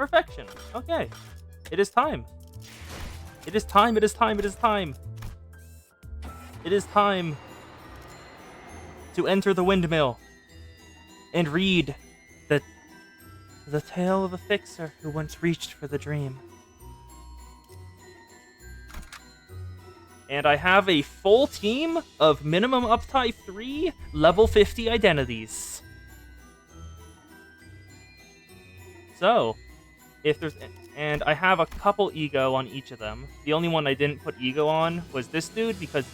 Perfection. Okay. It is time. It is time, it is time, it is time. It is time to enter the windmill and read the tale of a fixer who once reached for the dream. And I have a full team of minimum uptime 3 level 50 identities. So, if there's... And I have a couple ego on each of them. The only one I didn't put ego on was this dude, because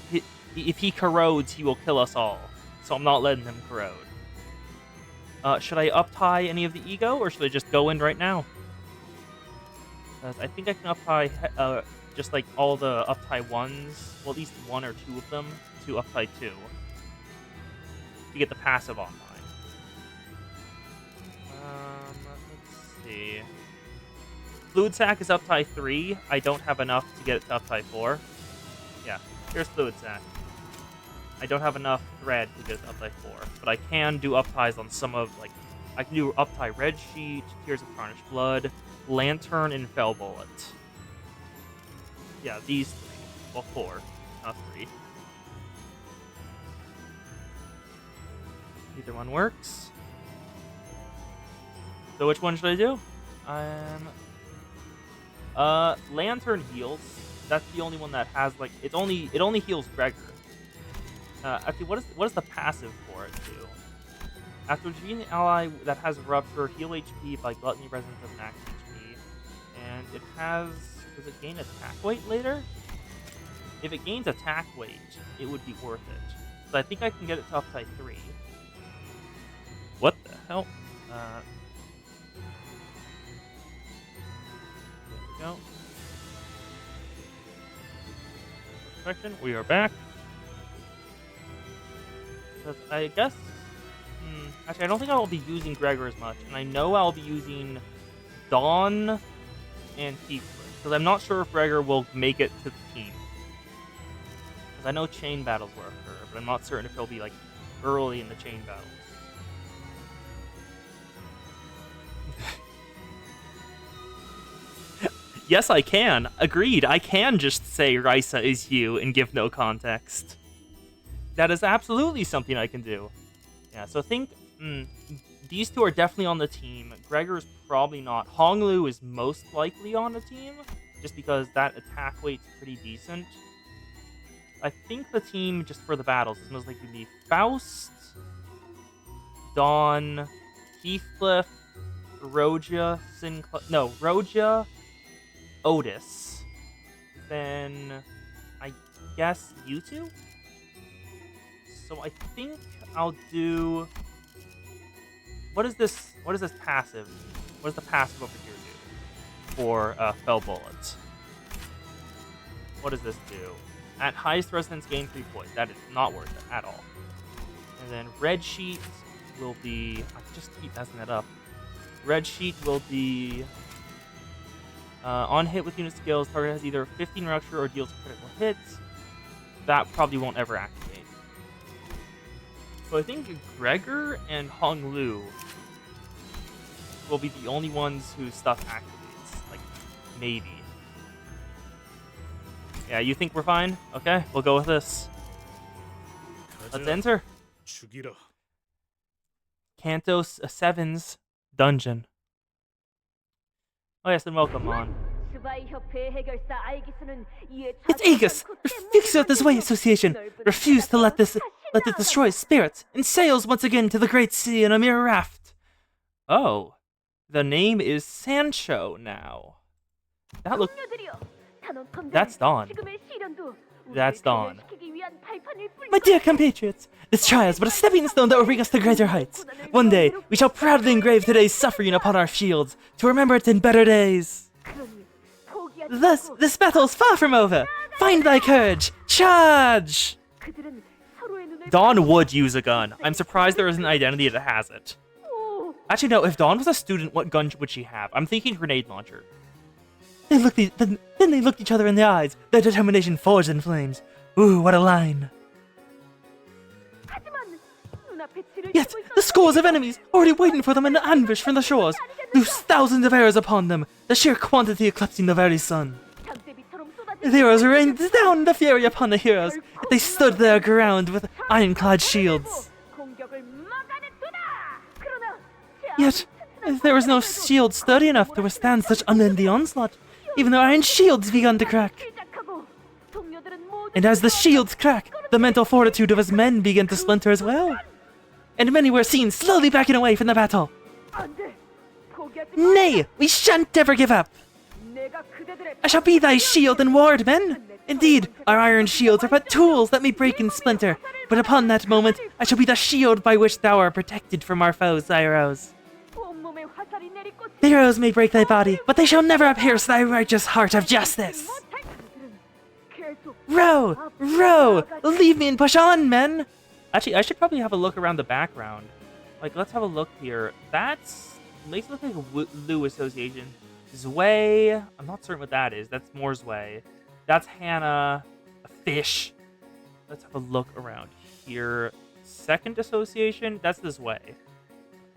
if he corrodes, he will kill us all. So I'm not letting him corrode. Should I uptie any of the ego, or should I just go in right now? Because I think I can uptie just like all the uptie ones, well, at least 1 or 2 of them, to uptie 2. To get the passive online. Let's see. Fluid Sac is uptie 3. I don't have enough to get it to uptie 4. Yeah, here's Fluid Sac. I don't have enough thread to get it to uptie 4, but I can do upties on some of, like, I can do uptie Red Sheet, Tears of Tarnished Blood, Lantern, and Fell Bullet. Yeah, these 3. Well, 4, not 3. Either one works. So which one should I do? Lantern heals. That's the only one that has, like, it only heals Gregor. Actually, what is the passive for it too? After defeating an ally that has Rupture, heal HP by Gluttony, Resonance of max HP, and it has. Does it gain attack weight later? If it gains attack weight, it would be worth it. So I think I can get it to uptie 3. What the hell? There we go. Perfection. We are back. I guess... actually, I don't think I will be using Gregor as much. And I know I'll be using Dawn and Heathcliff. Because I'm not sure if Gregor will make it to the team. Because I know chain battles will occur, but I'm not certain if he'll be, like, early in the chain battles. Yes, I can. Agreed. I can just say Risa is you and give no context. That is absolutely something I can do. Yeah, so I think these 2 are definitely on the team. Gregor's probably not. Honglu is most likely on the team, just because that attack weight's pretty decent. I think the team, just for the battles, is most likely to be Faust, Dawn, Heathcliff, Roja, Roja, Otis. Then, I guess you 2? So I think I'll do... What is this passive? What does the passive over here do for Fell Bullet? What does this do? At highest resonance, gain 3 points. That is not worth it at all. And then Red Sheet will be... I just keep messing that up. Red Sheet will be... on hit with unit skills, target has either 15 rupture or deals critical hits. That probably won't ever activate. So I think Gregor and Honglu will be the only ones whose stuff activates. Like, maybe. Yeah, you think we're fine? Okay, we'll go with this. Let's enter. Kantos 7's dungeon. Oh yes, and welcome on. It's Aegis! The fixer of the Zwei Association refused to let it destroy spirits and sails once again to the Great Sea in a mere raft. Oh, the name is Sancho now. That's Dawn. That's Dawn. My dear compatriots, this trial is but a stepping stone that will bring us to greater heights. One day, we shall proudly engrave today's suffering upon our shields, to remember it in better days. Thus, this battle is far from over. Find thy courage. Charge! Dawn would use a gun. I'm surprised there is an identity that has it. Actually, no, if Dawn was a student, what gun would she have? I'm thinking grenade launcher. Then they looked each other in the eyes, their determination forged in flames. Ooh, what a line. Yet, the scores of enemies already waiting for them in ambush from the shores, loose thousands of arrows upon them, the sheer quantity eclipsing the very sun. The arrows rained down the fury upon the heroes, yet they stood their ground with ironclad shields. Yet, there was no shield sturdy enough to withstand such unending onslaught, even their iron shields began to crack. And as the shields crack, the mental fortitude of his men began to splinter as well. And many were seen slowly backing away from the battle. Nay, we shan't ever give up! I shall be thy shield and ward, men! Indeed, our iron shields are but tools that may break and splinter, but upon that moment, I shall be the shield by which thou art protected from our foes' arrows. The arrows may break thy body, but they shall never pierce thy righteous heart of justice! Row! Row! Leave me and push on, men! Actually, I should probably have a look around the background. Like, let's have a look here. That's... makes it look like a Lu association. Zwei... I'm not certain what that is. That's more Zwei. That's Hannah. A fish. Let's have a look around here. Second association? That's this way.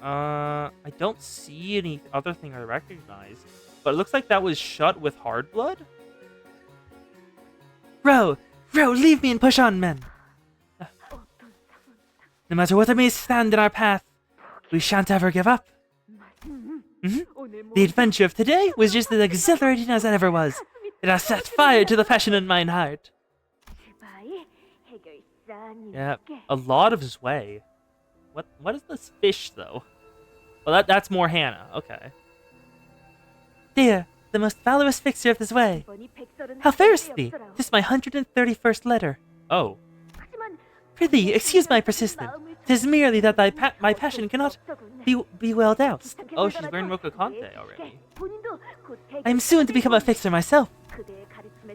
I don't see any other thing I recognize. But it looks like that was shut with hard blood? Row! Row! Leave me and push on, men! No matter what may stand in our path, we shan't ever give up. The adventure of today was just as exhilarating as it ever was. It has set fire to the passion in mine heart. Yeah, a lot of Zwei. What is this fish, though? Well, that's more Hannah. Okay. Dear, the most valorous fixer of this way. How fairest thee? 'Tis my 131st letter. Oh. Prithee, excuse my persistence. 'Tis merely that my passion cannot be well doused. Oh, she's wearing Rokakante already. I am soon to become a fixer myself.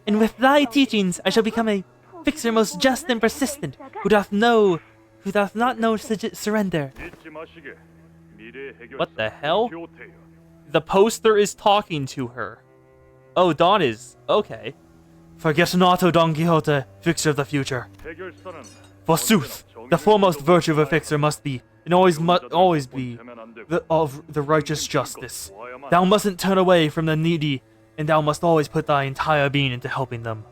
And with thy teachings, I shall become a fixer most just and persistent, who doth not know surrender. What the hell? The poster is talking to her. Oh, Don is. Okay. Forget not, O Don Quixote, fixer of the future. Forsooth, the foremost virtue of a fixer must be, and always be, the righteous justice. Thou mustn't turn away from the needy, and thou must always put thy entire being into helping them.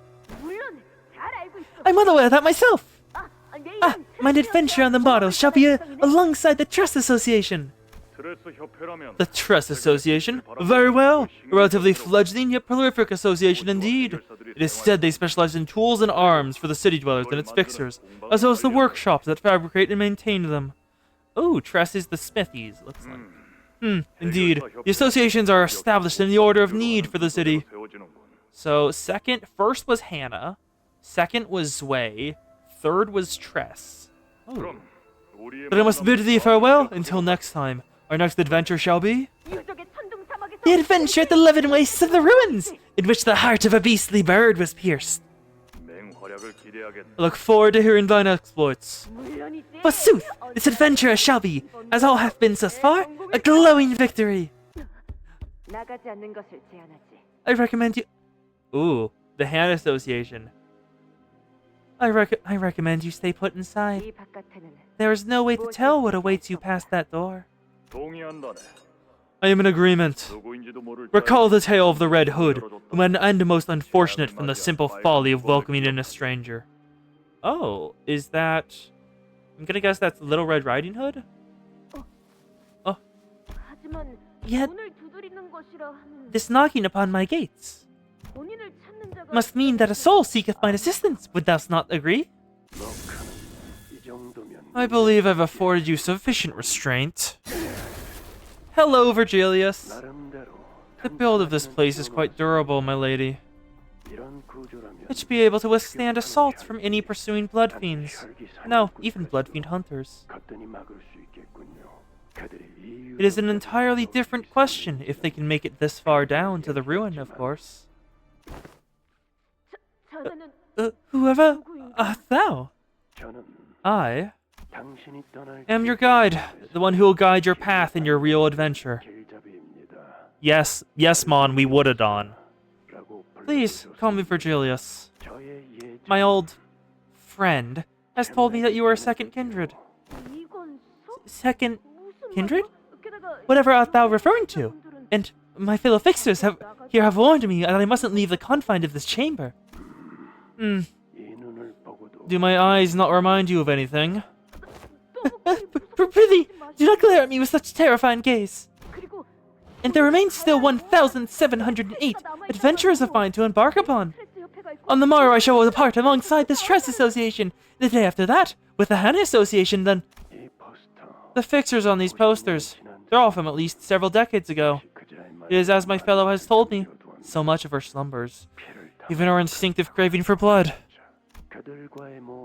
I'm unaware of that myself! Ah, my adventure on the model shall be alongside the Trust Association. The Trust Association? Very well. A relatively fledgling yet prolific association indeed. It is said they specialize in tools and arms for the city dwellers and its fixers, as well as the workshops that fabricate and maintain them. Oh, Trust is the smithies, looks like. Indeed. The associations are established in the order of need for the city. So, first was Hannah, second was Zwei, third was Tress. Oh. But I must bid thee farewell until next time. Our next adventure shall be... the adventure at the 11 wastes of the ruins, in which the heart of a beastly bird was pierced. I look forward to hearing thine exploits. Forsooth, this adventure shall be, as all hath been thus far, a glowing victory. I recommend you... Ooh, the Hand Association. I recommend you stay put inside. There is no way to tell what awaits you past that door. I am in agreement. Recall the tale of the Red Hood, who had an end most unfortunate from the simple folly of welcoming in a stranger. Oh, is that... I'm gonna guess that's Little Red Riding Hood? Oh. Yet, this knocking upon my gates must mean that a soul seeketh mine assistance. Would thou not agree? I believe I've afforded you sufficient restraint. Hello, Virgilius. The build of this place is quite durable, my lady. It should be able to withstand assaults from any pursuing blood fiends. No, even blood fiend hunters. It is an entirely different question if they can make it this far down to the ruin, of course. Whoever art thou? I am your guide, the one who will guide your path in your real adventure. Yes, Mon, we would have done. Please, call me Virgilius. My old friend has told me that you are a second kindred. Second kindred? Whatever art thou referring to? And my fellow fixers have warned me that I mustn't leave the confines of this chamber. Do my eyes not remind you of anything? Prithee, do not glare at me with such terrifying gaze. And there remains still 1,708 adventures of mine to embark upon. On the morrow I shall depart alongside the Stress Association. The day after that, with the Hana Association, then. The fixers on these posters, they're all from at least several decades ago. It is as my fellow has told me, so much of her slumbers, even our instinctive craving for blood.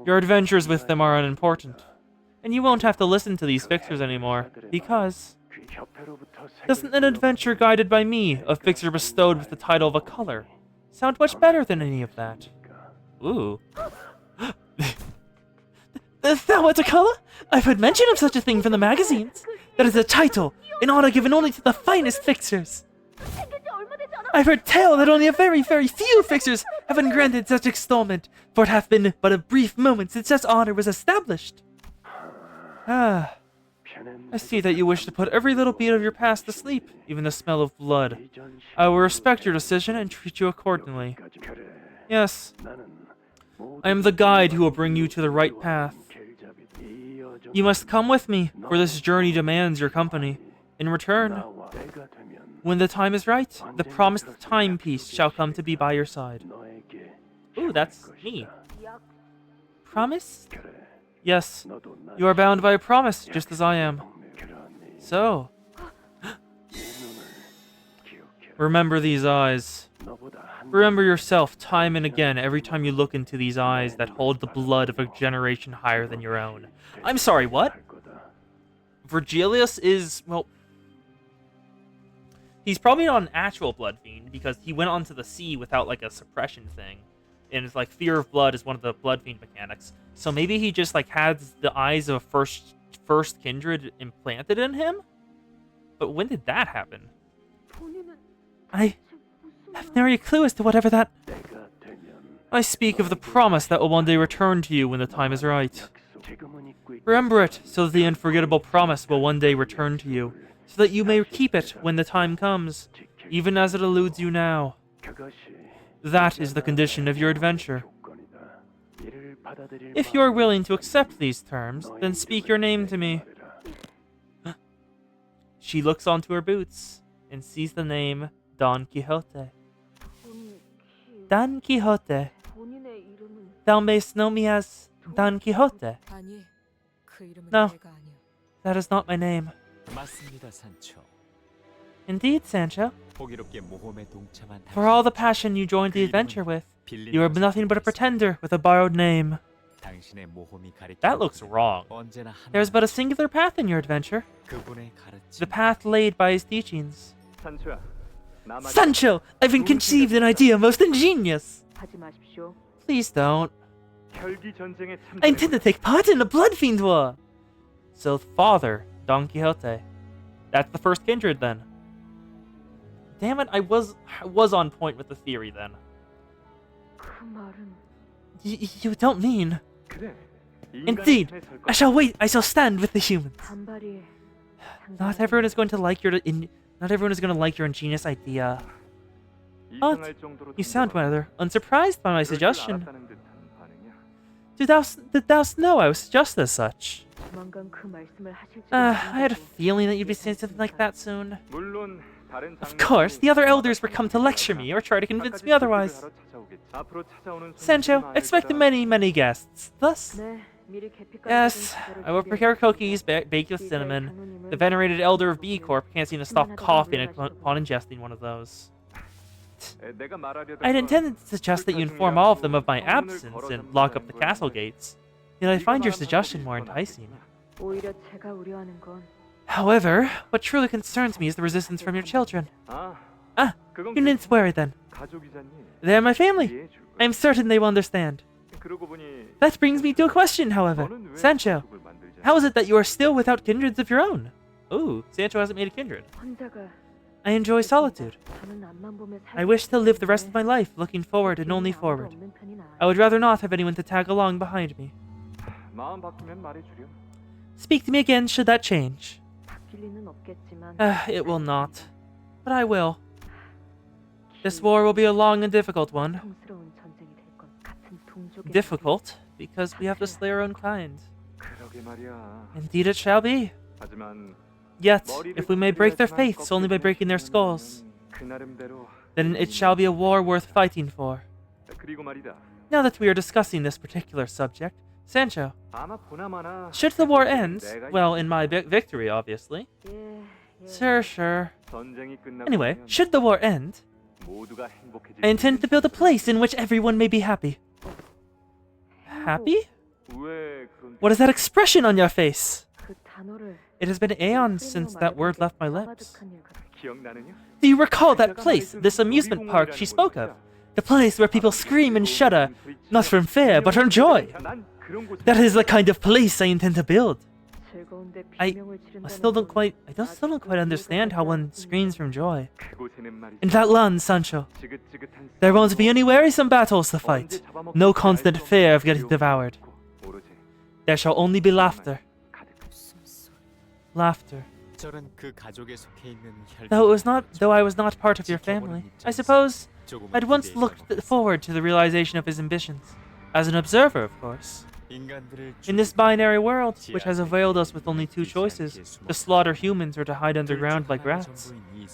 Your adventures with them are unimportant, and you won't have to listen to these fixers anymore, because... Doesn't an adventure guided by me, a fixer bestowed with the title of a color, sound much better than any of that? Ooh. Thou art a color? I've heard mention of such a thing from the magazines. That is a title, an honor given only to the finest fixers. I've heard tell that only a very, very few fixers have been granted such extolment, for it hath been but a brief moment since such honor was established. Ah, I see that you wish to put every little beat of your past to sleep, even the smell of blood. I will respect your decision and treat you accordingly. Yes, I am the guide who will bring you to the right path. You must come with me, for this journey demands your company. In return, when the time is right, the promised timepiece shall come to be by your side. Ooh, that's me. Promise? Yes, you are bound by a promise, just as I am. So, remember these eyes. Remember yourself time and again every time you look into these eyes that hold the blood of a generation higher than your own. I'm sorry, what? Virgilius is, well... He's probably not an actual blood fiend, because he went onto the sea without, like, a suppression thing. And it's like, fear of blood is one of the blood fiend mechanics. So maybe he just, like, has the eyes of first kindred implanted in him? But when did that happen? I have nary a clue as to whatever that... I speak of the promise that will one day return to you when the time is right. Remember it, so that the unforgettable promise will one day return to you, so that you may keep it when the time comes, even as it eludes you now. That is the condition of your adventure. If you are willing to accept these terms, then speak your name to me. She looks onto her boots and sees the name Don Quixote. Don Quixote. Thou mayst know me as Don Quixote. No, that is not my name. Indeed, Sancho. For all the passion you joined the adventure with, you are nothing but a pretender with a borrowed name. That looks wrong. There is but a singular path in your adventure. The path laid by his teachings. Sancho! I've been conceived an idea most ingenious! Please don't. I intend to take part in the Blood Fiend War! So, father, Don Quixote. That's the first kindred, then. Damn it, I was on point with the theory, then. You don't mean... Indeed, I shall stand with the humans. Not everyone is going to like your ingenious idea. But you sound rather unsurprised by my suggestion. Did thou know I was just as such? I had a feeling that you'd be saying something like that soon. Of course, the other elders would come to lecture me or try to convince me otherwise. Sancho, expect many, many guests. Thus, yes, I will prepare cookies baked with cinnamon. The venerated elder of B Corp can't seem to stop coughing upon ingesting one of those. I had intended to suggest that you inform all of them of my absence and lock up the castle gates. Yet I find your suggestion more enticing. However, what truly concerns me is the resistance from your children. You needn't worry then. They are my family. I am certain they will understand. That brings me to a question, however. Sancho, how is it that you are still without kindreds of your own? Ooh, Sancho hasn't made a kindred. I enjoy solitude. I wish to live the rest of my life looking forward and only forward. I would rather not have anyone to tag along behind me. Speak to me again should that change. 바뀔 리는 없겠지만 It will not. But I will. This war will be a long and difficult one. 고통스러운 전쟁이 될 건 같은 동족의 Difficult, because we have to slay our own kind. 그러게 말이야. Indeed it shall be. 하지만 Yet, if we may break their faiths only by breaking their skulls, 그 나름대로 then it shall be a war worth fighting for. 그리고 말이다. Now that we are discussing this particular subject, Sancho, 아마 보나마나 should the war end, well, in my victory, obviously. 예, Sure. 전쟁이 끝나고 Anyway, 나면 should the war end, 모두가 행복해질 I intend to build a place in which everyone may be happy. Happy? 왜 그런 What is that expression on your face? 그 단어를 It has been aeons since that word left my lips. 까마득한 일 같아. 기억나느냐? Do you recall that place, this amusement park she spoke of? The place where people scream and shudder, not from fear, but from joy. 난 그런 곳에 That is the kind of place I intend to build. 즐거운데 I 비명을 지른다는 still don't 건 quite understand how one screams from joy. 그곳에는 말이지. In that land, Sancho, 지긋지긋한 there won't be any wearisome battles to fight, no constant fear of getting devoured. 오로지 There shall only be laughter. 가득. Laughter. 저는 그 가족에 속해 있는 Though I was not part of your family, I suppose I'd once looked forward to the realization of his ambitions. As an observer, of course. In this binary world, which has availed us with only two choices, to slaughter humans or to hide underground like rats,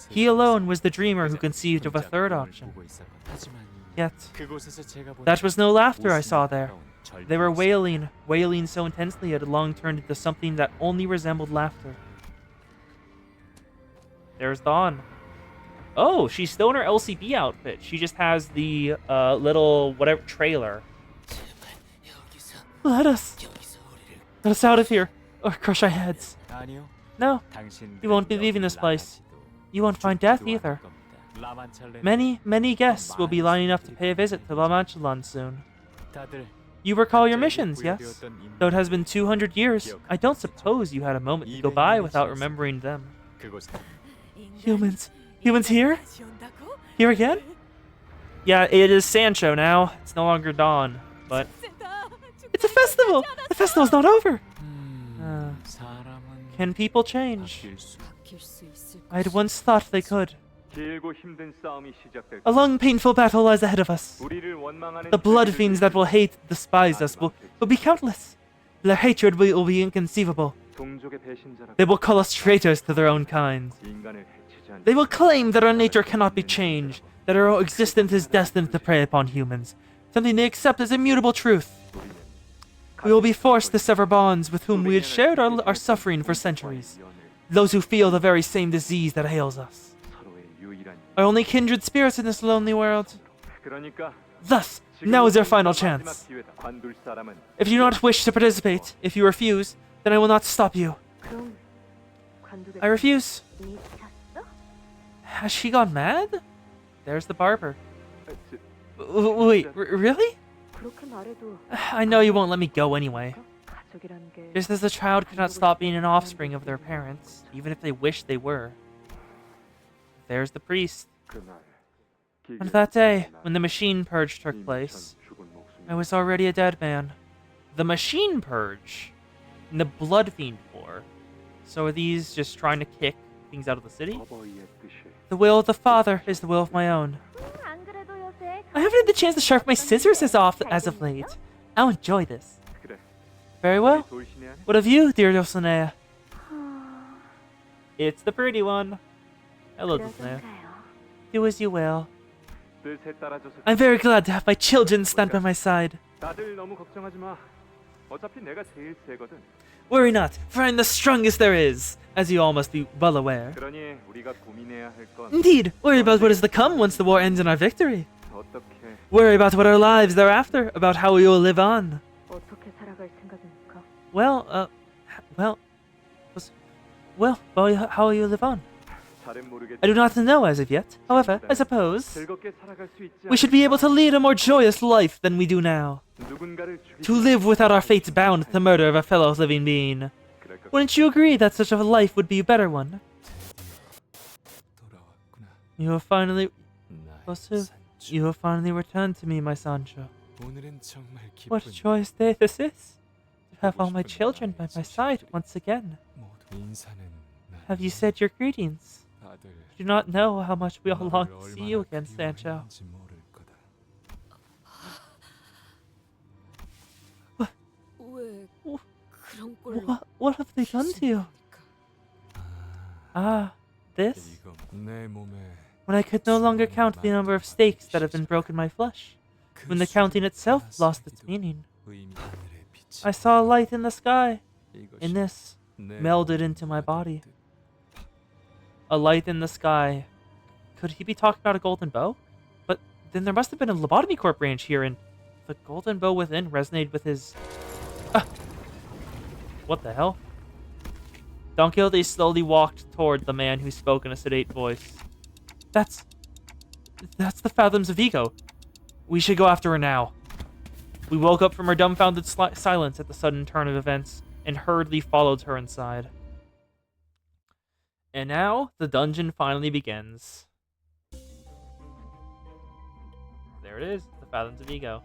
he alone was the dreamer who conceived of a third option. Yet, that was no laughter I saw there. They were wailing so intensely it had long turned into something that only resembled laughter. There's Dawn. Oh, she's still in her LCB outfit. She just has the little whatever trailer. Let us out of here, or crush our heads. No, you won't be leaving this place. You won't find death either. Many guests will be lining up to pay a visit to La Mancha soon. You recall your missions, yes? Though it has been 200 years, I don't suppose you had a moment to go by without remembering them. Humans here? Here again? Yeah, it is Sancho now. It's no longer Dawn, but... It's a festival! The festival's not over! Can people change? 바뀔 수 있을 I'd once thought they could. 길고 힘든 싸움이 시작될 A long, painful battle lies ahead of us. 우리를 원망하는 The blood fiends that will hate, despise us will be countless. Their hatred will be inconceivable. 동족의 배신자라 They will call us traitors to their own kind. 인간을 해치지 않는 They will claim that our nature cannot be changed, that our existence is destined to prey upon humans, something they accept as immutable truth. We will be forced to sever bonds with whom we had shared our suffering for centuries, those who feel the very same disease that ails us. 서로의 유일한 Our only kindred spirits in this lonely world. 그러니까 Thus, now is our final chance. 마지막 기회다. 관둘 사람은 If you do not wish to participate, if you refuse, then I will not stop you. 그럼 관두겠다. I refuse. 미쳤어? Has she gone mad? There's the barber. 저, Wait, really? 그렇게 말해도 I know you won't let me go anyway. 가족이라는 게 Just as a child could not stop being an offspring of their parents, even if they wished they were. There's the priest. 그날 And that day, when the machine purge took place, I was already a dead man. The machine purge? And the blood fiend war. So are these just trying to kick things out of the city? 어버이의 뜻이 The will of the Father is the will of my own. 안 그래도 요새 I haven't had the chance to sharpen my scissors as of late. I'll enjoy this. 그래. Very well. 돌신해야 해? What of you, dear Dulcinea? It's the pretty one. Hello, Dulcinea. 그러던가요. Do as you will. 뜻에 따라줘서 I'm very glad to have my children stand by my side. 다들 너무 걱정하지 마. 어차피 내가 제일 세거든. Worry not, for I'm the strongest there is, as you all must be well aware. 그러니 우리가 고민해야 할 건 Indeed, worry about what is to come once the war ends in our victory. 어떻게 Worry about what our lives thereafter, about how we will live on. 어떻게 살아갈 생각입니까? How will you live on? 잘은 모르겠지만 I do not know as of yet. However, I suppose 즐겁게 살아갈 수 있지 we should be able to lead a more joyous life than we do now. 누군가를 To 죽이지 live without our fates bound to the murder of a fellow living being. 그럴 것 Wouldn't you agree that such a life would be a better one? 돌아왔구나. You have finally 나의 You have finally returned to me, my Sancho. 오늘은 정말 What a 기쁜 joyous day this is. To have all my children by my side once again. Have you said your greetings? I do not know how much we all long to see you again, Sancho. What have they done to you? Ah, this? When I could no longer count the number of stakes that have been broken in my flesh. When the counting itself lost its meaning. I saw a light in the sky. In this, melded into my body. A light in the sky. Could he be talking about a golden bow? But then there must have been a lobotomy corp branch here, and the golden bow within resonated with his... What the hell? Don Quixote slowly walked toward the man who spoke in a sedate voice. That's the Fathoms of Ego. We should go after her now. We woke up from our dumbfounded silence at the sudden turn of events, and hurriedly followed her inside. And now, the dungeon finally begins. There it is, the Fathoms of Ego.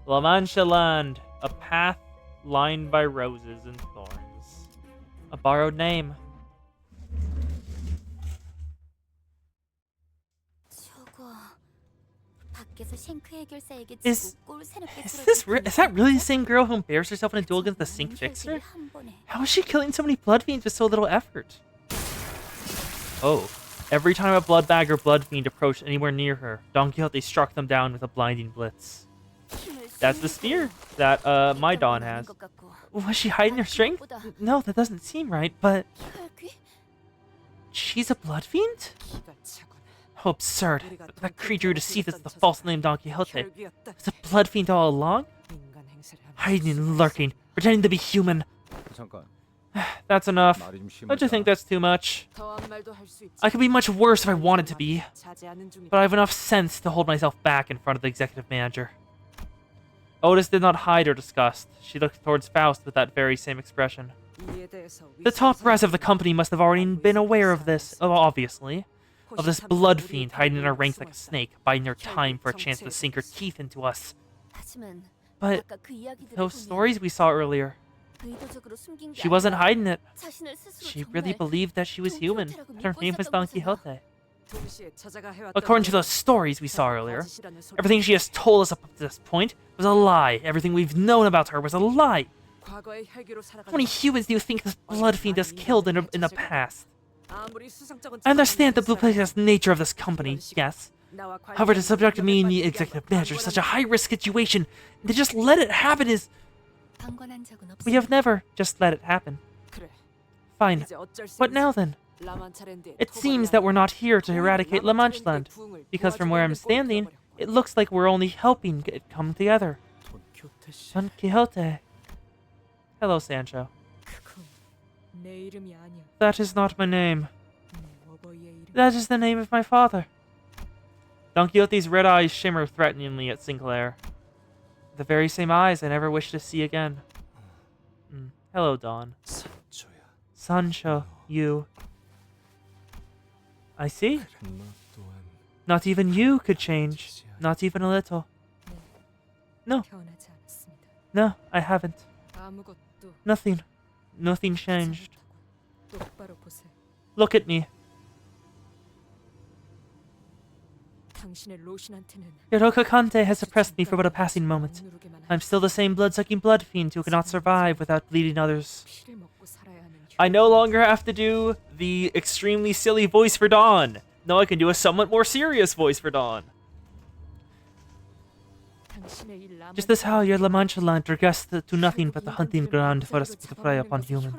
La Mancha Land, a path lined by roses and thorns. A borrowed name. Is that really the same girl who embarrassed herself in a duel against the Sink Fixer? How is she killing so many blood fiends with so little effort? Oh, every time a blood bag or blood fiend approached anywhere near her, Don Quixote struck them down with a blinding blitz. That's the spear that my Don has. Was she hiding her strength? No, that doesn't seem right, but... She's a blood fiend? How absurd. That creature who deceived us with the false name Don Quixote. Is a blood fiend all along? Hiding and lurking, pretending to be human. That's enough. Don't you think that's too much? I could be much worse if I wanted to be. But I have enough sense to hold myself back in front of the executive manager. Otis did not hide her disgust. She looked towards Faust with that very same expression. The top brass of the company must have already been aware of this, obviously. Of this blood fiend hiding in our ranks like a snake, biding her time for a chance to sink her teeth into us. But those stories we saw earlier, she wasn't hiding it. She really believed that she was human, and her name was Don Quixote. According to those stories we saw earlier, everything she has told us up to this point was a lie. Everything we've known about her was a lie. How many humans do you think this blood fiend has killed in the past? I understand the blue-plated nature of this company, yes. However, to subject me and the executive manager to such a high-risk situation, and to just let it happen is... We have never just let it happen. Fine. What now then? It seems that we're not here to eradicate La Mancha Land, because from where I'm standing, it looks like we're only helping it come together. Don Quixote. Hello, Sancho. That is not my name. That is the name of my father. Don Quixote's red eyes shimmer threateningly at Sinclair. The very same eyes I never wish to see again. Hello, Don. Sancho, you. I see. Not even you could change. Not even a little. No. No, I haven't. Nothing. Nothing changed. Look at me. Hiroka Kante has suppressed me for but a passing moment. I'm still the same blood-sucking blood fiend who cannot survive without bleeding others. I no longer have to do the extremely silly voice for Dawn. No, I can do a somewhat more serious voice for Dawn. Just as how your La Mancha Land regressed to nothing but the hunting ground for us to prey upon humans.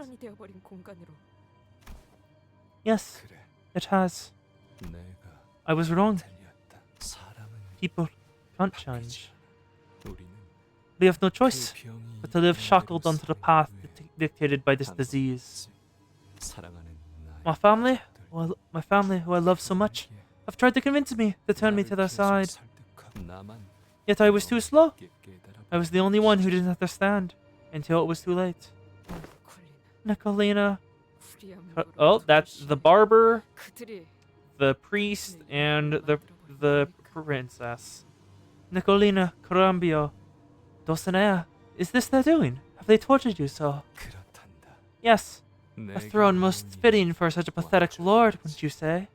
Yes, it has. I was wrong. People can't change. We have no choice but to live shackled onto the path dictated by this disease. My family, who I love so much, have tried to convince me to turn me to their side. Yet I was too slow. I was the only one who didn't understand until it was too late. Nicolina. Oh, that's the barber, the priest, and the princess. Nicolina, Carambio, Dulcinea. Is this their doing? they tortured you so. 그렇단다. Yes, a 내게 throne most 온 fitting for such a pathetic lord, wouldn't you say?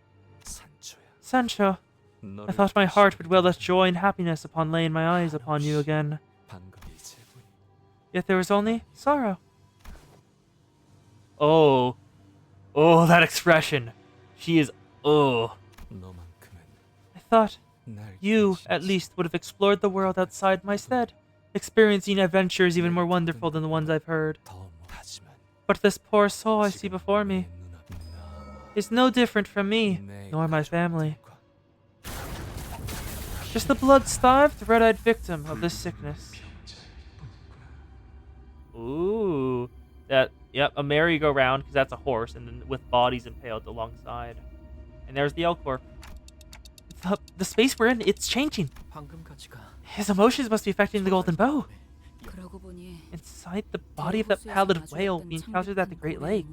산초야. Sancho, I 너를 thought my 다시 heart would well 보니 with joy and happiness upon laying my eyes upon you again. 방금 이제뿐이 Yet there was only sorrow. Oh. Oh, that expression. She is... Oh. 너만큼은 I thought 날 you, 대신해 at least, would have explored the world outside my stead, experiencing adventures even more wonderful than the ones I've heard. 더 못하지만 But this poor soul I see before me 내 눈앞 is no different from me, 내 nor my family. 가족들과 Just the blood-starved, red-eyed victim of this sickness. Ooh. Yep, a merry-go-round, because that's a horse, and then with bodies impaled alongside. And there's the Elcorp. The space we're in, it's changing. 황금 가지가 His emotions must be affecting the golden bow. 그러고 보니 Inside the body of that pallid whale we encountered at the Great Lake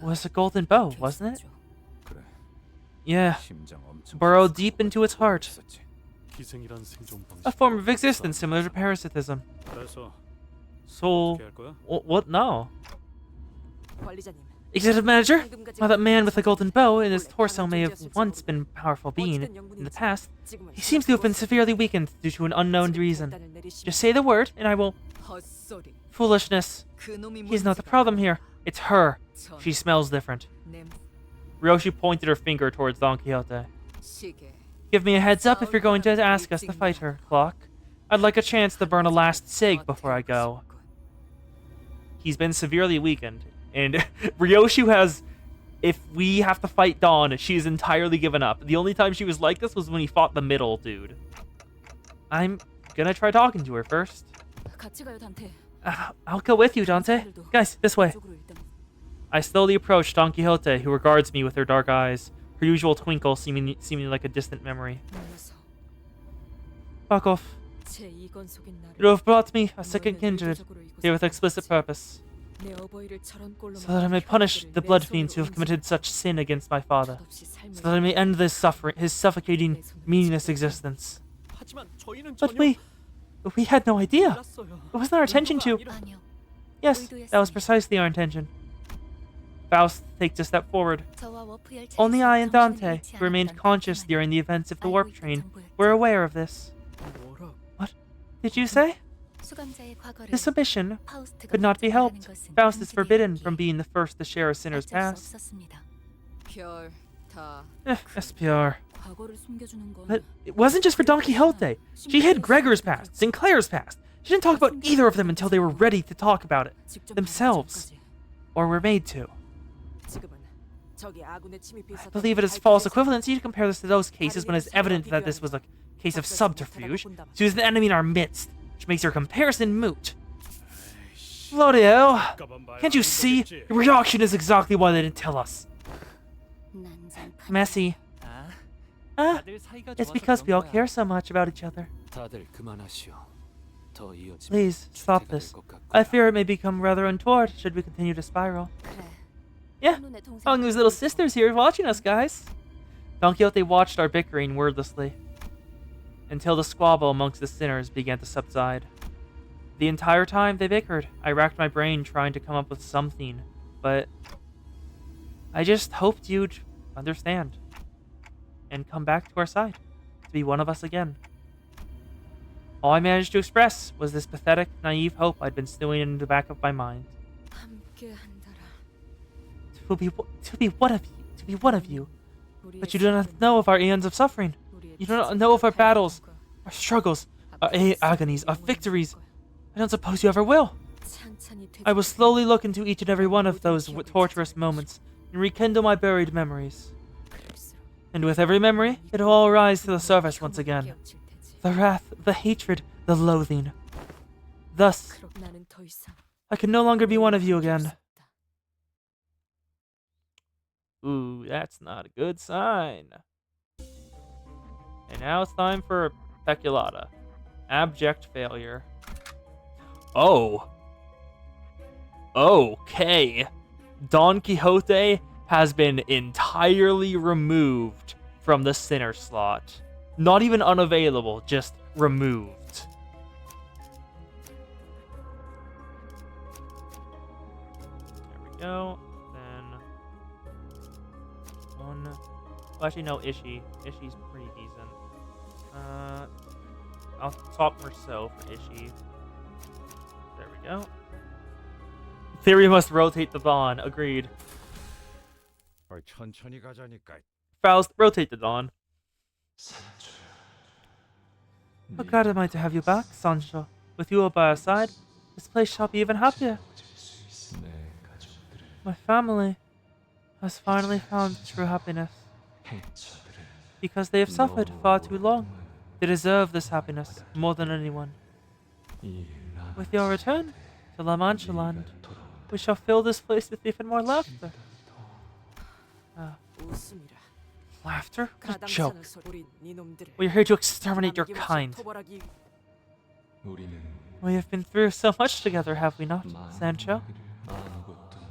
was a was golden bow, wasn't it? 그래. Yeah, 심장 엄청 burrowed deep into its heart. 있었지. 기생이란 생존 방식. A form of existence similar to parasitism. 그래서 So, 어떻게 할 거야? what now? 관리자님, Executive Manager? 황금 가지가 While that man with the golden bow in his 원래 torso may have 강한 once 존재였을지도 been a powerful being 어찌된 in the 영문인지 past, 지금은 he seems to have been severely weakened due to an unknown reason. Just say the word, and I will... 헛소리. Foolishness. 그놈이 He's not the 문제가 problem here. It's her. 전 She smells different. 냄 Ryoshi pointed her finger towards Don Quixote. 시계. Give me a heads up if you're going to ask us to fight her, Clock. I'd like a chance to burn a last cig before I go. He's been severely weakened, and Ryoshi has... If we have to fight Dawn, she's entirely given up. The only time she was like this was when he fought the middle dude. I'm gonna try talking to her first. 같이 가요, 단테. I'll go with you, Dante. Guys, this way. 이쪽으로 일단. I slowly approach Don Quixote, who regards me with her dark eyes, her usual twinkle seeming like a distant memory. 몰라서 Fuck off. 제 이건속인 나를 You have brought me a second 운명의 kindred, 의도적으로 이곳에 here with explicit 보냈지. purpose, 내 어버이를 저런 꼴로 so that I may punish the blood fiends who have committed such sin against my father, so that I may end this suffering, his suffocating, meaningless existence. 하지만 저희는 But 전혀 we had no idea. 몰랐어요. It wasn't our intention to. 아니요. Yes, that was precisely our intention. Faust takes a step forward. Only I and Dante, who remained conscious during the events of the warp train, were aware of this. 뭐라? What did you say? This omission could not be helped. Faust is forbidden from being the first to share a sinner's past. 별, 다 SPR. 과거를 숨겨주는 건 But it wasn't just for Don Quixote. She hid Gregor's past, Sinclair's past. She didn't talk about either of them until they were ready to talk about it 직접 themselves, 말하기 or were made to. 전까지. 지금은 적이 아군의 침입에 I 있었던 believe it is 그 false 발견에서 equivalency to compare this to those cases when it's evident that this was a case of subterfuge. She was an enemy in our midst, which makes her comparison moot. Bloody hell! Can't you see? Your reaction is exactly why they didn't tell us. Messy. Ah, 다들 사이가 it's 좋아서 because we all 그런 거야. care so much about each other. 다들 그만하시오. 더 이어지면 Please, stop 주택가 this. 될 것 같고요. I fear it may become rather untoward should we continue to spiral. Yeah, Hong's little sister's here watching us, guys. Don Quixote watched our bickering wordlessly, until the squabble amongst the sinners began to subside. The entire time they bickered, I racked my brain trying to come up with something, but I just hoped you'd understand and come back to our side, to be one of us again. All I managed to express was this pathetic, naive hope I'd been stewing in the back of my mind. 함께한다라. To be one of you. But you do not know of our eons of suffering. You do not know of our battles, our struggles, our agonies, our victories. I don't suppose you ever will. I will slowly look into each and every one of those torturous moments and rekindle my buried memories. And with every memory, it will all rise to the surface once again. The wrath, the hatred, the loathing. Thus, 나는 더 이상 I can no longer be one of you again. Ooh, that's not a good sign. And now it's time for Peculata. Abject failure. Oh. Okay. Don Quixote has been entirely removed from the sinner slot. Not even unavailable, just removed. we go. Then one. Well, actually, no, Ishii. Ishii's pretty decent. I'll swap Merceau for Ishii. There we go. Theory must rotate the Dawn. Agreed. 천천히 가자니까. Faust, rotate the Dawn. How glad am I to have you back, Sancho. With you by our side, this place shall be even happier. My family has finally found true happiness. Because they have suffered far too long. They deserve this happiness more than anyone. With your return to La Mancha land, we shall fill this place with even more laughter. 웃음이라. Laughter? What a 가당찮은 joke. 소리 네 놈들을. We are here to exterminate your 남김없이 kind. 토벌하기. We have been through so much together, have we not, Sancho?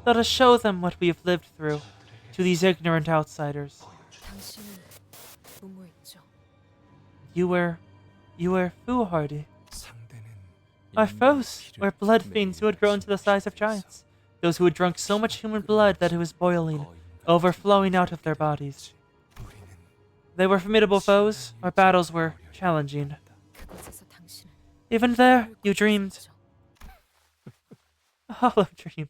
Let us show them what we have lived through, to these ignorant outsiders. 당신은 무모했죠. You were foolhardy. Our foes were blood fiends who had grown to the size of giants. Those who had drunk so much human blood that it was boiling, overflowing out of their bodies. They were formidable foes. Our battles were challenging. 그곳에서 당신은 Even there, you dreamed. A hollow dream.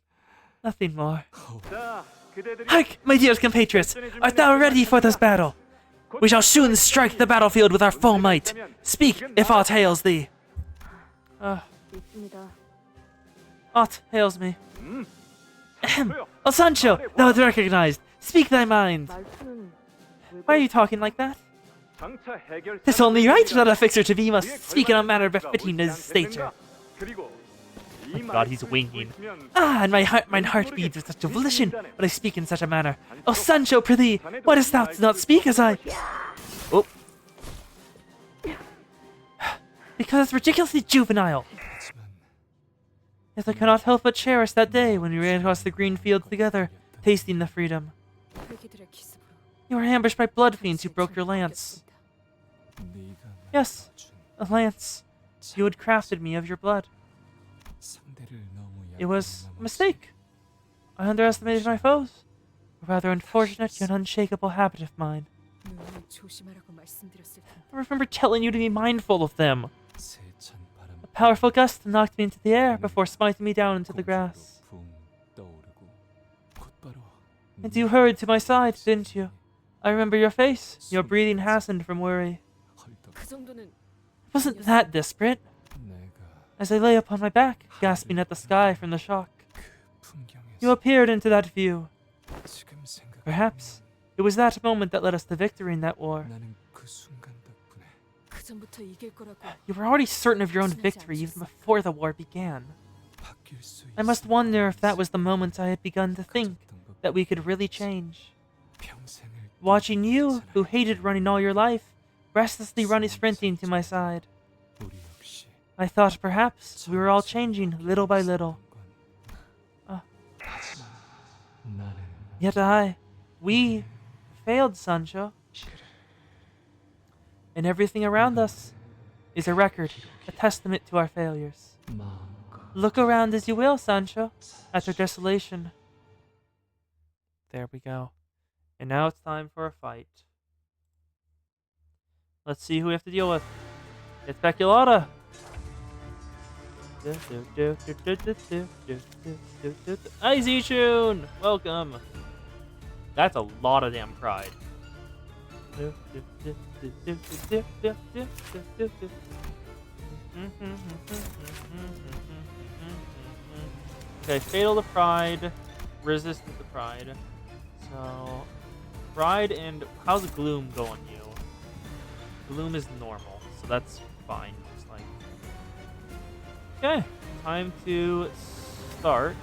Nothing more. 자, 그대들이 Hark, my dear compatriots! Art thou ready for this battle? We shall soon strike the battlefield with our full might. Speak, if aught hails thee. 있습니다. Aught hails me. Ahem. Oh, Sancho, thou art recognized. Speak thy mind. 말투는 왜 Why are you talking like that? 장차 해결. Tis only right that a fixer to be must speak in a manner befitting his stature. 그리고 Oh my god, he's winking. Ah, and mine heart beats with such a volition when I speak in such a manner. Oh, Sancho, prithee, why dost thou not speak as I... Oh, Because it's ridiculously juvenile. Yet I cannot help but cherish that day when we ran across the green fields together, tasting the freedom. 회기들의 기습으로. You were ambushed by blood fiends who broke your lance. Yes, a lance. You had crafted me of your blood. It was a mistake. I underestimated my foes. A rather unfortunate yet unshakable habit of mine. 눈을 조심하라고 말씀드렸을 텐데. I remember telling you to be mindful of them. A powerful gust knocked me into the air before smiting me down into the grass. And you hurried to my side, didn't you? I remember your face. Your breathing hastened from worry. 그 정도는 It wasn't that desperate. As I lay upon my back, gasping at the sky from the shock, you appeared into that view. Perhaps it was that moment that led us to victory in that war. 그 전부터 이길 거라고. You were already certain of your own victory even before the war began. I must wonder if that was the moment I had begun to think that we could really change. Watching you, who hated running all your life, restlessly sprinting to my side. I thought perhaps we were all changing little by little. Yet we failed, Sancho. And everything around us is a record, a testament to our failures. Look around as you will, Sancho, at our desolation. There we go. And now it's time for a fight. Let's see who we have to deal with. It's Peculata. Hi, Zichun! Welcome. That's a lot of damn pride. Okay, fatal to pride, resistant to pride. So, pride and how's gloom going, you? Gloom is normal, so that's fine. Just like, okay, time to start.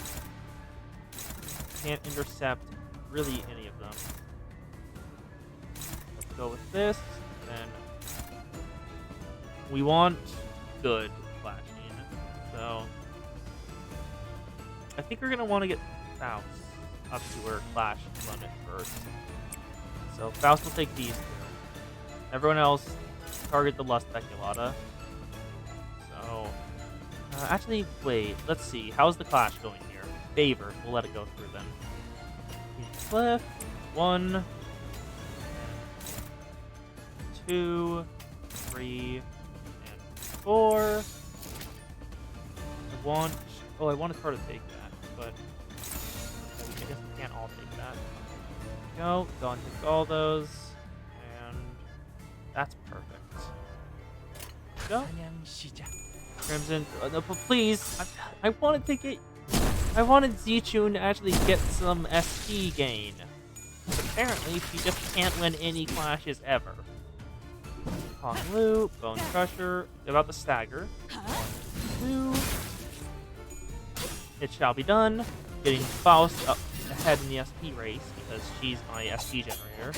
Can't intercept really any of them. Let's go with this, and we want good flashing. So I think we're gonna want to get Faust up to her Clash limit first. So Faust will take these two. Everyone else target the Lust Peculata. So actually, wait. Let's see. How's the Clash going here? favored. We'll let it go through then. Cliff. 1, 2, 3, and 4. I wanted her to take that, but I guess we can't all take that. Go and take all those, and that's perfect. Go. Crimson, no, but please, I wanted to get, I wanted Zichun to actually get some SP gain. But apparently, she just can't win any clashes ever. Hong Lu, Bone Crusher, about to stagger. 1, 2. It shall be done. Getting Faust up ahead in the SP race because she's my SP generator.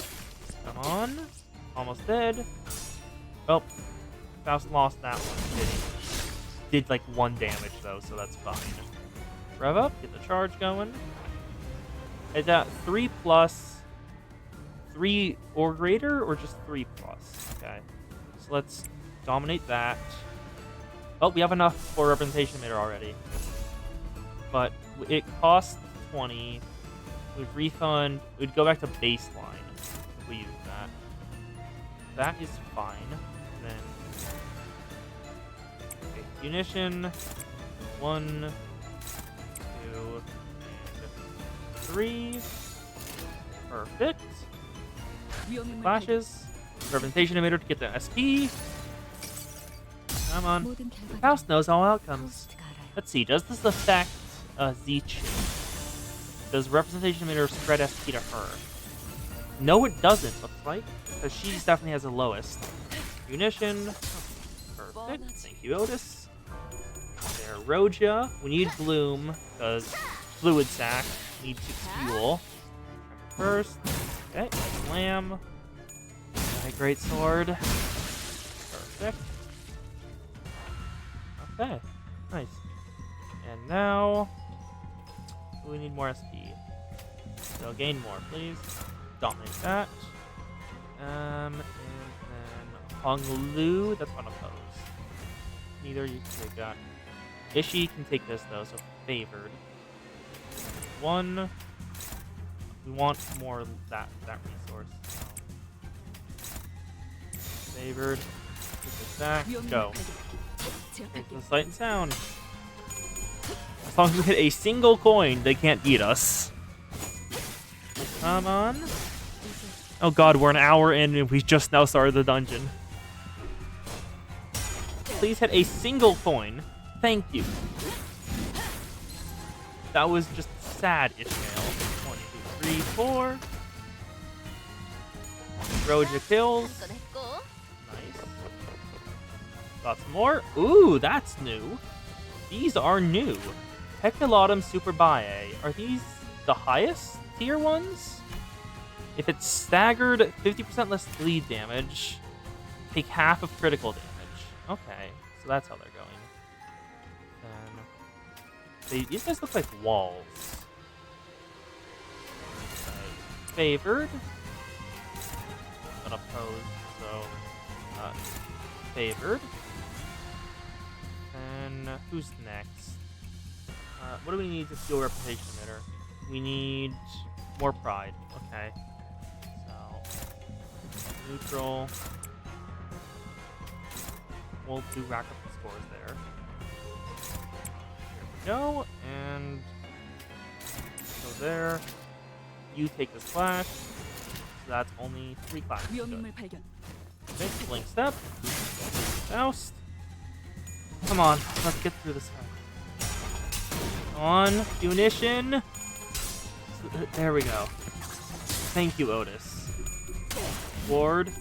Come on. Almost dead. Oh, Faust lost that one. Did like 1 damage though, so that's fine. Rev up, get the charge going. Is that 3+, 3 or greater, or just 3+? Okay. So let's dominate that. Oh, we have enough for representation emitter already. But it costs 20. We'd refund. We'd go back to baseline if we use that. That is fine. Then okay, munition. 1, 2, and 3. Perfect. Flashes. Representation emitter to get the SP. Come on. Faust knows all outcomes. Let's see. Does this affect Zichun? Does representation emitter spread SP to her? No, it doesn't. Looks like because she definitely has the lowest. Munition. Perfect. Thank you, Otis. There, Roja. We need Bloom because fluid sac needs fuel. First. Okay. Slam. My great sword. Perfect. Okay. Nice. And now we need more SP. So gain more, please. Dominate that. And then Hong Lu, that's unopposed. Neither you can take that. Ishi can take this though, so favored. 1. We want more of that resource. Favored. Take this back. Go. Take the sight and sound. As long as we hit a single coin, they can't beat us. Come on. Oh god, we're an hour in and we just now started the dungeon. Please hit a single coin. Thank you. That was just sad, Ishmael. 1, 2, 3, 4. Roja kills. Nice. Got some more. Ooh, that's new. These are new. Peculatum Super Bae. Are these the highest tier ones? If it's staggered, 50% less bleed damage. Take half of critical damage. Okay, so that's how they're going. Then these guys look like walls. Okay. Favored. Unopposed, so favored. And who's next? What do we need to fuel reputation emitter? We need more pride. Okay. So neutral. We'll do rack up the scores there. Here we go, and go there. You take the splash. So that's only 3 classes. Good. Okay, blink step. Faust. Come on, let's get through this fight. Come on, munition. There we go. Thank you, Otis. Ward.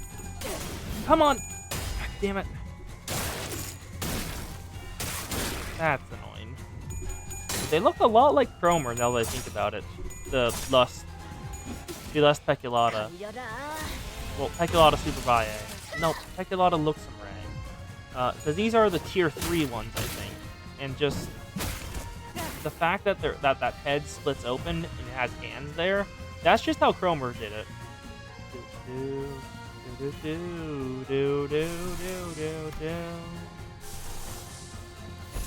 Come on. God damn it. That's annoying. They look a lot like Cromer now that I think about it. The Lust Peculata. Well, Peculata Super Bae. No, Peculata Luxemray. Because these are the tier 3 ones, I think. And just the fact that that head splits open and it has hands there, that's just how Cromer did it.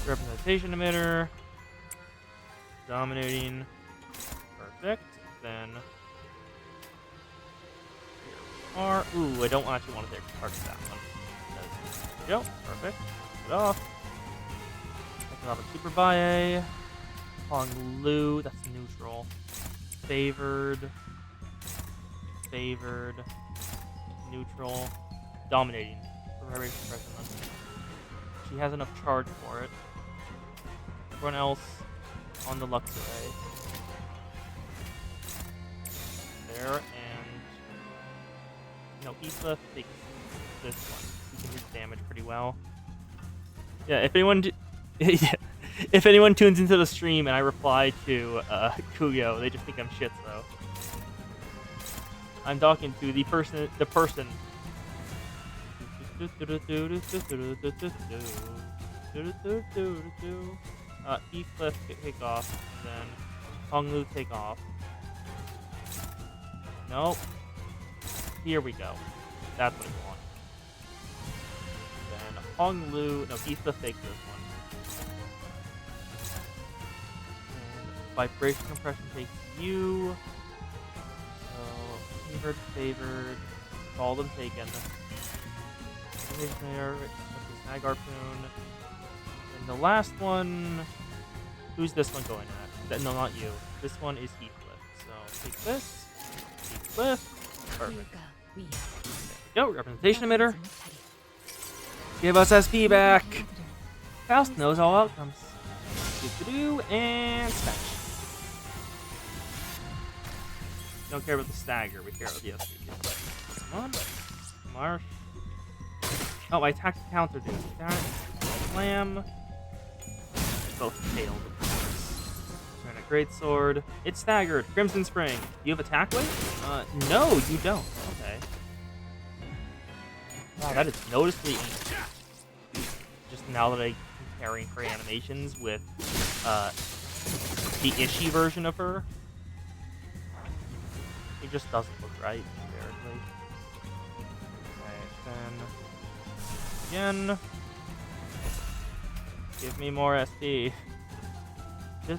Representation emitter. Dominating. Perfect. Then... Ooh, I don't actually want to target that one. There we go. Perfect. Get off. Taking off a Super Bae. Hong Lu. That's neutral. Favored. Favored. Neutral. Dominating. Reverberation Suppression. She has enough charge for it. Everyone else on the Luxray. There, and... No, Issa takes this one. He can do damage pretty well. Yeah, if anyone... if anyone tunes into the stream and I reply to Kuyo, they just think I'm shit, though. I'm talking to the person... Heathcliff take off, and then Honglu take off. Nope. Here we go. That's what I want. Then Honglu, no, Heathcliff takes this one. And Vibration Compression takes you. So, favored. All them taken. There, Snag Harpoon. And the last one... Who's this one going at? No, not you. This one is Heathcliff. So, take this. Heathcliff. Perfect. There we go. Representation emitter. Give us SP back. Faust knows all outcomes. Do and smash. Don't care about the stagger. We care about the SP. Come on. Marsh. Oh, I attacked the counter, dude. That. Slam. Both failed, of course. Turn a great sword. It's staggered. Crimson Spring. Do you have attack weight? No, you don't. Okay. Wow, that is noticeably just now that I'm comparing her animations with the Ishii version of her. It just doesn't look right, comparatively. Okay, then again. Give me more SP. So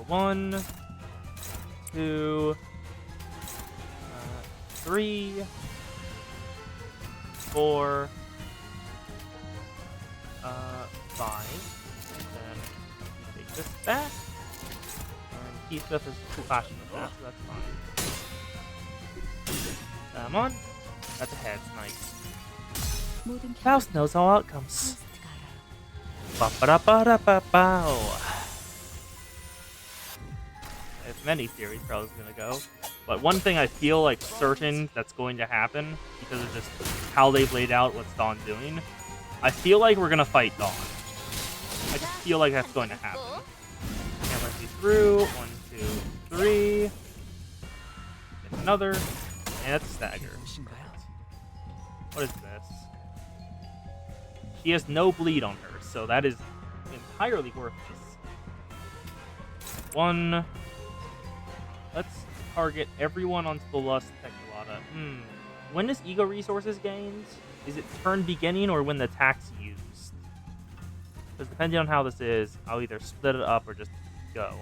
1, 2, 3, 4, 5. And then you take this back. And Heathcliff is flashing with that, so that's fine. Come on. At the head's nice. Faust knows all outcomes. Ba-ba-da-ba-da-ba-bow. I have many theories for how this is going to go. But one thing I feel like certain that's going to happen, because of just how they've laid out what's Dawn doing, I feel like we're going to fight Dawn. I just feel like that's going to happen. Camera see through. 1, 2, 3. Get another. And that's a stagger. What is this? She has no bleed on her, so that is entirely worthless. 1. Let's target everyone onto the Lust Teculata. When is Ego Resources gained? Is it turn beginning or when the attack's used? Because depending on how this is, I'll either split it up or just go.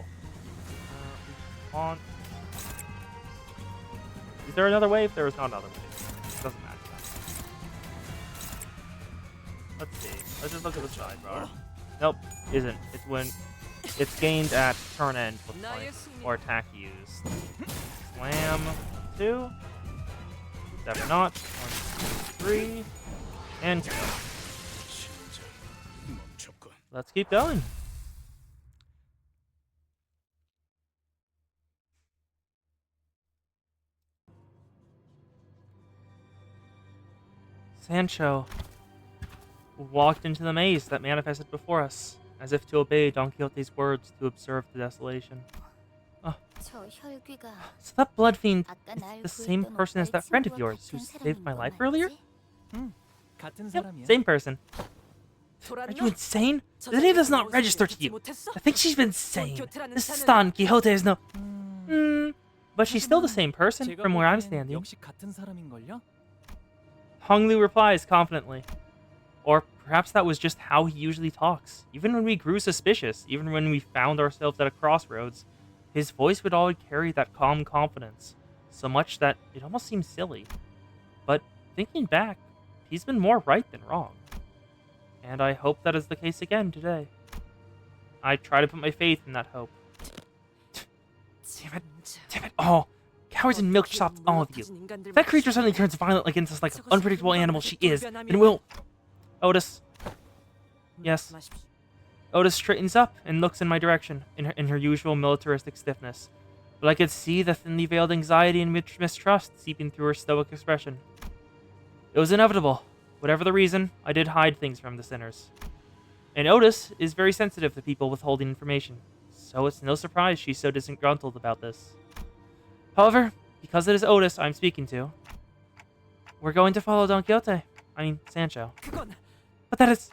Is there another wave? There is not another wave. It doesn't matter. Let's see. Let's just look at the sidebar. Nope, isn't. It's when it's gained at turn end, looks like, or attack used. Slam 2. 7 notch. 1, 2, 3. And go. Let's keep going. Sancho walked into the maze that manifested before us, as if to obey Don Quixote's words to observe the desolation. Oh. So that blood fiend is the same person as that friend of yours who saved my life earlier? Yep, same person. Are you insane? The name does not register to you. I think she's been insane. This is Don Quixote is no... But she's still the same person, from where I'm standing. Honglu replies confidently. Or perhaps that was just how he usually talks. Even when we grew suspicious, even when we found ourselves at a crossroads, his voice would always carry that calm confidence, so much that it almost seemed silly. But thinking back, he's been more right than wrong. And I hope that is the case again today. I try to put my faith in that hope. Damn it. Damn it. Oh, cowards and milkshops, all of you. If that creature suddenly turns violent against us like an unpredictable animal she is, then we'll... Otis. Yes. Otis straightens up and looks in my direction, in her usual militaristic stiffness. But I could see the thinly veiled anxiety and mistrust seeping through her stoic expression. It was inevitable. Whatever the reason, I did hide things from the sinners. And Otis is very sensitive to people withholding information, so it's no surprise she's so disgruntled about this. However, because it is Otis I'm speaking to, we're going to follow Don Quixote. I mean, Sancho. But that is...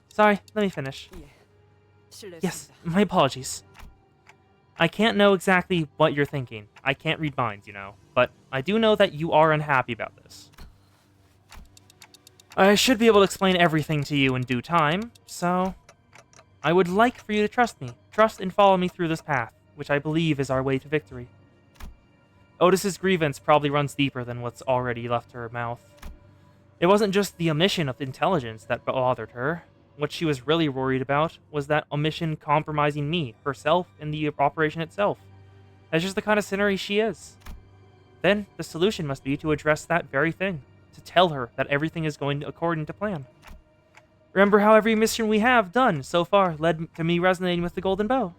Sorry, let me finish. Yes, my apologies. I can't know exactly what you're thinking. I can't read minds, you know. But I do know that you are unhappy about this. I should be able to explain everything to you in due time, so... I would like for you to trust me. Trust and follow me through this path, which I believe is our way to victory. Otis's grievance probably runs deeper than what's already left her mouth. It wasn't just the omission of intelligence that bothered her. What she was really worried about was that omission compromising me, herself, and the operation itself. That's just the kind of sinner she is. Then, the solution must be to address that very thing. To tell her that everything is going according to plan. Remember how every mission we have done so far led to me resonating with the Golden Bow,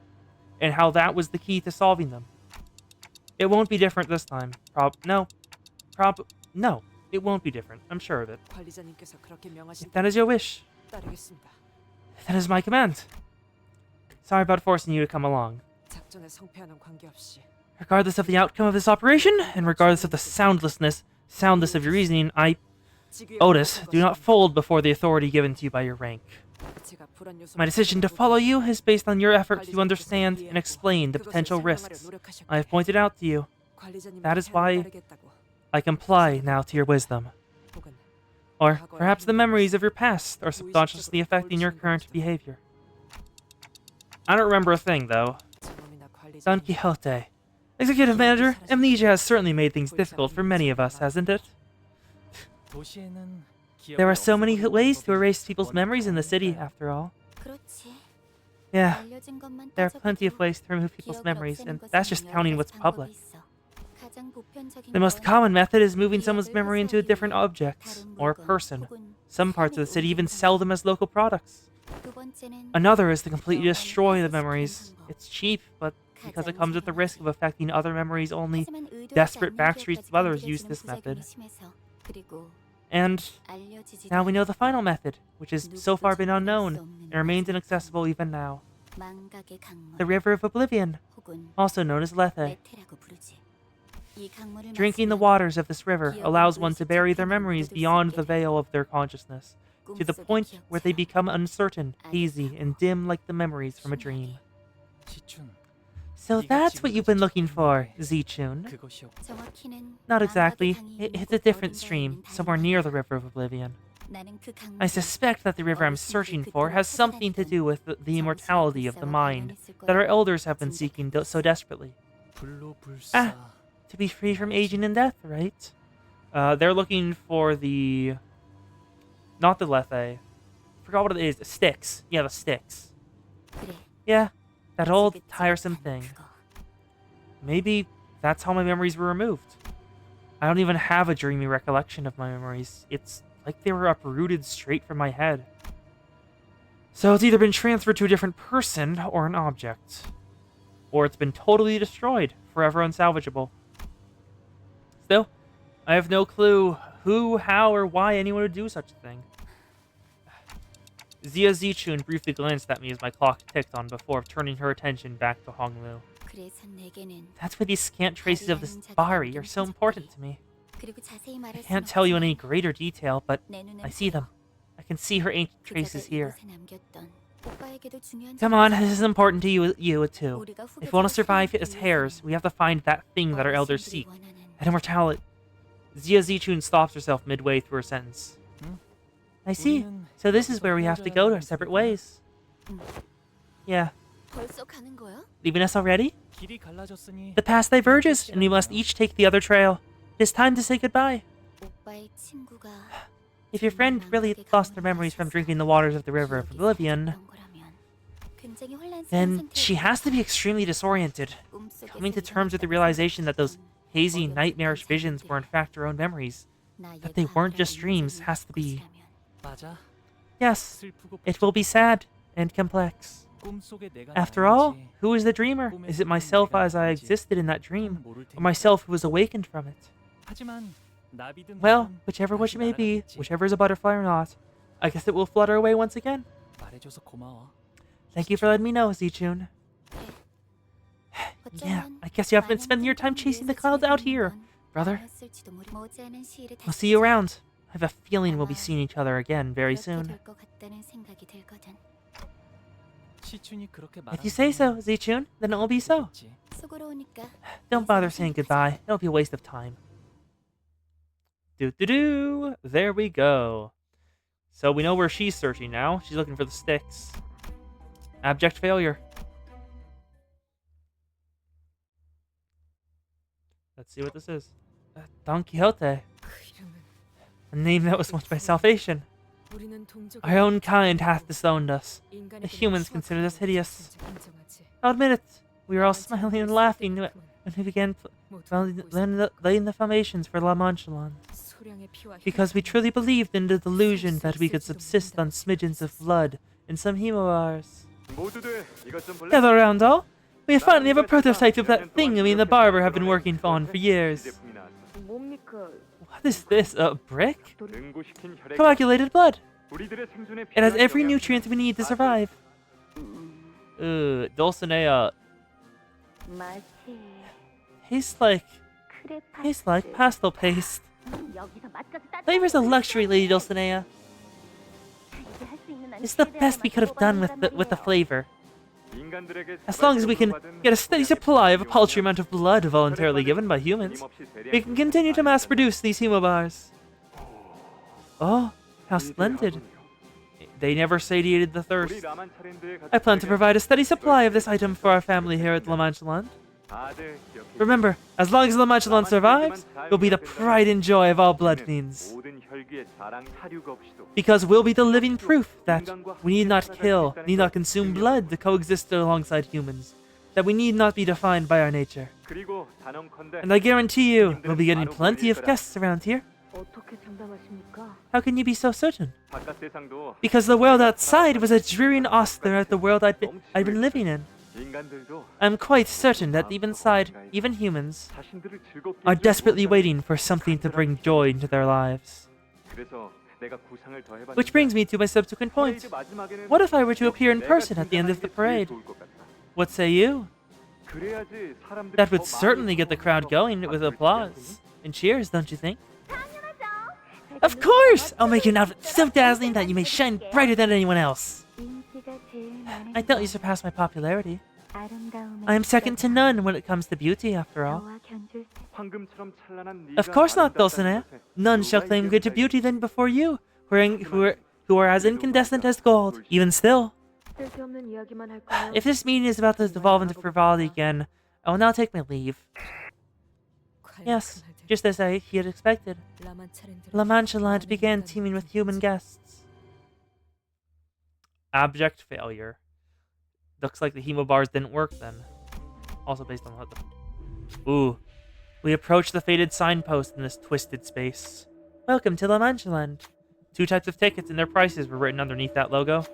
and how that was the key to solving them. It won't be different this time. No, it won't be different. I'm sure of it. If that is your wish, that is my command. Sorry about forcing you to come along. Regardless of the outcome of this operation, and regardless of the soundness of your reasoning, Otis, do not fold before the authority given to you by your rank. My decision to follow you is based on your effort to understand and explain the potential risks I have pointed out to you. That is why I comply now to your wisdom. Or perhaps the memories of your past are subconsciously affecting your current behavior. I don't remember a thing, though. Don Quixote. Executive Manager, amnesia has certainly made things difficult for many of us, hasn't it? There are so many ways to erase people's memories in the city, after all. Yeah, there are plenty of ways to remove people's memories, and that's just counting what's public. The most common method is moving someone's memory into a different object, or person. Some parts of the city even sell them as local products. Another is to completely destroy the memories. It's cheap, but because it comes at the risk of affecting other memories only, desperate backstreets of others use this method. And now we know the final method, which has so far been unknown, and remains inaccessible even now. The River of Oblivion, also known as Lethe. Drinking the waters of this river allows one to bury their memories beyond the veil of their consciousness, to the point where they become uncertain, hazy, and dim like the memories from a dream. So that's what you've been looking for, Zichun. Not exactly. It's a different stream, somewhere near the River of Oblivion. I suspect that the river I'm searching for has something to do with the immortality of the mind that our elders have been seeking so desperately. To be free from aging and death, right? They're looking for the... Not the Lethe. Forgot what it is. The sticks. Yeah, the sticks. Yeah, that old, tiresome thing. Maybe that's how my memories were removed. I don't even have a dreamy recollection of my memories. It's like they were uprooted straight from my head. So it's either been transferred to a different person or an object. Or it's been totally destroyed, forever unsalvageable. Still, I have no clue who, how, or why anyone would do such a thing. Zia Zichun briefly glanced at me as my clock ticked on before turning her attention back to Honglu. That's why these scant traces of this Bari are so important to me. I can't tell you in any greater detail, but I see them. I can see her ancient traces here. Come on, this is important to you too. If we want to survive as hares, we have to find that thing that our elders seek. That immortality. Zia Zichun stops herself midway through her sentence. I see. So this is where we have to go our separate ways. Yeah. 벌써 가는 거야? Leaving us already? 길이 갈라졌으니 The path diverges, and we must each take the other trail. It is time to say goodbye. 오빠의 친구가 If your friend really lost their memories from drinking the waters of the river of oblivion, then she has to be extremely disoriented, coming to terms with the realization that those hazy, nightmarish visions were in fact her own memories. That they weren't just dreams has to be... 맞아. Yes, 슬프고 it will be sad and complex. 꿈속의 내가 After all, 나인지 who is the dreamer? Is it myself as I existed in that dream, or myself who was awakened from it? 하지만 나비든 Well, 나든 whichever which it may be, 날아갔지. whichever is a butterfly or not, I guess it will flutter away once again. 말해줘서 고마워. Thank you for letting me know, Zichun. Yeah, I guess you haven't been spending your time chasing the clouds out here, brother. I'll see you around. I have a feeling we'll be seeing each other again very soon. 시춘이 그렇게 If you say so, Zichun, then it will be so. Don't bother saying goodbye. It'll be a waste of time. Doo-doo-doo! There we go. So we know where she's searching now. She's looking for the sticks. Abject failure. Let's see what this is. Don Quixote. 그 이름은 A name that was once my salvation. 우리는 동족이 Our own kind hath disowned us. 인간에게는 The humans 추악한 considered us hideous. 진짜 인정하지. I'll admit it. We were all smiling and laughing when we began laying the foundations for La Manchalan. 소량의 피와 Because we truly believed in the delusion that we could subsist on smidgens of blood and some hemobars. 모두들 이것 좀 볼래? Gather around, all. We finally have a prototype of that thing me and the barber have been working on for years. 제품이 나왔어. 뭡니까? What is this? A brick? 응고시킨 혈액. Coagulated blood. 우리들의 생존에 It has 필요한 every 영양분을 nutrient we need to survive. Dulcinea 맛이 tastes like 크레파스. pastel paste. 여기서 맛까지 따져. Flavor's a luxury, Lady Dulcinea. 이제 할수 있는 한 It's the 최대한의 best we could have done with 맛을 the 뽑아내란 flavor. 인간들에게 As long as we can 받은 get a steady supply of a paltry 영양, amount of blood voluntarily given by humans, 끊임없이 we can continue to mass 대량으로 produce these hemobars. Oh, how splendid. They never satiated the 우리 thirst. 라만차랜드의 I plan to 가족들에게 provide a steady supply of this item for our family here at La Manchaland. 다들 기억해 Remember, as long as La Manchaland survives, we'll be the pride and joy of all blood fiends. 모든 혈기의 자랑 사료가 없이도 Because we'll be the living proof that we need not kill, need not consume blood to coexist alongside humans. That we need not be defined by our nature. 그리고 단언컨대 And I guarantee you, we'll be getting plenty of guests around here. 어떻게 장담하십니까? How can you be so certain? 바깥 세상도 Because the world outside was a dreary and austere at the world I'd been living in. 인간들도 I'm quite certain that even humans, 자신들을 즐겁게 are 해주지 desperately 못하는 waiting for something to bring joy into their lives. 그래서 내가 구상을 더 해봤는데 Which brings me to my subsequent point. 퍼레이드 마지막에는 What if I were to appear in 내가 person at the end of the 등장하는 게 제일 parade? 좋을 것 같아. What say you? 그래야지 사람들이 That would 더 certainly get the crowd going with 마음을 applause and cheers, don't you think? 당연하죠. Of course! I'll make you an outfit so dazzling that you may shine brighter than anyone else. 인기가 제일 많은 I doubt you surpass my popularity. 아름다움의 I am second to none when it comes to beauty, after all. 저와 견줄 세. 황금처럼 찬란한 네가 Of course not, 아름답다는 Dulcinea. 것에 None shall 누가 claim greater 이겼다 beauty than before you, who are as incandescent as gold. Even still, 쓸데없는 이야기만 할 거예요. if this meeting is about to devolve into frivolity again, I will now take my leave. Yes, just as he had expected. La Manchaland began teeming with human guests. Abject failure. Looks like the hemobars didn't work then. Also based on what the... Ooh. We approach the faded signpost in this twisted space. Welcome to La Manchaland. 2 types of tickets and their prices were written underneath that logo.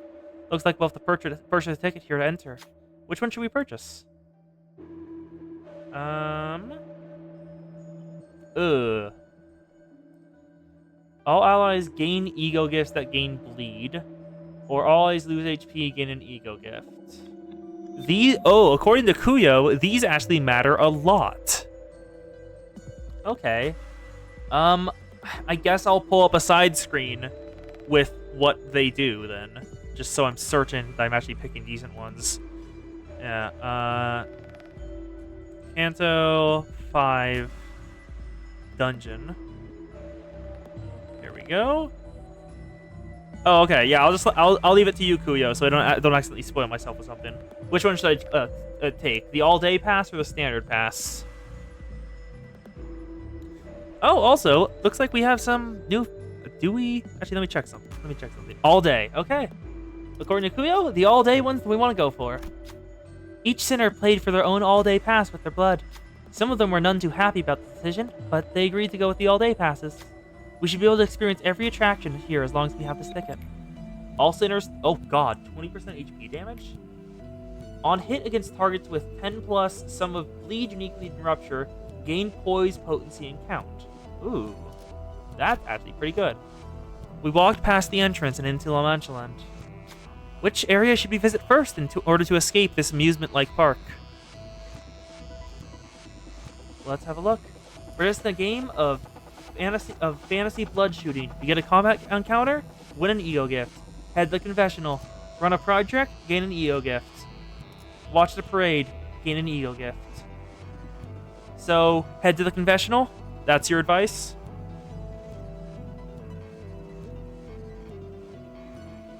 Looks like we'll have to purchase a ticket here to enter. Which one should we purchase? All allies gain ego gifts that gain bleed. Or all allies lose HP, gain an ego gift. According to Kuyo, these actually matter a lot. Okay. I guess I'll pull up a side screen with what they do then. Just so I'm certain that I'm actually picking decent ones. Yeah, Kanto 5 Dungeon. Here we go. Oh, okay. Yeah, I'll leave it to you, Kuyo, so I don't accidentally spoil myself with something. Which one should I take? The all-day pass or the standard pass? Oh, also, looks like we have some new. Do we? Actually, let me check something. All day. Okay. According to Kuyo, the all-day ones we want to go for. Each sinner played for their own all-day pass with their blood. Some of them were none too happy about the decision, but they agreed to go with the all-day passes. We should be able to experience every attraction here as long as we have this ticket. All sinners, oh god, 20% HP damage? On hit against targets with 10 plus, some of Bleed, Uniquely, and Rupture gain poise, potency, and count. Ooh, that's actually pretty good. We walked past the entrance and into La Mancha Land. Which area should we visit first in order to escape this amusement-like park? Let's have a look. We're just in a game of fantasy blood shooting. You get a combat encounter, win an EO gift. Head to the confessional. Run a project, gain an EO gift. Watch the parade, gain an EO gift. So, head to the confessional. That's your advice.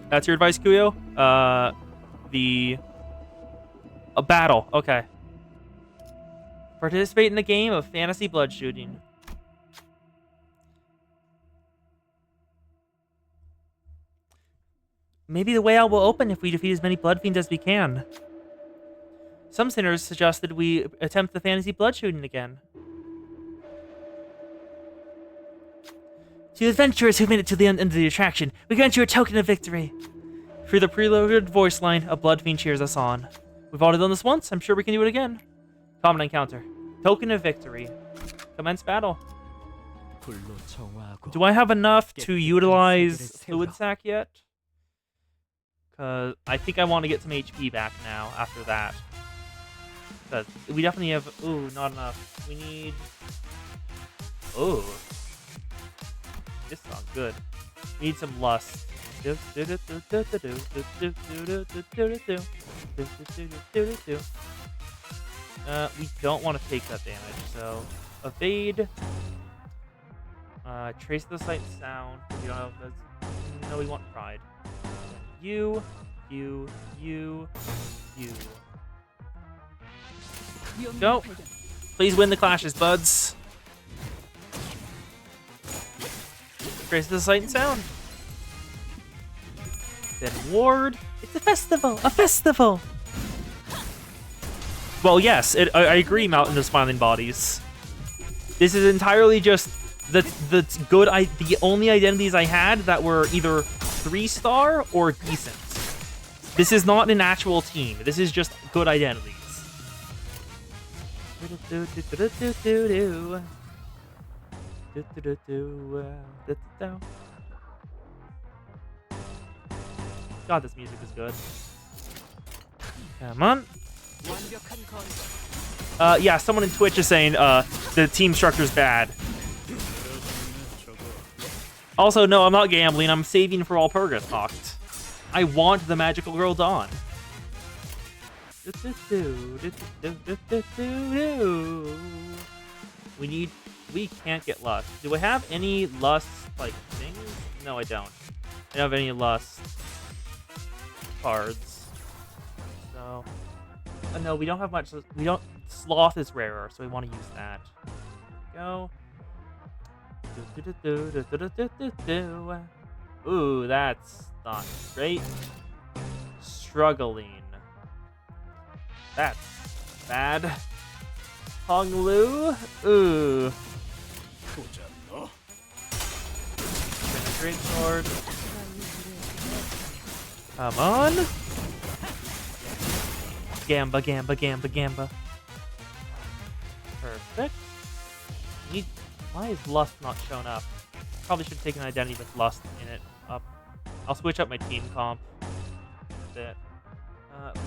That's your advice, Kuyo? A battle. Okay. Participate in a game of fantasy blood shooting. Maybe the way out will open if we defeat as many blood fiends as we can. Some sinners suggested we attempt the fantasy blood shooting again. To the adventurers who made it to the end of the attraction, we grant you a token of victory. Through the preloaded voice line, a blood fiend cheers us on. We've already done this once, I'm sure we can do it again. Common encounter. Token of victory. Commence battle. Do I have enough to utilize Fluid Sac yet? Because I think I want to get some HP back now after that. Because we definitely have... Ooh, not enough. We need... Ooh. This sounds good. We need some lust. We don't want to take that damage, so... Evade. Trace the sight and sound. We don't have those. No, we want pride. You. Go. Please win the clashes, buds. Trace the sight and sound. Then ward. It's a festival! A festival! Well, yes, I agree, Mountain of Smiling Bodies. This is entirely just the only identities I had that were either 3-star or decent. This is not an actual team. This is just good identities. God, this music is good. Come on. Yeah, someone in Twitch is saying the team structure's bad. Also, no, I'm not gambling. I'm saving for Walpurgis Noct. I want the magical girl Dawn. We can't get lust. Do I have any lust like things? No, I don't. I don't have any lust cards. So, no, we don't have much. We don't. Sloth is rarer, so we want to use that. Go. Ooh, that's not great. Struggling. That's bad. Hong Lu. Ooh. Great sword. Come on. Gamba. Perfect. Why is Lust not shown up? Probably should take an identity with Lust in it up. I'll switch up my team comp a bit.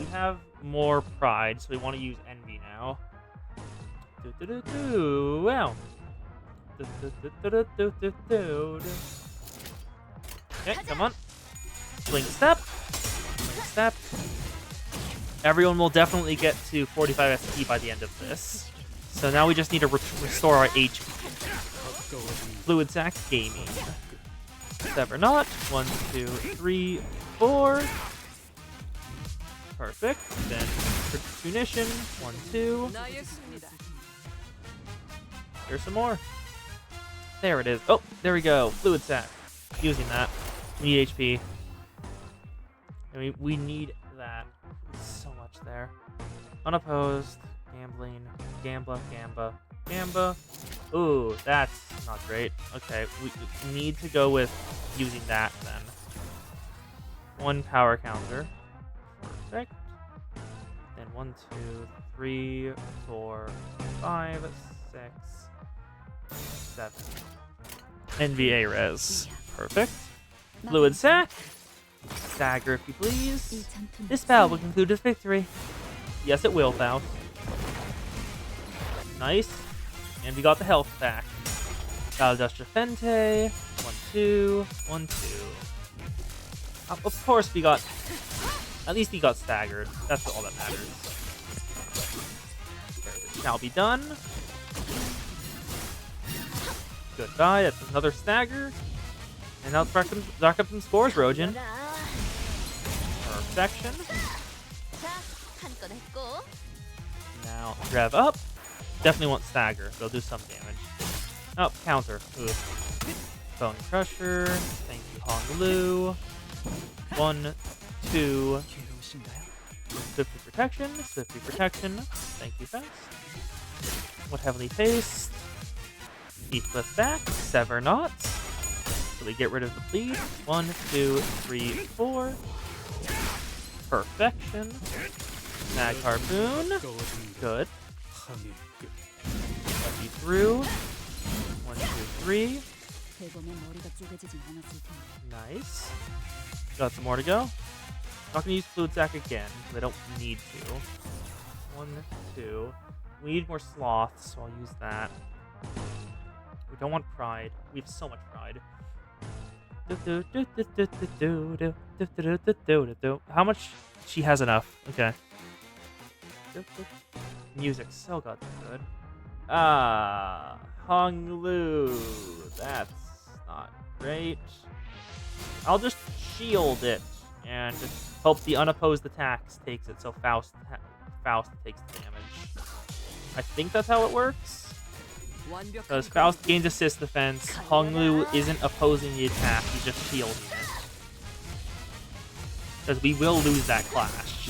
We have more pride, so we want to use Envy now. Wow. Okay, come on. Blink step. Everyone will definitely get to 45 SP by the end of this. So now we just need to restore our HP. Fluid Sac Gaming. Sever not. 1, 2, 3, 4. Perfect. Then Punition. 1, 2. Here's some more. There it is. Oh, there we go. Fluid sac. Using that. We need HP. We need that. So much there. Unopposed. Gambling. Gamba. Ooh, that's not great. Okay, we need to go with using that then. 1 power counter. Perfect. Then 1, 2, 3, 4, 5, 6, 7. NVA res. Perfect. Fluid sac. Stagger, if you please. This battle will conclude with victory. Yes, it will, Faust. Nice. And we got the health back. Duster Fente. 1, 2, 1, 2. Of course, we got. At least he got staggered. That's all that matters. It shall be done. Goodbye. That's another stagger. And now let's rack up some scores, Rojin. Perfection. Now, rev up. Definitely want stagger. They'll do some damage. Oh, counter. Ooh. Bone Crusher. Thank you, Hong Lu. 1, 2. Swiftly Protection. Thank you, Faust. What Heavenly Taste? Heathcliff back. Sever not. So we get rid of the bleed. 1, 2, 3, 4. Perfection. Mag Harpoon. Good. Let me through. 1, 2, 3. Nice. Got some more to go. Not gonna use Fluid Sac again, because I don't need to. 1, 2. We need more sloths, so I'll use that. We don't want pride. We have so much pride. How much? She has enough. Okay. Music so goddamn good. Ah, Hong Lu. That's not great. I'll just shield it and hope the unopposed attacks takes it, so Faust takes the damage. I think that's how it works. Because Faust gains assist defense, Hong Lu isn't opposing the attack, he's just shielding it. Because we will lose that clash.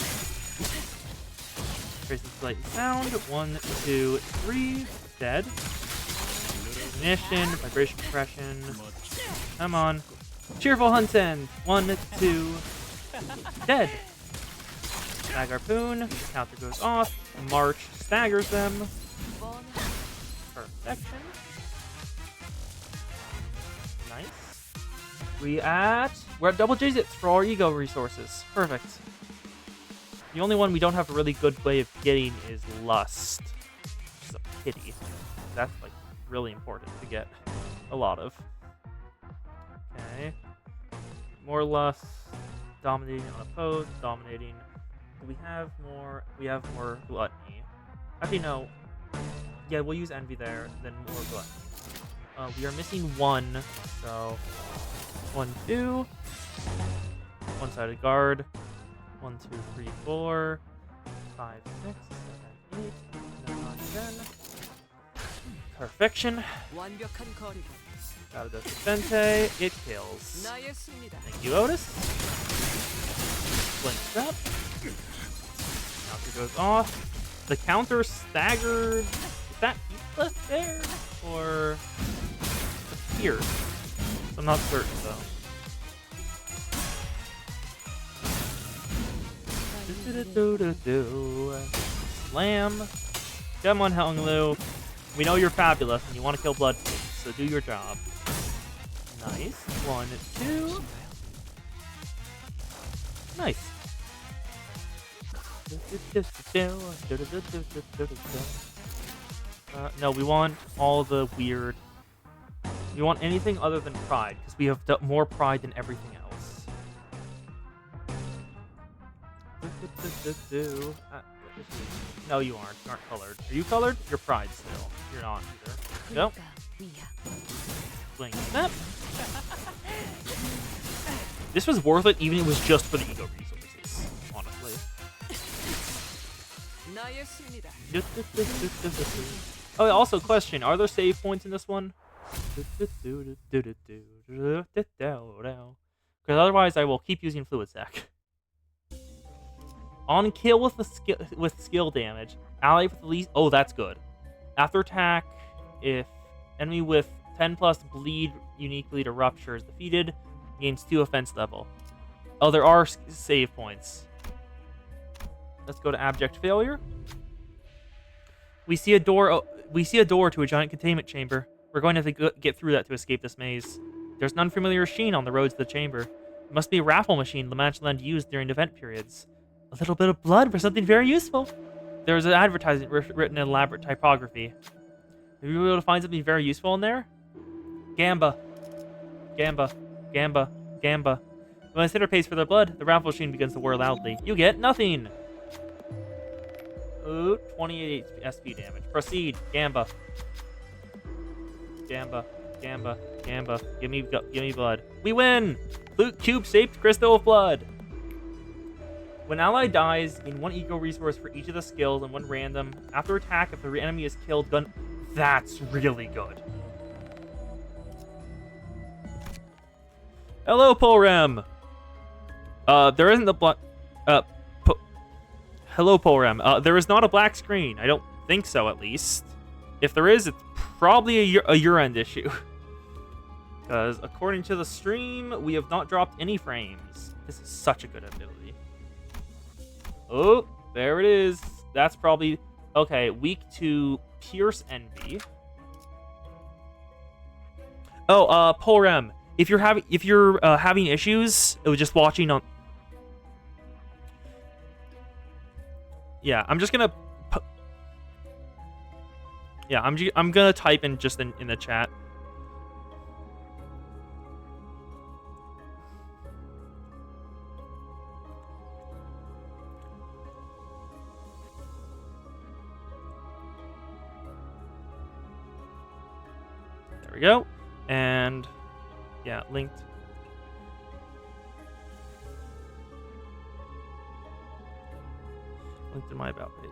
Crazy Slight Sound. 1, 2, 3. Dead. Ignition. Vibration Compression. Come on. Cheerful Hunting. 1, 2. Dead. Stag Harpoon. Counter goes off. March staggers them. Perfection. Nice. We're at double J-Zits for our ego resources. Perfect. The only one we don't have a really good way of getting is Lust. Which is a pity. That's like really important to get a lot of. Okay. More Lust. Dominating unopposed. Dominating. Do we have more? We have more Gluttony. Actually, no. Yeah, we'll use Envy there, then more Gluttony. We are missing 1, so 1, 2. One-sided guard. 1, 2, 3, 4, 5, 6, 7, 8, 9, 10. Perfection. Out of the Fente, it kills. Thank you, Otis. Blinks up. Counter goes off. The counter staggered. Is that Heathcliff there? Or here? I'm not certain though. Slam. Come on, Hong Lu. We know you're fabulous and you want to kill Blood Fiends, so do your job. Nice. 1, 2. Nice. No, we want all the weird. We want anything other than pride, because we have more pride than everything else. No, you aren't. You aren't colored. Are you colored? You're pride still. You're not either. Go. Blink. Snap. This was worth it, even if it was just for the ego resources, honestly. Oh, also, question: are there save points in this one? Because otherwise, I will keep using Fluid Sac. On kill with skill damage, ally with the least. Oh, that's good. After attack, if enemy with 10+ bleed uniquely to rupture is defeated, gains 2 offense level. Oh, there are save points. Let's go to abject failure. We see a door. We see a door to a giant containment chamber. We're going to have to get through that to escape this maze. There's an unfamiliar machine on the roads to the chamber. It must be a raffle machine the Matchland used during event periods. A little bit of blood for something very useful. There's an advertisement written in elaborate typography. Are you able to find something very useful in there? Gamba. Gamba. Gamba. Gamba. When a sitter pays for their blood, the raffle machine begins to whir loudly. You get nothing. Ooh, 28 SP damage. Proceed. Gamba. Gamba. Gamba. Gamba. Give me blood. We win! Cube shaped crystal of blood. When ally dies, gain 1 ego resource for each of the skills and 1 random. After attack, if the enemy is killed, gun. That's really good. Hello, Polrem. There isn't the black. Hello, Polrem. There is not a black screen. I don't think so, at least. If there is, it's probably a your-end issue. Because according to the stream, we have not dropped any frames. This is such a good ability. Oh, there it is. That's probably okay. Weak to Pierce Envy. Oh, Polrem. If you're having issues, it was just watching on. Yeah, I'm just gonna. Yeah, I'm gonna type in just in the chat. There we go. And yeah, linked. Linked in my about page.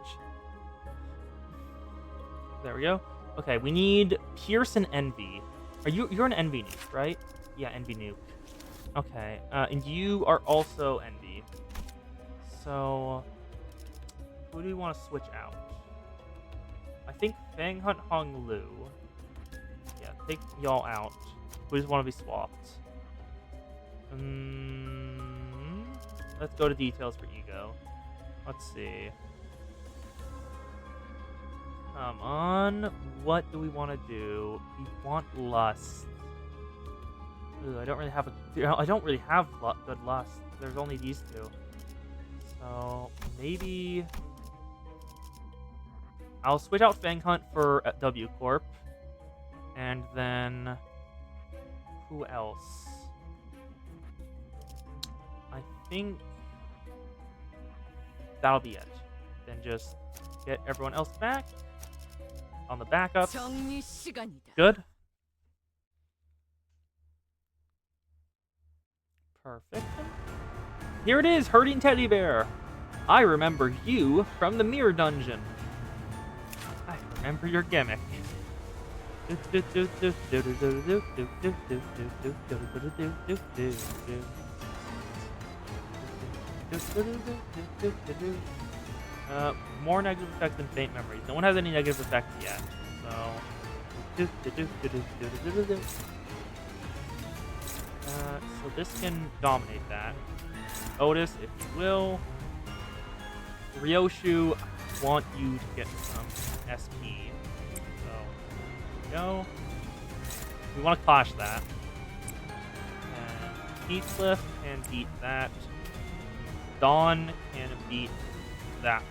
There we go. Okay, we need Pierce and Envy. You're an Envy nuke, right? Yeah, Envy nuke. Okay, and you are also Envy. So who do we want to switch out? I think Fang Hunt Hong Lu. Yeah, take y'all out. We just want to be swapped. Let's go to details for ego. Let's see. Come on. What do we want to do? We want lust. Ooh, I don't really have good lust. There's only these two. So maybe I'll switch out Fang Hunt for W Corp. And then who else? I think that'll be it. Then just get everyone else back on the backups. Good. Perfect. Here it is, Hurting Teddy Bear. I remember you from the Mirror Dungeon. I remember your gimmick. More negative effects than faint memories. No one has any negative effects yet, so so this can dominate that. Otis, if you will. Ryoshu, I want you to get some SP. Go. We want to clash that. And Heathcliff can beat that. Dawn can beat that.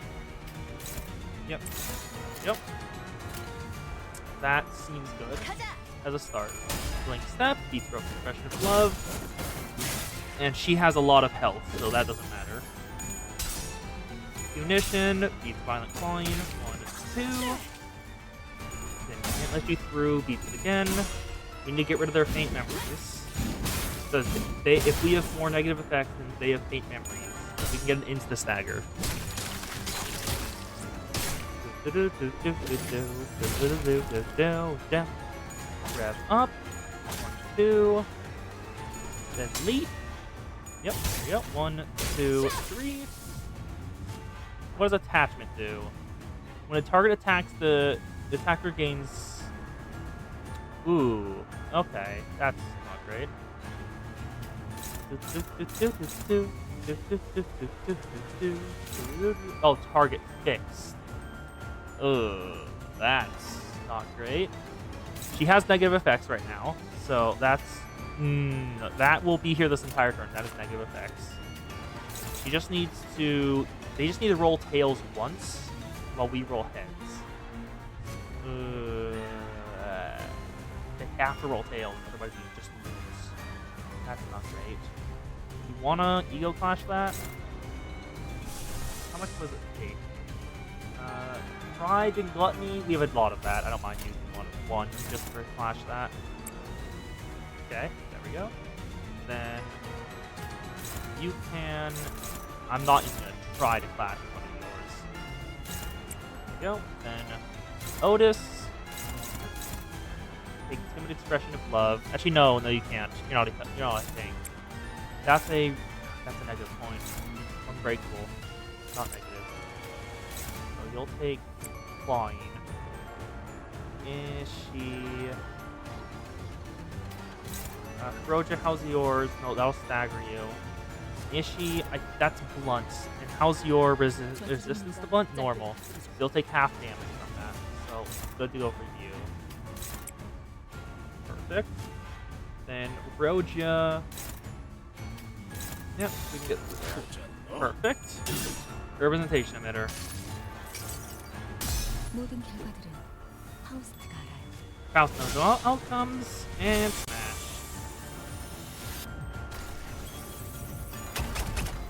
Yep. Yep. That seems good as a start. Blink Step beats Broken Expression of Love. And she has a lot of health, so that doesn't matter. Munition beats Violent Clawing. 1, 2. Can't let you through. Beats it again. We need to get rid of their faint memories. So if we have more negative effects, then they have faint memories. We can get an insta stagger. Rev up. 1, 2. Then leap. Yep, there you go. 1, 2, 3. What does attachment do? When a target attacks, the attacker gains. Ooh, okay, that's not great. Oh, target fixed. Ugh, that's not great. She has negative effects right now, so that's that will be here this entire turn. That is negative effects. She just needs to. They just need to roll tails once, while we roll heads. They have to roll tails, otherwise we just lose. That's not great. You wanna ego clash that? How much was it take? Pride and gluttony. We have a lot of that. I don't mind using one just for clash that. Okay, there we go. Then you can. I'm not even gonna try to clash with one of yours. There we go. Then Otis. Take timid expression of love. Actually, no, you can't. You're not a thing. That's a negative point. Unbreakable. Not negative. So you'll take clawing. Is she? Roja, how's yours? No, that'll stagger you. Ishi, that's blunt. And how's your resistance to blunt? Normal. So you'll take half damage from that. So good to go for you. Perfect. Then Roja. Yep, we can get through there. Perfect. Representation emitter. 모든 결과들은 파우스트가 알아요. Faust knows all outcomes and smash.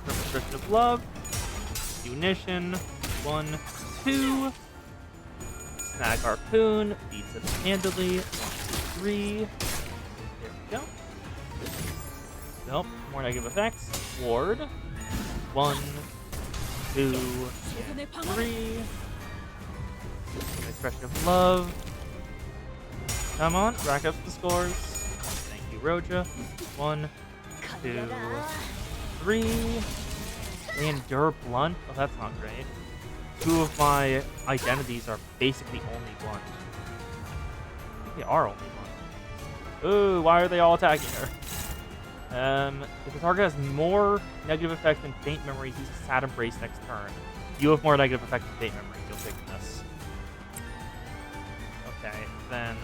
Restriction of love. Unition. 1, 2. Snag harpoon. Beats it handily. 1, 2, 3. There we go. Nope. More negative effects. Ward. 1, 2, 3. Expression of love. Come on, rack up the scores. Thank you, Roja. 1, 2, 3. They endure blunt. Oh, that's not great. 2 of my identities are basically only blunt. They are only blunt. Ooh, why are they all attacking her? If the target has more negative effects than faint memories, use a sad embrace next turn. You have more negative effects than faint memories. You'll take this. Okay, then.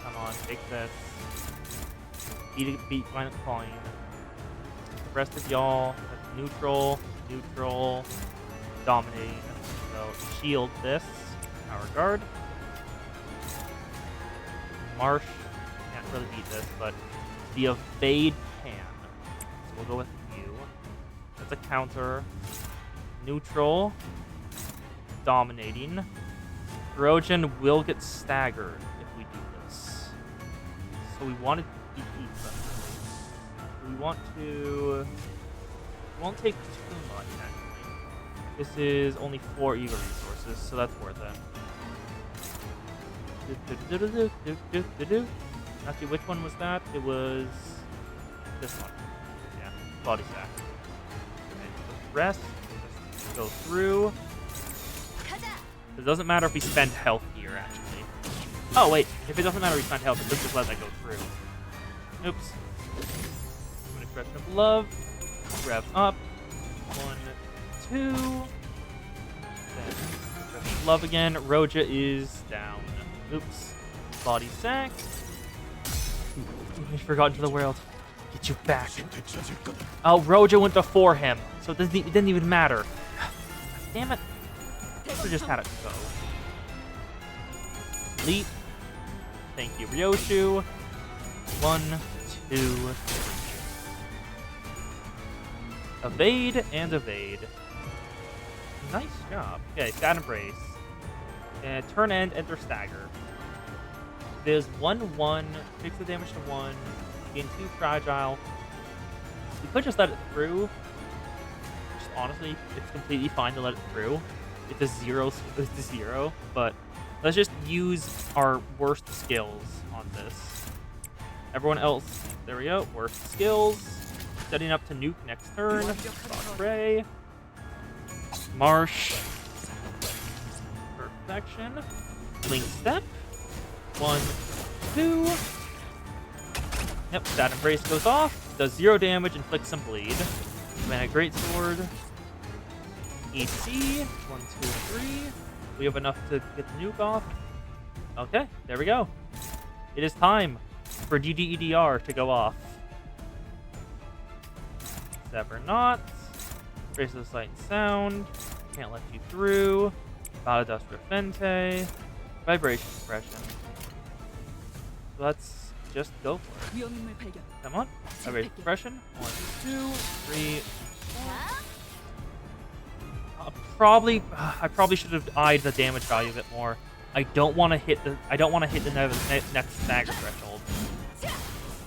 Come on, take this. Beat minus coin. The rest of y'all, neutral, dominating. So shield this. Power guard. Marsh can't really beat this, but the evade can. So we'll go with you. That's a counter. Neutral. Dominating. Trojan will get staggered if we do this. So we want to defeat them. We want to. We won't take too much actually. This is only 4 ego resources, so that's worth it. Actually, which one was that? It was this one. Yeah, body sack. Okay, so rest. Just go through. It doesn't matter if we spend health here, actually. Oh, wait. If it doesn't matter if we spend health, let's just let that go through. Oops. An expression of love. Rev up. 1, 2. Then expression of love again. Roja is down. Oops. Body sack. We've forgotten to the world. Get you back. Oh, Roja went before him, so it didn't even matter. Damn it. We just had it go. Leap. Thank you, Ryoshu. 1, 2, 3. Evade and evade. Nice job. Okay, stat embrace. And turn end, enter stagger. There's 1-1, fix the damage to 1, gain 2 fragile. We could just let it through. Just honestly, it's completely fine to let it through. It's a 0, but let's just use our worst skills on this. Everyone else, there we go, worst skills. Setting up to nuke next turn. Ray. Marsh. Perfection. Link step. 1, 2. Yep, that embrace goes off. Does 0 damage, inflicts some bleed. Mana Greatsword. EC. 1, 2, 3. We have enough to get the nuke off. Okay, there we go. It is time for DDEDR to go off. Sever not. Trace of Sight and Sound. Can't let you through. Bada Dust Refente. Vibration Suppression. So let's just go for it. Come on. Vibration Suppression. 1, 2, 3. I probably should have eyed the damage value a bit more. I don't want to hit the next stagger threshold.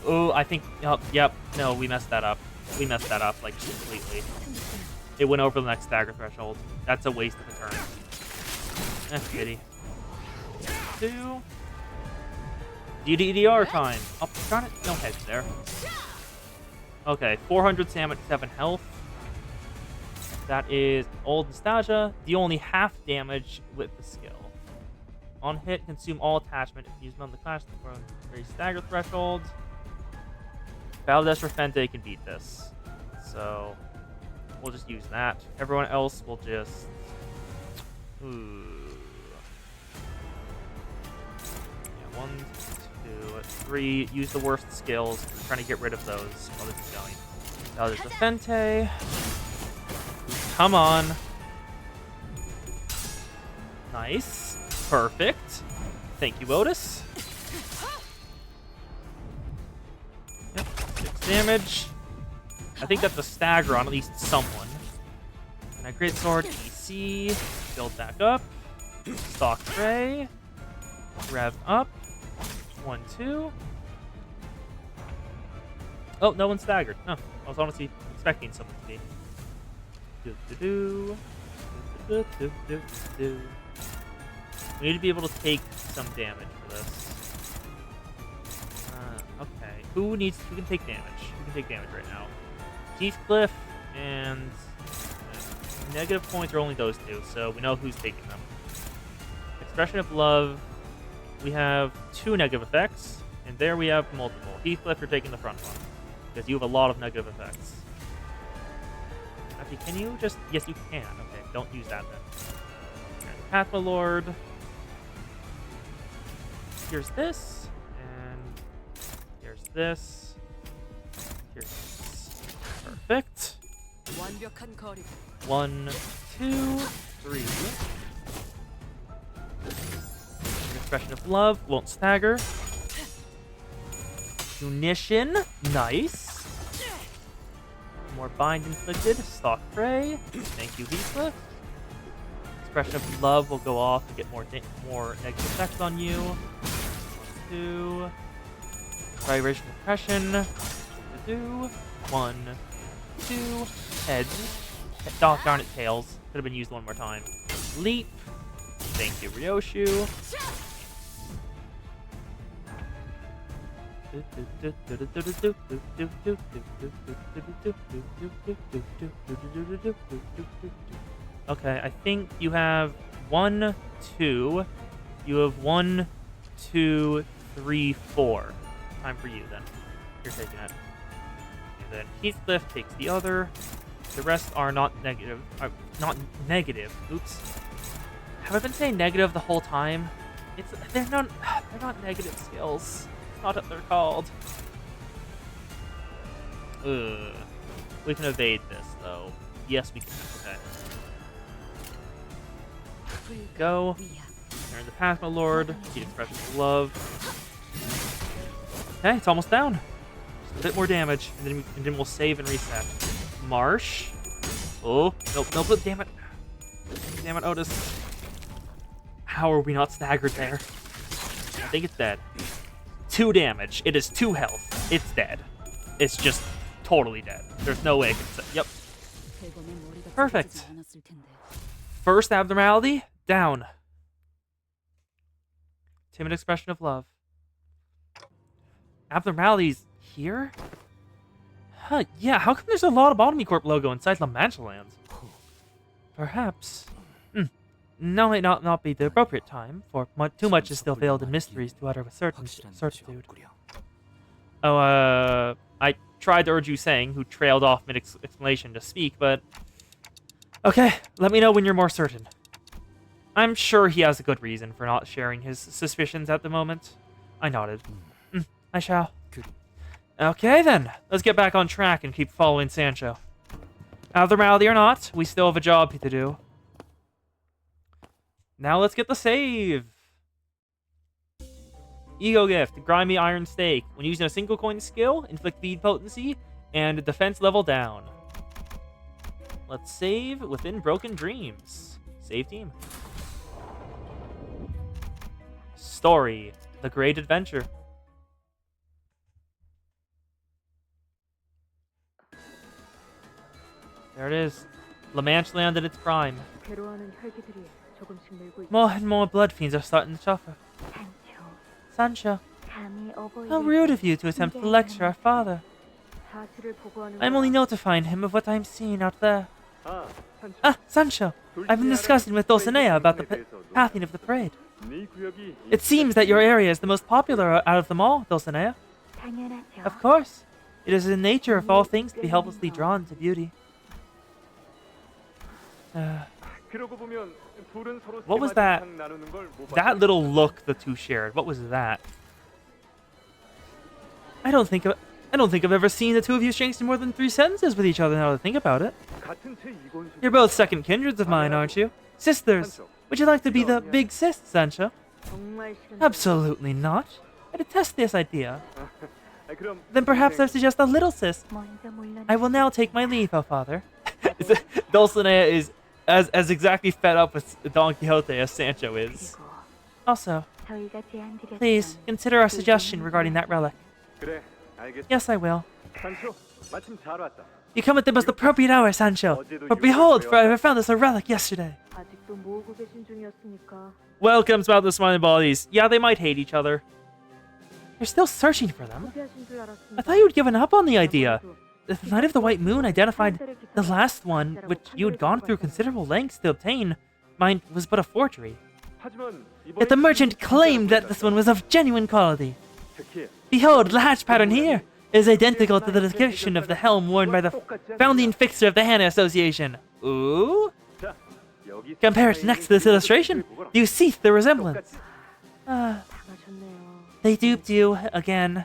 Oh, I think. Oh, yep. No, we messed that up. We messed that up like completely. It went over the next stagger threshold. That's a waste of a turn. That's pity. 2. DDDR time. Oh, darn it. No heads there. Okay, 400 stamina, 7 health. That is old nostalgia. The only half damage with the skill. On hit, consume all attachment. If used on the clash, raise stagger threshold. Valdez Refente can beat this. So we'll just use that. Everyone else will just. Ooh. Yeah, 1, 2, 3. Use the worst skills. I'm trying to get rid of those while this is going. Valdez Refente. Come on. Nice. Perfect. Thank you, Otis. Yep, 6 damage. I think that's a stagger on at least someone. And a Greatsword, EC. Build back up. Stalk Prey. Rev up. 1, 2. Oh, no one staggered. No, I was honestly expecting someone to be. We need to be able to take some damage for this. Okay. Who can take damage? Who can take damage right now? Heathcliff and negative points are only those two, so we know who's taking them. Expression of Love. We have 2 negative effects, and there we have multiple. Heathcliff, you're taking the front one because you have a lot of negative effects. Actually, can you just? Yes, you can. Okay, don't use that then. Pathma Lord. Here's this, and here's this. Here's this. Perfect. 1, 2, 3. Expression of Love won't stagger. Munition, nice. More bind inflicted. Stalk Prey. Thank you, Heathcliff. Expression of Love will go off to get more negative effects on you. 2. Vibration Suppression. 2. 1, 2. Heads. Oh, darn it, tails. Could have been used one more time. Leap. Thank you, Ryoshu. Okay, I think you have 1, 2. You have 1, 2, 3, 4. Time for you then. You're taking it. And then Heathcliff takes the other. The rest are not negative. Not negative. Oops. Have I been saying negative the whole time? They're not negative skills. It's not what they're called. Ugh. We can evade this though. Yes, we can. Okay. Go. Turn the Pathma Lord. Get Expression of Love. Okay, it's almost down. Just a bit more damage, and then we'll save and reset. Marsh. Oh, nope, damn it. Damn it, Otis. How are we not staggered there? I think it's dead. 2 damage. It is 2 health. It's dead. It's just totally dead. There's no way it can say. Yep. Perfect. First abnormality, down. Timid expression of love. Abnormalities here? Huh, yeah, how come there's a Lobotomy Corp logo inside La Mancha Lands? Perhaps. Now might not be the appropriate time, for too much is still veiled in mysteries to utter with certitude. Oh, I tried to urge you saying, who trailed off mid-explanation to speak, but... Okay, let me know when you're more certain. I'm sure he has a good reason for not sharing his suspicions at the moment. I nodded. I shall. Okay then, let's get back on track and keep following Sancho. Abnormality or not, we still have a job to do. Now let's get the save. Ego Gift, Grimy Iron Stake. When using a single coin skill, inflict speed potency, and defense level down. Let's save within Broken Dreams. Save team. Story, The Great Adventure. There it is. La Mancha Land at its prime. 괴로워하는 혈기들이 조금씩 늘고 있다. More and more blood fiends are starting to suffer. 산초, Sancho, 감히 how rude of you to attempt to lecture our father. 사실을 보고하는 I'm only notifying him of what I'm seeing out there. 아, 산초. Ah, Sancho, I've been discussing with Dulcinea about the pathing of the parade. 네 구역이 It seems that your area is the most popular out of them all, Dulcinea. 당연하죠. Of course. It is the nature of all things to be helplessly drawn to beauty. 그러고 보면 둘은 서로 What was 세 that? 마디 이상 나누는 걸못 That 봤다. little look the two shared, what was that? I don't think I've ever seen the two of you exchange more than 3 sentences with each other now that I think about it. 같은 제 이건수. You're both second kindreds of mine, aren't you? Sisters. Would you like to be the big sis, Sancho? 정말 싫은 Absolutely not. I detest this idea. 아, 그럼 Then perhaps I suggest a little sis. 먼저 물러나. I will now take my leave, oh father. Dulcinea is as exactly fed up with Don Quixote as Sancho is. 그리고 Also, 저희가 제안드렸던 please consider our suggestion regarding that relic. 그래, 알겠어. Yes, I will. 산초, 마침 잘 왔다. You come at the most appropriate hour, Sancho. For behold, for I have found this a relic yesterday. 아직도 모으고 계신 중이었으니까 Welcome, Smile the Smiling Bodies. Yeah, they might hate each other. You're still searching for them? 포기하신 줄 알았습니다. I thought you had given up on the idea. The Night of the White Moon identified the last one, which you had gone through considerable lengths to obtain. Mine was but a forgery. 하지만 Yet the merchant claimed that this one was of genuine quality. 특히 Behold, the hatch pattern here is identical to the description of the helm worn by the founding fixer of the Hannah Association. Ooh? 자, 여기 Compare it next to this illustration. Do you see the resemblance? 당하셨네요. They duped you again.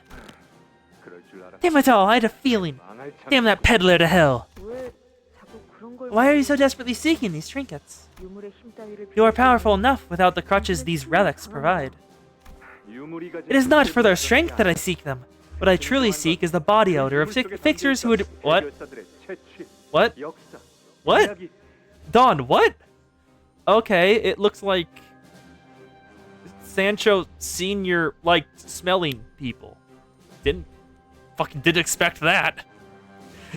그럴 줄 알아. Damn it all, I had a feeling. 망할 참. Damn that peddler to hell. 왜 자꾸 그런 걸 Why are you so desperately seeking these trinkets? 유물의 힘 따위를 You are powerful enough without the crutches these relics provide. 유물이 가진 It is not for their strength that I seek them. What I truly seek is the body odor of fixers who would... What? 해결사들의 채취, What? 역사, What? 이야기. Don, what? Okay, it looks like Sancho Senior liked smelling people. Didn't expect that.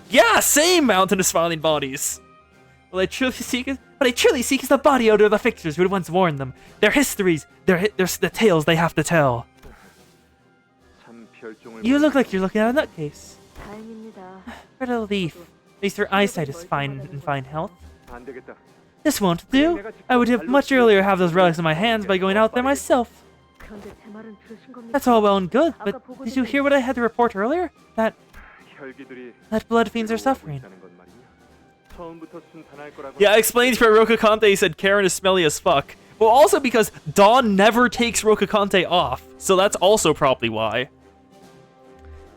Yeah, same Mountain of Smiling Bodies. what I truly seek is the body odor of the fixers who had once worn them. Their histories, the tales they have to tell. 참 별종을 You look like you're looking at a nutcase. 다행입니다. For a relief. At least your eyesight is in fine health. 안 되겠다. This won't do. I would have much earlier have those relics in my hands by going out there myself. 그런데 제 말은 들으신 겁니까? That's all well and good, but did you hear what I had to report earlier? That 혈기들이 blood fiends are suffering. 있다는 건 말이냐. 처음부터 순탄할 거라고. Yeah, explains for Rocaconte said Karen is smelly as fuck. Well, also because Dawn never takes Rocaconte off, so that's also probably why.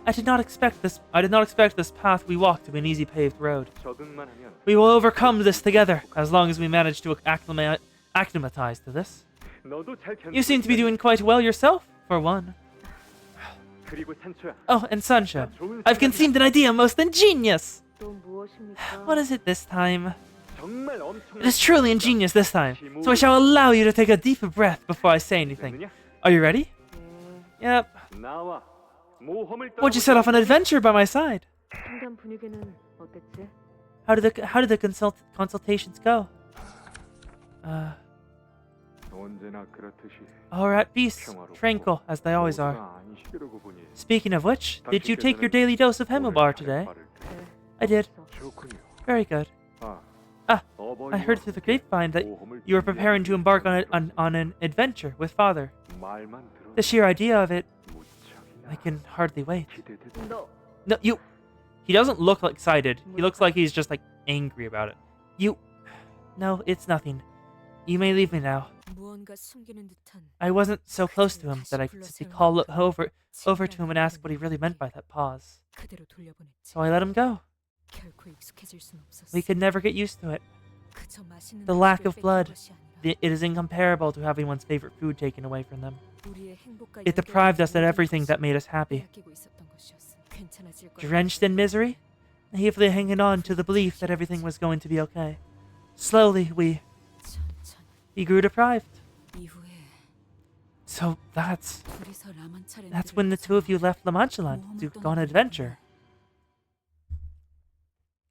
I did not expect this path we walked to be an easy paved road. 적응만 하면 We will overcome this together, as long as we manage to acclimatize to this. 너도 잘 견뎌. You seem to be doing quite well yourself, for one. 그리고 산초야. Oh, and Sancho, I've conceived an idea most ingenious! 또 무엇입니까? What is it this time? 정말 엄청난. It is truly ingenious this time, so I shall allow you to take a deep breath before I say anything. 됐느냐? Are you ready? 예, Yep. 나와. 모험을 Won't you set off on an adventure by my side? 상담 분위기는 어땠지? How did the consultations go? 언제나 그렇듯이 All at peace, tranquil, as they always are. 모두가 안식이라고 보니 Speaking of which, did you take your daily dose of Hemobar today? 그래. I did. 좋군요. Very good. 아, Ah, 어버이와 I heard through the grapevine that 모험을 you were preparing to embark on an adventure with Father. 말만 들어도 The sheer idea of it, 무척이나 I can hardly wait. 기대된다. 너 No, you. He doesn't look excited. He looks like he's just like angry about it. You. No, it's nothing. You may leave me now. 무언가 숨기는 듯한 I wasn't so close to him that I could simply call over to him and ask what he really meant by that pause. 그대로 돌려보냈지. So I let him go. 결코 익숙해질 순 없었어. We could never get used to it. 그저 맛있는 The lack 음식을 of blood. 뺏긴 것이 아니라 It is incomparable to having one's favorite food taken away from them. 우리의 행복과 It deprived us of 연결된 everything that 모든 made us 것을 happy. 빼앗기고 있었던 것이었어. 괜찮아질 거야. Drenched in misery, naively hanging on to the belief that everything was going to be okay. Slowly, we 천천히 grew deprived. 이후에 So that's 둘이서 라만차를 when the two of you left La Mancha to go on an adventure.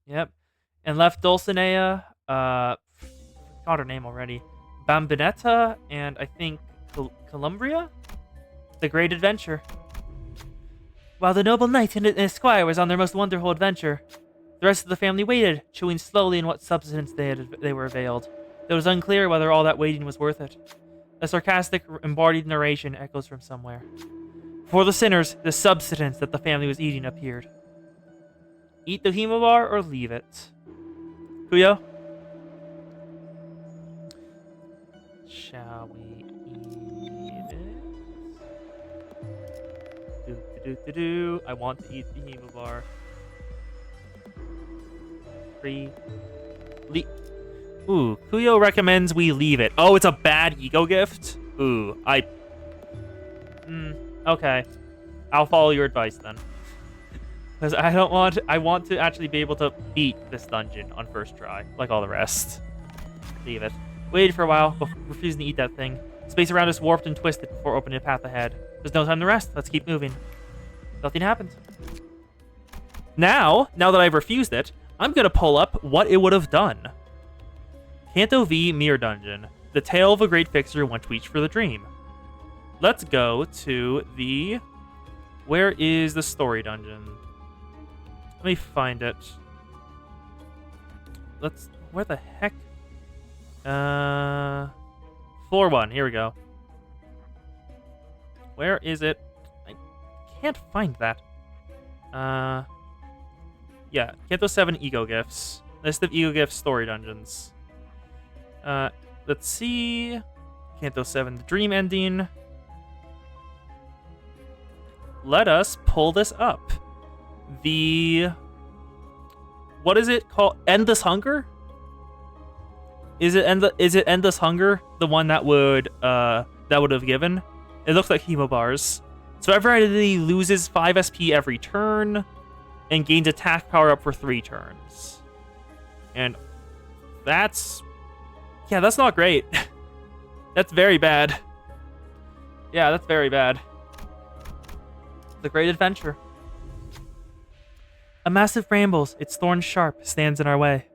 Yep. And left Dulcinea, got her name already, Bambinetta, and I think Columbria? The Great Adventure. While the noble knight and his squire was on their most wonderful adventure, the rest of the family waited, chewing slowly in what substance they were availed. It was unclear whether all that waiting was worth it. A sarcastic, embodied narration echoes from somewhere. For the sinners, the substance that the family was eating appeared. Eat the Hemobar or leave it. Kuyo? Shall we eat it? I want to eat the Hemobar. 3. Ooh, Kuyo recommends we leave it. Oh, it's a bad ego gift? Ooh, okay. I'll follow your advice then. Because I want to actually be able to beat this dungeon on first try, like all the rest. Leave it. Waited for a while, refusing to eat that thing. Space around us warped and twisted before opening a path ahead. There's no time to rest. Let's keep moving. Nothing happened. Now that I've refused it, I'm gonna pull up what it would have done. Canto V Mirror Dungeon. The tale of a great fixer once reached for the dream. Let's go to the... Where is the story dungeon? Let me find it. Where the heck? Floor 1. Here we go. Where is it? I can't find that. Yeah. Canto 7 Ego Gifts. List of Ego Gifts story dungeons. Let's see. Canto 7 The Dream Ending. Let us pull this up. What is it called? Endless Hunger? Is it Endless Hunger? The one that would have given? It looks like Hemobars. So everybody loses 5 SP every turn and gains attack power up for 3 turns. And that's not great. That's very bad. Yeah, that's very bad. The Great Adventure. A massive brambles, its thorns sharp, stands in our way.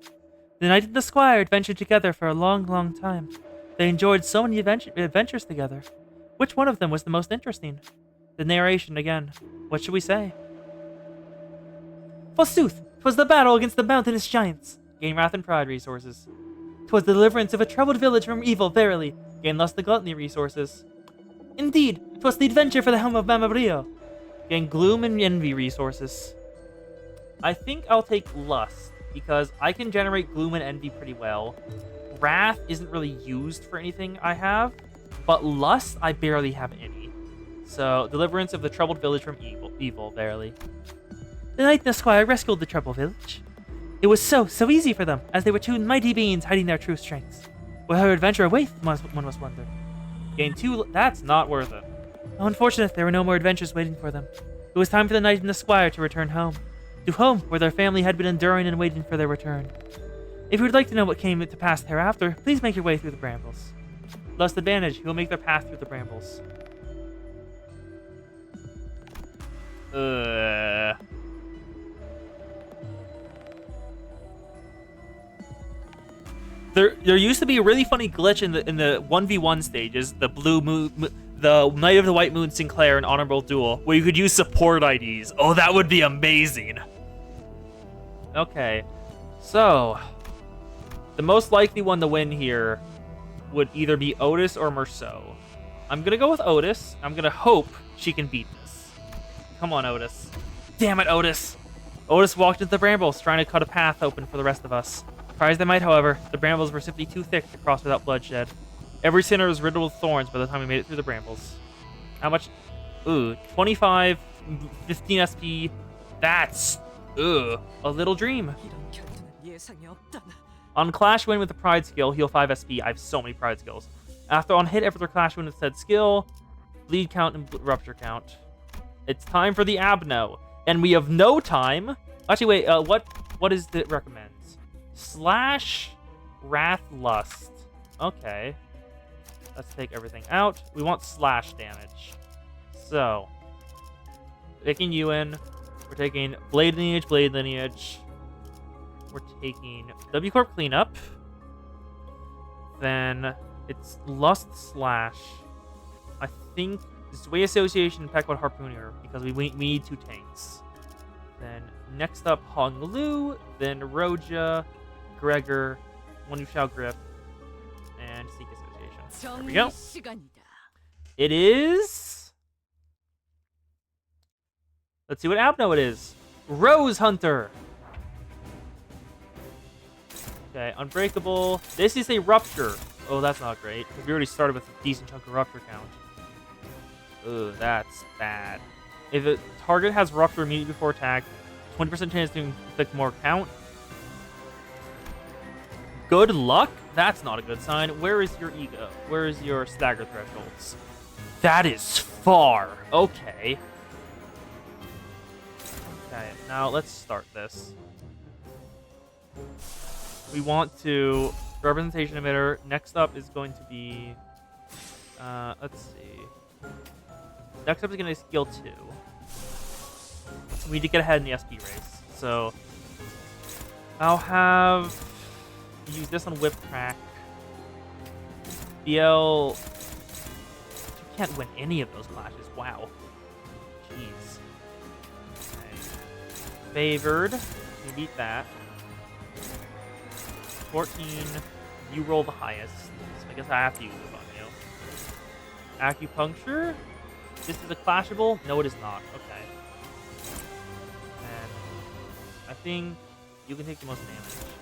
The knight and the squire adventured together for a long, long time. They enjoyed so many adventures together. Which one of them was the most interesting? The narration again. What should we say? Forsooth, 'twas the battle against the mountainous giants. Gain wrath and pride resources. 'Twas the deliverance of a troubled village from evil, verily. Gain lust and gluttony resources. Indeed, 'twas the adventure for the helm of Mamabrio. Gain gloom and envy resources. I think I'll take lust, because I can generate gloom and envy pretty well. Wrath isn't really used for anything I have, but lust I barely have any. So, deliverance of the troubled village from evil, verily. The knight and the squire rescued the troubled village. It was so easy for them, as they were two mighty beings hiding their true strengths. Will her adventure await, one must wonder. Gain 2, that's not worth it. How unfortunate there were no more adventures waiting for them. It was time for the knight and the squire to return home. To home, where their family had been enduring and waiting for their return. If you would like to know what came to pass hereafter, please make your way through the brambles. Lust advantage, you will make their path through the brambles. There used to be a really funny glitch in the 1v1 stages, the blue moon, the Night of the White Moon Sinclair and Honorable Duel, where you could use support IDs. Oh, that would be amazing. Okay, so the most likely one to win here would either be Otis or Merceau. I'm gonna go with Otis. I'm gonna hope she can beat this. Come on, Otis. Damn it, Otis. Otis walked into the brambles, trying to cut a path open for the rest of us. Try as they might, however, the brambles were simply too thick to cross without bloodshed. Every sinner was riddled with thorns by the time we made it through the brambles. How much? Ooh, 25, 15 SP. That's, a little dream. On Clash Win with the Pride skill, heal 5 SP. I have so many Pride skills. After on hit after Clash Win with said skill, bleed count and rupture count. It's time for the Abno. And we have no time. Actually, wait, what is it recommends? Slash Wrath Lust. Okay. Let's take everything out. We want slash damage. So, taking you in. We're taking Blade Lineage. We're taking W Corp Cleanup. Then it's Lust Slash. I think it's Way Association Packwood Harpooner because we need 2 tanks. Then next up Hong Lu, then Roja, Gregor, One Who Shall Grip, and Sneak Association. There we go. It is. Let's see what Abno it is. Rose Hunter. Okay, Unbreakable. This is a Rupture. Oh, that's not great, because we already started with a decent chunk of Rupture count. Ugh, that's bad. If a target has Rupture immediately before attack, 20% chance to inflict more count. Good luck? That's not a good sign. Where is your ego? Where is your stagger thresholds? That is far. Okay. Okay, now let's start this. We want to representation emitter. Next up is going to be let's see. Next up is going to be skill 2. We need to get ahead in the SP race. So I'll have use this on Whip Crack. BL. You can't win any of those clashes. Wow. Jeez. Okay. Favored. You beat that. 14. You roll the highest. So I guess I have to use it on you. Acupuncture. This is a clashable? No, it is not. Okay. And I think you can take the most damage.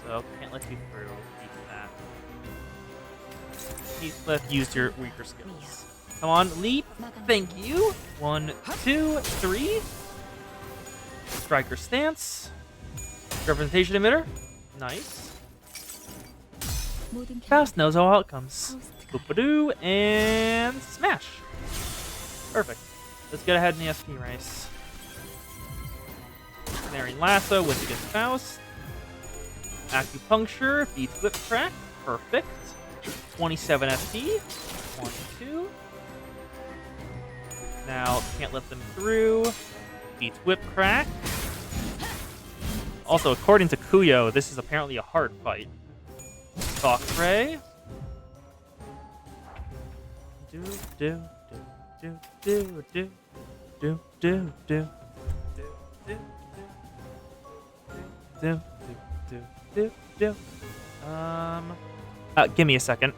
So can't let you through. Beat that. Heathcliff, use your weaker skills. Come on, leap. Thank you. 1, 2, 3. Striker stance. Representation emitter. Nice. Faust knows all outcomes. Boop-a-doo, and smash. Perfect. Let's get ahead in the SP race. Snaring Lasso wins against Faust. Acupuncture beats Whip Crack. Perfect. 27 SP. 1, 2. Now, can't let them through. Beats Whip Crack. Also, according to Kuyo, this is apparently a hard fight. Stalk Ray. Do do do do do do do do do do do. Give me a second.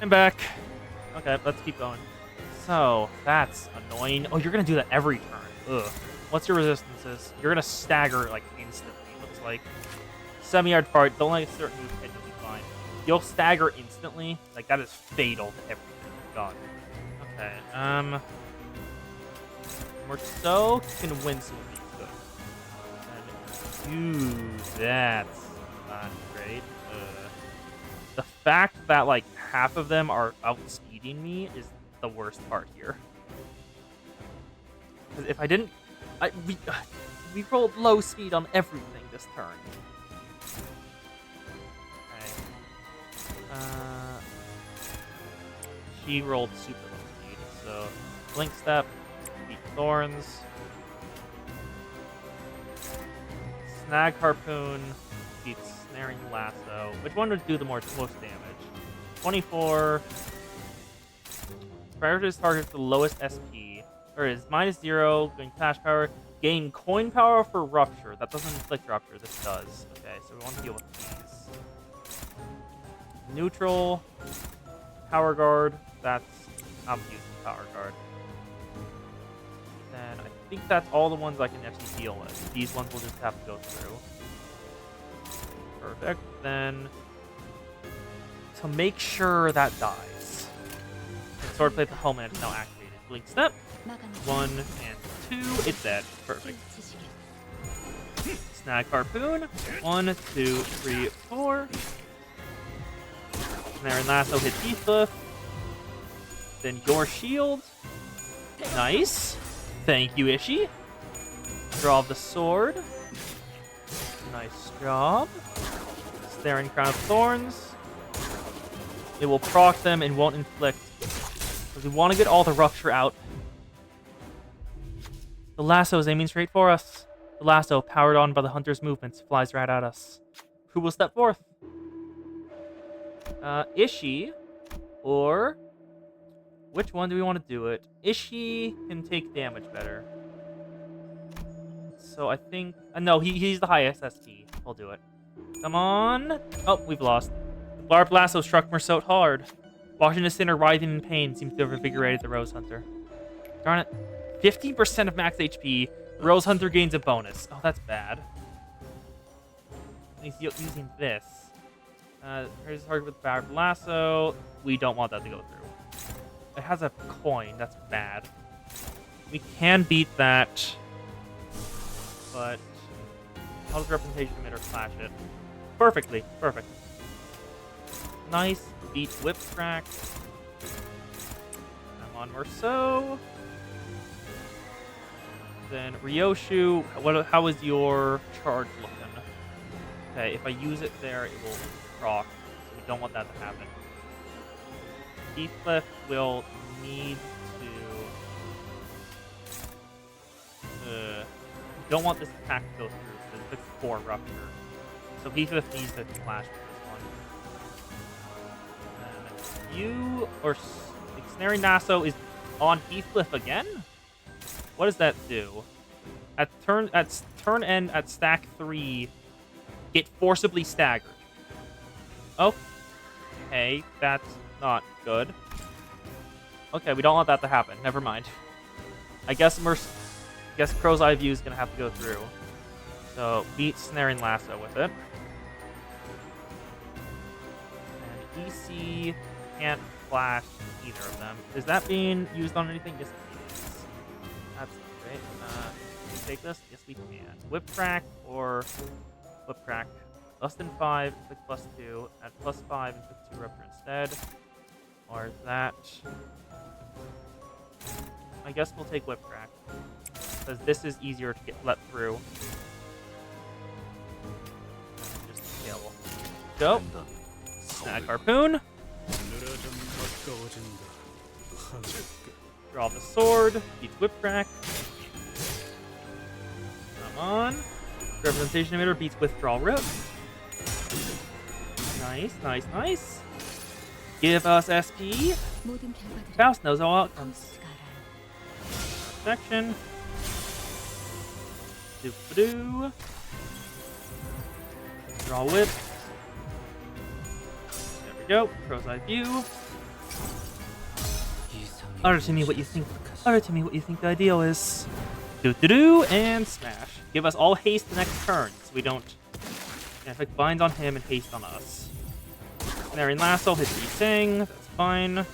I'm back. Okay, let's keep going. So, that's annoying. Oh, you're gonna do that every turn. Ugh. What's your resistances? You're gonna stagger, like, instantly, looks like. Semi-hard fart, don't let a certain move hit, you'll be fine. You'll stagger instantly. Like, that is fatal to everything. God. Okay, Merceau can win some of these. Good. And, that's not great. The fact that, like, half of them are outspeeding me is the worst part here. Because if I didn't... We rolled low speed on everything this turn. Okay. She rolled super low speed, so Blink Step, beat Thorns. Snag Harpoon beats Snaring Lasso. Which one would do the most damage? 24. Prioritize target the lowest SP. Or is -0, gain cash power. Gain coin power for Rupture. That doesn't inflict Rupture. This does. Okay, so we want to deal with these. Neutral. Power Guard. I'm using Power Guard. Then I think that's all the ones I can actually deal with. These ones will just have to go through. Perfect. Then, to make sure that dies, Swordplay at the helmet is now activated. Blink Step. 1 and 2. It's dead. Perfect. Snag Harpoon. 1, 2, 3, 4. Snare and Lasso hit Heathcliff. Then your shield. Nice. Thank you, Ishii. Draw the sword. Nice job. Staring Crown of Thorns. It will proc them and won't inflict. Because we want to get all the Rupture out. The lasso is aiming straight for us. The lasso, powered on by the hunter's movements, flies right at us. Who will step forth? Ishii, or which one do we want to do it? Ishii can take damage better. So I think... no, he's the highest SP. We'll do it. Come on. Oh, we've lost. The barbed lasso struck Mersault hard. Watching the sinner writhing in pain seems to have invigorated the Rose Hunter. Darn it. 15% of max HP. Rose Hunter gains a bonus. Oh, that's bad. He's using this. Here's a target with barbed lasso. We don't want that to go through. It has a coin. That's bad. We can beat that. But how does Representation Emitter slash it? Perfectly. Perfect. Nice. Beat Whip Crack. I'm on Mersault. Then Ryoshu, how is your charge looking? Okay, if I use it there, it will proc. So we don't want that to happen. Heathcliff will need to... don't want this attack to go through because it's 4 Rupture. So Heathcliff needs to flash for this one. And you, or Snaring Lasso is on Heathcliff again? What does that do? At turn end at stack 3, get forcibly staggered. Okay, that's not good. Okay, we don't want that to happen. Never mind. I guess Crow's Eye View is gonna have to go through. So beat Snaring Lasso with it. And EC can't flash either of them. Is that being used on anything? Yes, it is. That's great. Can we take this? Yes, we can. Whip Crack or Whip Crack. Less than 5, inflict +2. At +5, inflict 2 Rupture instead. Or that. I guess we'll take Whip Crack. Because this is easier to get let through. Just kill. Go. Snag Harpoon. Draw the sword. Beats Whip Crack. Come on. Representation Emitter beats Withdrawal Rope. Nice, nice, nice. Give us SP. Faust knows all outcomes. Section. Doop-a-doo. Draw Whip. There we go. Crow's Eye View. Utter to me what you think. Utter to me what you think the ideal is. Do-do-do and smash. Give us all haste the next turn, so we don't inflict bind on him and haste on us. Snaring Lasso hits Yi Sing. That's fine.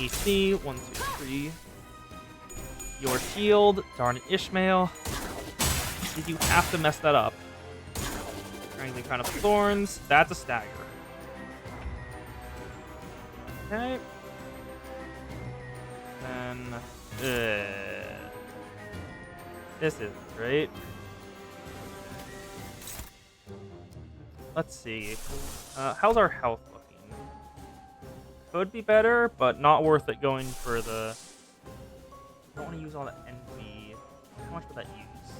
EC 1, 2, 3. Your shield. Darn it, Ishmael. Did you have to mess that up? Strangling Crown of Thorns. That's a stagger. Okay. Then, this isn't great. let's see. How's our health looking? Could be better, but not worth it going for the... I don't want to use all that envy. How much would that use?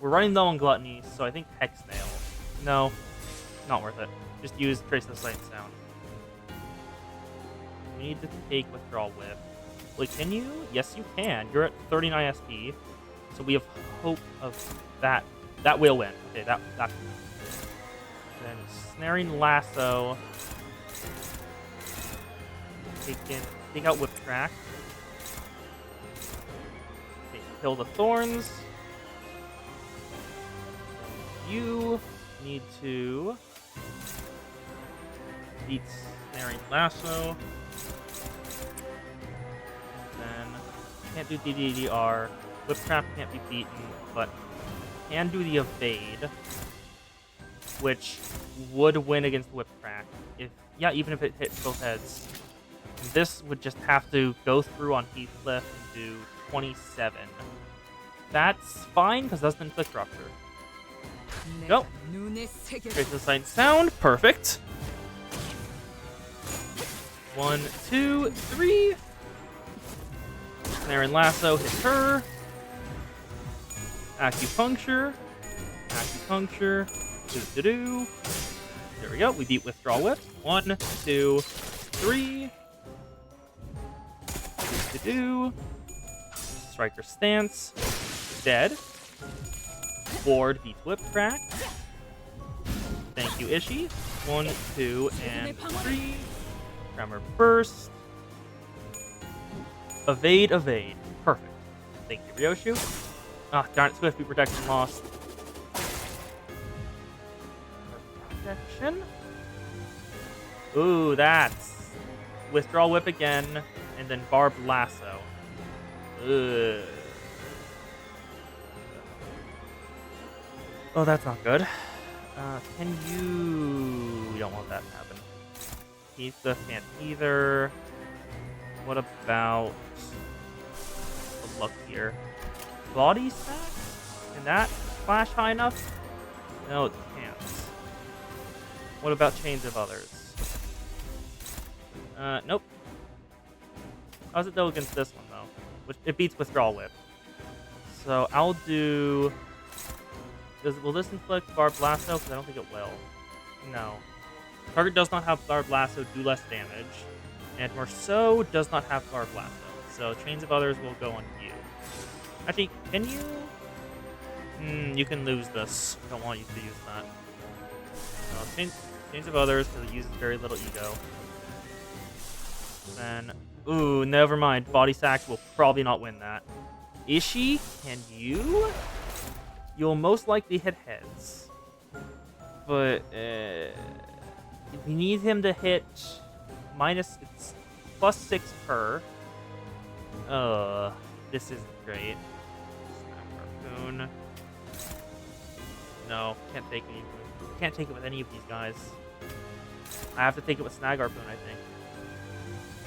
We're running low on gluttony, so I think Hex Nail. No, not worth it. Just use Trace of the Sight and Sound. We need to take Withdrawal Whip. Wait, can you? Yes, you can. You're at 39 SP, so we have hope of that. That will win. Okay, that. Then Snaring Lasso. Take out Whip Track. Okay, kill the Thorns. You need to beat Snaring Lasso. Then can't do DDDR. Whip Trap can't be beaten, but can do the Evade, which would win against Whip Track. Even if it hits both heads. This would just have to go through on Heathcliff and do 27. That's fine, because that's an Inflict Rupture. Go. Trace the Sight and Sound. Perfect. 1, 2, 3. Snare and Lasso hit her. Acupuncture. Acupuncture. Do. There we go. We beat Withdrawal Whip. 1, 2, 3. Do. Striker Stance. Dead. Ward beats Whip Crack. Thank you, Ishii. 1, 2, and 3. Tremor Burst. Evade. Perfect. Thank you, Ryoshu. Ah, darn it, Swift Boot Protection lost. Protection. Ooh, that's Withdrawal Whip again, and then Barbed Lasso. Ugh. Oh, that's not good. Can you... We don't want that to happen. Heathcliff can't either. What about... the luck here? Body Sack? Can that flash high enough? No, it can't. What about Chains of Others? Nope. How's it though against this one, though? Which it beats Withdrawal Whip. So I'll do... Will this inflict Barbed Lasso? Because I don't think it will. No. Target does not have Barbed Lasso, do less damage. And Marceau does not have Barbed Lasso. So Chains of Others will go on you. Actually, can you? You can lose this. Don't want you to use that. No, Chains of Others, because it uses very little ego. Then, ooh, never mind. Body Sack will probably not win that. Ishii, can you? You'll most likely hit heads. But, we need him to hit it's +6 per. This isn't great. Harpoon. No, can't take it with any of these guys. I have to take it with Snag Harpoon, I think.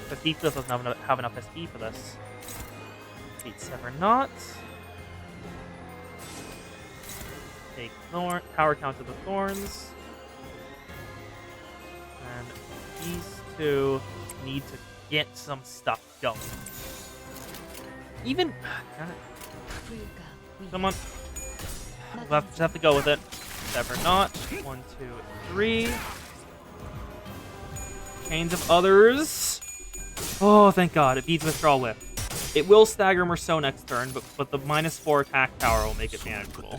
But Heathcliff doesn't have enough SP for this. Beat Sever Knot. Take Power Count to the Thorns. And these two need to get some stuff going. Even... Come on. We'll just have to go with it. Sever Knot. 1, 2, 3. Chains of Others. Oh, thank God. It beats Withdrawal Whip. It will stagger Marceau next turn, but the -4 attack power will make it manageable.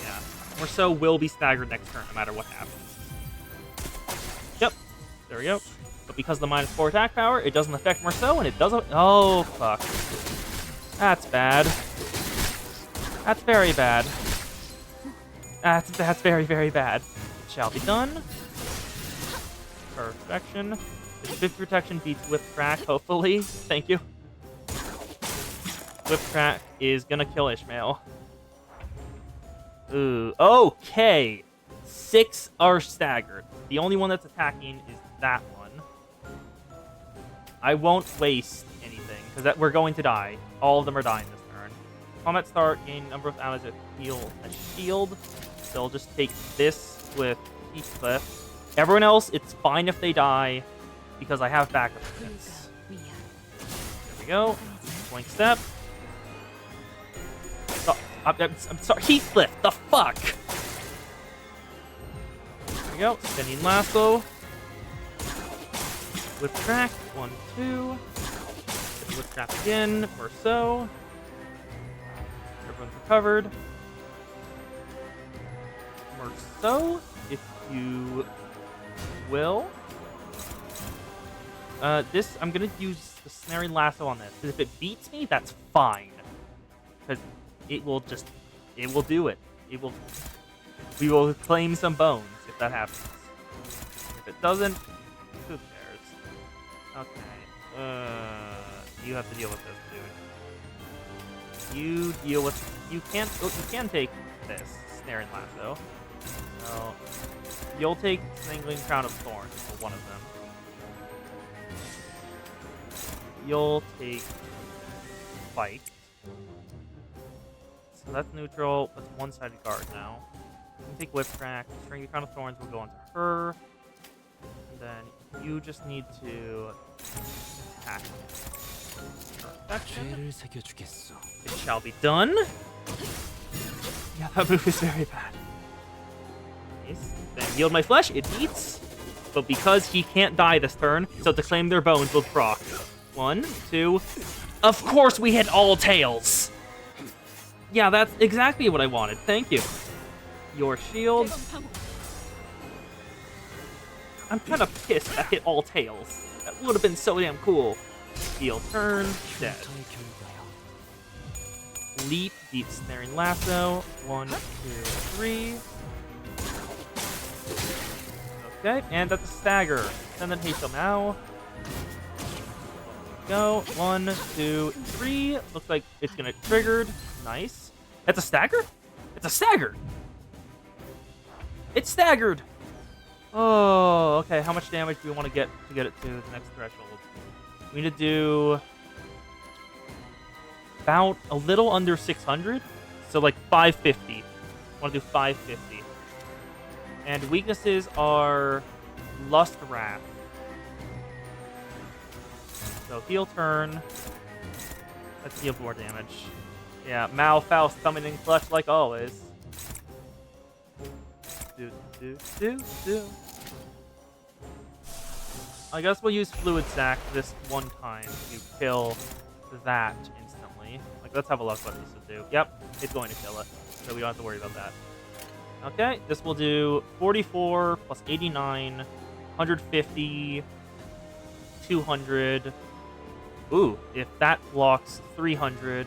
Yeah. Marceau will be staggered next turn, no matter what happens. Yep. There we go. But because of the -4 attack power, it doesn't affect Marceau, and it doesn't... Oh, fuck. That's bad. That's very bad. That's very, very bad. It shall be done. Perfection. This 50 protection beats Whip Crack, hopefully. Thank you. Whip Crack is gonna kill Ishmael. Ooh. Okay. 6 are staggered. The only one that's attacking is that one. I won't waste anything, because we're going to die. All of them are dying this turn. Combat start, gain number of ammo to heal a shield. So I'll just take this with Heathcliff. Everyone else, it's fine if they die, because I have backup units. 위가 위야. There we go. Blink step. Oh, I'm sorry, Heathcliff, the fuck? There we go. Spinning lasso. Whip track. 1, 2. Whip trap again, or so. Everyone's recovered. Or so, if you will. This, I'm gonna use the snaring lasso on this. Because if it beats me, that's fine. Because it will do it. We will claim some bones if that happens. If it doesn't, who cares? Okay. You have to deal with this, dude. You deal with, you can take this snaring lasso. So, you'll take Snangling Crown of Thorns for one of them. You'll take Fight. So that's neutral. That's one-sided guard now. You can take Whip Track. String Crown of Thorns will go onto her. And then you just need to attack. Perfection. It shall be done. Yeah, that move is very bad. Nice. Then yield my flesh. It beats. But because he can't die this turn, so to claim their bones will proc. 1, 2. Of course we hit all tails. Yeah, that's exactly what I wanted. Thank you. Your shield. I'm kind of pissed I hit all tails. That would have been so damn cool. Heal turn. Dead. Leap. Deep snaring lasso. 1, 2, 3. Okay, and that's a stagger. Send then haste now. Go. 1, 2, 3. Looks like it's gonna triggered. Nice. That's a stagger? It's a stagger! It's staggered! Oh, okay. How much damage do we want to get it to the next threshold? We need to do about a little under 600. So like 550. I want to do 550. And weaknesses are Lust Wrath. So heal turn. Let's deal more damage. Yeah, Malfaust coming in clutch like always. I guess we'll use Fluid Sac this one time to kill that instantly. Like, let's have a look what this will do. Yep, it's going to kill it. So we don't have to worry about that. Okay, this will do 44 plus 89, 150, 200. Ooh, if that blocks 300,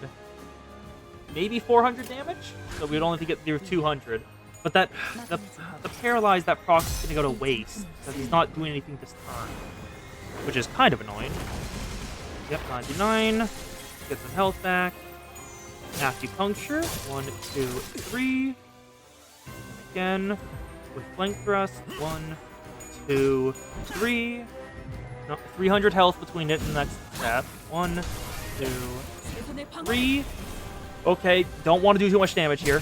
maybe 400 damage? So we'd only have to get through 200. But that, the paralyze, that proc is gonna go to waste, because he's not doing anything this turn. Which is kind of annoying. Yep, 99. Get some health back. Acupuncture. 1, 2, 3. And again, with flank thrust. 1, 2, 3. No, 300 health between it and the next step. 1, 2, 3. Okay, don't want to do too much damage here.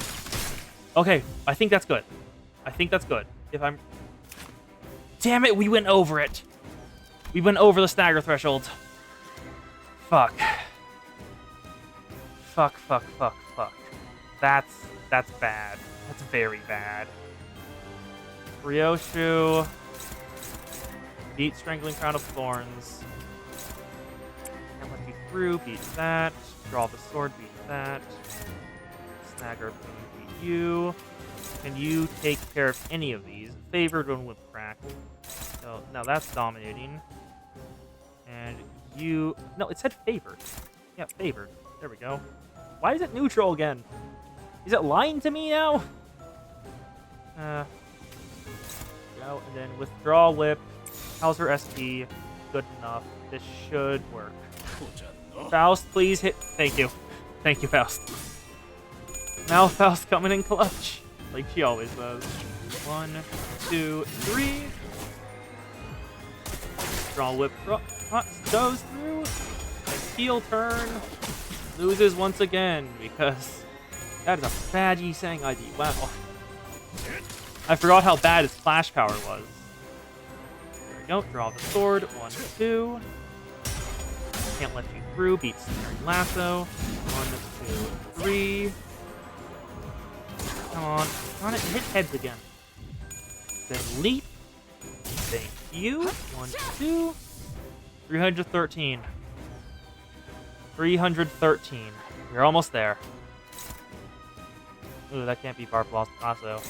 Okay, I think that's good. I think that's good. If I'm... Damn it, we went over it. We went over the stagger threshold. Fuck. Fuck. That's bad. That's very bad. Ryoshu. Beat Strangling Crown of Thorns. Can't let you through. Beat that. Draw the sword. Beat that. Snagger Boon. Beat you. Can you take care of any of these? Favored one with crack. So now that's dominating. And you... No, it said favored. Yeah, favored. There we go. Why is it neutral again? Is it lying to me now? Go, and then withdraw whip. How's her SP? Good enough. This should work. Faust, please hit... Thank you. Thank you, Faust. Malfaust coming in clutch. Like she always does. 1, 2, 3. Draw whip goes through. And heel turn. Loses once again because that is a bad Yi Sang ID. Wow. I forgot how bad his flash power was. There we go. Draw the sword. 1, 2. Can't let you through. Beat Snaring Lasso. 1, 2, 3. Come on. Darn it. Hit heads again. Then leap. Thank you. 1, 2. 313. 313. We're almost there. Ooh, that can't be Barb Lasso.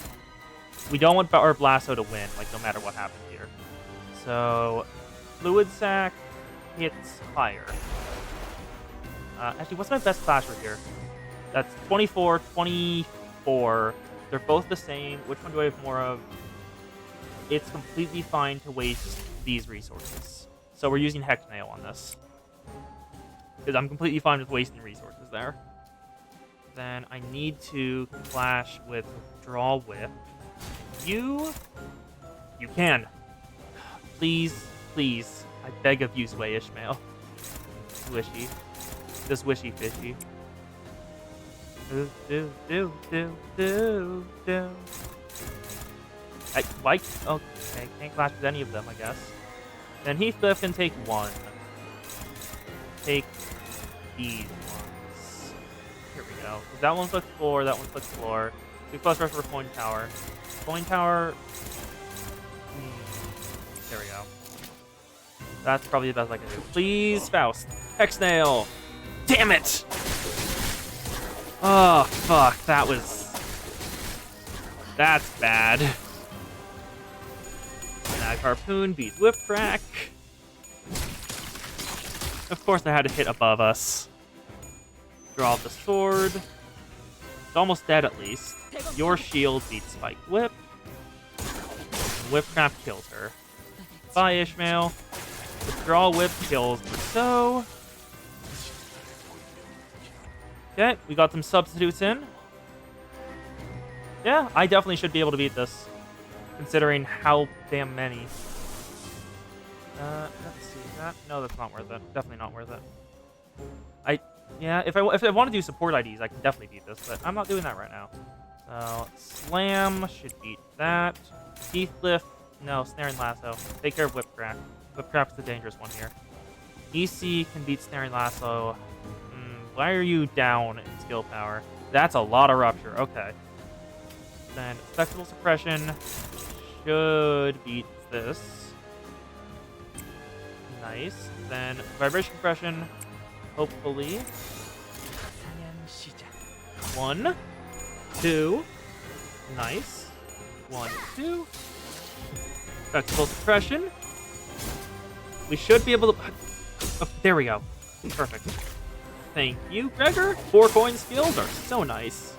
We don't want Barb Lasso to win, like, no matter what happens here. So, Fluid Sac hits higher. Actually, what's my best clasher here? That's 24, 24. They're both the same. Which one do I have more of? It's completely fine to waste these resources. So we're using Hex Nail on this. Because I'm completely fine with wasting resources there. Then I need to clash with Draw Whip. You can. Please, please. I beg of you, Sway Ishmael. Swishy. This wishy fishy. Do. Okay, can't clash with any of them, I guess. Then Heathcliff can take 1. Take these ones. Here we go. That one clicks floor, that one clicks floor. 2 plus rush for Coin Tower. Coin Tower. There we go. That's probably the best I can do. Please, Faust. Hex Nail. Damn it! Oh, fuck. That's bad. Snag Harpoon beats Whip Crack. Of course I had to hit above us. Draw the sword. It's almost dead at least. Your shield beats Spike Whip. Whip Crack kills her. Bye, Ishmael. Draw Whip kills Rousseau. Okay, we got some substitutes in. Yeah, I definitely should be able to beat this, considering how damn many. Let's see that. No, that's not worth it. Definitely not worth it. Yeah, if I want to do support IDs, I can definitely beat this, but I'm not doing that right now. So Slam should beat that. Heathcliff, no, Snare and Lasso. Take care of Whip Crack. Whip Crack's the dangerous one here. EC can beat Snare and Lasso. Why are you down in skill power? That's a lot of rupture. Okay. Then Spectacle Suppression should beat this. Nice. Then Vibration Compression, hopefully. 1, 2. Nice. 1, 2. Spectacle Suppression. We should be able to... Oh, there we go. Perfect. Thank you, Gregor. 4 coin skills are so nice.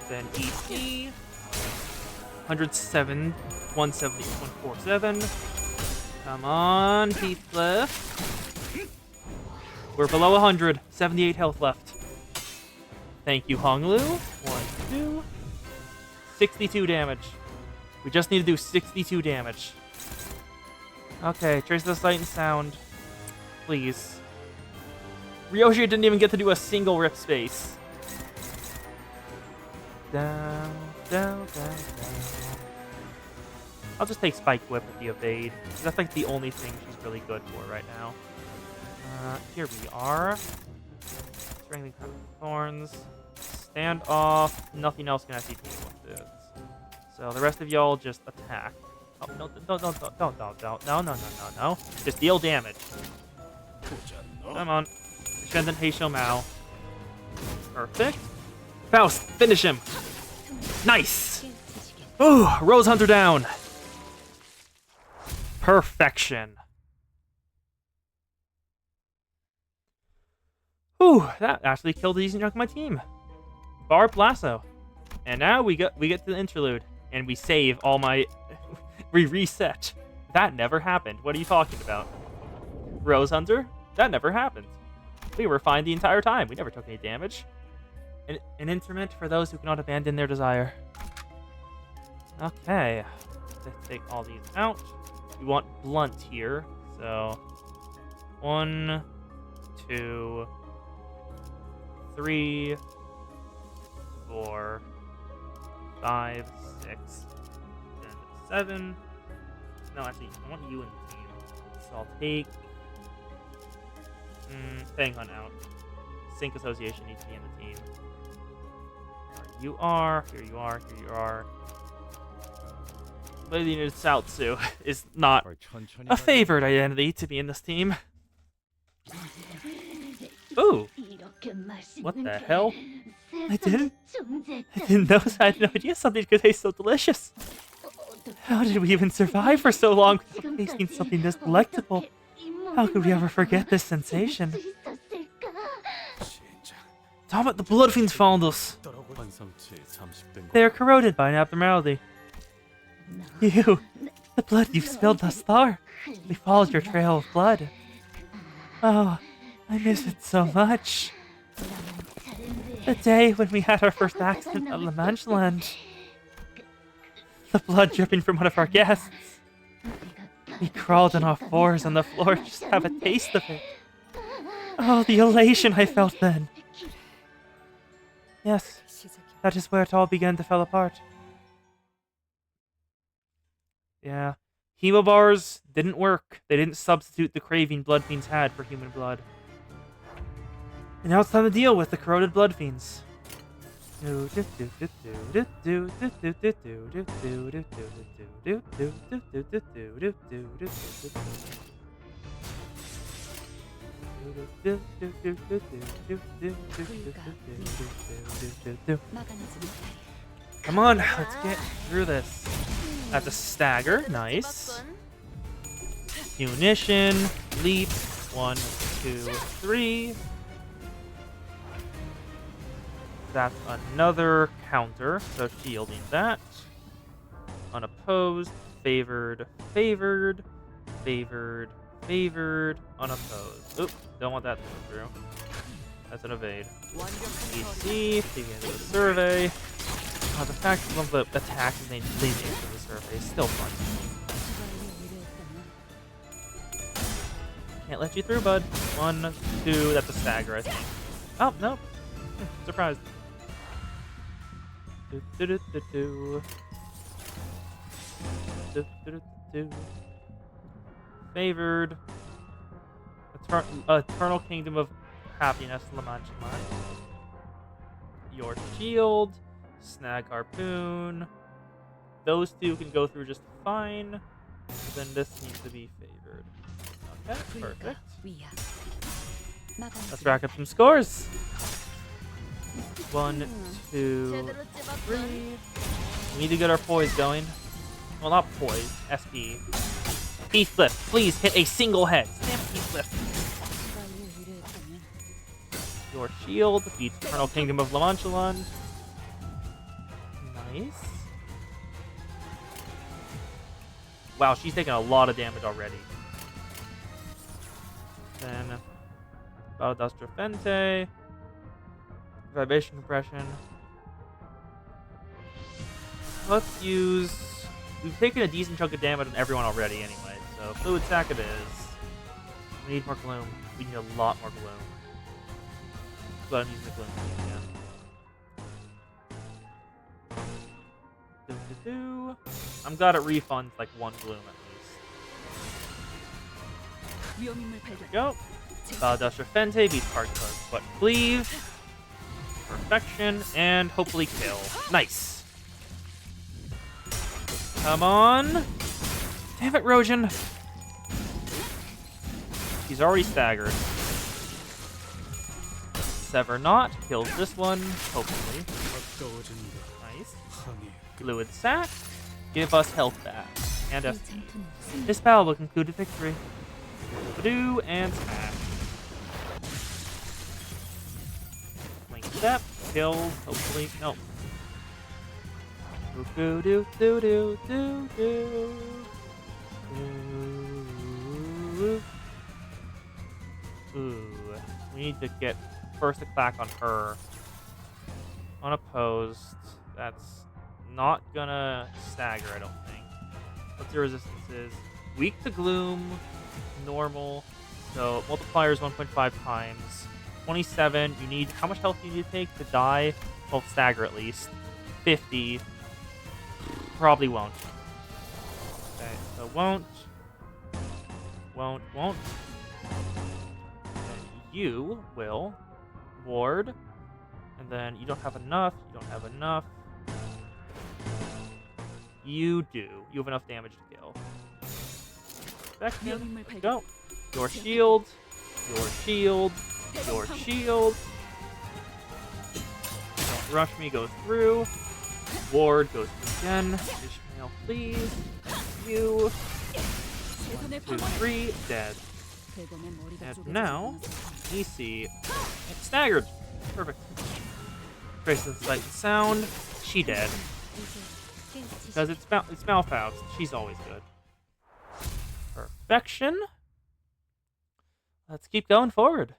Then EC. 107, 170, 147. Come on, Heathcliff. We're below 100. 78 health left. Thank you, Honglu. 1, 2. 62 damage. We just need to do 62 damage. Okay, trace the sight and sound. Please. Ryoshi didn't even get to do a single rip space. Down, down, down, down. I'll just take Spike Whip with the evade. That's like the only thing she's really good for right now. Here we are. Strangling Crown of Thorns. Stand off. Nothing else can SCP with this. So the rest of y'all just attack. Oh, no, no. Just deal damage. Come on. Descendant Heisho Mao. Perfect. Faust, finish him. Nice. Ooh, Rose Hunter down. Perfection. Ooh, that actually killed a decent chunk of my team. Barb Lasso. And now we get to the interlude and we save all my we reset. That never happened. What are you talking about? Rose Hunter? That never happened. We were fine the entire time. We never took any damage. An instrument for those who cannot abandon their desire. Okay. Let's take all these out. We want blunt here. So 1, 2, 3, 4, 5, 6, and 7. No, actually, I want you in the team. So I'll take... Fang Hunt out. Sync Association needs to be in the team. Here you are, here you are, here you are. Lady needed Saotsu is not a favored identity to be in this team. Ooh! What the hell? I didn't know. I had no idea something could taste so delicious. How did we even survive for so long without tasting something this delectable? How could we ever forget this sensation? Damn it, the blood fiends found us. They are corroded by an abnormality. You, the blood you've spilled thus far. We followed your trail of blood. Oh, I miss it so much. The day when we had our first accident at La Manche Land. The blood dripping from one of our guests. We crawled on all fours on the floor just to have a taste of it. Oh, the elation I felt then. Yes, that is where it all began to fall apart. Yeah. Hemo bars didn't work. They didn't substitute the craving blood fiends had for human blood. And now it's time to deal with the corroded blood fiends. Come on, let's get through this. That's a stagger, nice. Munition, leap, 1, 2, 3. That's another counter, so shielding that. Unopposed, favored, favored, favored, favored, unopposed. Oop, don't want that to go through. That's an evade. EC, taking into the survey. Oh, the fact that one of the attacks is named Limbus for the survey is still fun. Can't let you through, bud. 1, 2, that's a stagger, I think. Oh, no. Surprised. Favored. Eternal Kingdom of Happiness, La Manche Land. Your shield. Snag Harpoon. Those two can go through just fine. Then this needs to be favored. Okay, perfect. Let's rack up some scores. 1, 2, 3. We need to get our poise going. Well, not poise. SP. Heathcliff, please hit a single head. Damn it, Heathcliff. Your shield beats Eternal Kingdom of La Manche Land. Nice. Wow, she's taking a lot of damage already. Then Baldaster Fente. Vibration compression. Let's use... We've taken a decent chunk of damage on everyone already anyway, so Fluid Sac it is. We need more Gloom. We need a lot more Gloom. Go ahead and use the Gloom again. I'm glad it refunds like 1 Gloom at least. There we go. Baldaster Fente beats Hardcore But Cleave. Perfection, and hopefully kill. Nice. Come on. Damn it, Rojan. He's already staggered. Sever not. Kills this one, hopefully. Nice. Fluid Sac. Give us health back. And SP. This battle will conclude a victory. Do and smash. Link step. Kills, hopefully. No. Do do do do do do. Ooh. We need to get first attack on her. Unopposed. That's not gonna stagger, I don't think. What's your resistances? Weak to gloom, normal. So multiplier is 1.5 times. 27. You need how much health do you need to take to die? Well, stagger at least. 50. probably won't. Okay, so won't. Won't. And you will ward. And then you don't have enough. You do. You have enough damage to kill. Perfection. Let's go. Your shield. Don't rush me, go through. Ward goes through again. Ishmael, please. You. 1, 2, 3. Dead. And now, EC. Staggered. Perfect. Trace of sight and sound. She dead. Because it's Malfaust. She's always good. Perfection. Let's keep going forward.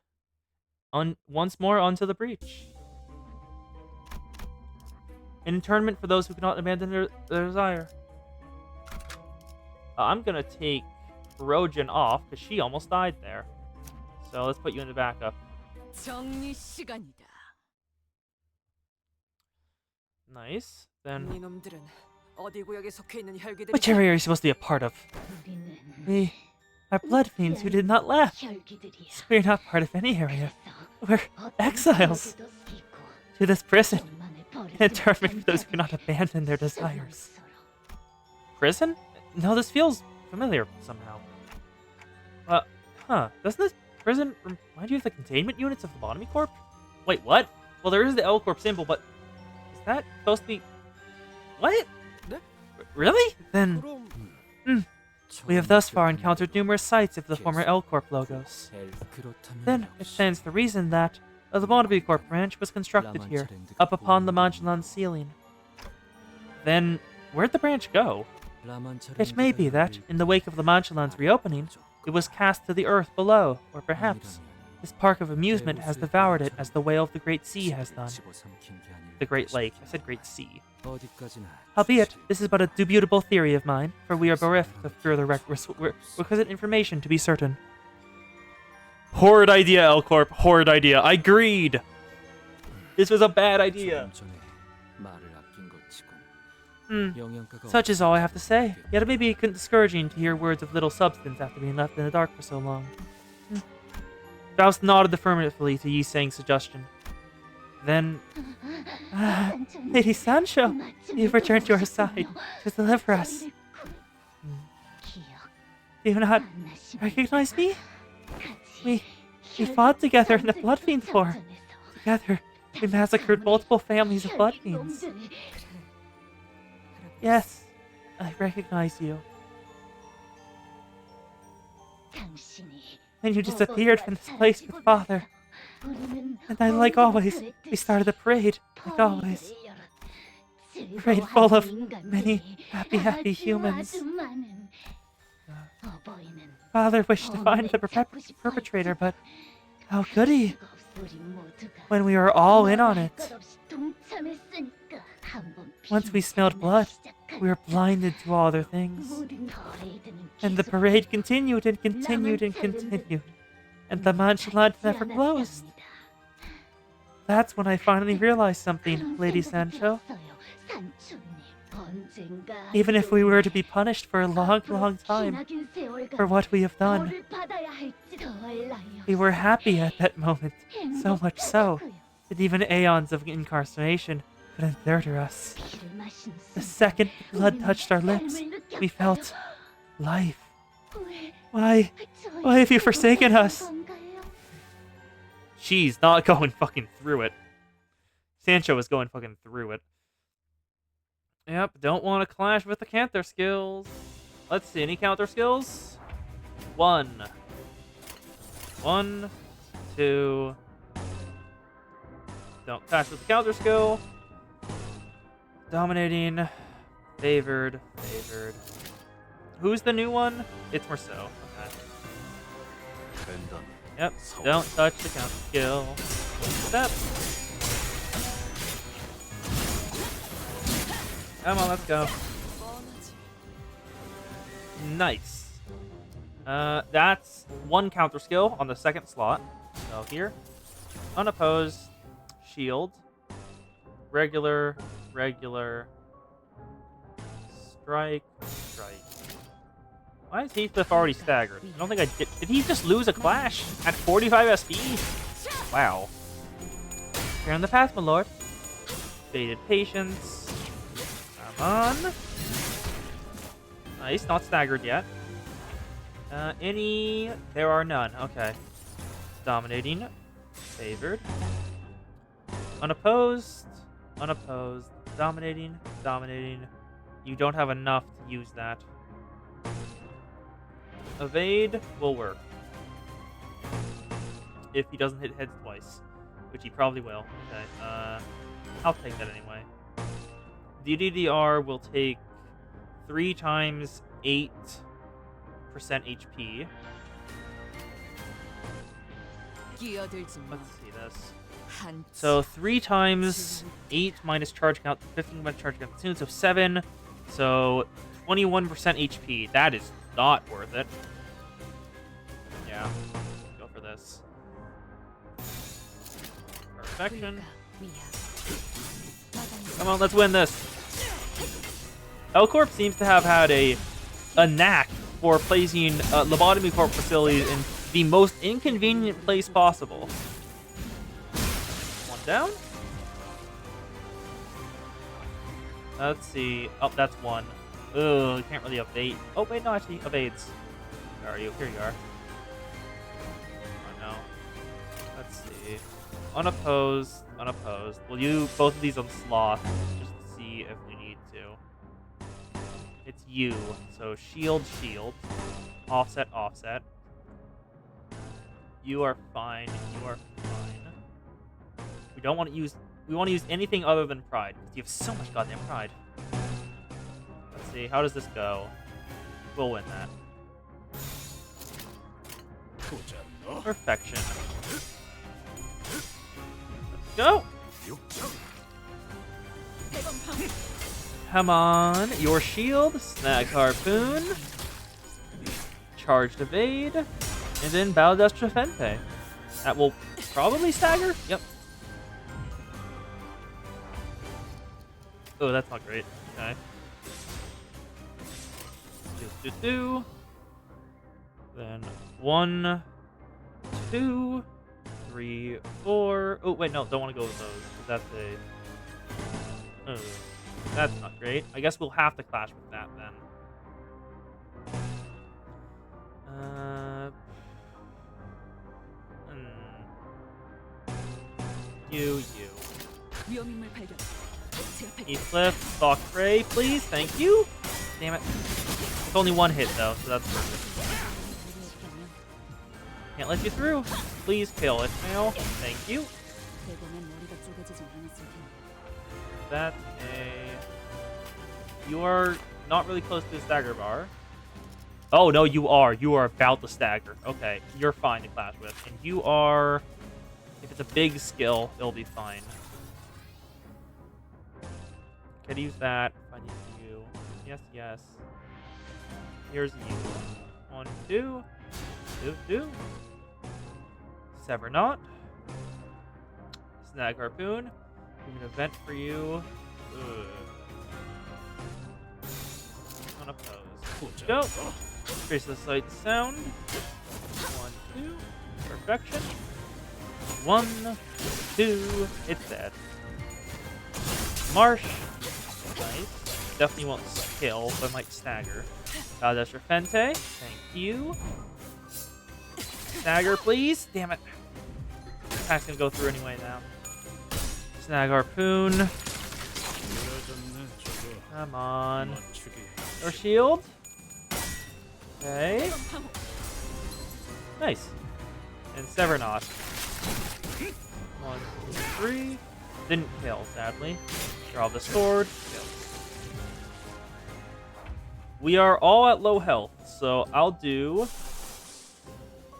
Once more onto the breach. An internment for those who cannot abandon their desire. I'm gonna take Rojan off because she almost died there. So let's put you in the backup. Nice. Then Which area are you supposed to be a part of? We are blood fiends who did not laugh. So we're not part of any area. We're exiles to this prison. An internment for those who cannot abandon their desires. prison? No, this feels familiar somehow. Doesn't this prison remind you of the containment units of the Lobotomy Corp? Wait, what? Well, there is the L Corp symbol, but is that supposed to be... What? Really? Then, we have thus far encountered numerous sites of the former L Corp logos. Then, it stands to reason that a Lobotomy Corp branch was constructed here, up upon the Magellan ceiling. Then, where'd the branch go? It may be that, in the wake of the Magellan's reopening, it was cast to the earth below, or perhaps this park of amusement has devoured it as the whale of the Great Sea has done. The Great Lake. I said Great Sea. Howbeit, this is but a dubitable theory of mine, for we are bereft of further requisite information to be certain. Horrid idea, L Corp. Horrid idea. I agreed. This was a bad idea. Such is all I have to say. Yet it may be discouraging to hear words of little substance after being left in the dark for so long. Faust nodded affirmatively to Yi Sang's suggestion. Then... Lady Sancho, you've returned to our side to deliver us. Do you not recognize me? We fought together in the Blood Fiend War. Together, we massacred multiple families of Blood Fiends. Yes, I recognize you. And you disappeared from this place with Father. And I, like always, we started a parade, like always. A parade full of many happy humans. Father wished to find the perpetrator, but how could he? When we were all in on it. Once we smelled blood, we were blinded to all other things. And the parade continued and continued and continued. And the Magellan never closed. That's when I finally realized something, Lady Sancho. Even if we were to be punished for a long time for what we have done, we were happy at that moment, so much so that even aeons of incarceration couldn't third us. The second blood touched our lips, we felt life. Why have you forsaken us? She's not going fucking through it. Sancho is going fucking through it. Yep, don't want to clash with the counter skills. Let's see, any counter skills? 1, 2. Don't clash with the counter skill. Dominating. Favored. Who's the new one? It's Marceau. Okay. Yep, don't touch the counter skill. Step. Come on, let's go. Nice. That's one counter skill on the second slot. So here, unopposed, shield, regular, Strike. Strike. Why is Heathcliff already staggered? I don't think I did. Did he just lose a clash at 45 SP? Wow. You're on the path, my lord. Baited patience. Come on. Nice, not staggered yet. Any? There are none. Okay. Dominating. Favored. Unopposed. Unopposed. Dominating. Dominating. You don't have enough to use that. Evade will work. If he doesn't hit heads twice. Which he probably will. Okay. I'll take that anyway. DDR will take 3 times 8% HP. 끼어들지 마. Let's see this. 한 So 3 times 8 minus charge count, 15 minus charge count soon, so 7. So 21% HP. That is not worth it. Yeah. Go for this. Perfection. Come on, let's win this. L-Corp seems to have had a knack for placing lobotomy corp facilities in the most inconvenient place possible. One down. Let's see. Oh, that's one. Ugh, you can't really evade. Oh, wait, no, actually, evades. Where are you? Here you are. Oh, no. Let's see. Unopposed. Unopposed. We'll use both of these on Sloth just to see if we need to. It's you. So shield, shield. Offset, offset. You are fine. You are fine. We don't want to use... We want to use anything other than pride. Because you have so much goddamn pride. Let's see. How does this go? We'll win that. Perfection. Let's go! Come on. Your shield. Snag harpoon. Charged evade. And then Baldestră Fente. That will probably stagger? Yep. Oh, that's not great. Okay. Do. Then 1, 2, 3, 4. Oh, wait, no, don't want to go with those. 'Cause that's a... Oh, that's not great. I guess we'll have to clash with that then. You. 위험인물 발견. 제압할 Heathcliff, Stalk Prey, please. Thank you. Damn it. It's only one hit, though, so that's perfect. Can't let you through. Please kill Ishmael. Thank you. 대범한 머리가 쪼개지진 않았을 텐데. That's a... You are not really close to the stagger bar. Oh, no, you are. You are about to stagger. Okay, you're fine to clash with. And you are... If it's a big skill, it'll be fine. Could use that if I need you. Yes, yes. Here's you. 1, 2. 2. Sever not. Snag harpoon. We can event for you. Unopposed. Go. Trace the sight and sound. 1, 2. Perfection. 1, 2. It's dead. Marsh. Nice. Definitely won't kill, but might stagger. Baldestră Fente. Thank you. Stagger, please. Damn it. Attack's gonna go through anyway now. Snag harpoon. Come on. Or shield. Okay. Nice. And Sever not. 1, 2, 3. Didn't kill, sadly. Draw the sword. Kill. We are all at low health, so I'll do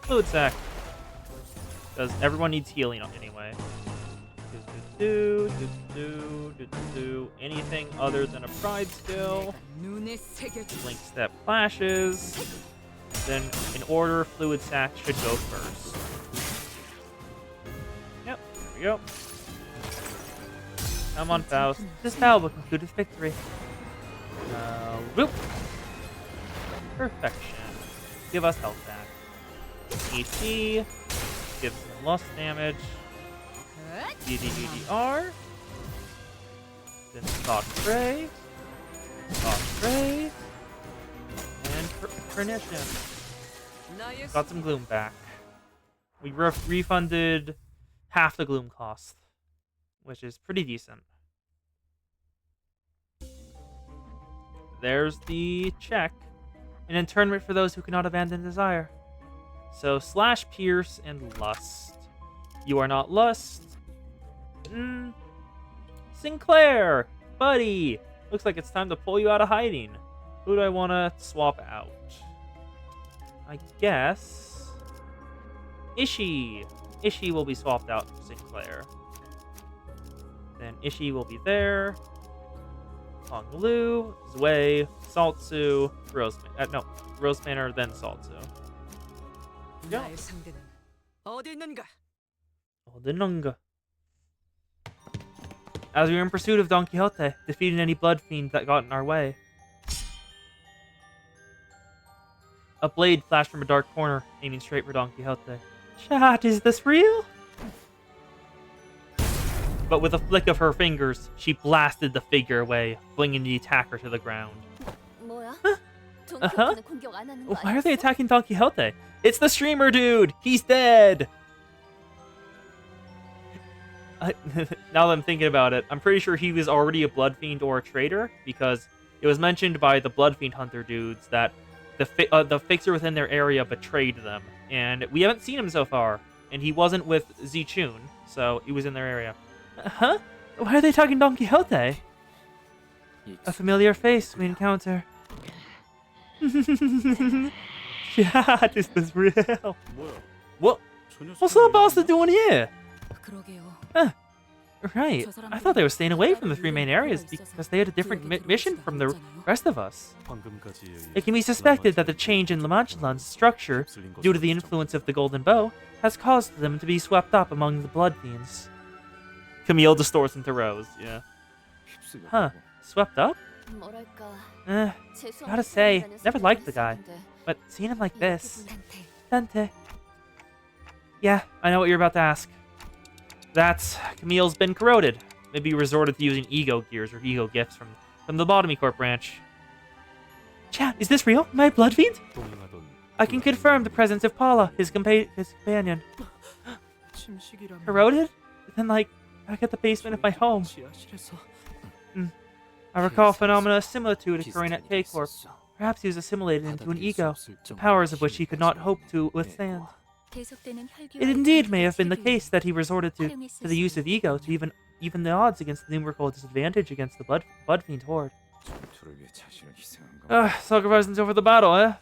Fluid Sac. Because everyone needs healing anyway. Do. Anything other than a pride skill. 눈에 새겨지. Link step flashes. Then, in order, Fluid Sac should go first. Yep, there we go. Come on, Faust. This battle will conclude with victory. Whoop. Perfection. Give us health back. AC. Give some loss damage. DDDR. Then Thought Spray. Thought Spray. And Pernician. Got some Gloom back. We refunded half the Gloom cost, which is pretty decent. There's the check. An internment for those who cannot abandon desire. So, slash Pierce and Lust. You are not Lust. Sinclair! Buddy! Looks like it's time to pull you out of hiding. Who do I want to swap out? I guess... Ishii. Ishii will be swapped out for Sinclair. Then Ishii will be there. Hong Lu, Zwei, Saltsu, Rosemanor, Rosemanor, then Saltsu. Yeah. 나의 상대는 어디 있는가? Odinunga. As we were in pursuit of Don Quixote, defeating any blood fiend that got in our way. A blade flashed from a dark corner, aiming straight for Don Quixote. Chat, is this real? But with a flick of her fingers, she blasted the figure away, flinging the attacker to the ground. Uh-huh. Why are they attacking Don Quixote? It's the streamer dude! He's dead! Now that I'm thinking about it, I'm pretty sure he was already a blood fiend or a traitor, because it was mentioned by the blood fiend hunter dudes that the fixer within their area betrayed them, and we haven't seen him so far, and he wasn't with Zichun, so he was in their area. Huh? Why are they talking Don Quixote? A familiar face we encounter. Yeah, is this real? What? What's that bastard doing here? Right. I thought they were staying away from the three main areas because they had a different mission from the rest of us. It can be suspected that the change in Lamanchalan's structure, due to the influence of the Golden Bow, has caused them to be swept up among the Blood Fiends. Camille distorts into Rose, yeah. Huh. Swept up? Gotta say, never liked the guy. But seeing him like this... Dante. Yeah, I know what you're about to ask. That's... Camille's been corroded. Maybe he resorted to using ego gears or ego gifts from the Lobotomy Corp branch. Chat, is this real? Am I a blood fiend? I can confirm the presence of Paula, his companion. Corroded? Then, like, back at the basement of my home. I recall phenomena similar to it occurring at K-Corp. Perhaps he was assimilated into an ego, the powers of which he could not hope to withstand. It indeed may have been the case that he resorted to the use of ego to even the odds against the numerical disadvantage against the Blood Fiend Horde. Sacrificing over the battle, eh?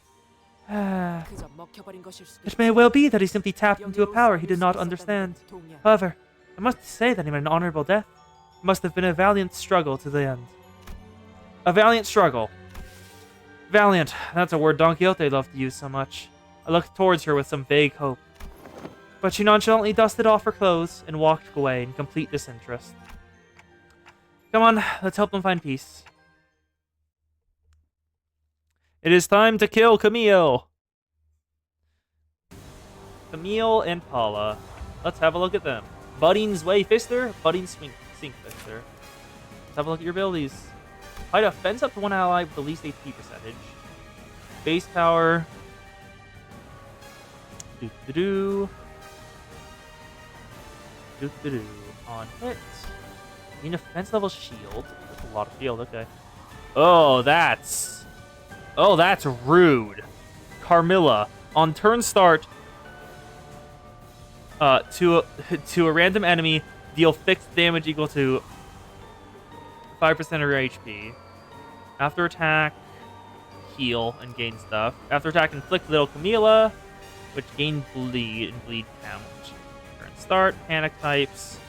It may well be that he simply tapped into a power he did not understand. However, I must say that he met an honorable death. It must have been a valiant struggle to the end. A valiant struggle. Valiant, that's a word Don Quixote loved to use so much. I looked towards her with some vague hope. But she nonchalantly dusted off her clothes and walked away in complete disinterest. Come on, let's help them find peace. It is time to kill Camille! Camille and Paula. Let's have a look at them. Budding Zwei Fister, Budding Sink Fister. Let's have a look at your abilities. Fight a fence up to one ally with the least HP percentage. Base power. Do-do-do. Do-do-do. On hit. Gain a defense level shield. That's a lot of shield, okay. Oh, that's rude. Carmilla. On turn start, to a random enemy, deal fixed damage equal to 5% of your HP. After attack, heal and gain stuff. After attack, inflict little Camilla, which gain bleed and bleed count. Turn start, panic types.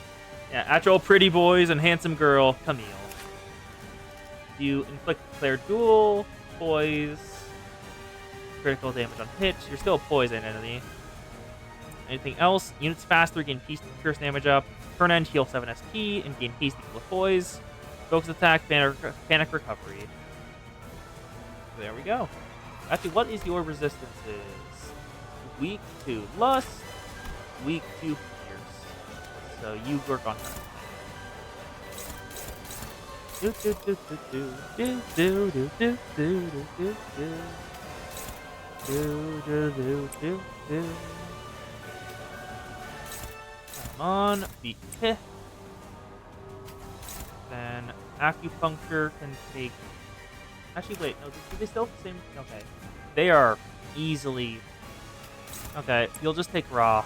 Yeah, actual pretty boys and handsome girl, Camille. You inflict declare duel, poise, critical damage on hit. You're still a poison enemy. Anything else? Units faster, gain pierce damage up. Turn end, heal 7 SP, and gain haste equal to poise. Focus attack, panic recovery. There we go. Actually, what is your resistances? Weak to lust, weak to fierce. So you work on her. Do do do do do do do do do do do do do do do do. Come on, be pith. Then acupuncture can take. Actually, wait, no, do they still have the same? Okay. They are easily. Okay, you'll just take raw.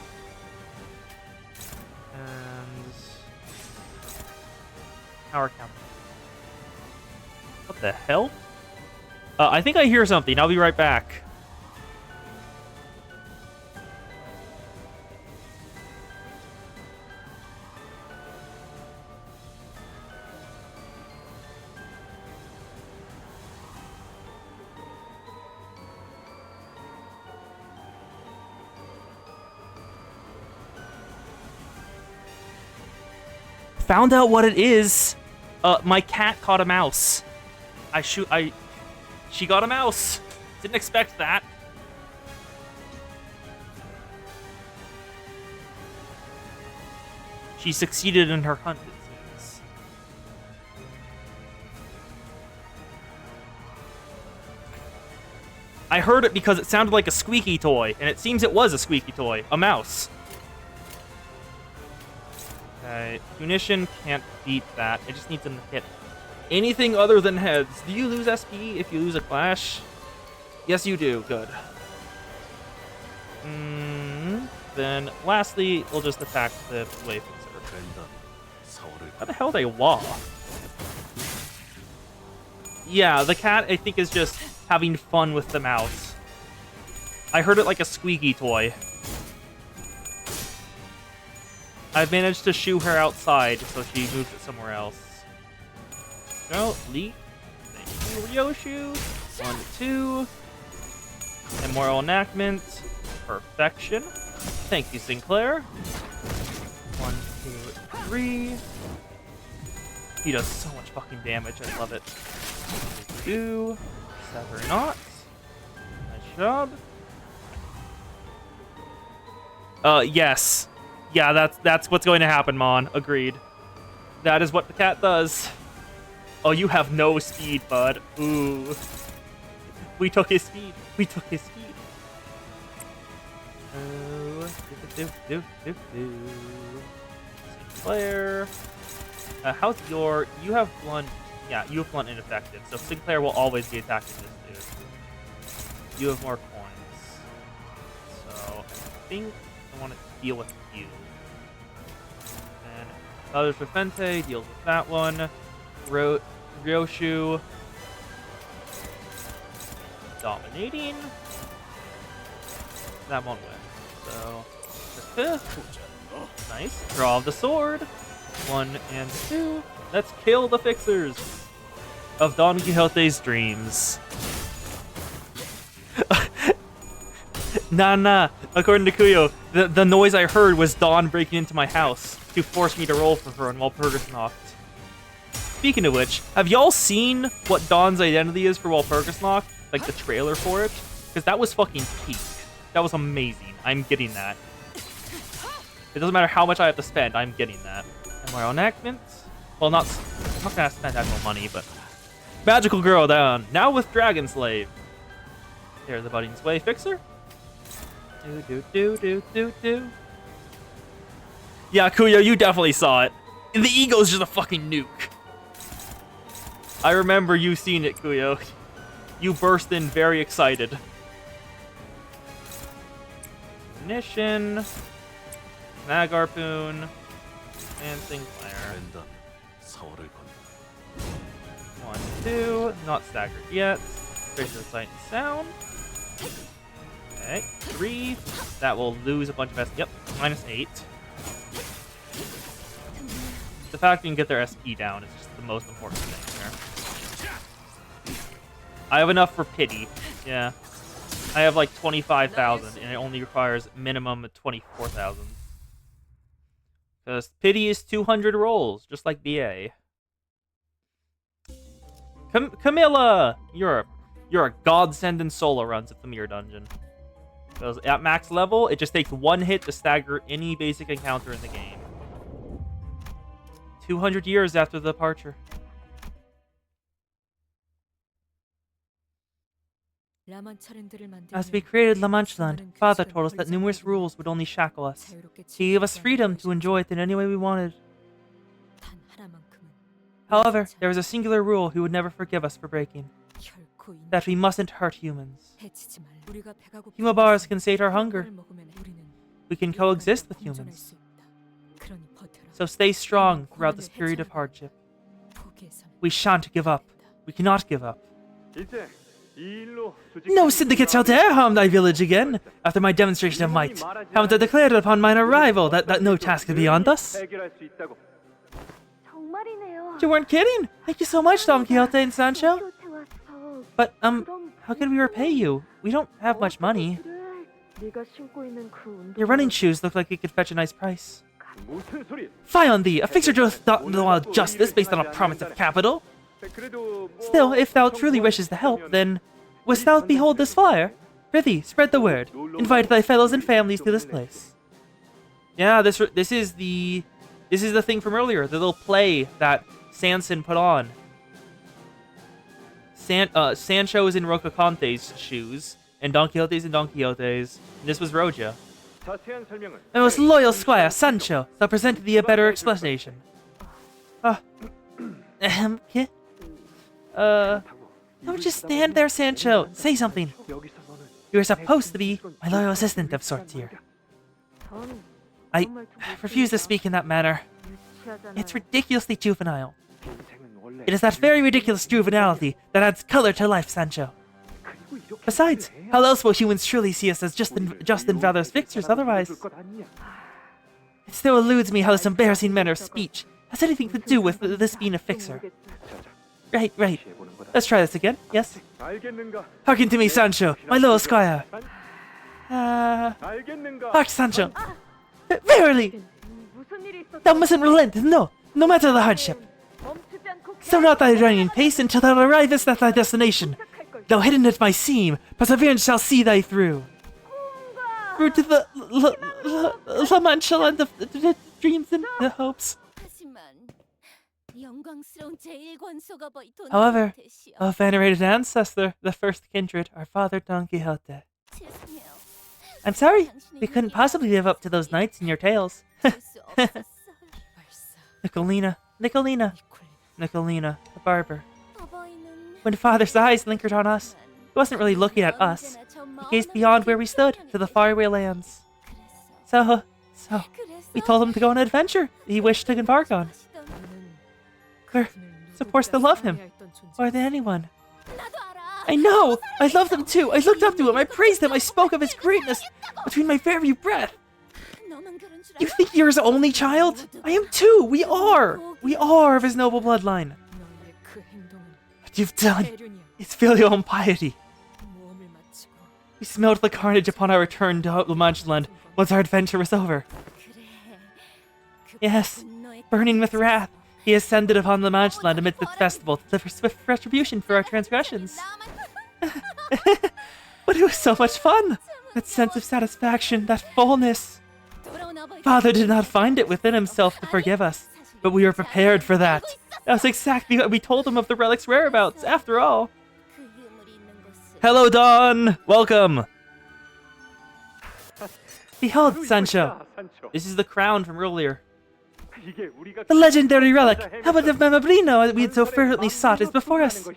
And. Power count. What the hell? I think I hear something. I'll be right back. Found out what it is. My cat caught a mouse. She got a mouse. Didn't expect that. She succeeded in her hunt, it seems. I heard it because it sounded like a squeaky toy, and it seems it was a squeaky toy. A mouse. Okay, Punition can't beat that. It just needs him to hit anything other than heads. Do you lose SP if you lose a clash? Yes, you do. Good. Then, lastly, we'll just attack the Wave Fixer. How the hell they wall? Yeah, the cat, I think, is just having fun with the mouse. I heard it like a squeaky toy. I've managed to shoo her outside, so she moves it somewhere else. Go, leap. Thank you, Ryoshu. 1, 2. Immoral enactment. Perfection. Thank you, Sinclair. 1, 2, 3. He does so much fucking damage. I love it. 2. Sever not. Nice job. Yes. Yeah, that's what's going to happen, Mon. Agreed. That is what the cat does. Oh, you have no speed, bud. Ooh. We took his speed. We took his speed. Sinclair. How's your... You have blunt... Yeah, you have blunt ineffective, so Sinclair will always be attacking this dude. You have more coins. So, I think I want to deal with you. And Others Fente deals with that one. Ryoshu dominating. That won't win. So, the fifth. Nice. Draw of the sword. 1 and 2. Let's kill the fixers of Don Quixote's dreams. Nah. According to Kuyo, the noise I heard was Dawn breaking into my house to force me to roll for her and Walpurgis knocked. Speaking of which, have y'all seen what Dawn's identity is for Walpurgis knocked? Like the trailer for it? Because that was fucking peak. That was amazing. I'm getting that. It doesn't matter how much I have to spend, I'm getting that. And my enactment? Well, I'm not gonna spend actual money, but... Magical Girl down. Now with Dragon Slave. There's the Budding's Way Fixer. Do. Yeah, Kuyo, you definitely saw it. And the ego's just a fucking nuke. I remember you seeing it, Kuyo. You burst in very excited. Ignition. Nagarpoon. And Sinclair. 1, 2. Not staggered yet. Trace of sight and sound. Okay. 3. That will lose a bunch of SP. Yep. -8. The fact you can get their SP down is just the most important thing here. I have enough for pity. Yeah. I have like 25,000 and it only requires minimum 24,000. Because pity is 200 rolls, just like BA. Camilla! You're You're a godsend in solo runs at the Mirror Dungeon. Because at max level, it just takes one hit to stagger any basic encounter in the game. 200 years after the departure. As we created La Mancha Land, Father told us that numerous rules would only shackle us. He gave us freedom to enjoy it in any way we wanted. However, there was a singular rule he would never forgive us for breaking. That we mustn't hurt humans. Humabars can sate our hunger. We can coexist with humans. So stay strong throughout this period of hardship. We shan't give up. We cannot give up. 이제 이 일로 No syndicate shall dare harm thy village again, after my demonstration of might. Haven't I declared upon mine arrival that no task is beyond us? 해결할 수 있다고. 정말이네요. You weren't kidding! Thank you so much, Don Quixote and Sancho. 곁에 왔어. But, how can we repay you? We don't have much money. 그래. 네가 신고 있는 그 운동. Your running shoes look like they could fetch a nice price. 무슨 소리? Fie on thee! A fixer doth not know justice based on a promise of capital. 그래도 뭐 Still, if thou truly wishes to help, then wouldst thou behold this flyer? Prithee, spread the word. Invite thy fellows and families to this place. Yeah, this is the thing from earlier, the little play that Sanson put on. Sancho is in Rocaconte's shoes, and Don Quixote's in Don Quixote's. And this was Roja. 자세한 설명은 My most loyal squire, Sancho, shall present thee a better explanation. Kid? Don't just stand there, Sancho. Say something. 여기서 너는 You are supposed to be my loyal assistant of sorts here. 전 I 정말 좀 refuse to speak in that manner. 유치하잖아요. It's ridiculously juvenile. 인생은 원래 It is that very ridiculous juvenility that adds color to life, Sancho. 그리고 이렇게 Besides, how else will humans truly see us as just and valorous fixers otherwise? 것 아니냐? It still eludes me how this embarrassing manner of speech has anything to do with this being a fixer. Right. 해보는 거다. Let's try this again. Yes? 알겠는가? Hearken to me, Sancho, my loyal squire. 알겠는가? Hark, Sancho. Verily, 무슨 일이 있었어? thou mustn't relent, no matter the hardship. 멈추지 않고 So not thy running pace until thou arrivest at thy destination. Though hidden at my seam, perseverance shall see thy through. Through to the La Mancha land of the dreams and the hopes. However, O venerated ancestor, the first kindred, our father Don Quixote. I'm sorry, we couldn't possibly live up to those knights in your tales. Nicolina, the barber. When father's eyes lingered on us, he wasn't really looking at us. He gazed beyond where we stood, to the faraway lands. So, we told him to go on an adventure he wished to embark on. We're supposed to love him, more than anyone. I know! I loved him too! I looked up to him, I praised him, I spoke of his greatness between my very breath! You think you're his only child? I am too! We are! We are of his noble bloodline! What you've done is filial impiety. We smelled the carnage upon our return to La Mancha Land once our adventure was over. Yes, burning with wrath, he ascended upon La Mancha Land amidst its festival to deliver swift retribution for our transgressions. But it was so much fun! That sense of satisfaction, that fullness. Father did not find it within himself to forgive us, but we were prepared for that. That was exactly what we told him of the relic's whereabouts, after all. Hello, Don! Welcome! Behold, Sancho, 산초. This is the crown from earlier. 이게 우리가 the legendary relic, Helmet of Memobrino we had so fervently sought, is before us.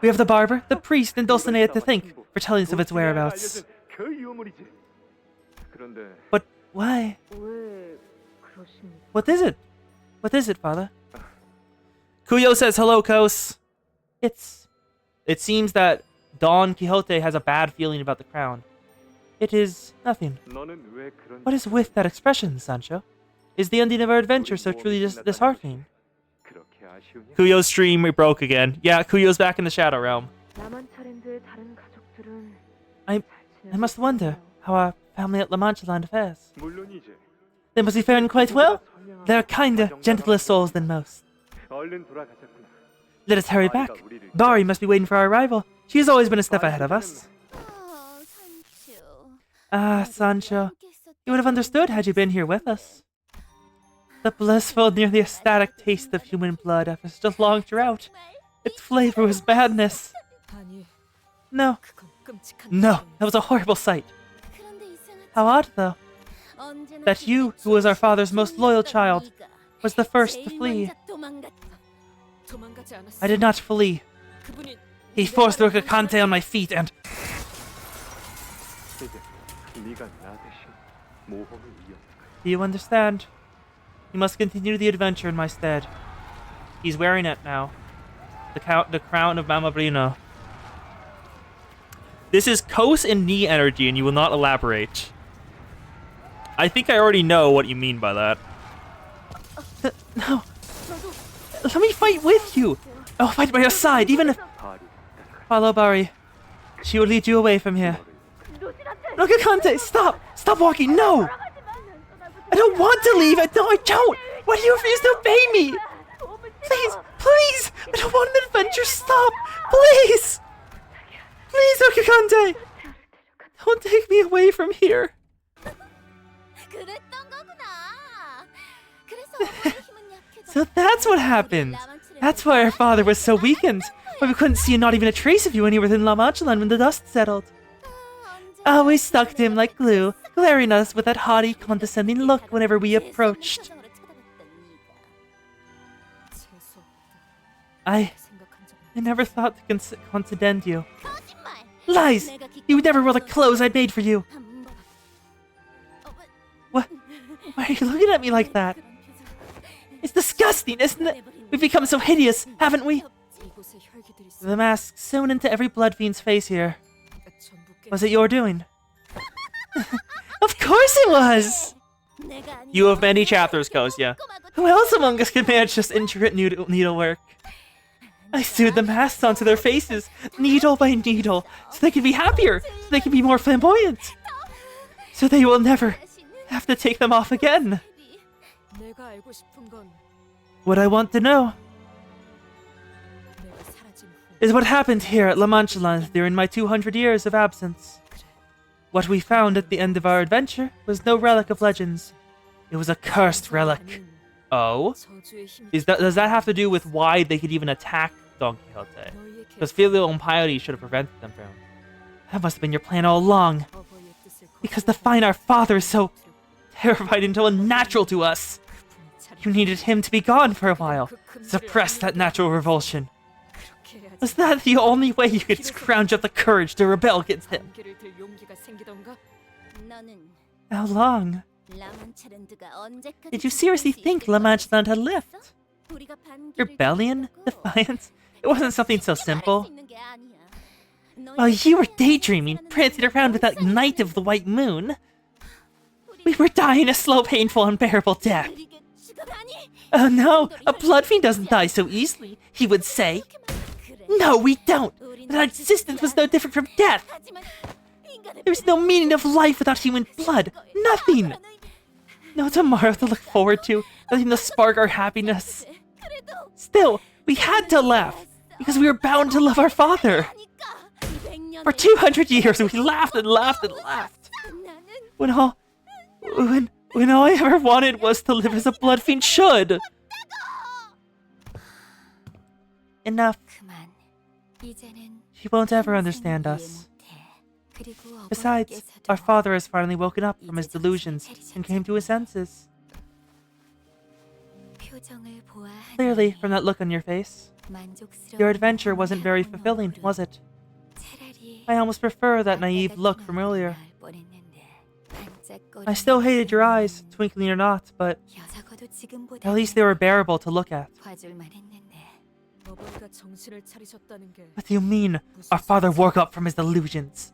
We have the barber, the priest, and Dulcinea to thank for telling us of its whereabouts. 그 유물이지. 그런데 But why? 왜 그러십니까? What is it? What is it, father? Kuyo says hello, Kos. It seems that Don Quixote has a bad feeling about the crown. is nothing. 너는 왜 그런 What is with that expression, Sancho? Is the ending of our adventure so truly disheartening? 그렇게 아쉬우냐? Kuyo's stream broke again. Yeah, Kuyo's back in the Shadow Realm. 남한차랜드의 다른 가족들은 I must wonder how our family at La Mancha Land fares. 물론이지. They must be faring quite well. They're kinder, gentler souls than most. 얼른 돌아가셨구나. Let us hurry back. Bari must be waiting for our arrival. She has always been a step ahead of us. Ah, Sancho. You would have understood had you been here with us. The blissful, nearly ecstatic taste of human blood after such a long drought. Its flavor was madness. No. No, that was a horrible sight. How odd, though, that you, who was our father's most loyal child, was the first to flee. I did not flee. He forced Rokakante on my feet and... Do you understand? You must continue the adventure in my stead. He's wearing it now. The crown of Mamabrino. This is Kos and knee energy, and you will not elaborate. I think I already know what you mean by that. No. Let me fight with you. I'll fight by your side, even if... Follow Bari. She will lead you away from here. Rokakante, stop! Stop walking, no! I don't want to leave! No, I don't! Why do you refuse to obey me? Please, please! I don't want an adventure, stop! Please! Please, Rokakante! Don't take me away from here! So that's what happened! That's why our father was so weakened! Why we couldn't see not even a trace of you anywhere in La Manchaland when the dust settled. Always stuck to him like glue, glaring at us with that haughty, condescending look whenever we approached. I never thought to condescend you. Lies! You would never wear the clothes I made for you! What? Why are you looking at me like that? It's disgusting, isn't it? We've become so hideous, haven't we? The mask sewn into every blood fiend's face here. Was it your doing? Of course it was! You have many chapters, Kosya. Who else among us could manage just intricate needlework? I sewed the masks onto their faces, needle by needle, so they could be happier, so they could be more flamboyant. So they will never have to take them off again. What I want to know is what happened here at La Manchaland during my 200 years of absence. What we found at the end of our adventure was no relic of legends. It was a cursed relic. Oh? Does that have to do with why they could even attack Don Quixote? Because filial impiety should have prevented them from. That must have been your plan all along. Because to find our father is so terrified and so unnatural to us. You needed him to be gone for a while. Suppress that natural revulsion. Was that the only way you could scrounge up the courage to rebel against him? How long? Did you seriously think La Manchaland had left? Rebellion? Defiance? It wasn't something so simple. While you were daydreaming, prancing around with that Knight of the White Moon, we were dying a slow, painful, unbearable death. Oh no, a blood fiend doesn't die so easily, he would say. No, we don't! That existence was no different from death! There's no meaning of life without human blood! Nothing! No tomorrow to look forward to, nothing to spark our happiness. Still, we had to laugh, because we were bound to love our father. For 200 years, we laughed and laughed and laughed. When all I ever wanted was to live as a blood fiend should. Enough. He won't ever understand us. Besides, our father has finally woken up from his delusions and came to his senses. Clearly, from that look on your face, your adventure wasn't very fulfilling, was it? I almost prefer that naive look from earlier. I still hated your eyes, twinkling or not, but at least they were bearable to look at. What do you mean, our father woke up from his delusions?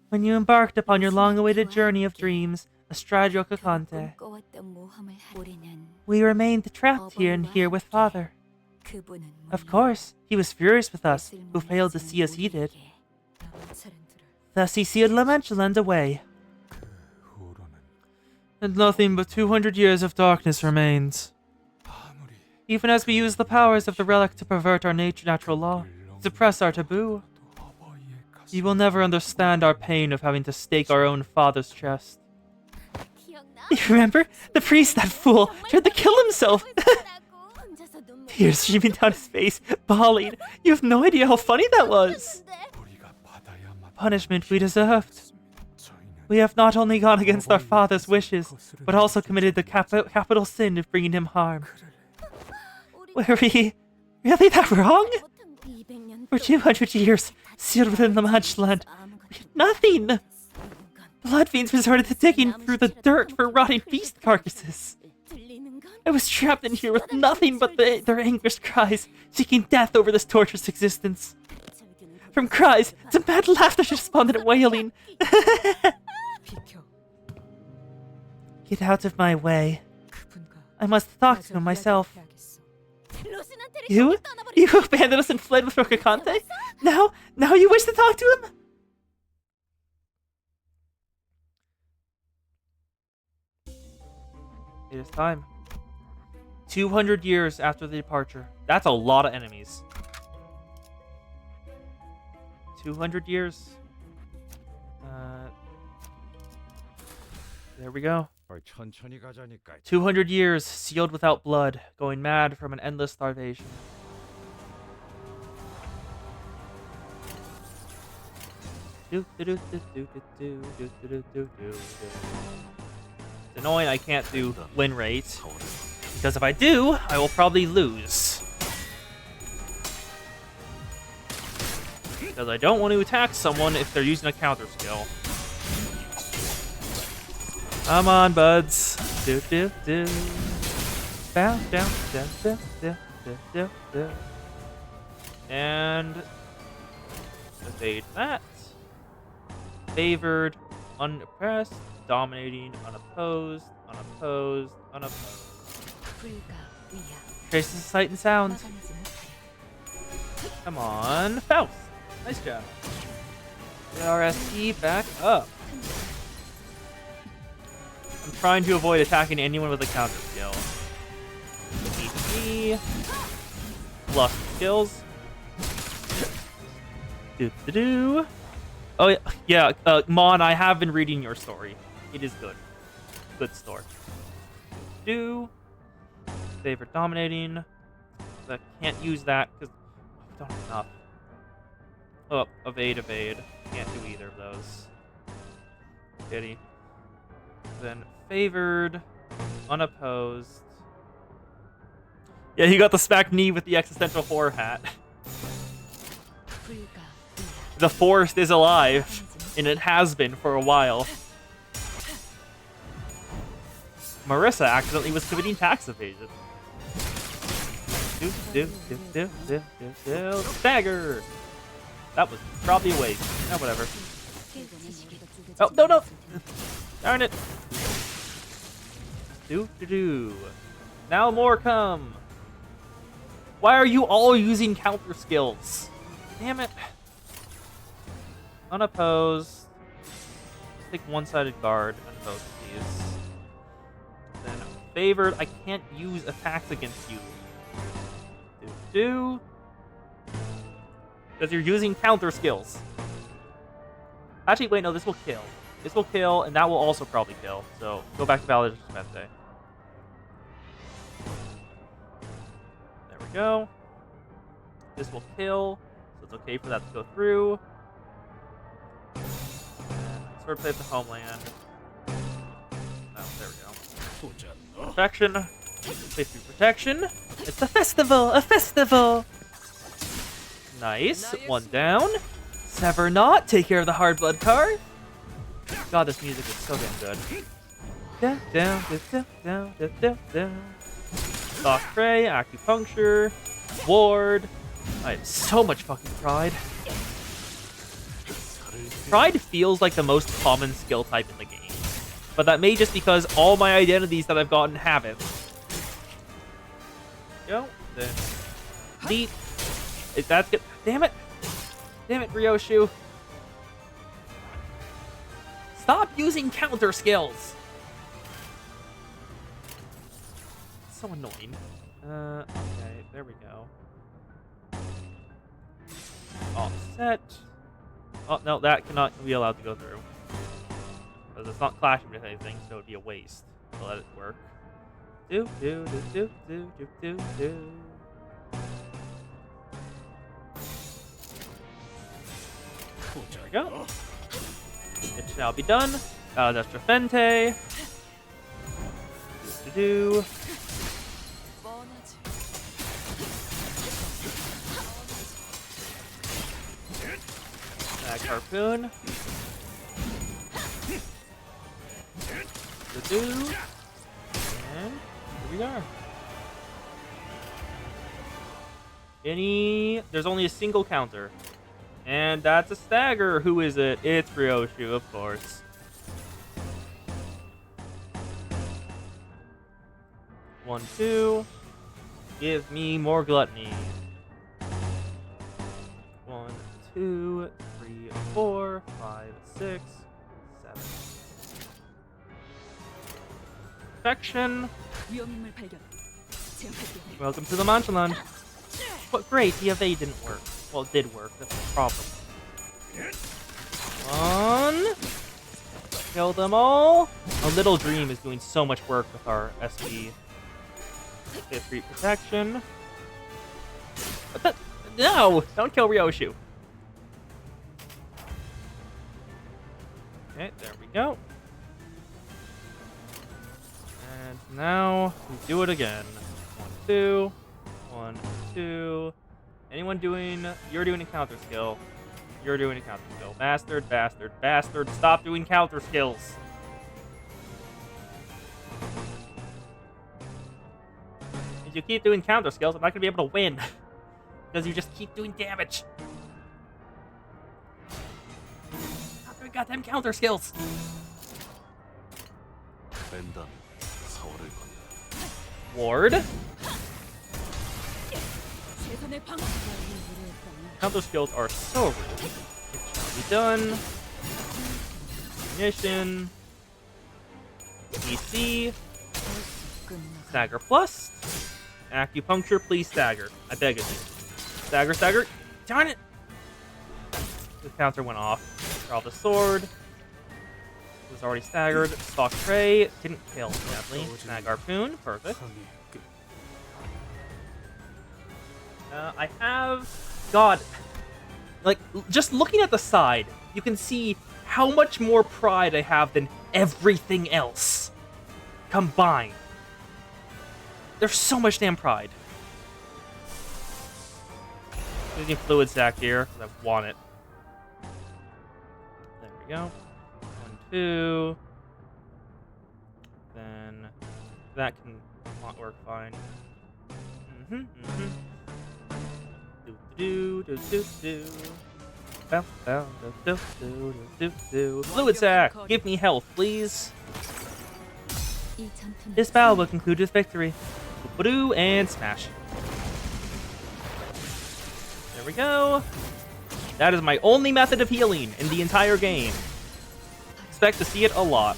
When you embarked upon your long-awaited journey of dreams, astride Rokakante, we remained trapped here with father. Of course, he was furious with us, who failed to see as he did. Thus he sealed La Manchaland away. And nothing but 200 years of darkness remains. Even as we use the powers of the relic to pervert our natural law, suppress our taboo, you will never understand our pain of having to stake our own father's chest. You remember? The priest, that fool, tried to kill himself! Tears streaming down his face, bawling. You have no idea how funny that was! Punishment we deserved. We have not only gone against our father's wishes, but also committed the capital sin of bringing him harm. Were we really that wrong? For 200 years, sealed within the Manch land, we had nothing! Blood fiends resorted to digging through the dirt for rotting beast carcasses. I was trapped in here with nothing but their anguished cries, seeking death over this torturous existence. From cries to mad laughter to despondent wailing. Get out of my way. I must talk to him myself. You? You abandoned us and fled with Rokakante? Now you wish to talk to him? It is time. 200 years after the departure. That's a lot of enemies. 200 years. There we go. 200 years, sealed without blood, going mad from an endless starvation. It's annoying I can't do win rate, because if I do, I will probably lose. Because I don't want to attack someone if they're using a counter skill. Come on, buds. Do do do. Bow down, down, down, down, down, down. And evade that. Favored, unoppressed, dominating, unopposed, unopposed, unopposed. Traces of sight and sound. Come on, Faust. Nice job. Get our SP back up. I'm trying to avoid attacking anyone with a counter skill. EP. Plus skills. Do. Oh yeah, Mon, I have been reading your story. It is good. Good story. Do. Favorite dominating. I can't use that because I don't have enough. Oh, evade. Can't do either of those. Kitty. Then favored, unopposed. Yeah, he got the smack knee with the existential horror hat. The forest is alive, and it has been for a while. Marissa accidentally was committing tax evasion. Stagger! That was probably a waste. Oh, whatever. Oh, no! Darn it! Do. Now more come! Why are you all using counter skills? Damn it. Unopposed. Take one-sided guard on both of these. Then favored. I can't use attacks against you. Do. Because you're using counter skills. Actually, wait, no, this will kill. This will kill, and that will also probably kill. So, go back to Valor Suspense. There we go. This will kill, so it's okay for that to go through. And sword play of the homeland. Oh, there we go. Protection. Safety protection. It's a festival! A festival! Nice. One down. Sever not. Take care of the hard blood card. God, this music is so damn good. Soft Prey, Acupuncture, Ward. I have so much fucking pride. Pride feels like the most common skill type in the game. But that may just because all my identities that I've gotten have it. Go. Then Leap. Is that good? Damn it. Damn it, Ryoshu. Stop using counter skills. so annoying. Okay, there we go. Offset. Oh, no, that cannot be allowed to go through. Because it's not clashing with anything, so it would be a waste to let it work. Do, do, do, do, do, do, do, do. There we go. It shall be done. That's Fente. Do. 뻔하지. That harpoon. Do. And here we are. There's only a single counter. And that's a stagger. Who is it? It's Ryoshu, of course. 1, 2. Give me more gluttony. 1, 2, 3, 4, 5, 6, 7. Perfection. 위험인물 발견. 제압할게. Welcome to the Manchaland. But great, the evade didn't work. Well, it did work. That's the problem. 1. Kill them all. A Little Dream is doing so much work with our SP. Fifth Street Protection. What the? No! Don't kill Ryoshu. Okay, there we go. And now we do it again. 1, 2. 1, 2. Anyone doing... You're doing a counter skill. You're doing a counter skill. Bastard, bastard, bastard. Stop doing counter skills. If you keep doing counter skills, I'm not going to be able to win. Because you just keep doing damage. Stop doing goddamn counter skills. Ward. 최선의 방어. Counter skills are so rude. It shall be done. Ignition. EC. Stagger plus. Acupuncture, please stagger. I beg of you. Stagger, stagger. Darn it! The counter went off. Draw the sword. It was already staggered. Stalk Prey. Didn't kill, sadly. Snag Harpoon. Perfect. I have... God. Like, just looking at the side, you can see how much more pride I have than everything else combined. There's so much damn pride. Using Fluid Sac here, because I want it. There we go. 1, 2. Then that can not work fine. Fluid Sac, give me health, please. This battle will conclude with victory. Boop-a-doo, and smash. There we go. That is my only method of healing in the entire game. Expect to see it a lot.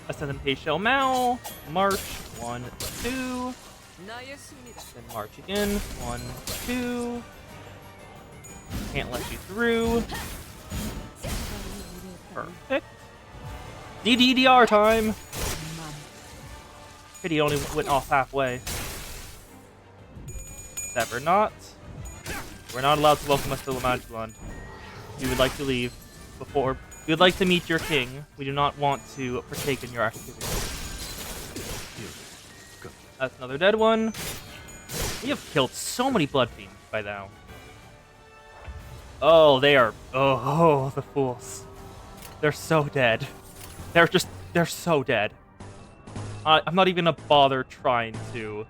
Ascendant Pay Shell Mao. March. 1, 2. 나의 승리다. Then march again. 1, 2. Can't let you through. Perfect. DDDR time. Pity only went off halfway. Sever not. We're not allowed to welcome us to Lamantuland. We would like to leave before. We would like to meet your king. We do not want to partake in your activities. That's another dead one. We have killed so many Blood Fiends by now. Oh, they are... Oh, the fools. They're so dead. They're so dead. I'm not even gonna bother trying to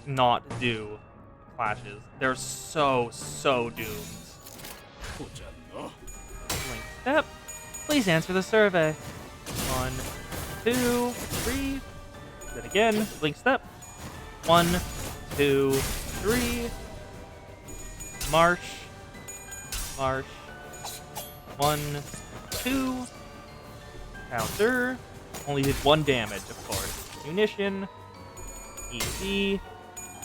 not do clashes. They're so doomed. Link step. Please answer the survey. 1, 2, 3. Then again, blink step. 1, 2, 3. March. March. 1, 2. Counter. Only did 1 damage, of course. Munition. Easy.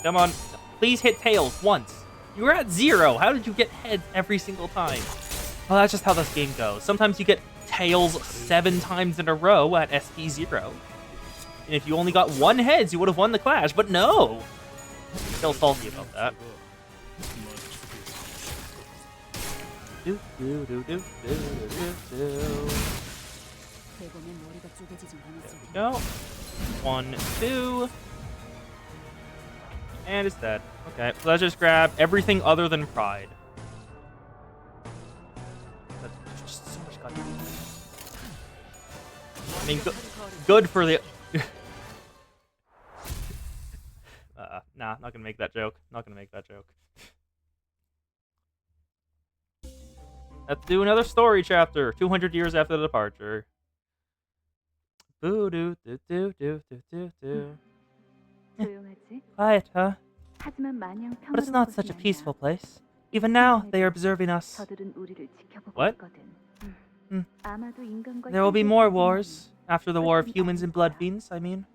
Come on. Please hit tails once. You were at 0. How did you get heads every single time? Well, that's just how this game goes. Sometimes you get tails 7 times in a row at SP0. And if you only got 1 heads, you would have won the clash. But no! Still salty about that. Do, do, do, do, do, do, do. There we go. 1, 2. And it's dead. Okay, so let's just grab everything other than pride. That's just so much goddamn. I mean, good for the... Nah, not gonna make that joke. Not gonna make that joke. Let's do another story chapter. 200 years after the departure. Boo doo doo doo doo doo doo doo. 조용하지? Quiet, huh? 하지만 마냥 But it's not such a peaceful place. Even now, they are observing us. 저들은 우리를 지켜보고 What? 있거든. Hmm. 아마도 인간과 There will be 현재 more 세계는 wars. After the war of humans and blood fiends, I mean.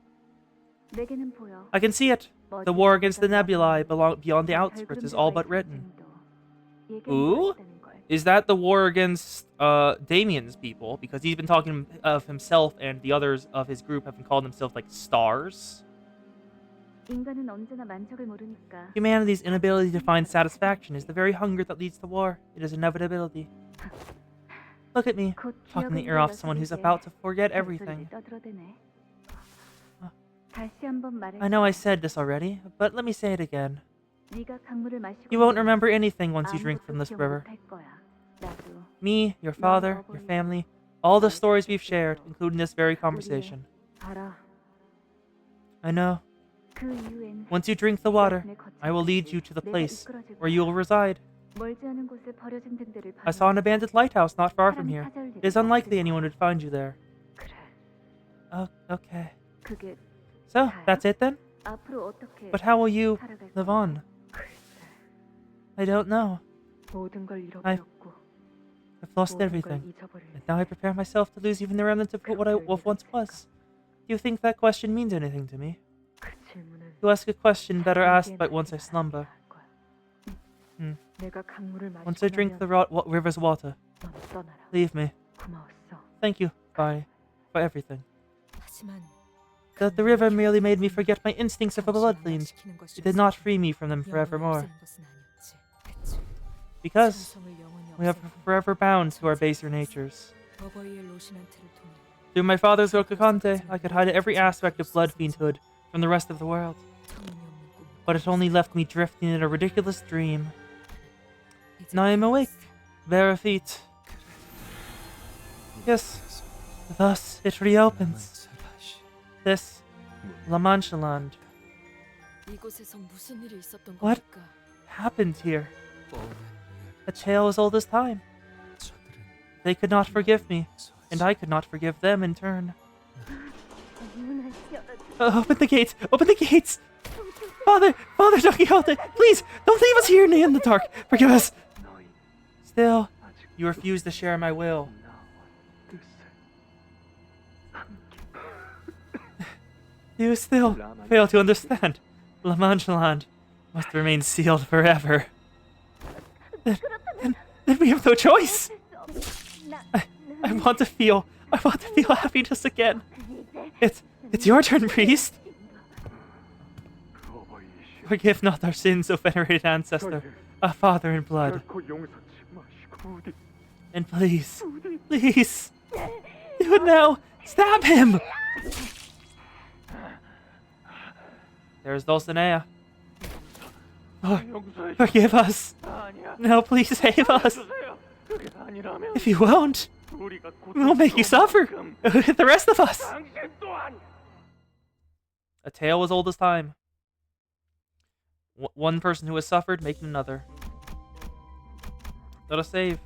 내게는 보여. I can see it. The war against the nebulae beyond the outskirts is all but written. Ooh? Is that the war against Damien's people? Because he's been talking of himself, and the others of his group have been calling themselves like stars. 인간은 언제나 만족을 모르니까. Humanity's inability to find satisfaction is the very hunger that leads to war. It is inevitability. Look at me, 곧 talking the 기억을 ear off someone who's 잃어버리게 about to forget 헛소리를 everything. 떠들어대네. 다시 한번 말해. I know I said this already, but let me say it again. 네가 강물을 마시고 You won't remember anything once you drink from this 아무것도 river. 기억 못할 거야. 나도 Me, your father, your family, all the stories we've shared, including this very conversation. 알아. I know. 그 이후엔 Once you drink the water, I will lead you to the place where you will reside. 멀지 않은 곳에 버려진 등대를 I saw an abandoned lighthouse not far from 사람이 here. 찾아올 It is 일은 unlikely 없을 anyone would find you there. 그래. Oh, okay. 그게 So, that's it then? 앞으로 어떻게 But how will you 살아갈 live 거야? on? 글쎄, I don't know. 모든 걸 잃어버렸고 I've lost 모든 걸 everything. 잊어버릴 And now I prepare myself to lose even the remnants of what I once was. Do you think that question means anything to me? 그 질문은 You ask a question better asked 자기에게 but once I 말하기 slumber. 바랄 거야. Hmm. 내가 강물을 마시고 Once I drink the river's water, 넌 떠나라. leave me. 고마웠어. Thank you, bye, for everything. 하지만 The river merely made me forget my instincts of a blood fiend. It did not free me from them forevermore. Because we are forever bound to our baser natures. Through my father's Rokakante, I could hide every aspect of blood fiendhood from the rest of the world. But it only left me drifting in a ridiculous dream. Now I am awake, bare feet. Yes, thus it reopens. This La Mancha land. 이곳에서 무슨 일이 있었던 What? 겁니까? Happened here. A tale as old as time. They could not forgive me, and I could not forgive them in turn. 문을 열어줘. Open the gates! Open the gates! Father! Father Don Quixote! Please! Don't leave us here in the dark! Forgive us! 너희 Still, 아직 you refuse to share my will. 나와 뜻을 You still fail to understand. La Mancha land must remain sealed forever. Then we have no choice! I want to feel happiness again. It's your turn, priest. 어버이시여 Forgive not our sins, O venerated ancestor, our father in blood. 결코 용서치 마시고 부디 And please, please, do it now. Stab him. There's Dulcinea. Lord, 용서해 forgive us. 아니야 No, please save us. 주세요. 그게 아니라면 If you won't, 우리가 we'll make you suffer. With the rest of us. 당신 또한 A tale as old as time. One person who has suffered, making another. Let us save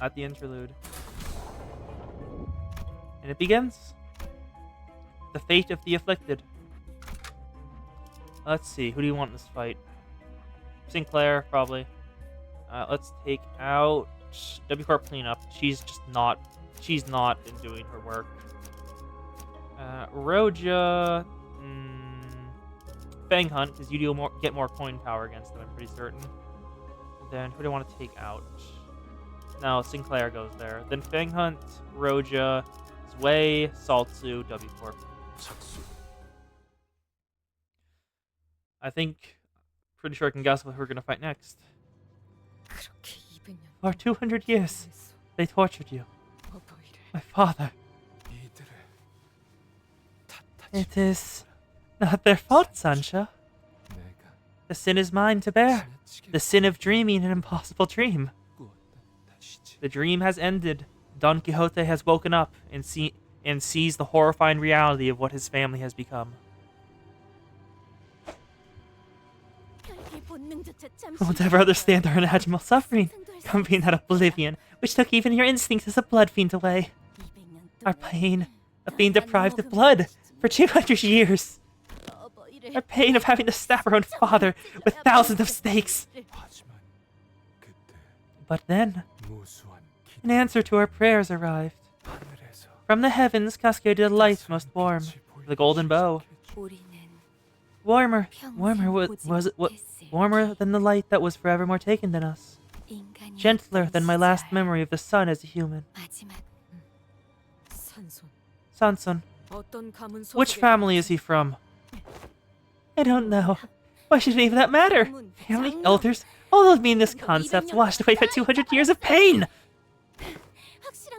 at the interlude. And it begins. The fate of the afflicted. Let's see, who do you want in this fight? Sinclair, probably. Let's take out W Corp Cleanup. She's not been doing her work. Roja, Fang Hunt, because you do get more coin power against them, I'm pretty certain. Then who do I want to take out? No, Sinclair goes there. Then Fang Hunt, Roja, Zwei, Saltsu, W Corp. I think, pretty sure I can guess what we're gonna fight next. 그렇게 200년 For 200 years, they tortured you. 어버이를 My father. 이들을 탓하지 It is not their fault, Sancho. 내가 The sin is mine to bear. 지나치게 The sin of dreaming an impossible dream. 꾸었던 탓이지. The dream has ended. Don Quixote has woken up and sees the horrifying reality of what his family has become. Who will ever understand our unimaginable suffering, coming that oblivion, which took even your instincts as a blood fiend away. Our pain of being deprived of blood for 200 years. Our pain of having to stab our own father with thousands of stakes. 하지만 그때 But then, 무수한 an answer to our prayers arrived. 하늘에서 From the heavens cascaded a light most warm, the golden bow. Warmer than the light that was forevermore taken than us. Gentler than my last memory of the sun as a human. 산손 Sanson, 어떤 가문 which 소속의 family is he from? I don't know. Why should any of that matter? Family, elders, all those meaningless concepts washed away by 200 years of pain.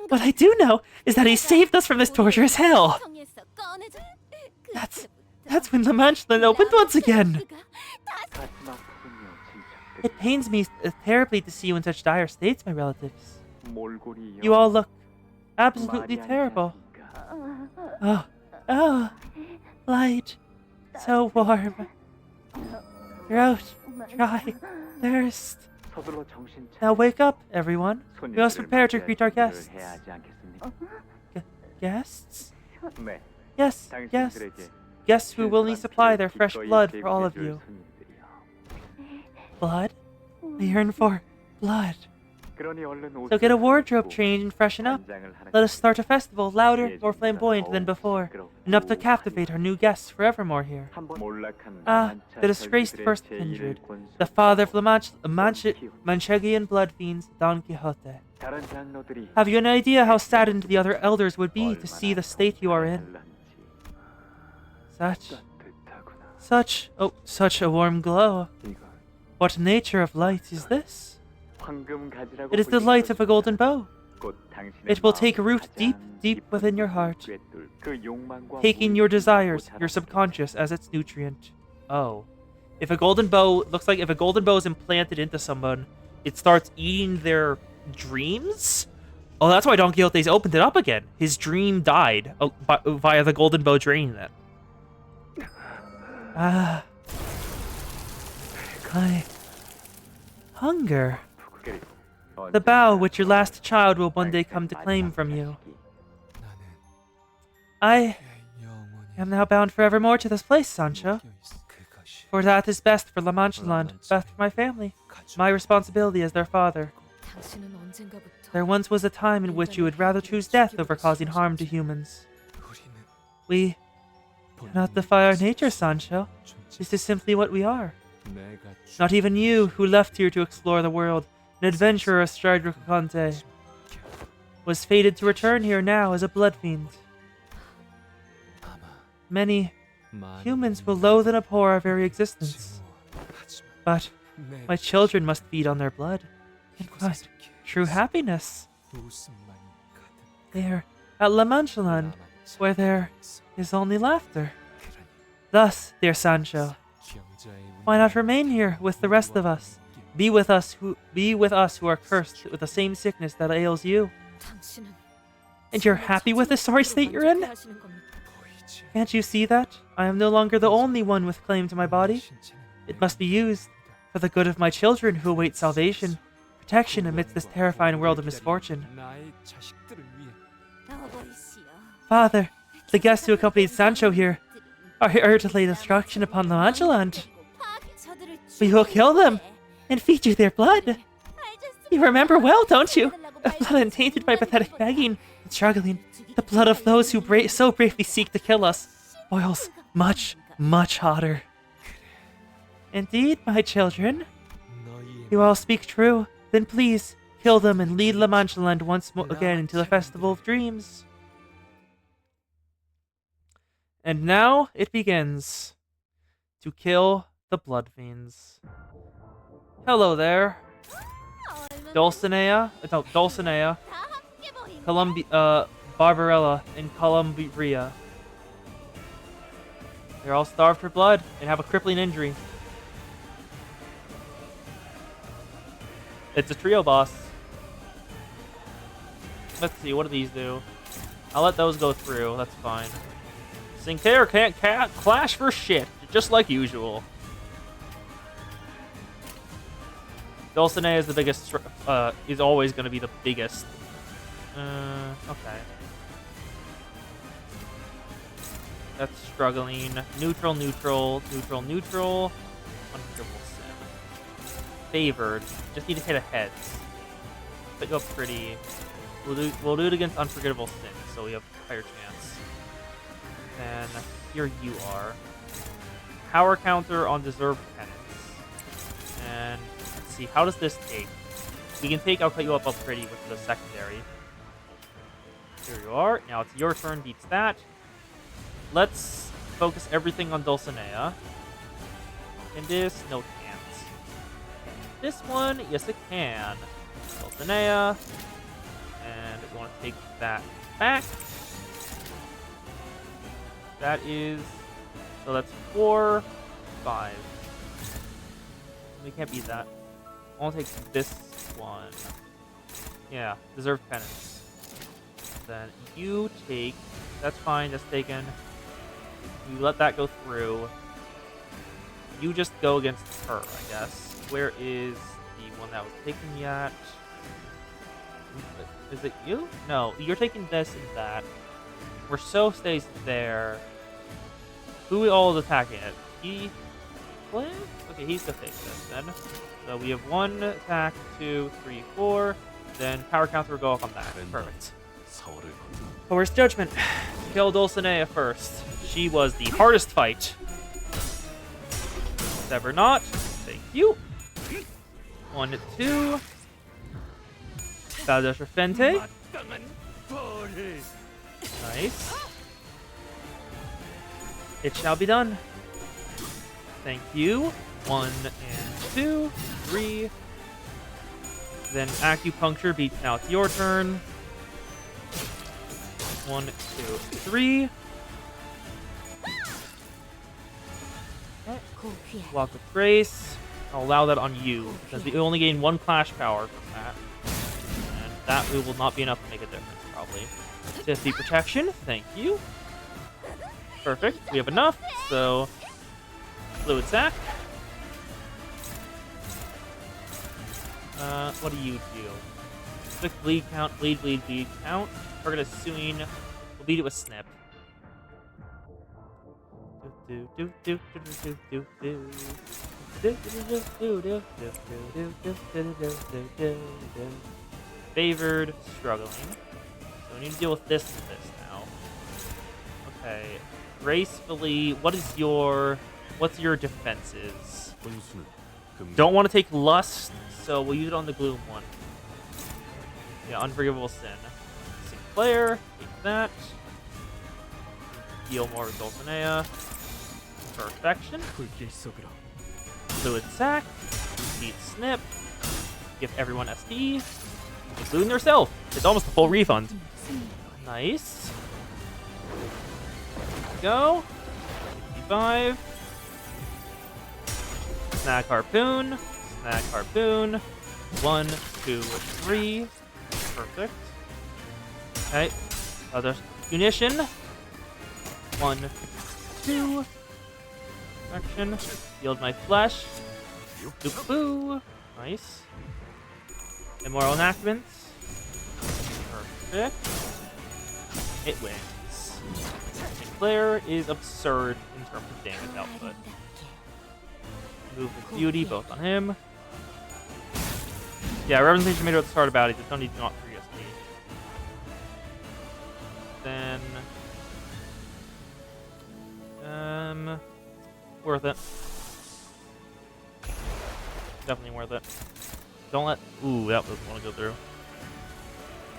What I do know is that he saved us from this torturous hell. That's when La Manche opened once again. 가슴 아프군요, 진짜. It pains me terribly to see you in such dire states, my relatives. 몰골이 You all look 말이 absolutely 안 terrible. 되니까. Oh, light, so warm. Throat, dry, thirst. 서둘러 정신 Now wake up, everyone. We must 손님들을 prepare to 맞이할 greet our 준비를 guests. 해야 하지 않겠습니까? Guests? 네, Yes, guests. 당신들에게 Guests who willingly supply their fresh 기꺼이 blood for all of 제공해줄 you. 손님들이요. Blood? I yearn for blood. 그러니 얼른 So get a 옷을 wardrobe 갈아입고 change and freshen up. 단장을 하는 Let us start a festival louder, 예전보다 more flamboyant than 더욱 before, 시끄럽고 enough to captivate our new guests forevermore here. 한번 몰락한 Ah, 만차 the disgraced 절기들의 first 제1 kindred, 권수 the father of Quixote. Manchegian blood fiends, Don Quixote. 다른 장로들이 Have you an idea how saddened the other elders would be to see the state you are in? 얼마나 Such, 따뜻하구나. such a warm glow. 이건 What nature of light is this? 황금가지라고 It is the 불리는 light of a 것이죠. golden bow, 곧 당신의 It will 마음을 take root 가장 deep, deep 깊은 within your 곳으로 heart, 꿰뚫 그 욕망과 taking 무의식을 your desires, 보고 your 자라게 subconscious, as its nutrient. Oh. If a golden bow, looks like if a golden bow is implanted into someone, it starts eating their dreams? Oh, that's why Don Quixote's opened it up again. His dream died via the golden bow draining it. Ah. My hunger. 그리고 The 언젠가 bow which your last child will one day come to claim from you. 나는 I 영원히 am now bound forevermore to this place, Sancho. 묶여있어. 그것이 For that is best for La Mancha Land, best for my family, my responsibility as their father. 당신은 언젠가부터 There once was a time in which you would rather choose death over causing harm to humans. 우리는 We cannot defy our nature, Sancho. This is simply what we are. 내가 Not even you, who left here to explore the world, an adventurer astride Rocaconte, was fated to return here now as a blood fiend. 아마 Many 많은 humans will loathe and abhor our very existence, 하지만 but 내 my children must feed on their blood and find 이곳에서 true happiness 웃음만이 가득 there at La Mancha Land, 남았지. where there is only laughter. 그러니 Thus, dear Sancho, 기영자의 why not remain here with the rest of us? Be with us who are cursed with the same sickness that ails you. 당신은 And you're happy with the sorry state you're in? 하시는 겁니까? 보이지 Can't you see that? I am no longer the only one with claim to my body. It must be used for the good of my children who await salvation, protection amidst this terrifying world of misfortune. 나의 자식들을 위해 Father, the guests who accompanied Sancho here are here to lay destruction upon La Mancha Land. We will kill them and feed you their blood. You remember well, don't you? A blood untainted by pathetic begging and struggling. The blood of those who so bravely seek to kill us boils much, much hotter. Indeed, my children. 너희의 You all speak true. Then please, kill them and lead La Mancha Land once more again into the Festival of Dreams. And now it begins. To kill the Blood Fiends. Hello there. Dulcinea, Barbarella, and Columbria. They're all starved for blood and have a crippling injury. It's a trio boss. Let's see, what do these do? I'll let those go through, that's fine. Sinclair can't clash for shit, just like usual. Dulcinea is the biggest, is always going to be the biggest. Okay. That's struggling. Neutral, neutral, neutral, neutral. Unforgivable sin. Favored. Just need to hit a heads. Put you up pretty. We'll do it against Unforgettable Sin, so we have a higher chance. And here you are. Power counter on Deserved Penance. And let's see, how does this take? We can take I'll cut you up pretty with the secondary. Here you are. Now it's your turn, beats that. Let's focus everything on Dulcinea. And this, no can't. This one, yes it can. Dulcinea. And we want to take that back. That is, so that's 4, 5. We can't beat that. I'll take this one. Yeah, Deserved Penance. Then you take, that's fine, that's taken. You let that go through. You just go against her, I guess. Where is the one that was taken yet? Is it you? No, you're taking this and that. Rousseau stays there. Who all is attacking it? He? Cliff? Okay, he's gonna take this then. So we have 1 attack, 2, 3, 4. Then power counter will go up on that. Perfect. Coerce Judgment. Kill Dulcinea first. She was the hardest fight. Sever not. Thank you. 1, 2. Baldasher Fente. Nice. It shall be done. Thank you. 1 and 2, 3. Then Acupuncture beats now. It's your turn. 1, 2, 3. Walk of Grace. I'll allow that on you, because we only gain 1 clash power from that. And that will not be enough to make a difference, probably. 50 protection, thank you. Perfect, we have enough, so... Fluid Sac. What do you do? Quick bleed count, bleed count. Target is suing. We'll beat it with Snip. Favored, struggling. So we need to deal with this and this now. Okay. Gracefully, what's your defenses? Don't want to take Lust, so we'll use it on the Gloom one. Yeah, Unforgivable Sin. Sinclair, take that. Deal more with Dulcinea. Perfection. Fluid Sac. Beat Snip. Give everyone SD. Including yourself. It's almost a full refund. Nice. Go. 55. Snag Harpoon. Snag Harpoon. 1, 2, 3. Perfect. Okay. Other munition. 1, 2. Action. Yield my flesh. Boo. Nice. Immoral enactments. Perfect. It wins. Sinclair is absurd in terms of damage output. Move with Beauty, both on him. Yeah, representation made at the start about it. Just don't need to not 3SD. Then, worth it. Definitely worth it. Don't let... Ooh, that doesn't want to go through.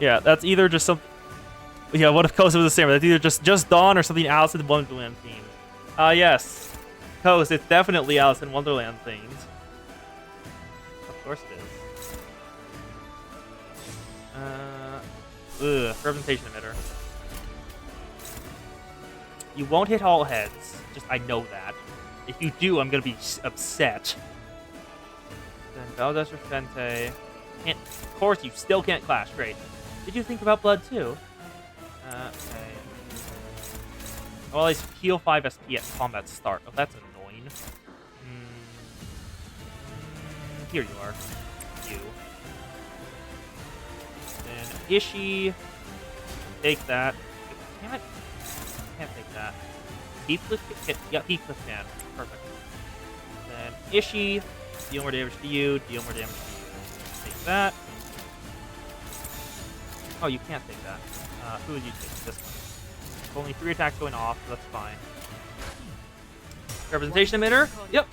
Yeah, that's either just some... Yeah, what if Coast was the same? That's either just Dawn or something Alice in Wonderland themed. Yes. Coast, it's definitely Alice in Wonderland themed. Of course it is. Representation emitter. You won't hit all heads. Just, I know that. If you do, I'm gonna be upset. Then Valdez Fente. Can't, of course, you still can't clash. Great. Did you think about blood too? Okay. Well, at least heal 5 SP at combat start. Oh, that's annoying. Here you are. You. Then Ishii. Take that. Damn it. Can't take that. Heathcliff can. Yeah, Heathcliff can. Perfect. Then Ishii. Deal more damage to you. Deal more damage to you. Take that. Oh, you can't take that. Who would you take? This one. Only 3 attacks going off, so that's fine. Representation emitter? Yep.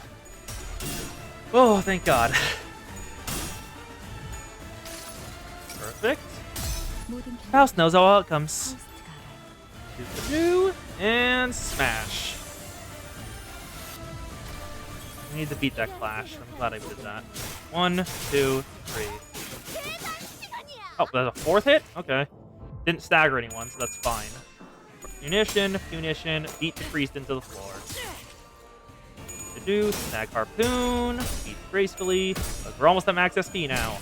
Oh, thank God. Perfect. Faust knows all outcomes. And smash. We need to beat that clash. I'm glad I did that. 1, 2, 3. Oh, that's a 4th hit? Okay. Didn't stagger anyone, so that's fine. Munition, beat the priest into the floor. Snag harpoon, beat gracefully. We're almost at max SP now.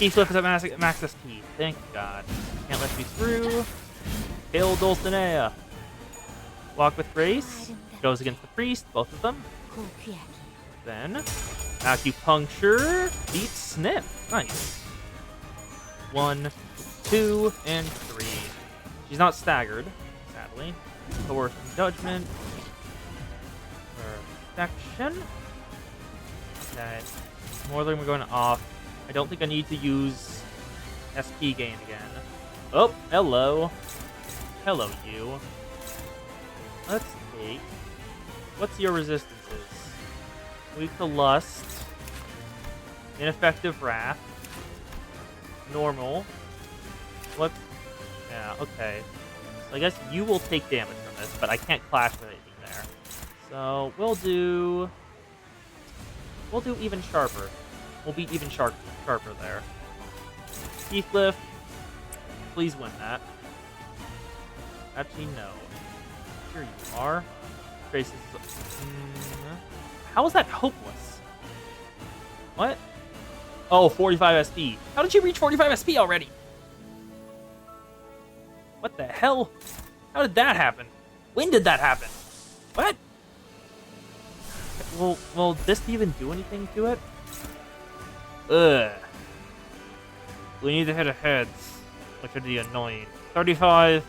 Heathcliff is at max SP. Thank God. Can't let me through. Hail Dulcinea. Walk with grace. Goes against the priest, both of them. Then acupuncture beats snip. Nice. 1, 2, and 3. She's not staggered, sadly. Coercion judgment. Perfection. Okay. More than we're going off. I don't think I need to use SP gain again. Oh, hello. Hello, you. Let's take... What's your resistances? Weak to lust. Ineffective wrath. Normal. What? Yeah, okay. So I guess you will take damage from this, but I can't clash with anything there. So we'll do even sharper. We'll be even sharper there. Heathcliff, please win that. Actually, no. Here you are. Grace is... How is that hopeless? What? Oh, 45 SP. How did you reach 45 SP already? What the hell? How did that happen? When did that happen? What? Will this even do anything to it? Ugh. We need to hit a heads, which would be annoying. 35.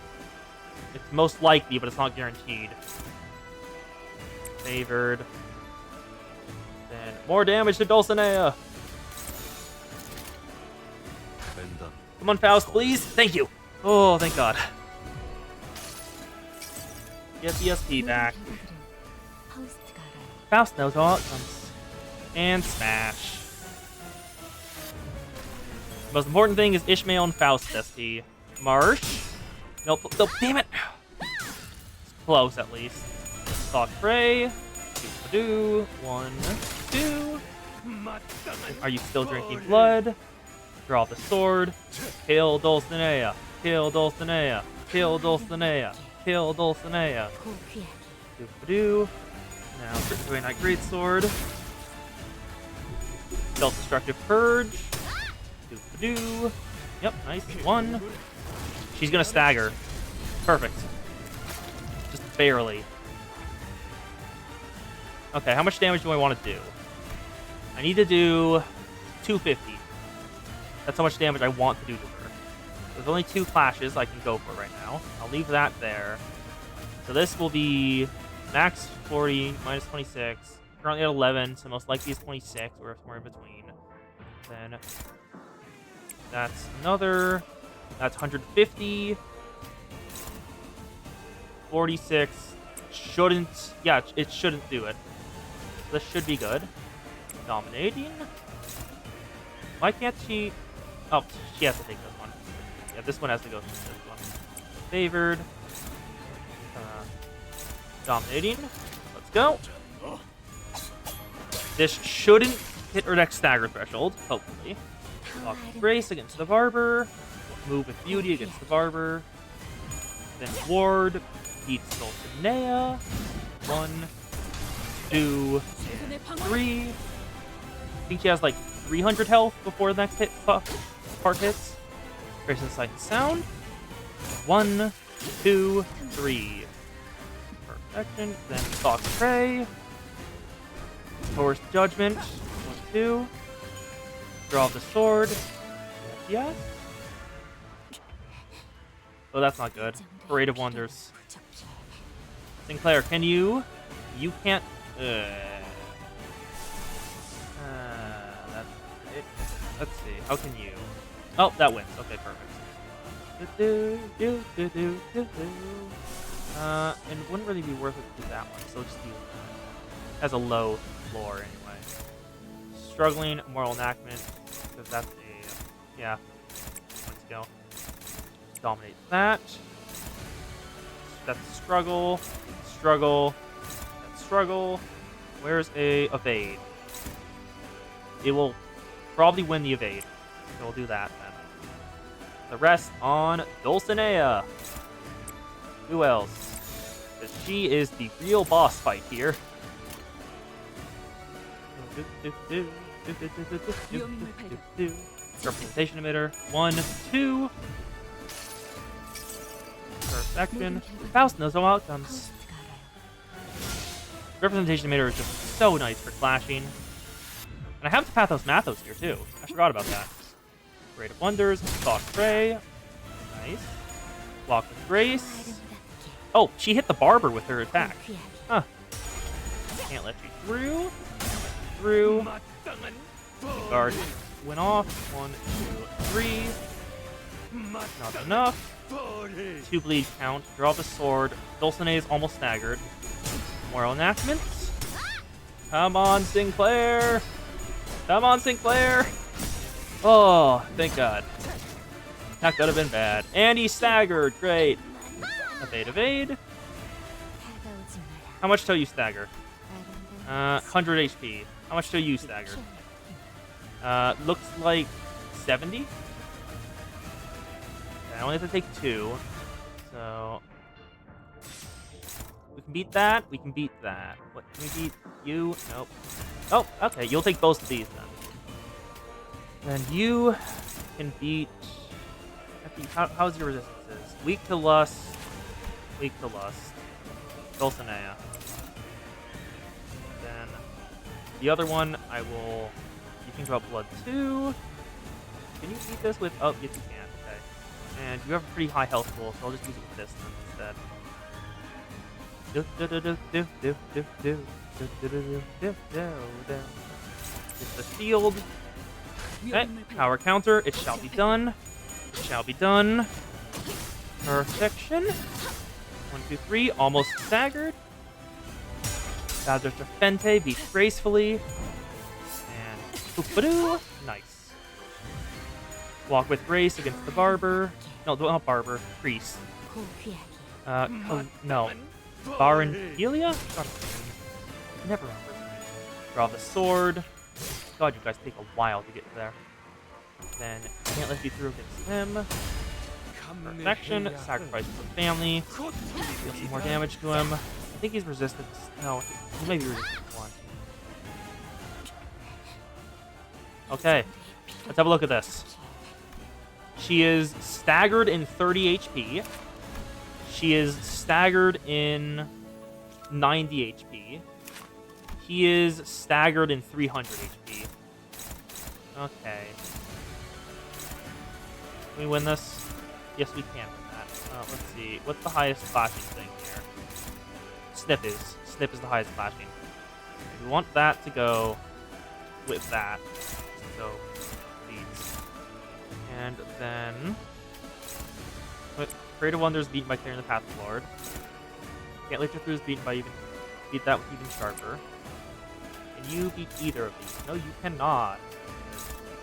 It's most likely, but it's not guaranteed. Favored. Then more damage to Dulcinea. Come on, Faust, please. Thank you. Oh, thank God. Get the SP back. Faust knows all outcomes. And smash. The most important thing is Ishmael and Faust SP. Marsh. Nope, damn it. It's close, at least. Thought Prey. Do 1, 2. Are you still drinking blood? Draw the sword. Kill Dulcinea. Kill Dulcinea. Kill Dulcinea. Kill Dulcinea. Do. Now, Cryptoid Knight Greatsword. Self-destructive Purge. Do. Yep, nice. 1. She's gonna stagger. Perfect. Just barely. Okay, how much damage do I want to do? I need to do 250. That's how much damage I want to do to her. There's only 2 clashes I can go for right now. I'll leave that there. So this will be max 40, minus 26. Currently at 11, so most likely it's 26, or somewhere in between. Then that's another. That's 150. 46. Shouldn't. Yeah, it shouldn't do it. This should be good. Dominating. Why can't she? Oh, she has to take this one. Yeah, this one has to go through this one. Favored. Dominating. Let's go. This shouldn't hit her next stagger threshold, hopefully. Walk with Grace against the Barber. Move with Beauty against the Barber. Then Ward beats Dulcinea. 1, 2, 3. I think she has like 300 health before the next part hits. Grace and Sight and Sound. 1, 2, 3. Perfection. Then Fox Prey. Force Judgment. 1, 2. Draw the sword. Yes. Oh, that's not good. Parade of Wonders. Sinclair, can you? You can't. That's it. Let's see. How can you? Oh, that wins. Okay, perfect. And it wouldn't really be worth it to do that one, so let's just use that. Has a low floor anyway. Struggling, Moral Enactment, because that's a. Yeah. Let's go. Dominate that. That's struggle. Struggle. That's struggle. Where's a evade? It will probably win the evade. So we'll do that then. The rest on Dulcinea. Who else? Because she is the real boss fight here. Representation emitter. 1, 2. Perfection. Faust knows no outcomes. Representation emitter is just so nice for clashing. And I have the Pathos Mathos here too. I forgot about that. Parade of Wonders. Fox Prey. Nice. Block with Grace. Oh, she hit the Barber with her attack. Huh. Can't let you through. Through. Guard went off. 1, 2, 3. Not enough. 2 bleed count. Draw the sword. Dulcinea is almost staggered. Moral Enactments. Come on, Sinclair. Come on, Sinclair. Oh, thank God. That could have been bad. And he's staggered. Great. Evade, evade. How much till you stagger? 100 HP. How much till you stagger? Looks like 70. I only have to take 2. So we can beat that. We can beat that. What can we beat? You? Nope. Oh, okay. You'll take both of these then. Then you can beat. How's your resistances? Weak to lust. Weak to lust. Dulcinea. Then the other one, I will. You think about blood 2. Can you beat this with? Oh, yes, you can. Okay. And you have a pretty high health pool, so I'll just use it with this instead. Get the shield. Okay, power counter. It shall be done. It shall be done. Perfection. 1, 2, 3. Almost staggered. Bowser to Fente beats gracefully. And boop-a-doo. Nice. Walk with Grace against the Barber. No, not Barber. Priest. No. Baranhelia? I never remember his name. Draw the sword. God, you guys take a while to get there. Then, can't let you through against him. Perfection. Sacrifice for the family. Deal some more damage to him. I think he's resistant. No, he may be resistant to one. Okay. Let's have a look at this. She is staggered in 30 HP. She is staggered in 90 HP. He is staggered in 300 HP. Okay. Can we win this? Yes, we can win that. Let's see. What's the highest flashing thing here? Snip is. Snip is the highest flashing. We want that to go with that. So, leads. And then... Parade of Wonders beaten by clearing the path of Lord. Can't Let You Through is beaten by beat that with even sharper. Can you beat either of these? No, you cannot.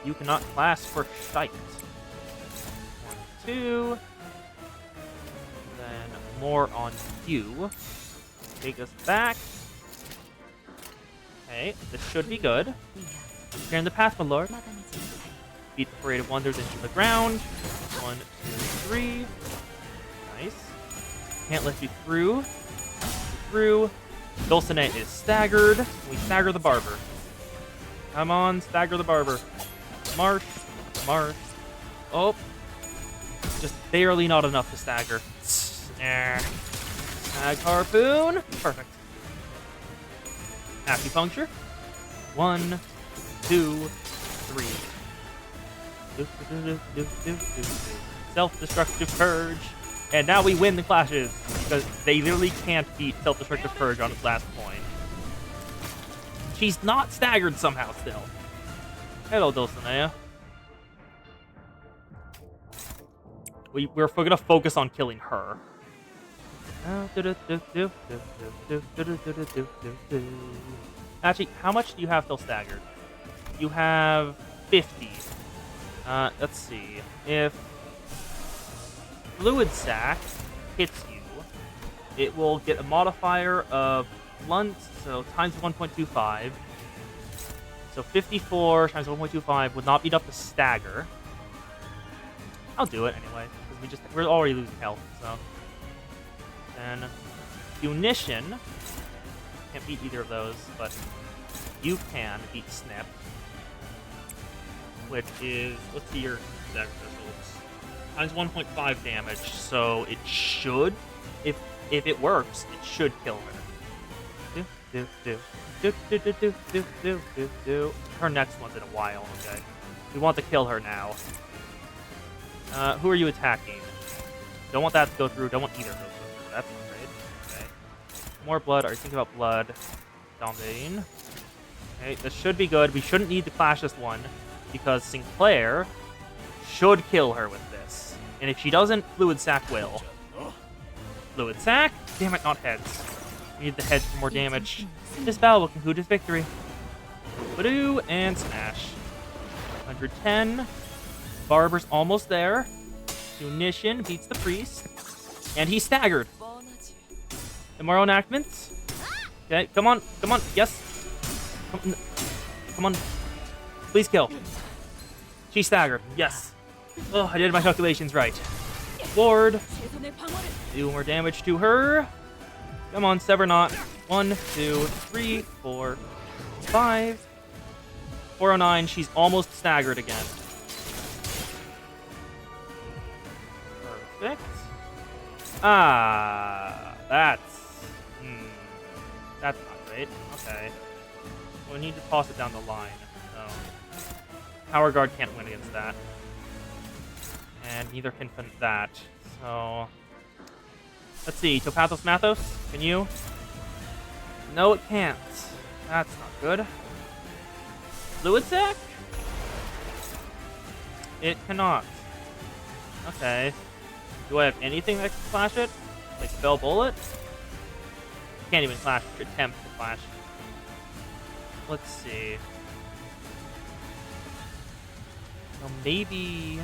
You cannot class for shite. 1, 2. Then more on you. Take us back. Okay, this should be good. Clear in the path, my lord. Beat the Parade of Wonders into the ground. 1, 2, 3. Nice. Can't let you through. Through. Dulcinea is staggered. We stagger the barber. Come on, stagger the barber. Marsh. Marsh. Oh. Just barely not enough to stagger. Snag harpoon. Perfect. Acupuncture. 1, 2, 3. Self-destructive purge. And now we win the clashes because they literally can't beat self-destructive purge on its last point. She's not staggered somehow still. Hello, Dulcinea. We're gonna focus on killing her. Actually, how much do you have still staggered? You have 50. Let's see. If Fluid Sac hits you, it will get a modifier of blunt, so times 1.25. So 54 times 1.25 would not beat up the stagger. I'll do it anyway, because we're already losing health, so. Then Munition. Can't beat either of those, but you can beat Snip. Which is, let's see your deck results. Times 1.5 damage, so it should, if it works, it should kill her. Her next one's in a while, okay? We want to kill her now. Who are you attacking? Don't want that to go through, don't want either of those to go through. That's not great. Okay. More blood, are you thinking about blood? Dominating. Okay, this should be good. We shouldn't need to clash this one, because Sinclair should kill her with this. And if she doesn't, Fluid Sac will. Fluid Sac? Damn it, not heads. We need the heads for more damage. This battle will conclude with victory. Badoo, and smash. 110. Barber's almost there. Munition beats the priest. And he's staggered. Immoral enactments. Okay, come on, come on, yes. Come on. Please kill. She's staggered, yes. Oh, I did my calculations right. Ward. Do more damage to her. Come on, Sever Not. 1, 2, 3, 4, 5. 409, she's almost staggered again. Perfect. Ah, that's not great. Okay. We need to toss it down the line. So Power Guard can't win against that. And neither can that. So let's see. Topathos Mathos, can you? No, it can't. That's not good. Fluid Sac? It cannot. Okay. Do I have anything that can flash it? Like Spell Bullet? Can't even flash. Attempt to flash. Let's see. Well, maybe.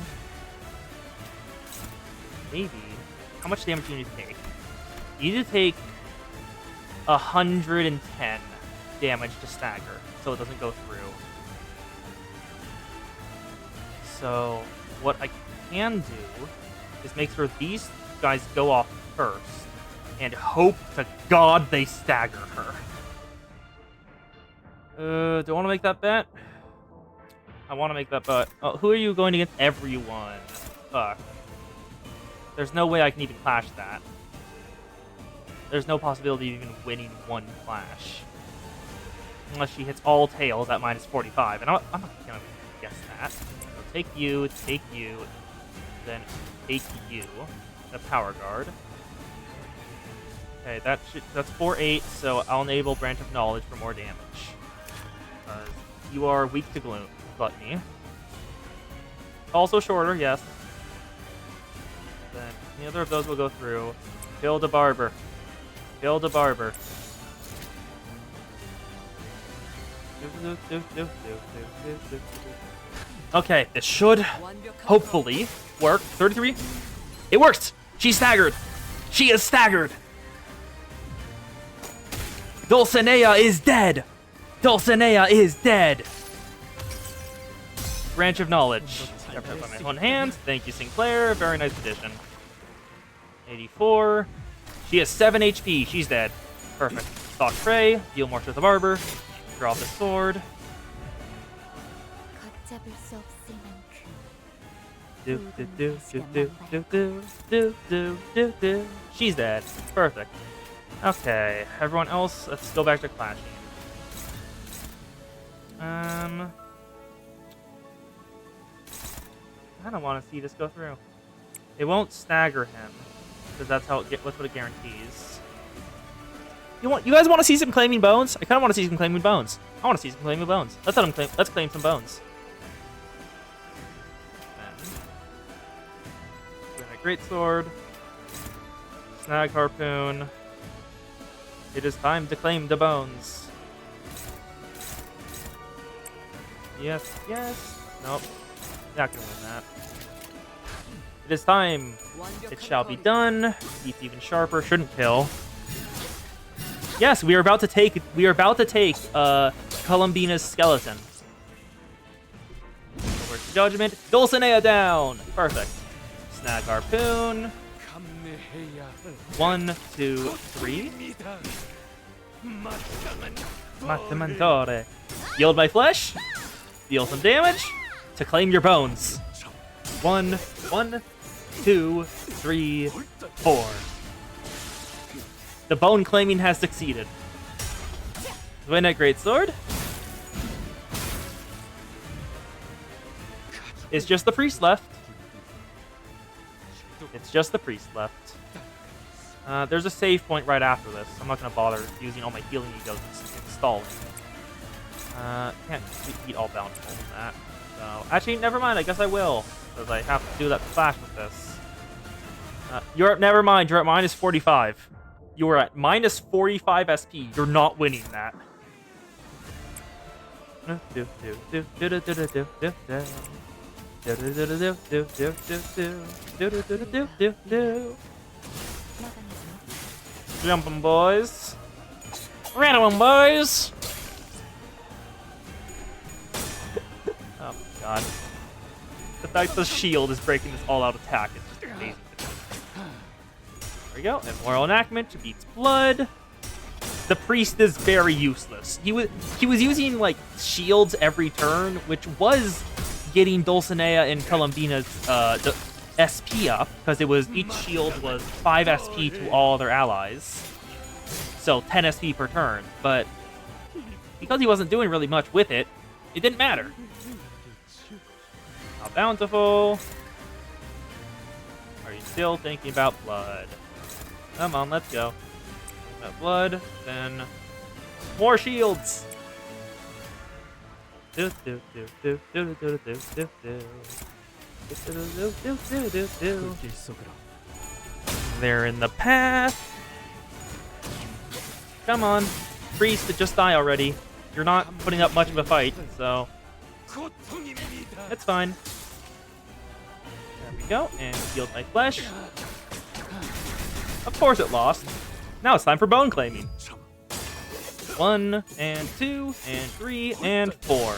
How much damage do you need to take? You need to take 110 damage to stagger, so it doesn't go through. So what I can do is make sure these guys go off first, and hope to God they stagger her. Do I want to make that bet? I want to make that bet. Oh, who are you going against? Everyone. Fuck. There's no way I can even clash that. There's no possibility of even winning one clash. Unless she hits all tails at minus 45. And I'm not going to guess that. So take you, then take you. The Power Guard. Okay, that's 4-8, so I'll enable Branch of Knowledge for more damage. You are weak to Gluttony. Also shorter, yes. Then neither of those will go through. Kill the Barber. Kill the Barber. Okay, this should hopefully work. 33. It worked. She's staggered. She is staggered. Dulcinea is dead. Dulcinea is dead. Branch of knowledge. Got put by my own hand. Thank you, Sinclair. Very nice addition. 84. She has 7 HP. She's dead. Perfect. Stalk prey. Deal more to the barber. Draw the sword. 걷잡을 수 없을 만큼 She's dead. Perfect. Okay, everyone else, let's go back to clashing. I don't want to see this go through. It won't stagger him, because that's what it guarantees. You guys want to see some claiming bones? I kind of want to see some claiming bones. I want to see some claiming bones. Let's claim some bones. Greatsword, snag harpoon. It is time to claim the bones. Yes, yes. Nope. Not gonna win that. It is time. It shall be done. Teeth even sharper. Shouldn't kill. Yes, we are about to take Columbina's skeleton. Where's judgment? Dulcinea down. Perfect. Snag harpoon. 1, 2, 3. Matamantore. Yield my flesh. Deal some damage to claim your bones. 1, 2, 3, 4. The bone claiming has succeeded. Win a greatsword. It's just the priest left. It's just the priest left. There's a save point right after this. I'm not going to bother using all my healing egos installing. Can't eat all bountiful from that. So, actually, never mind. I guess I will. Because I have to do that flash with this. Never mind. You're at minus 45. You are at minus 45 SP. You're not winning that. Jumping boys. Random boys. Oh my god. The fact the shield is breaking this all-out attack is just amazing. There we go. Immoral enactment beats blood. The priest is very useless. He was using like shields every turn, which was getting Dulcinea and Columbina's the SP up, because each shield was 5 SP to all other allies. So 10 SP per turn. But because he wasn't doing really much with it, it didn't matter. How bountiful. Are you still thinking about blood? Come on, let's go. About blood, then more shields. They're in the path. Come on, priest, just die already. You're not putting up much of a fight, so it's fine. There we go, and healed my flesh. Of course it lost. Now it's time for bone claiming. 1, and 2, and 3, and 4.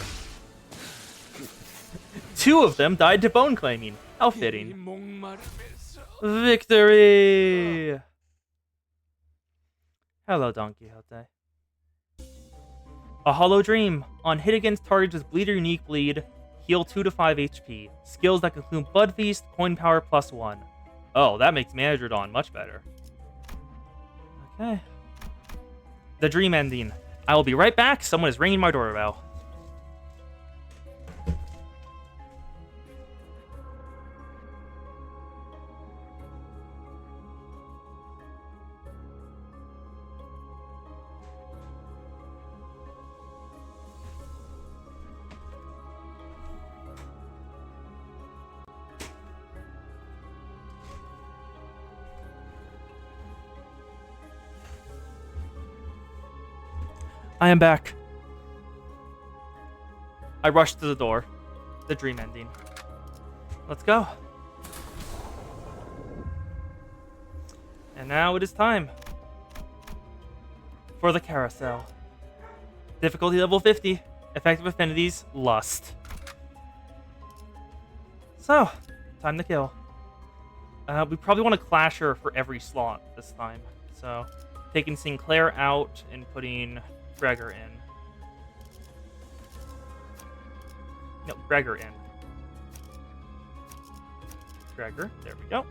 2 of them died to bone claiming. How fitting. Victory! Hello, Don Quixote. A hollow dream. On hit against targets with bleed or unique bleed, heal 2 to 5 HP. Skills that include Blood Feast, Coin Power +1. Oh, that makes Manadrodon much better. Okay. The dream ending. I will be right back. Someone is ringing my doorbell. I am back. I rushed to the door. The dream ending. Let's go. And now it is time for the carousel. Difficulty level 50. Effective affinities, lust. So, time to kill. We probably want a clasher for every slot this time. So, taking Sinclair out and putting Gregor in. No, Gregor in. Gregor, there we go.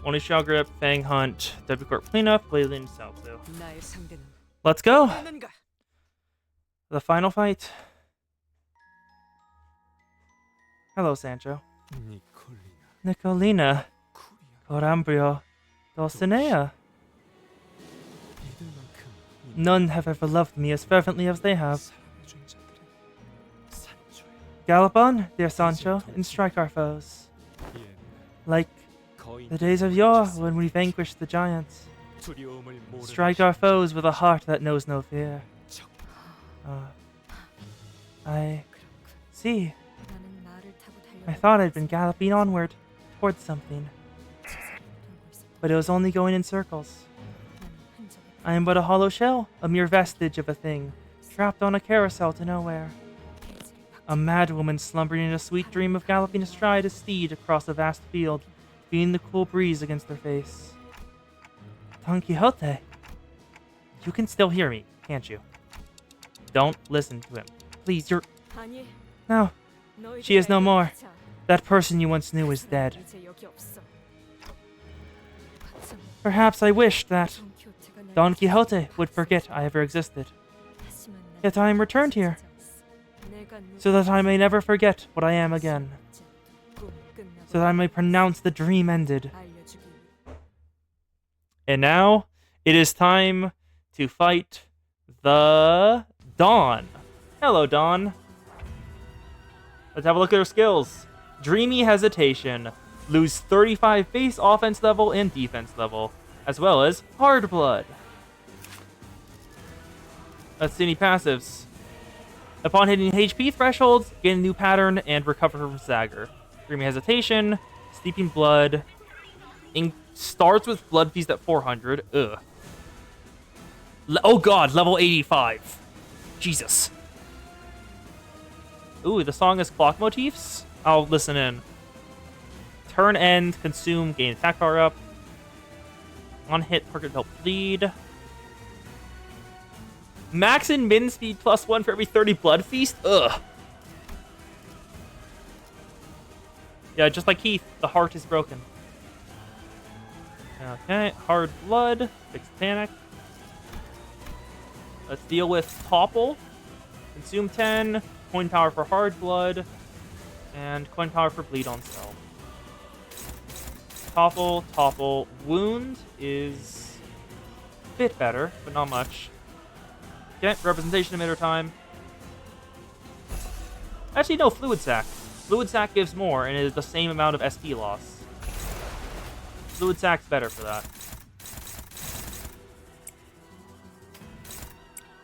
Only Shell Grip, Fang Hunt, W Corp Cleanup, Wayland, Salto. 나의 상대는 Let's go! 누구인가? The final fight. Hello, Sancho. 니콜리나 Nicolina, 쿠리아 Corambrio, Dulcinea. 이들만큼 None have ever loved me as fervently as they have. 사랑해준 자들의 산초야. Gallop on, dear Sancho, and strike our foes. 옛날 Like 거인 the days of yore when we vanquished the giants. 두려움을 모르는 Strike our foes with a heart that knows no fear. 적. I see. 나는 말을 타고 I 달려가는 thought I'd been galloping onward, towards something, 세상을 돌고 있었다. but it was only going in circles. 나는 흔적을 I am but a hollow shell, a mere vestige of a thing, trapped on a carousel to nowhere. 폐지를 A mad woman slumbering in a sweet dream of galloping astride a steed across a vast field, feeling the cool breeze against her face. Don Quixote, you can still hear me, can't you? Don't listen to him. Please, you're... 아니, No, 너희들이 She is no 알고 more. 있자. that person you once knew is dead. 이제 여기 없어. 어쩜 Perhaps I wished that 돈 키호테가 날 Don Quixote would forget I ever existed, 다시 만나 yet I am returned here, 내가 so that I may never forget what I am again, 꿈이 끝나고 so that I may pronounce the dream ended. 알려주기 위해. And now, it is time to fight the Dawn. Hello, Dawn. Let's have a look at her skills. Dreamy Hesitation. Lose 35 base offense level and defense level, as well as Hard Blood. Let's see any passives. Upon hitting HP thresholds, gain a new pattern and recover from Stagger. Dreamy Hesitation, Steeping Blood. Starts with Blood Feast at 400. Ugh. Oh god, level 85. Jesus. Ooh, the song has clock motifs? I'll listen in. Turn end, consume, gain attack power up. On hit, target help bleed. Max and min speed +1 for every 30 blood feast? Ugh. Yeah, just like Keith, the heart is broken. Okay, hard blood, fixed panic. Let's deal with Topple. Consume 10, coin power for hard blood, and coin power for bleed on self. Topple. Wound is a bit better, but not much. Okay, representation emitter time. Actually, no, Fluid Sac. Fluid Sac gives more, and it is the same amount of SP loss. Fluid Sac's better for that.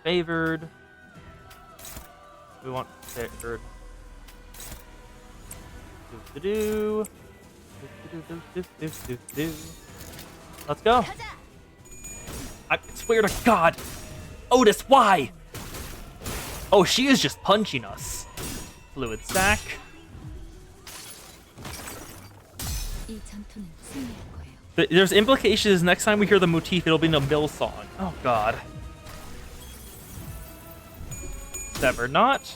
Favored. We want favored. Do. Let's go. I swear to God. Otis, why? Oh, she is just punching us. Fluid Sac. 이 전투는 승리할 거예요. There's implications next time we hear the motif, it'll be in a mill song. Oh, God. Sever not.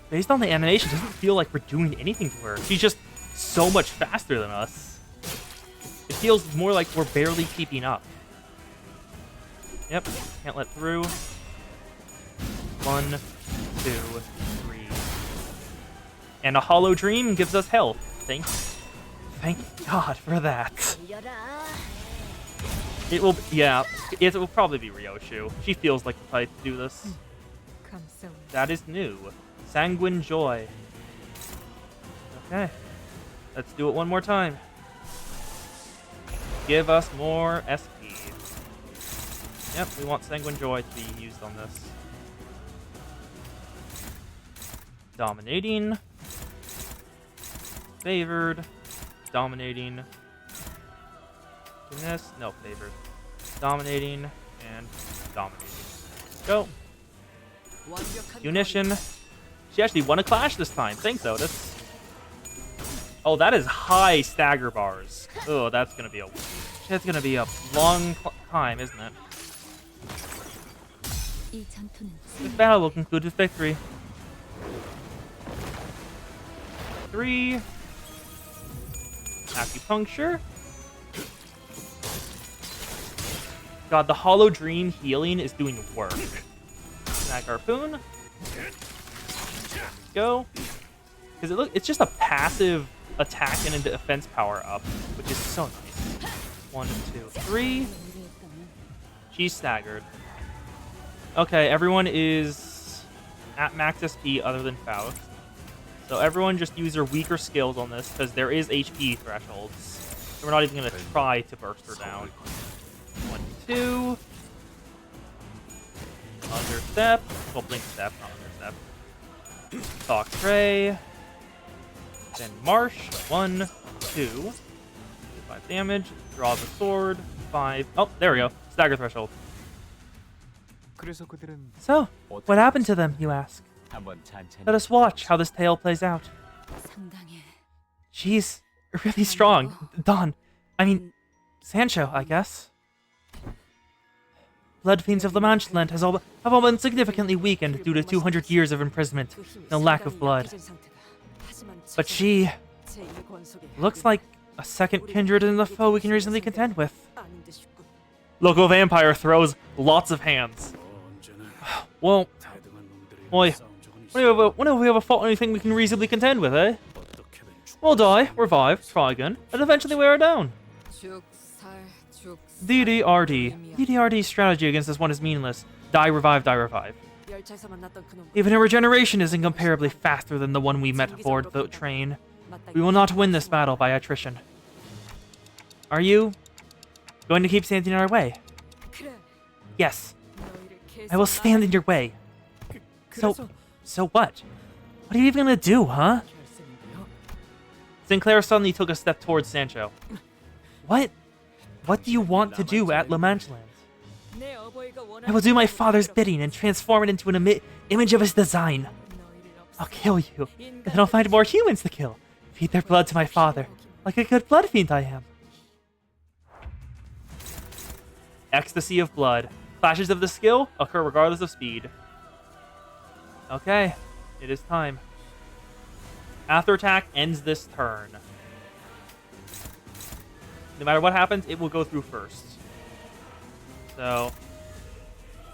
Based on the animation, it doesn't feel like we're doing anything to her. She's just so much faster than us. It feels more like we're barely keeping up. Yep, can't let through. 1, 2, 3. And a hollow dream gives us health. Thank God for that. It will probably be Ryoshu. She feels like the type to do this. 감사합니다. That is new. Sanguine Joy. Okay. Let's do it one more time. Give us more SP. Yep, we want Sanguine Joy to be used on this. Dominating. Favored. Dominating. Doing this? No, favored. Dominating and dominating. Go. Munition. She actually won a clash this time. Thanks, Otis. Oh, that is high stagger bars. Oh, that's gonna be a long time, isn't it? 이 전투는 This battle will conclude with victory. 3. Acupuncture. God, the Hollow Dream healing is doing work. Snag Harpoon. Go. Because it's just a passive attack and a defense power up, which is so nice. 1, 2, 3. She's staggered. Okay, everyone is at max SP other than Faust. So everyone just use their weaker skills on this, because there is HP thresholds. So we're not even going to try to burst her down. 1, 2. Understep. Well, blink step, not understep. Fox Ray. Then Marsh. 1, 2. 5 damage. Draw the sword. 5. Oh, there we go. Stagger threshold. 그래서 그들은 So, what happened to them, you ask? 한번 찬찬히 Let us watch how this tale plays out. 상당해. She's really strong. Don. I mean, Sancho, I guess. Blood fiends of La Manche Land have all been significantly weakened due to 200 years of imprisonment and a lack of blood. But she looks like a second kindred and a foe we can reasonably contend with. Local Vampire throws lots of hands. Well, boy, whenever we have a fought anything we can reasonably contend with, eh? We'll die, revive, try again, and eventually wear down. DDRD. DDRD's strategy against this one is meaningless. Die, revive, die, revive. Even her regeneration is incomparably faster than the one we met aboard the train. We will not win this battle by attrition. Are you going to keep standing in our way? Yes. I will stand in your way. So what? What are you even gonna do, huh? Sinclair suddenly took a step towards Sancho. What? What do you want to do at La Manche Land? I will do my father's bidding and transform it into an image of his design. I'll kill you, and then I'll find more humans to kill. Feed their blood to my father, like a good blood fiend I am. Ecstasy of blood. Flashes of the skill occur regardless of speed. Okay, it is time. After attack ends this turn. No matter what happens, it will go through first. So,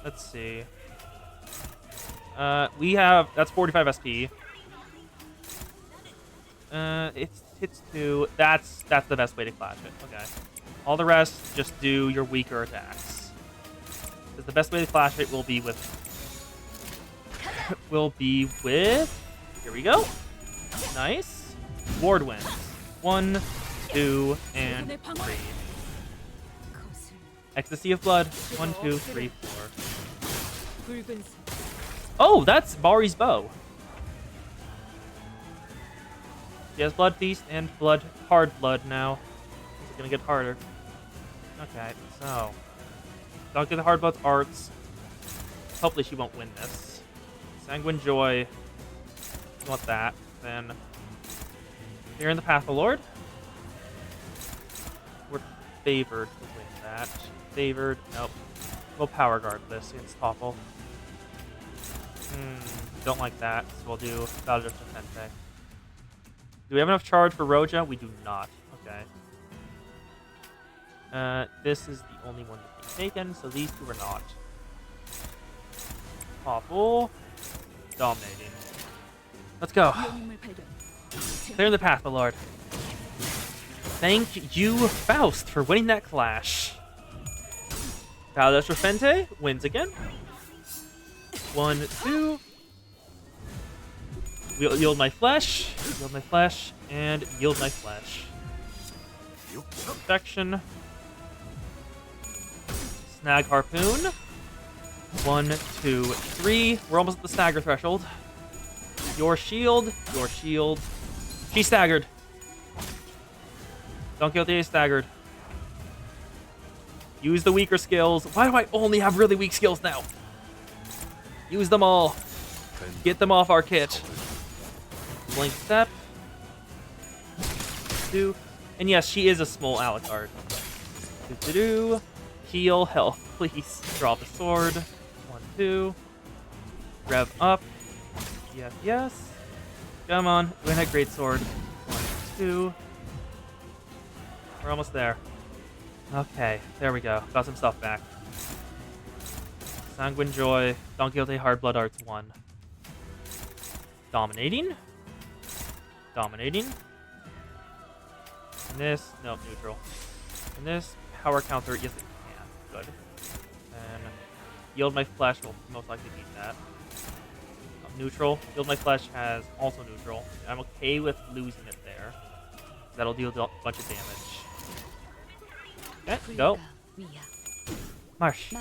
let's see. We have, that's 45 SP. Hits 2. That's the best way to clash it. Okay. All the rest, just do your weaker attacks. Because the best way to clash it will be with... Here we go. Nice. Ward wins. 1, 2, and 3. Ecstasy of blood. 1, 2, 3, 4. Oh, that's Bari's bow. He has blood feast and hard blood now. It's gonna get harder. Okay, so don't get the hard blood's arts. Hopefully she won't win this. Sanguine Joy. You want that. Then here in the Path of the Lord. We're favored to win that. Favored. Nope. We'll power guard this against Topple. Don't like that, so we'll do Battle of Defense. Do we have enough charge for Roja? We do not. Okay. This is the only one that can be taken, so these two are not. Topple. Dominating. Let's go. Clear the path, my lord. Thank you, Faust, for winning that clash. Battle of Fente wins again. 1, 2. Yield my flesh, and yield my flesh. Protection. Snag Harpoon. 1, 2, 3. We're almost at the stagger threshold. Your shield. Your shield. She staggered. Don Quixote is staggered. Use the weaker skills. Why do I only have really weak skills now? Use them all. Get them off our kit. Blink step. 2. And yes, she is a small Alucard. Do. Heal health, please. Draw the sword. 1, 2. Rev up. Yes, yes. Come on. Win that great sword. 1, 2. We're almost there. Okay, there we go. Got some stuff back. Sanguine Joy. Don Quixote Hard Blood Arts 1. Dominating. Dominating. And this, no, neutral. And this, power counter, yes it can. Good. And Yield My Flesh will most likely beat that. Neutral. Yield My Flesh has also neutral. I'm okay with losing it there. That'll deal a bunch of damage. Okay, go. Marsh.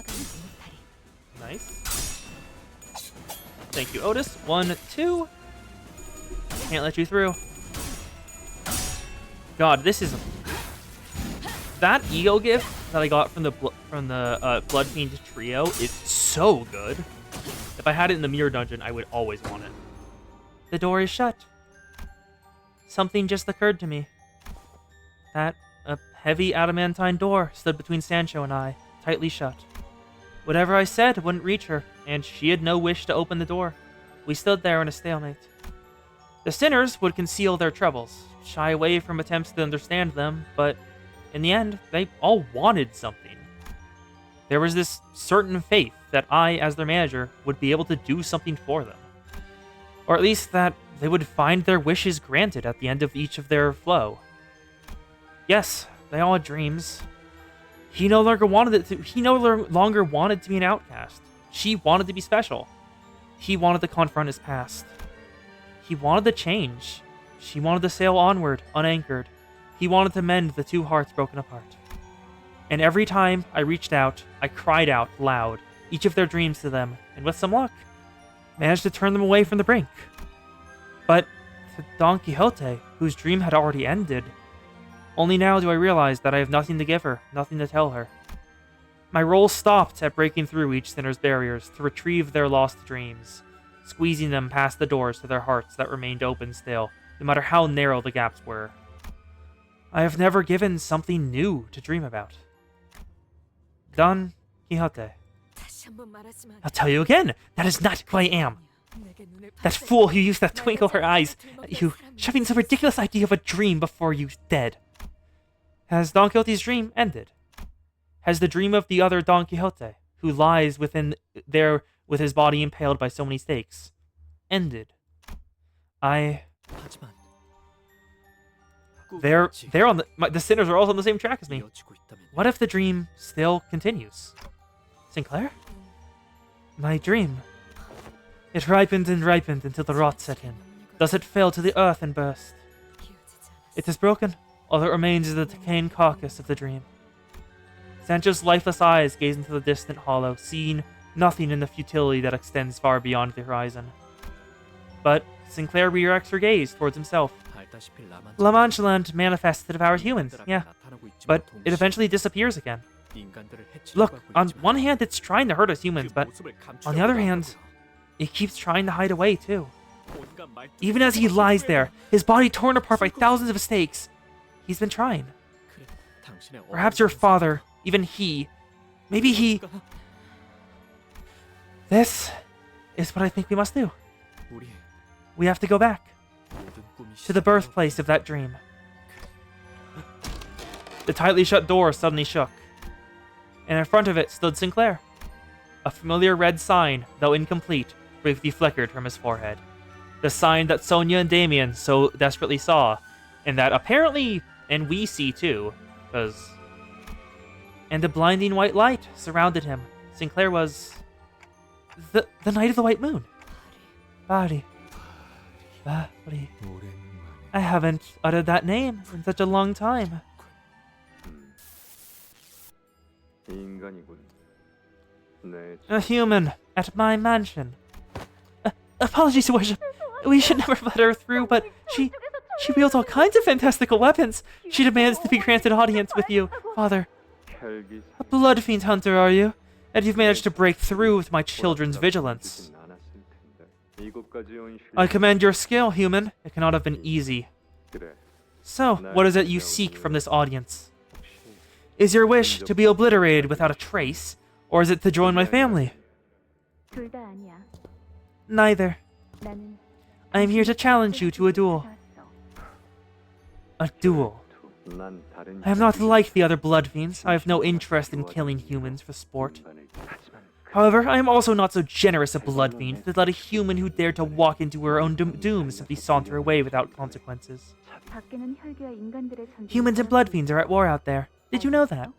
Nice. Thank you, Otis. 1, 2. Can't let you through. God, this is that ego gift that I got from the Blood Fiend trio is so good. If I had it in the mirror dungeon, I would always want it. The door is shut. Something just occurred to me. That a heavy adamantine door stood between Sancho and I, tightly shut. Whatever I said wouldn't reach her, and she had no wish to open the door. We stood there in a stalemate. The sinners would conceal their troubles, shy away from attempts to understand them, but in the end, they all wanted something. There was this certain faith that I, as their manager, would be able to do something for them. Or at least that they would find their wishes granted at the end of each of their flow. Yes, they all had dreams. He no longer wanted to be an outcast. She wanted to be special. He wanted to confront his past. He wanted to change. She wanted to sail onward, unanchored. He wanted to mend the two hearts broken apart. And every time I reached out, I cried out loud, each of their dreams to them, and with some luck, managed to turn them away from the brink. But to Don Quixote, whose dream had already ended, only now do I realize that I have nothing to give her, nothing to tell her. My role stopped at breaking through each sinner's barriers to retrieve their lost dreams, squeezing them past the doors to their hearts that remained open still, no matter how narrow the gaps were. I have never given something new to dream about. Don Quixote. I'll tell you again, that is not who I am. That fool who used to twinkle her eyes at you, shoving some ridiculous idea of a dream before you dead. Has Don Quixote's dream ended? Has the dream of the other Don Quixote, who lies within there with his body impaled by so many stakes, ended? They're on the sinners are all on the same track as me. What if the dream still continues? Sinclair? My dream. It ripened and ripened until the rot set in. Thus it fell to the earth and burst. It is broken. All that remains is the decaying carcass of the dream. Sancho's lifeless eyes gaze into the distant hollow, seeing nothing in the futility that extends far beyond the horizon. But Sinclair redirects her gaze towards himself. La Mancha Land manifests to devour humans, yeah, but it eventually disappears again. Look, on one hand it's trying to hurt us humans, but on the other hand, it keeps trying to hide away too. Even as he lies there, his body torn apart by thousands of stakes, he's been trying. Perhaps your father, even he, maybe he... This is what I think we must do. We have to go back to the birthplace of that dream. The tightly shut door suddenly shook, and in front of it stood Sinclair. A familiar red sign, though incomplete, briefly flickered from his forehead. The sign that Sonia and Damien so desperately saw, and that apparently, and we see too, and a blinding white light surrounded him. Sinclair was... the Knight of the White Moon. Bari. Bari. I haven't uttered that name in such a long time. A human at my mansion. Apologies, Your Worship. We should never let her through, but she wields all kinds of fantastical weapons. She demands to be granted audience with you, Father. A blood fiend hunter, are you? And you've managed to break through with my children's vigilance. I commend your skill, human. It cannot have been easy. So, what is it you seek from this audience? Is your wish to be obliterated without a trace, or is it to join my family? Neither. I am here to challenge you to a duel. A duel. I am not like the other blood fiends. I have no interest in killing humans for sport. However, I am also not so generous a blood fiend to let a human who dared to walk into her own doom simply saunter away without consequences. Humans and blood fiends are at war out there. Did you know that?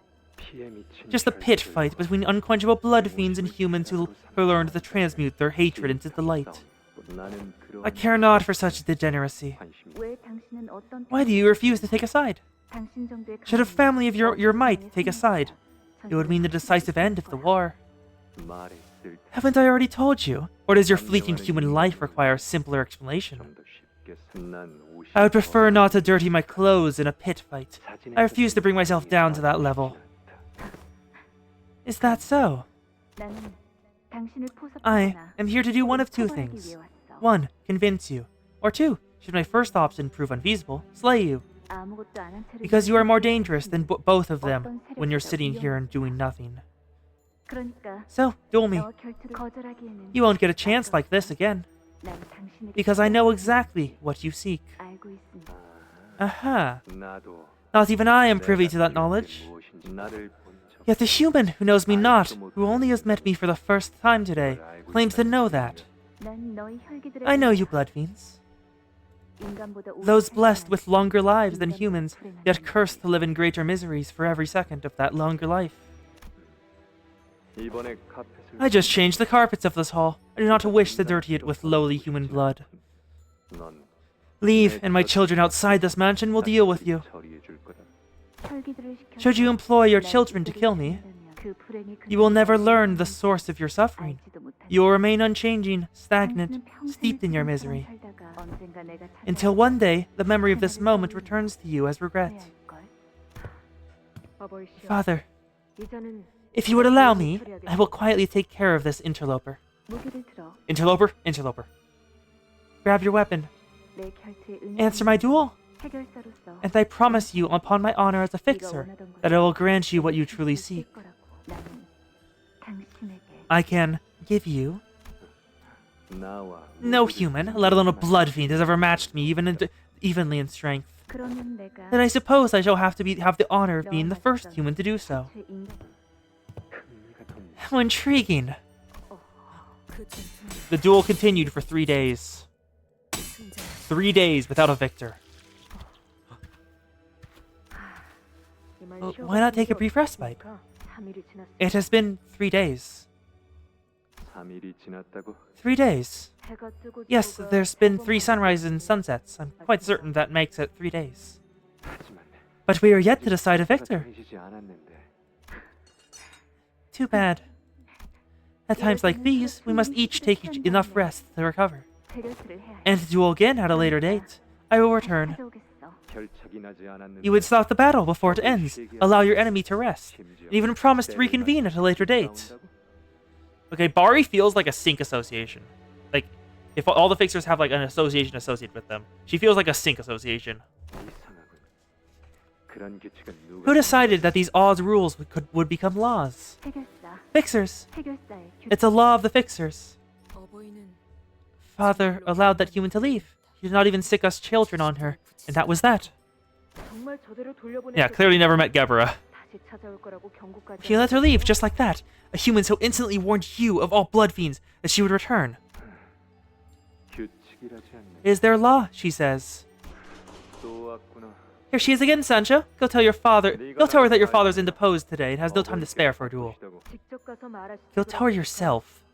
Just a pit fight between unquenchable blood fiends and humans who learned to transmute their hatred into delight. I care not for such degeneracy. Why do you refuse to take a side? Should a family of your might take a side, it would mean the decisive end of the war. Haven't I already told you? Or does your fleeting human life require a simpler explanation? I would prefer not to dirty my clothes in a pit fight. I refuse to bring myself down to that level. Is that so? I am here to do one of two things. One, convince you. Or two, should my first option prove unfeasible, slay you. Because you are more dangerous than both of them when you're sitting here and doing nothing. So, duel me. You won't get a chance like this again. Because I know exactly what you seek. Aha. Not even I am privy to that knowledge. Yet the human who knows me not, who only has met me for the first time today, claims to know that. I know you blood fiends. Those blessed with longer lives than humans, yet cursed to live in greater miseries for every second of that longer life. I just changed the carpets of this hall. I do not wish to dirty it with lowly human blood. Leave, and my children outside this mansion will deal with you. Should you employ your children to kill me, you will never learn the source of your suffering. You will remain unchanging, stagnant, steeped in your misery. Until one day, the memory of this moment returns to you as regret. Father, if you would allow me, I will quietly take care of this interloper. Interloper? Interloper. Grab your weapon. Answer my duel. And I promise you, upon my honor as a fixer, that I will grant you what you truly seek. I can give you... No human, let alone a blood fiend, has ever matched me evenly in strength. Then I suppose I shall have the honor of being the first human to do so. How intriguing. The duel continued for 3 days. 3 days without a victor. Well, why not take a brief respite? It has been 3 days. 3 days. Yes, there's been 3 sunrises and sunsets. I'm quite certain that makes it 3 days. But we are yet to decide a victor. Too bad. At times like these, we must each take enough rest to recover. And to duel again at a later date. I will return. You would stop the battle before it ends, allow your enemy to rest, and even promise to reconvene at a later date. Okay, Bari feels like a sync association. Like, if all the fixers have like an association associated with them, she feels like a sync association. Who decided that these odd rules would become laws? Fixers. It's a law of the fixers. Father allowed that human to leave. He did not even sick us children on her, and that was that. Yeah, clearly never met Gebera. He let her leave just like that. A human so instantly warned you, of all blood fiends, that she would return. Is there law, she says. Here she is again, Sancho. Go tell your father. Go tell her that your father's indisposed today and has no time to spare for a duel. Go tell her yourself.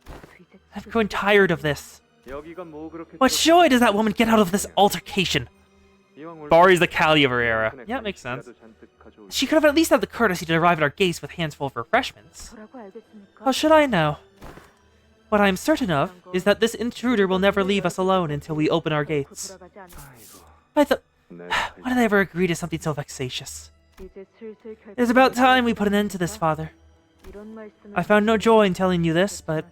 I'm growing tired of this. What joy does that woman get out of this altercation? Bari's the Kali of her era. Yeah, it makes sense. She could have at least had the courtesy to arrive at our gates with hands full of refreshments. How should I know? What I am certain of is that this intruder will never leave us alone until we open our gates. I thought, why did I ever agree to something so vexatious? It is about time we put an end to this, Father. I found no joy in telling you this, but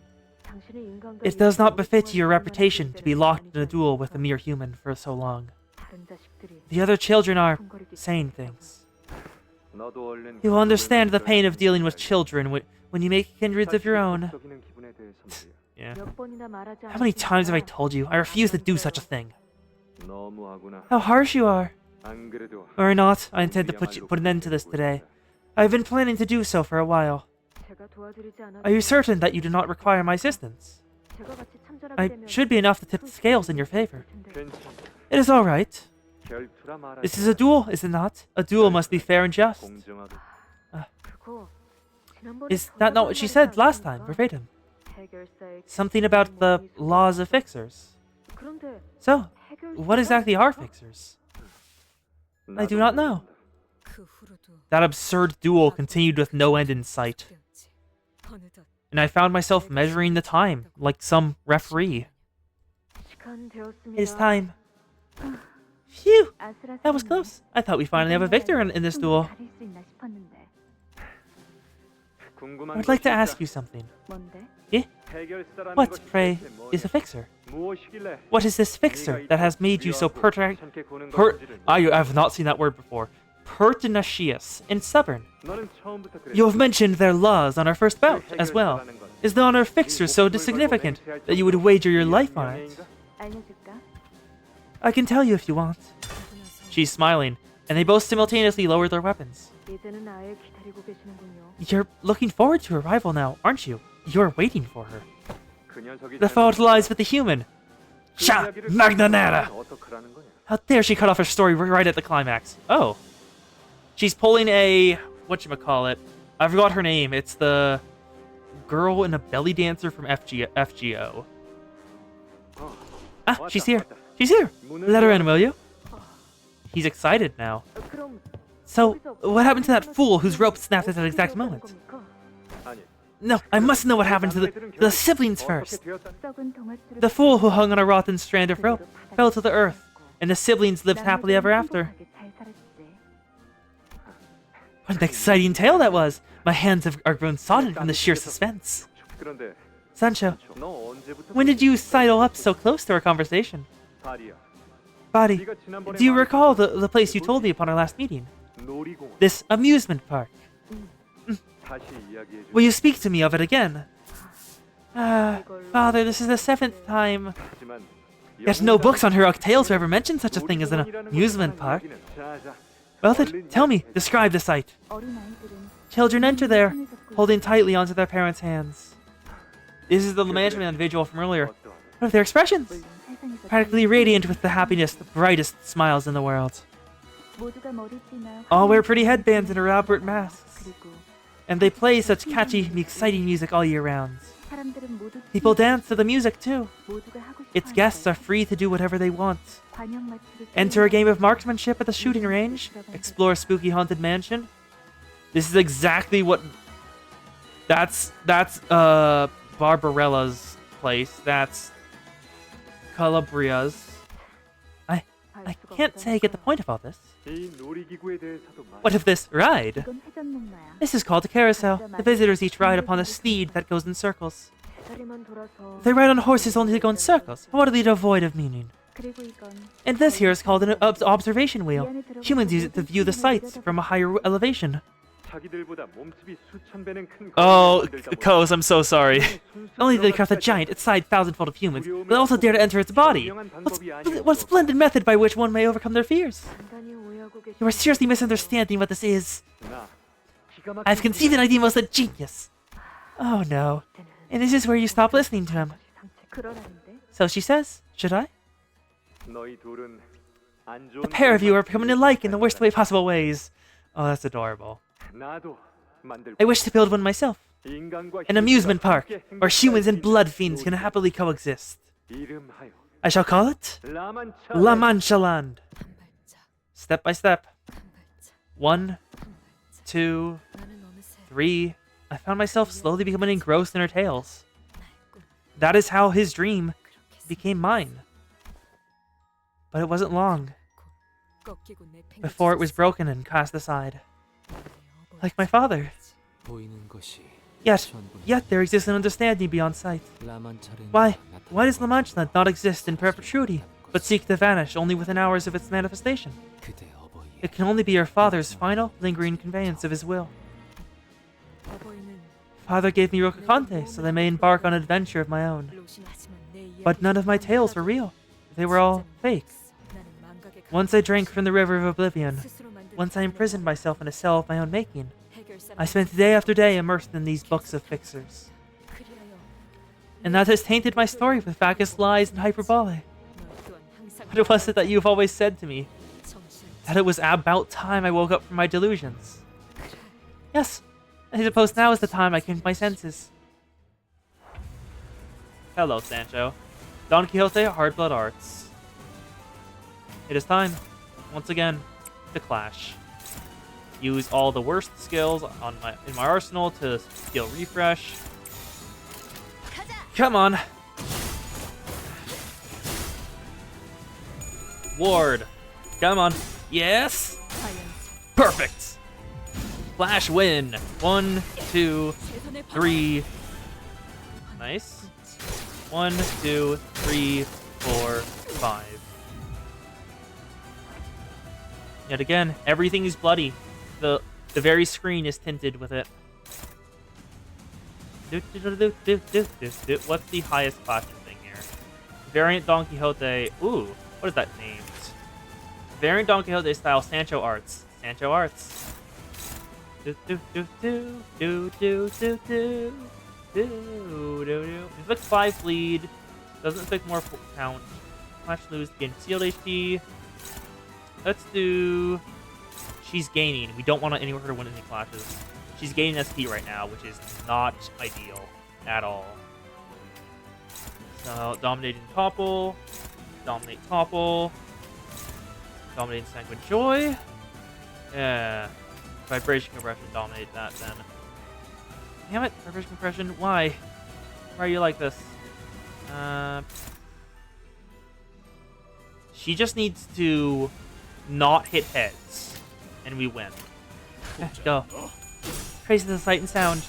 it does not befit your reputation to be locked in a duel with a mere human for so long. The other children are saying things. You will understand the pain of dealing with children when you make kindreds of your own. Yeah. How many times have I told you? I refuse to do such a thing. How harsh you are. Or not, I intend to put an end to this today. I have been planning to do so for a while. Are you certain that you do not require my assistance? I should be enough to tip the scales in your favor. It is all right. This is a duel, is it not? A duel must be fair and just. Is that not what she said last time, verbatim? Something about the laws of fixers. So, what exactly are fixers? I do not know. That absurd duel continued with no end in sight. And I found myself measuring the time, like some referee. It is time. Phew! That was close. I thought we finally have a victor in this duel. I would like to ask you something. Eh? What, pray, is a fixer? What is this fixer that has made you so I have not seen that word before. Pertinacious and stubborn. You have mentioned their laws on our first bout, as well. Is the honor of fixers so significant that you would wager your life on it? I can tell you if you want. She's smiling, and they both simultaneously lower their weapons. You're looking forward to her arrival now, aren't you? You're waiting for her. The fault lies with the human. Sha! Magnanera! How dare she cut off her story right at the climax? Oh. She's pulling a... whatchamacallit. I forgot her name. It's the girl in a belly dancer from FGO. Ah, she's here. She's here! Let her in, will you? He's excited now. So, what happened to that fool whose rope snapped at that exact moment? No, I must know what happened to the siblings first. The fool who hung on a rotten strand of rope fell to the earth, and the siblings lived happily ever after. What an exciting tale that was! My hands are grown sodden from the sheer suspense. Sancho, when did you sidle up so close to our conversation? Body, do you recall the place you told me upon our last meeting? This amusement park. Will you speak to me of it again? Father, this is the 7th time. Yet no books on heroic tales ever mention such a thing as an amusement park. Well then, tell me, describe the sight. Children enter there, holding tightly onto their parents' hands. This is the management individual from earlier. What of their expressions? Practically radiant with the happiness, the brightest smiles in the world. All wear pretty headbands and elaborate masks. And they play such catchy, exciting music all year round. People dance to the music too. Its guests are free to do whatever they want. Enter a game of marksmanship at the shooting range. Explore a spooky haunted mansion. This is exactly what... That's Barbarella's place. That's Calabria's. I can't say I get the point of all this. What of this ride? This is called a carousel. The visitors each ride upon a steed that goes in circles. They ride on horses only to go in circles. What are they devoid of meaning? And this here is called an observation wheel. Humans use it to view the sights from a higher elevation. Oh, Koz, I'm so sorry. Only they craft a giant, its side thousandfold of humans, but also dare to enter its body. What splendid method by which one may overcome their fears. You are seriously misunderstanding what this is. I've conceived an idea most genius. Oh no. And this is where you stop listening to him. So she says, should I? The pair of you are becoming alike in the worst way possible ways. Oh, that's adorable. I wish to build one myself. An amusement park, where humans and blood fiends can happily coexist. I shall call it La Mancha Land. Step by step. 1, 2, 3. I found myself slowly becoming engrossed in her tales. That is how his dream became mine. But it wasn't long before it was broken and cast aside. Like my father. 보이는 것이 Yet there exists an understanding beyond sight. Why does La Mancha not exist in perpetuity, but seek to vanish only within hours of its manifestation? 그대 어버이의 It can only be your father's final, lingering conveyance of his will. Father gave me Rokakante so that I may embark on an adventure of my own. But none of my tales were real. They were all fake. Once I drank from the river of oblivion. Once I imprisoned myself in a cell of my own making. I spent day after day immersed in these books of fixers. And that has tainted my story with vacuous lies and hyperbole. What was it that you've always said to me? That it was about time I woke up from my delusions. Yes, I suppose now is the time I came to my senses. Hello, Sancho. Don Quixote, Hardblood Arts. It is time, once again, to clash. Use all the worst skills in my arsenal to skill refresh. Come on! Ward! Come on! Yes! Perfect! Flash win! 1, 2, 3. Nice. 1, 2, 3, 4, 5. Yet again, everything is bloody. The very screen is tinted with it. What's the highest clashing thing here? Variant Don Quixote. Ooh, what is that named? Variant Don Quixote style Sancho Arts. Sancho Arts. Inflict 5 bleed. Doesn't inflict more count. Flash lose, gain sealed HP. Let's do... She's gaining. We don't want to anywhere her to win any clashes. She's gaining SP right now, which is not ideal at all. So, dominating Topple. Dominate Topple. Dominating Sanguine Joy. Yeah. Vibration Compression, dominate that then. Damn it, Vibration Compression, why? Why are you like this? She just needs to not hit heads, and we win. Go. Praise the sight and sound.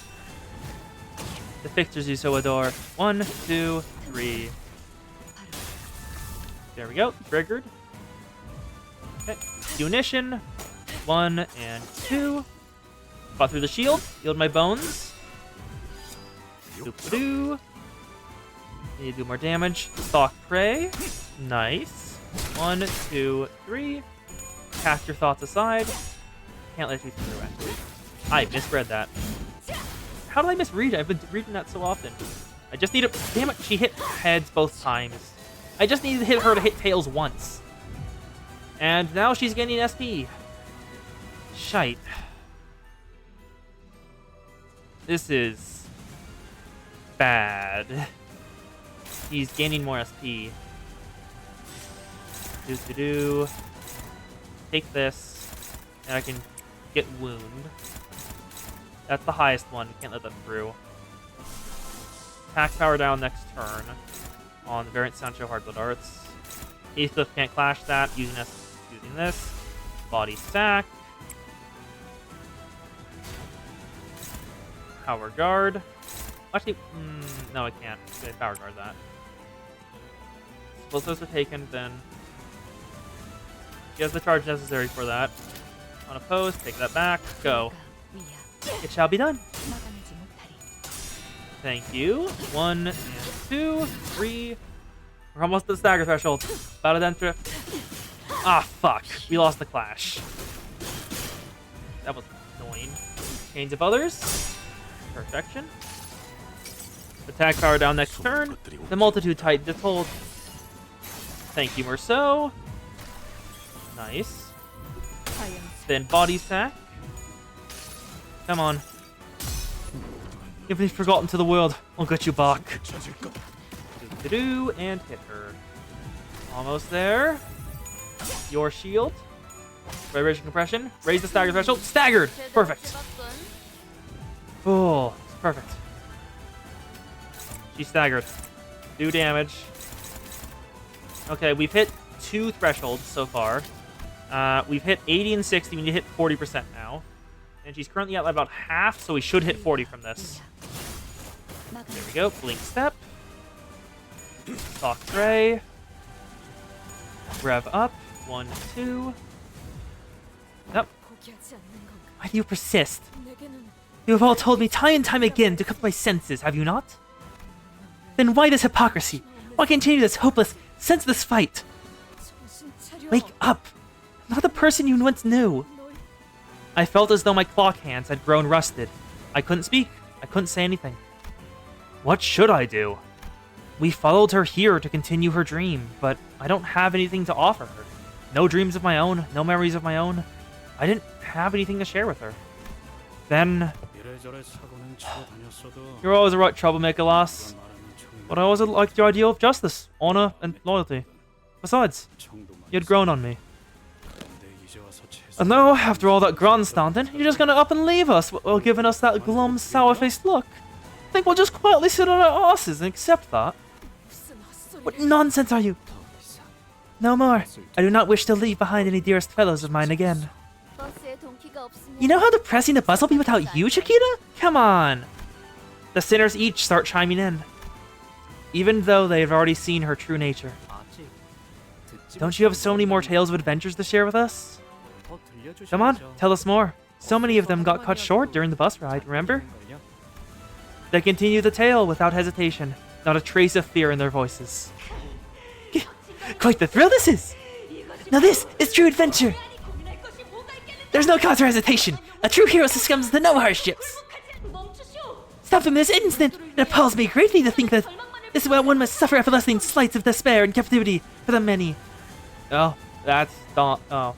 The fixtures you so adore. 1, 2, 3. There we go. Triggered. Okay. Unition. 1 and 2. Fought through the shield. Healed my bones. Doop-a-doo. Need to do more damage. Stalk prey. Nice. 1, 2, 3. Cast your thoughts aside. Can't let you through, actually. I misread that. How did I misread it? I've been reading that so often. I just need to... Damn it, she hit heads both times. I just needed to hit her to hit tails once. And now she's gaining SP. Shite. This is... bad. He's gaining more SP. Do-do-do. Take this. And I can get wound. That's the highest one. Can't let that through. Attack power down next turn on the variant Sancho Hardblood Arts. Heathcliff can't clash that using this. Body stack. Power guard. Actually, no, I can't. I power guard that. Both those are taken, then she has the charge necessary for that. Unopposed, take that back. Go. It shall be done. Thank you. 1 and 2, 3. We're almost at the stagger threshold. About to enter. Ah, fuck. We lost the clash. That was annoying. Chains of others. Perfection. Attack power down next turn. The multitude tightened its hold. Thank you, Merceau. Nice. Then body sack. Come on. If you've forgotten to the world, I'll get you back. Do and hit her. Almost there. Your shield. Vibration compression. Raise the stagger threshold. Staggered. Perfect. Oh, perfect. She's staggered. Do damage. Okay, we've hit 2 thresholds so far. We've hit 80 and 60. We need to hit 40% now. And she's currently at about half, so we should hit 40 from this. There we go. Blink Step. Stalk Ray. Rev up. 1, 2. Yep. 포기하지 않는 건가? Why do you persist? 내게는 You have all told me time and time again to come to my senses, have you not? Then why this hypocrisy? Why continue this hopeless, senseless fight? 정신 차려. Wake up! I'm not the person you once knew. 널 I felt as though my clock hands had grown rusted. I couldn't speak. I couldn't say anything. What should I do? We followed her here to continue her dream, but I don't have anything to offer her. No dreams of my own, no memories of my own. I didn't have anything to share with her. Then, 이래저래 사고는 치고 다녔어도 you're always a right troublemaker, lass. 말하는 정말 But I always liked your ideal of justice, honor, and loyalty. Besides, 정도만 you'd grown on me. 있었는데 이제 와서 And now, after all that grandstanding, you're just gonna up and leave us while giving us that glum, sour-faced look. Think we'll just quietly sit on our asses and accept that? 무슨 헛소리를 What nonsense are you? 더 이상 No more. I do not wish to leave behind any dearest fellows of mine again. You know how depressing the bus will be without you, Chiquita? Come on. The sinners each start chiming in, even though they have already seen her true nature. 아직 듣지 Don't you have so many more tales of adventures to share with us? 더 들려주셔야죠. Come on, tell us more. So many of them got cut short during the bus ride, remember? They continue the tale without hesitation, not a trace of fear in their voices. Quite the thrill this is! Now this is true adventure! There's no cause for hesitation! A true hero succumbs to no hardships! Stop him this instant! It appalls me greatly to think that this is why one must suffer everlasting slights of despair and captivity for the many. Oh, that's not. Oh.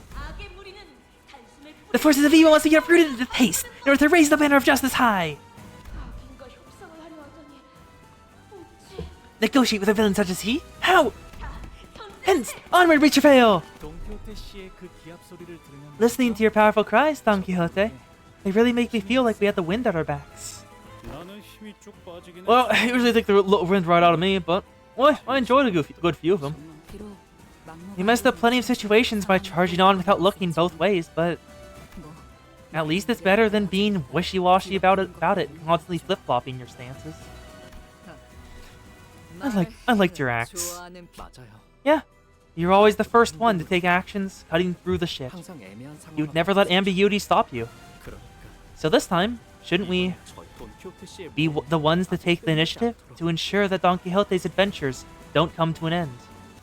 The forces of evil must be uprooted into haste in order to raise the banner of justice high! Negotiate with a villain such as he? How? Hence, onward, reach your fail! 동키호테 씨의 그 기합 소리를 들으면 Listening to your powerful cries, Don Quixote, they really make me feel like we had the wind at our backs. 나는 힘이 쭉 빠지긴 Well, I usually take the little wind right out of me, but well, I enjoyed a good few of them. 비록 막무가내로 We messed up plenty of situations by charging on without looking both ways, but 뭐 at least it's better than being wishy-washy about it, constantly flip-flopping your stances. I liked your acts. 좋아하는 비- 맞아요. Yeah, you're always the first one to take actions, cutting through the shit. 항상 애매한 상황. You'd never let ambiguity stop you. 그러니까 So this time, shouldn't we 저희 돈키호테 씨의 be the ones to take the initiative to ensure that Don Quixote's adventures don't come to an end,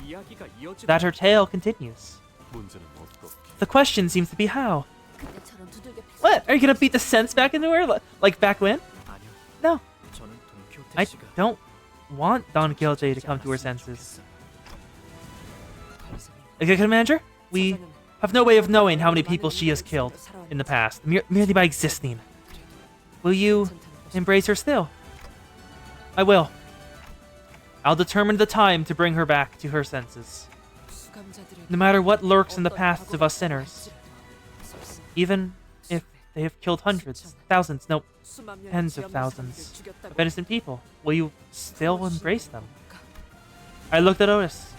이야기가 이어지는 that her tale continues? 문제는 어떻게 The question seems to be how. 그때처럼 두들겨 패- What? Are you gonna beat the sense back into her like back when? 아니요. No, 저는 돈키호테 I 씨가 don't want Don Quixote to come to her senses. Okay, Commander, we have no way of knowing how many people she has killed in the past, merely by existing. Will you embrace her still? I will. I'll determine the time to bring her back to her senses. 수감자들에게 No matter what lurks in the 어떤 pasts of us 과거가 sinners, 있을지 even if they have killed hundreds, thousands, no, 수만 명의 tens of 지역 thousands 사람들을 죽였다고 of innocent people, will you still embrace them? I looked at Otis.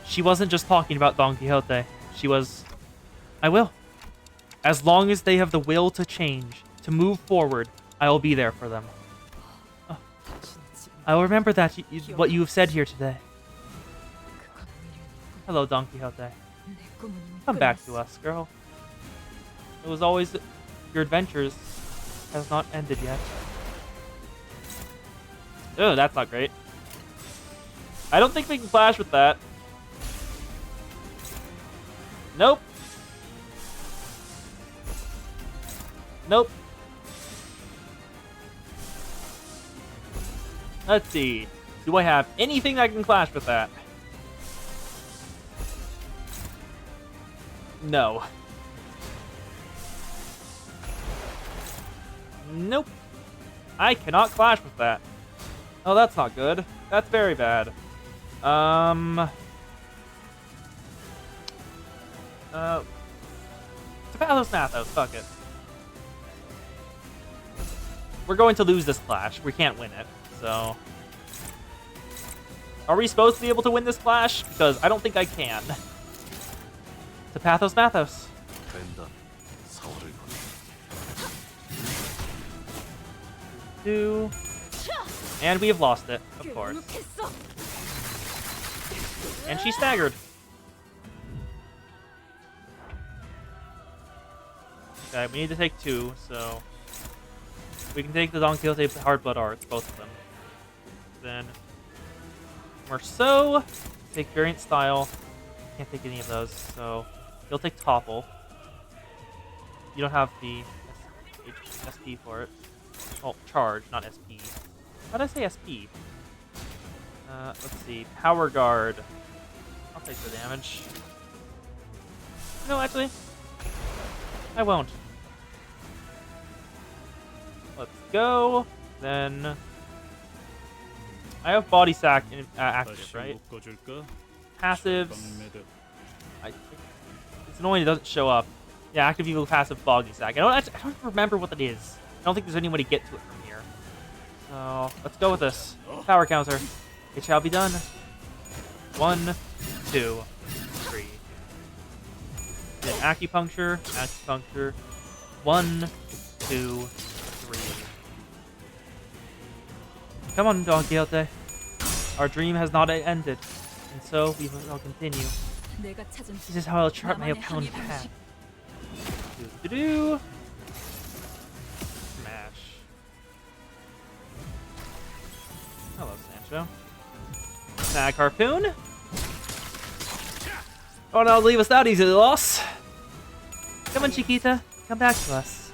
She wasn't just talking about Don Quixote. She was... I will. As long as they have the will to change, to move forward, I will be there for them. 당신은 지금 I will remember that what you have said here today. 그건 미련이고 Hello, Don Quixote. 내 꿈은 Come back to 끝났어. us, girl. It was always... Your adventures has not ended yet. Oh, that's not great. I don't think we can clash with that. Nope. Nope. Let's see. Do I have anything that can clash with that? No. Nope. I cannot clash with that. Oh, that's not good. That's very bad. Pathos Mathos, fuck it. We're going to lose this clash. We can't win it, so... Are we supposed to be able to win this clash? Because I don't think I can. To Pathos Mathos. 된다. 사활을 건. Two. And we have lost it, of course. 괴롭겠어. And she staggered. Okay, we need to take 2, so we can take the Don Quixote Hard Blood Arts, both of them. Then Merceau, take Variant Style. Can't take any of those, so you'll take Topple. You don't have the SP for it. Oh, Charge, not SP. How did I say SP? Let's see. Power Guard. I'll take the damage. No, actually, I won't. Let's go. Then I have Body Sack in, active, right? 묶어줄까? Passives. 방매듭. It's annoying it doesn't show up. Yeah, active evil passive Body Sack. I don't remember what that is. I don't think there's any way to get to it from here. So let's go with this. Power counter. It shall be done. 1, 2, 3. Then acupuncture, acupuncture. 1, 2, 3. Come on, Don Quixote. Our dream has not ended, and so we will continue. 내가 찾은 This is how I'll chart my 나만의 opponent 항해 path. 방식. Do. Smash. Hello, Sancho. Snag Harpoon. Oh no, leave us that easily, loss. Come on, Chiquita. Come back to us.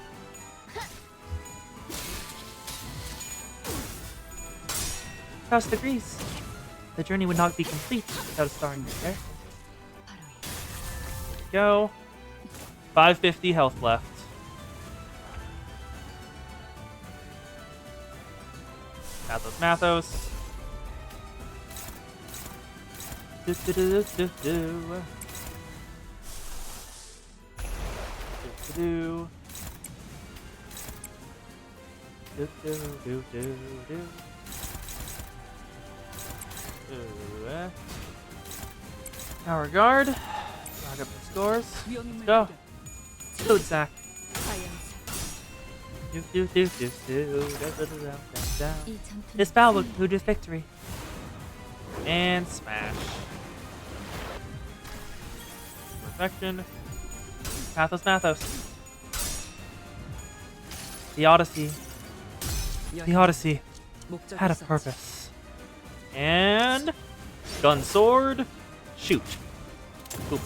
Faust agrees. The journey would not be complete without a starring character. 바로 이 Go. 550 health left. Mathos, Mathos. Do, do, do, do, do, do. Do, do, do, do, do, do. Do, Power Guard. Rock up the scores. 위험인물 go. 발견. Food sack. 사이언스. Do, do, do, do, do. Da, da, da, da, da. 이 전투는 This battle will conclude with victory. And smash. Perfection. Pathos Mathos. The Odyssey. The Odyssey 목적이 had a 있었지. purpose. And gun sword. Shoot. Boop.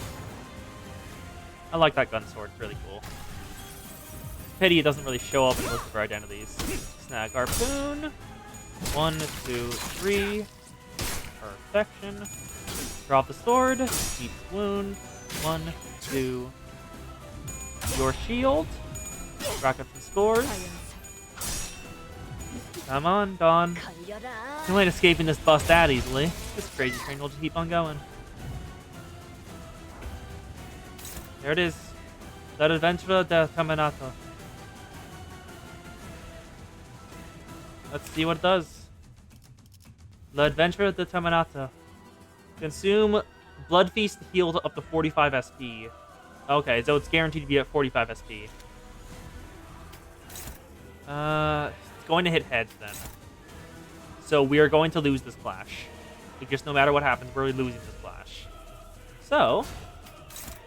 I like that gun sword. It's really cool. Pity it doesn't really show up in most of our identities. Snag Harpoon. 1, 2, 3. Perfection. Drop the sword. Deep wound. 1, 2. Your shield. Rack up some scores. 사이언스. Come on, Dawn. 걸려라. You ain't escaping this bus that easily. This crazy train will just keep on going. There it is. La Adventura del Caminato. Let's see what it does. La Adventura del Caminato. Consume Blood Feast healed up to 45 SP. Okay, so it's guaranteed to be at 45 SP. It's going to hit heads then. So we are going to lose this clash. Because no matter what happens, we're losing this clash. So,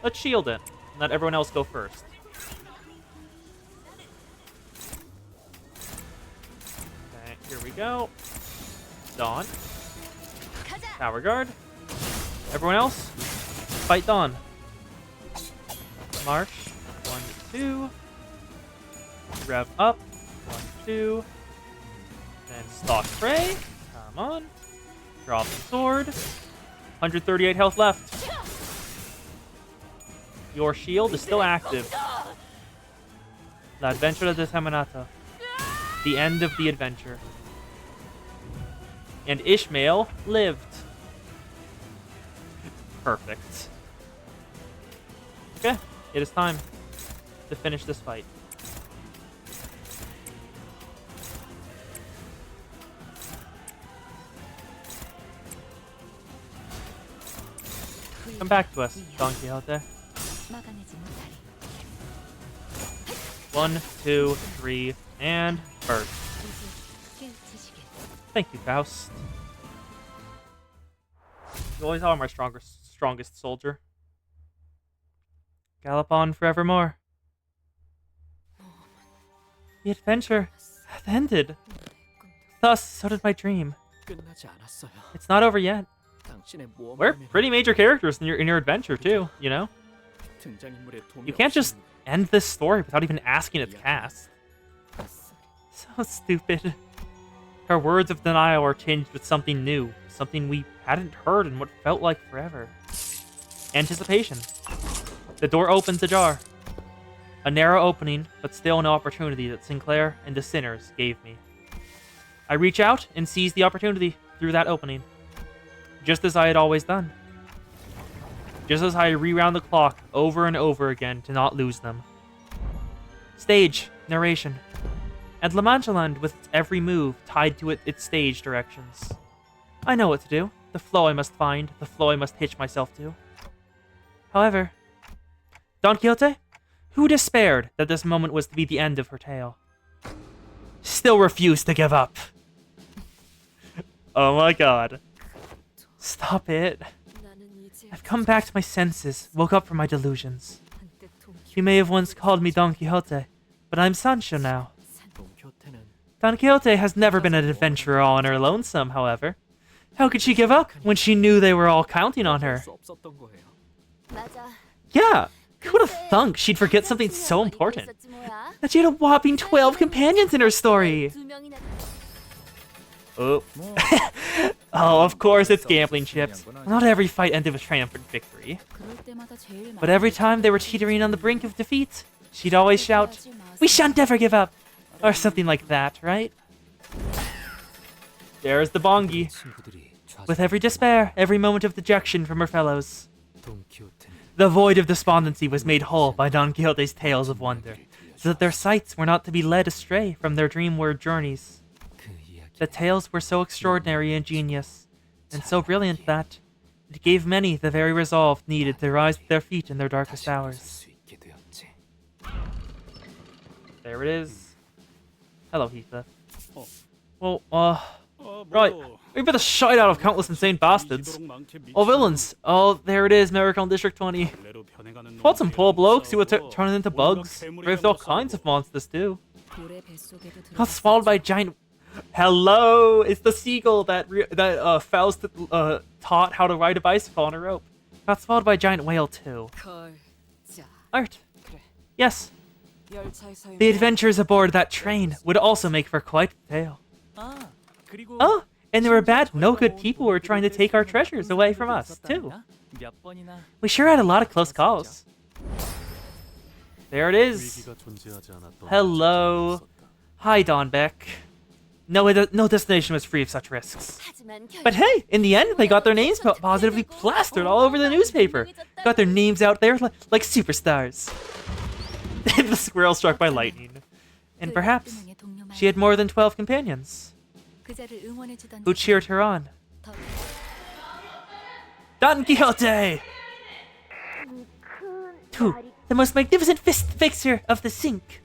let's shield it. And let everyone else go first. Okay, here we go. Dawn. Tower Guard. Everyone else, fight Dawn. March. 1, 2. Rev up. 1, 2. Then Stalk Prey. Come on. Drop the sword. 138 health left. Your shield is still active. La Adventura de Terminata. The end of the adventure. And Ishmael lived. Perfect. Okay, it is time to finish this fight. Come back to us, Don Quixote. 막아내지 못하리. 1, 2, 3, and burst. 이제 깨우치시겠. Thank you, Faust. You always are my strongest soldier. Gallop on forevermore. The adventure hath ended. Thus, so did my dream. 끝나지 않았어요. It's not over yet. 당신의 We're 모험감에는 pretty major characters in your adventure too, you know? 등장인물의 도움이 You can't just 없이는 end this story without even asking its cast. 헛소리. So stupid. Her words of denial are tinged with something new, something we hadn't heard in what felt like forever. Anticipation. The door opens ajar. A narrow opening, but still no opportunity that Sinclair and the Sinners gave me. I reach out and seize the opportunity through that opening, just as I had always done. Just as I rewound the clock over and over again to not lose them. Stage, narration, and La Mancha Land with its every move tied to its stage directions. I know what to do, the flow I must find, the flow I must hitch myself to. However, Don Quixote, who despaired that this moment was to be the end of her tale, still refused to give up. Oh my god. Stop it. 나는 이제 I've come back to my senses, woke up from my delusions. 한때 동키 You may have once called me Don Quixote, but I'm Sancho now. 돈키호테는 Don Quixote has never been an adventurer all on her lonesome, however. How could she give up when she knew they were all counting on her? 수 없었던 거예요. 맞아. Yeah, who would have thunk she'd forget something so important? That she had a whopping 12 companions in her story! 두 명이나 Oh. Oh, of course it's gambling chips. Not every fight ended with triumphant victory. 그럴 때마다 제일 But every time they were teetering on the brink of defeat, she'd always shout, "We shan't ever give up!" Or something like that, right? There's the bongi. 친구들이 With every despair, every moment of dejection from her fellows, 돈키호테는 the void of despondency was made whole by Don Quixote's tales of wonder, so that their sights were not to be led astray from their dreamward journeys. 그 이야기 The tales were so extraordinary and genius, and so brilliant that it gave many the very resolve needed to rise to their feet in their darkest 다시 hours. 수 있게 되었지. There it is. Hello, Heathcliff. Oh. Well, right. We beat the shite out of countless insane bastards. Oh, villains. Oh, there it is, Miracle District 20. Fought some poor blokes who were turning into bugs. Braved all kinds of monsters, too. 고래 뱃속에도 Got 들어갔어. swallowed by a giant... Hello! It's the seagull that Faust taught how to ride a bicycle on a rope. Got swallowed by a giant whale, too. 걸. 자, Art. 그래. Yes, 열차에서의 the adventures aboard that train would also make for quite a tale. 아, 그리고 Oh, and there were bad, no good people who were trying to take our treasures away from us, too. 몇 번이나 We sure had a lot of close calls. There it is. 위기가 존재하지 않았던 Hello. 적이 있었다. Hi, Don Beck. No, no destination was free of such risks. 하지만 결국 But hey, in the end, they got their names positively plastered all over the newspaper. Got their names out there like superstars. The squirrel struck by lightning. And perhaps 운명의 동료만 she had more than 12 companions 그자를 응원해주던 who cheered her on. 더 Don Quixote! Two, the most magnificent fixer of the sink.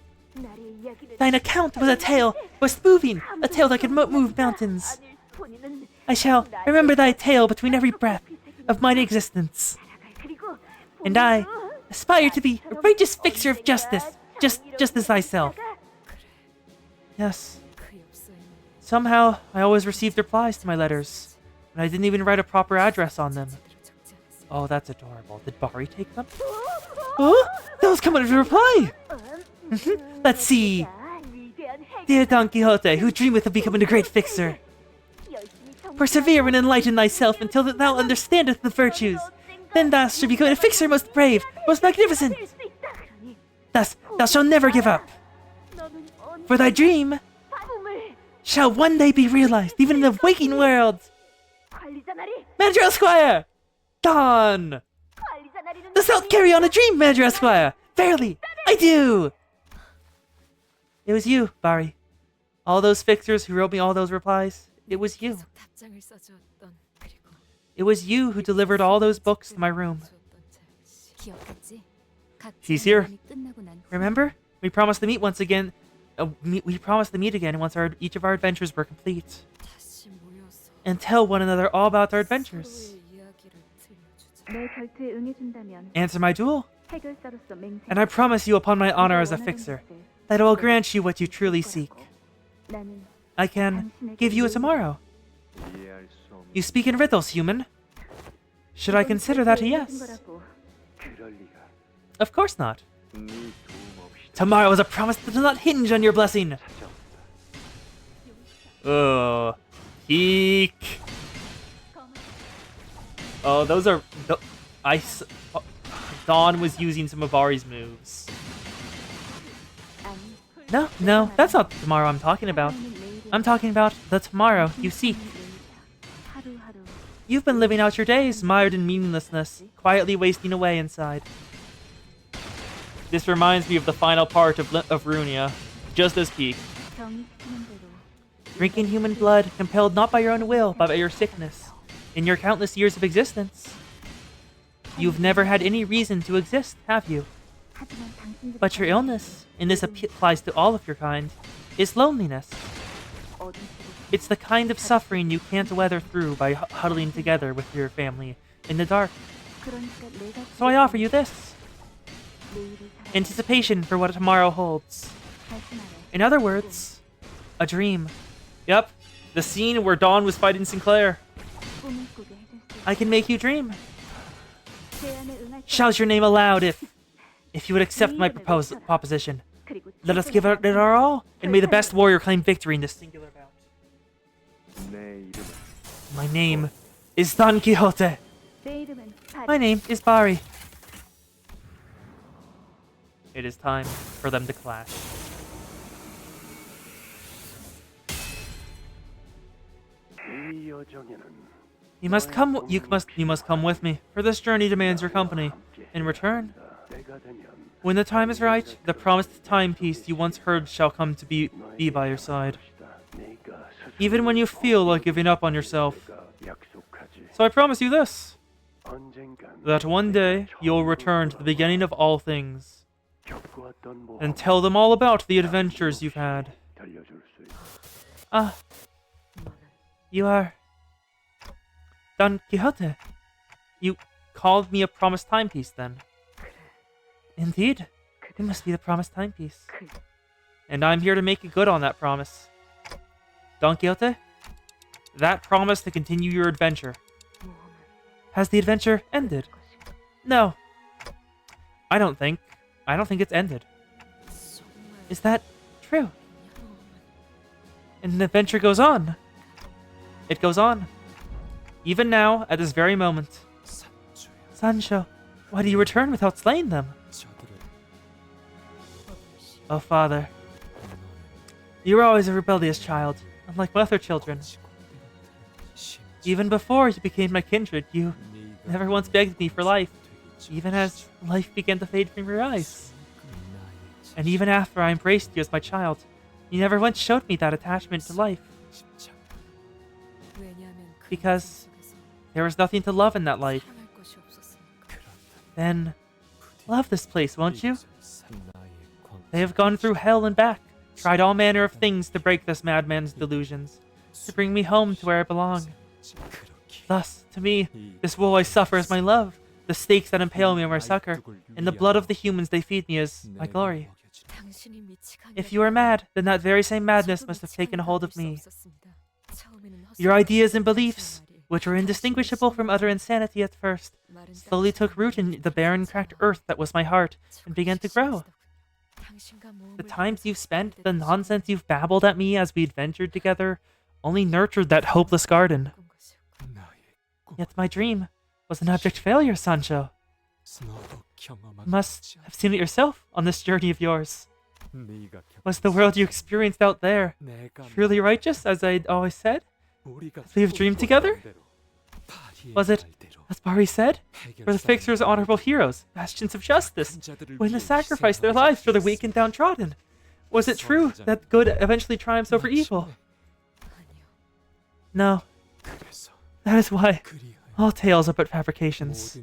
Thine account was a tale worth moving, a tale that could move mountains. I shall remember thy tale between every breath of mine existence. And I aspire to be a righteous fixer of justice, just as thyself. Yes. 그리 없어요. Somehow, I always received replies to my letters, and I didn't even write a proper address on them. 제대로 적지 않았어. Oh, that's adorable. Did Bari take them? Oh, those come out of your reply! Let's see. Dear Don Quixote, who dreameth of becoming a great fixer, persevere and enlighten thyself until that thou understandest the virtues. Then thou shalt become a fixer most brave, most magnificent. Thus, thou shalt never give up. For thy dream shall one day be realized, even in the waking world. Manager Esquire! Don! Dost thou carry on a dream, Manager Esquire? Verily, I do! It was you, Bari. All those fixers who wrote me all those replies, it was you. 계속 답장을 써주었던 그리고 It was you who delivered all those books to my room. 기억했지? She's here. 각자의 끝나고 난 후. Remember? We promised to meet once again. We promised to meet again once each of our adventures were complete. 다시 모여서 And tell one another all about our adventures. 서로의 이야기를 들려주자. 내 결투에 응해준다면 Answer my duel. 해결사로서 맹세. And I promise you upon my honor as a fixer that I will grant you what you truly seek. 나는 I can give you a tomorrow. 이해할 수 없는 You speak in riddles, human. Should I consider that a yes? 그럴 리가. Of course not. 네 도움 없이 Tomorrow is a promise that does not hinge on your blessing. 찾아온다. Eek. Oh, those are... Dawn was using some of Ari's moves. No, that's not the tomorrow I'm talking about. I'm talking about the tomorrow you seek. 하루하루 You've been living out your days, mired in meaninglessness, quietly wasting away inside. This reminds me of the final part of Runia, just as peak. 정이 시키는 대로 Drinking human blood, compelled not by your own will, but by your sickness. In your countless years of existence. You've never had any reason to exist, have you? 하지만 당신들이 But your illness, and this applies to all of your kind, is loneliness. 어둠 속에 It's the kind of suffering you can't weather through by huddling together with your family in the dark. 그러니까 내가 So I offer you this. 내일을 살 Anticipation for what tomorrow holds. 다시 말해 In other words, a dream. Yep, the scene where Dawn was fighting Sinclair. 꿈을 꾸게 해줄 수 I can make you dream. 제안에 응할 Shout your name aloud if you would accept my proposition. 그리고 Let us give it our all, and may the best warrior claim victory in this singular bout. 내 이름은 My name is Don Quixote. 내 이름은 My name is Bari. It is time for them to clash. 이 여정에는 You must come with me, for this journey demands your company. In return, 때가 되면 when the time is right, the promised timepiece you once heard shall come to be by your side. 네가 스스로 Even when you feel like giving up on yourself. 약속하지. So I promise you this, 언젠간 that one day you'll return to the beginning of all things, 겪어왔던 모험 and tell them all about the adventures you've had. 들려줄 수 있어. Ah, you are Don Quixote. You called me a promised timepiece, then. Indeed, it must be the promised timepiece. And I'm here to make good on that promise. Don Quixote, that promise to continue your adventure. Has the adventure ended? No. I don't think it's ended. Is that true? And the adventure goes on. It goes on. Even now, at this very moment. 산초야. Sancho, why do you return without slaying them? 저들은 Oh, father, 너를 you were always a rebellious child, unlike my other children. Even before you became my kindred, you never once begged me for life, even as life began to fade from your eyes. And even after I embraced you as my child, you never once showed me that attachment to life. 왜냐하면 그 Because 속에서 there was nothing to love in that life. 향할 것이 없었으니까. Then, love this place, won't you? They have gone through hell and back, tried all manner of things to break this madman's delusions, to bring me home to where I belong. Thus, to me, this woe I suffer is my love, the stakes that impale me are my succor, and the blood of the humans they feed me is my glory. 당신이 미치광이라고 If you are mad, then that very same madness must have taken hold of 수 me. 없었습니다. 처음에는 Your 헛소리 ideas and 같은 beliefs, 말이 which were indistinguishable from utter insanity at first, 마른 slowly took root in the barren, cracked earth that was my heart, and began to grow. 당신과 모험을 The times you've spent, the nonsense you've babbled at me as we adventured together, only nurtured that hopeless garden. 꿈 것이었고 Yet my dream was an abject failure, Sancho. You must have seen it yourself on this journey of yours. Was the world you experienced out there truly righteous, as I'd always said? As we have dreamed together? Was it, as Bari said, were the fixers honorable heroes, bastions of justice, willing to sacrifice their lives for the weak and downtrodden? Was it true that good eventually triumphs over evil? 아니요. No. That is why All tales are but fabrications.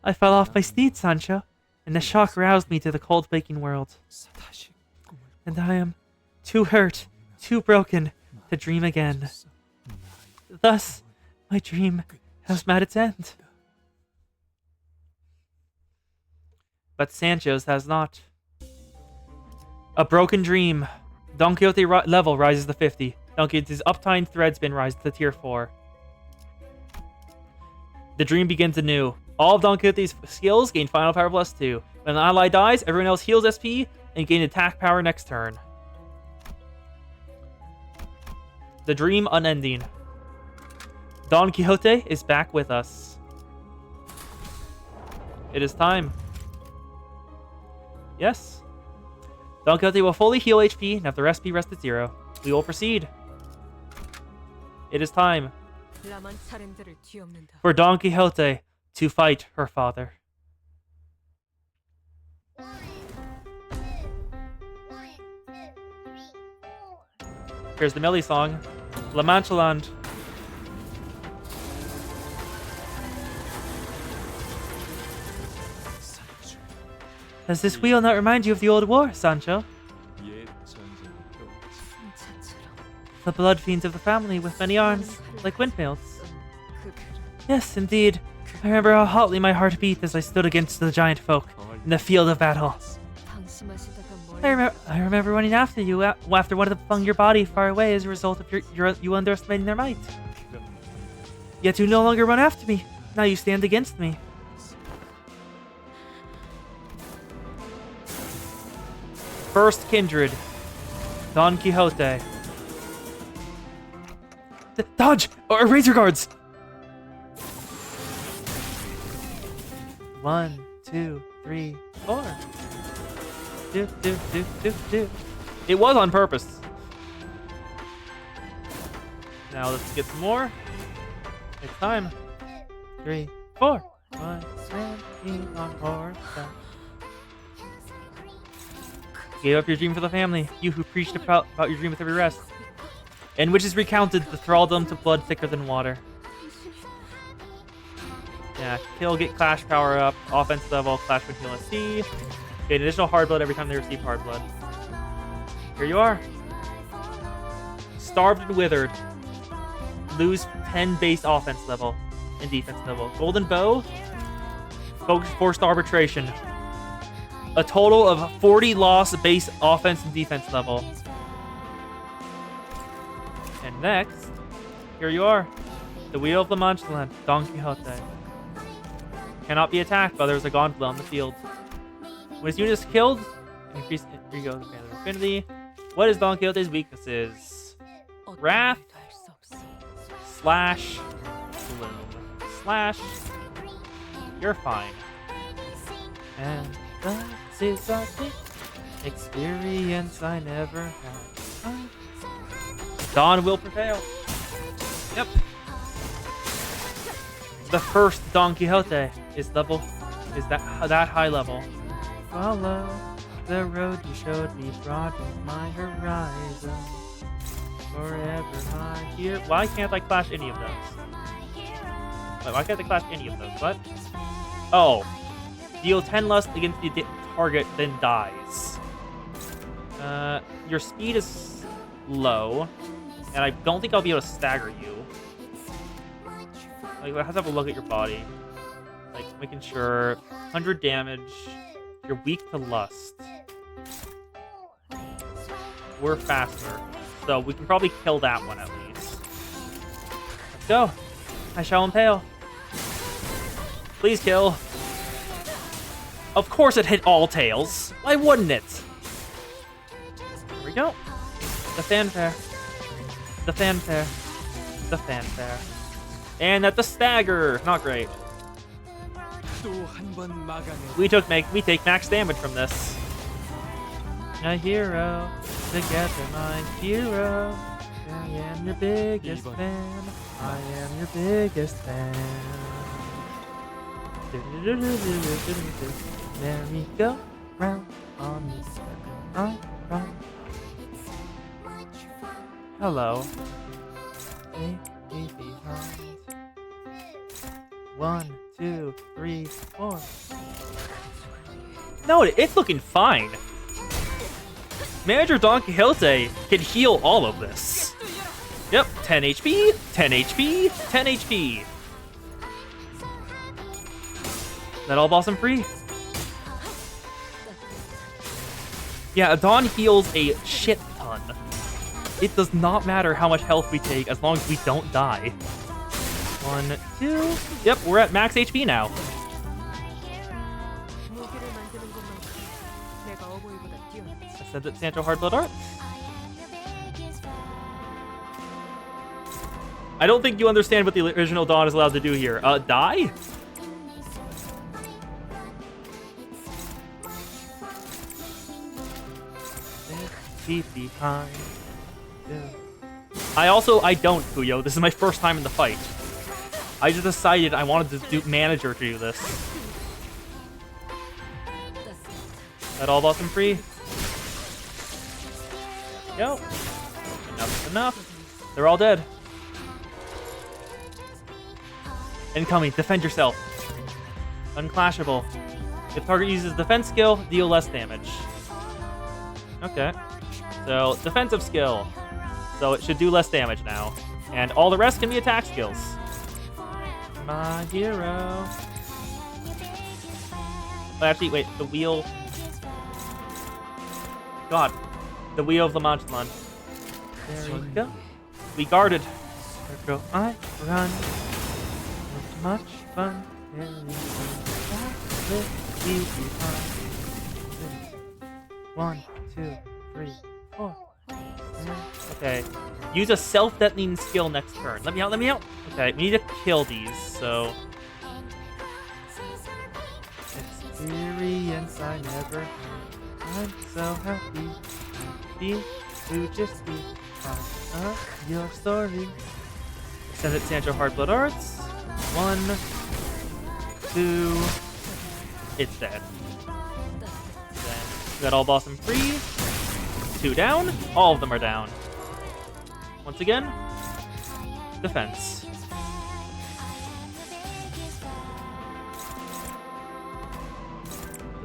I fell off my steed, Sancho, and the shock roused me to the cold waking world. And I am too hurt, too broken to dream again. Thus, my dream has met its end. But Sancho's has not. A broken dream. Don Quixote level rises to 50. Don Quixote's uptime thread spin rises to tier 4. The dream begins anew. All of Don Quixote's skills gain final power +2. When an ally dies, everyone else heals SP and gain attack power next turn. The dream unending. Don Quixote is back with us. It is time. Yes. Don Quixote will fully heal HP and have the rest be rested 0. We will proceed. It is time for Don Quixote to fight her father. Here's the Millie song, La Mancha Land. Does this wheel not remind you of the old war, Sancho? The blood fiends of the family with many arms, like windmills. Yes, indeed. I remember how hotly my heart beat as I stood against the giant folk in the field of battle. I remember running after you after one of them flung your body far away as a result of you underestimating their might. Yet you no longer run after me. Now you stand against me. First kindred, Don Quixote. Dodge! Or razor guards! 1, 2, 3, 4. Do. It was on purpose. Now let's get some more. It's time. 3, 4. 1, on horseback. Gave up your dream for the family. You who preached about your dream with every rest. And which is recounted the thraldom to blood thicker than water. Yeah, kill, get clash power up, offense level, clash when heal SC. Get additional hard blood every time they receive hard blood. Here you are. Starved and withered. Lose 10 base offense level and defense level. Golden bow. Focus forced arbitration. A total of 40 loss base offense and defense level. And next, here you are. The Wheel of La Mancha Land, Don Quixote. Cannot be attacked while there's a gauntlet on the field. When his unit is killed, increase affinity. What is Don Quixote's weaknesses? Wrath, slash, gloom, slash. You're fine. And this is a big experience I never had. Don will prevail. Yep. The first Don Quixote is that high level. Follow the road you showed me, broaden my horizon. Forever my dear. Why can't I clash any of those? Wait, why can't I clash any of those? What? Oh. Deal 10 lust against the target, then dies. Your speed is low, and I don't think I'll be able to stagger you. Like, I have to have a look at your body. Like, making sure 100 damage. You're weak to lust. We're faster, so we can probably kill that one at least. Let's go. I shall impale. Please kill. Of course it hit all tails. Why wouldn't it? Here we go. The fanfare. The fanfare. The fanfare. And at the stagger. Not great. We take max damage from this. A hero. Together my hero. I am your biggest fan. I am your biggest fan. Merry go round on the circle. Round. Hello. Leave me behind. 1, 2, 3, 4. No, it's looking fine. Manager Don Quixote can heal all of this. Yep, 10 HP, 10 HP, 10 HP. Is that all Blossom free? Yeah, Dawn heals a shit ton. It does not matter how much health we take as long as we don't die. 1, 2. Yep, we're at max HP now. 무기를 만드는 것만큼 내가 어머니보다 뛰어났지. I said that Sancho Hardblood Art. I don't think you understand what the original Dawn is allowed to do here. Die? Keep behind. I don't, Puyo. This is my first time in the fight. I just decided I wanted to do manager to do this. That all Blossom free? Yo. Enough is enough. They're all dead. Incoming. Defend yourself. Unclashable. If target uses defense skill, deal less damage. Okay. So, defensive skill. So it should do less damage now. And all the rest can be attack skills. My hero. Oh, actually, wait. The wheel... God. The wheel of the Manchlan. There we go. We guarded. There go I run. It's much fun. There we go. Leave behind. 1, 2, 3, 4. Okay. Use a self-detonating skill next turn. Let me out, let me out. Okay, we need to kill these, so... Experience I never had. I'm so happy. To just be part of your story. Send it Sancho Hardblood Arts. 1, 2. It's dead. Then got all Blossom free. 2 down. All of them are down. Once again, defense.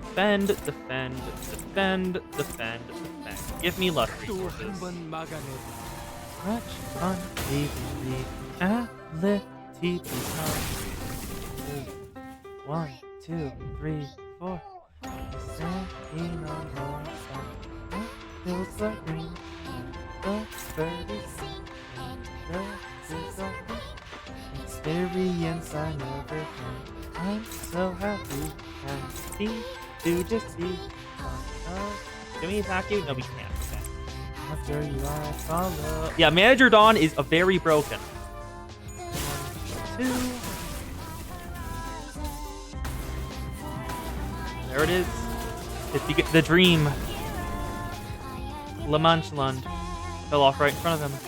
Defend, defend, defend, defend, defend. Give me luck resources. Much fun, evenly, ability behind. 1, 2, 3, 4. Standing on horseback, feels the green, the birdies, experience I never had. I'm so happy to just be can we attack you? No, we can't. Okay. After you I follow. Yeah, Manager Dawn is a very broken. 1, 2. There it is. It's the dream. La Manchland fell off right in front of them.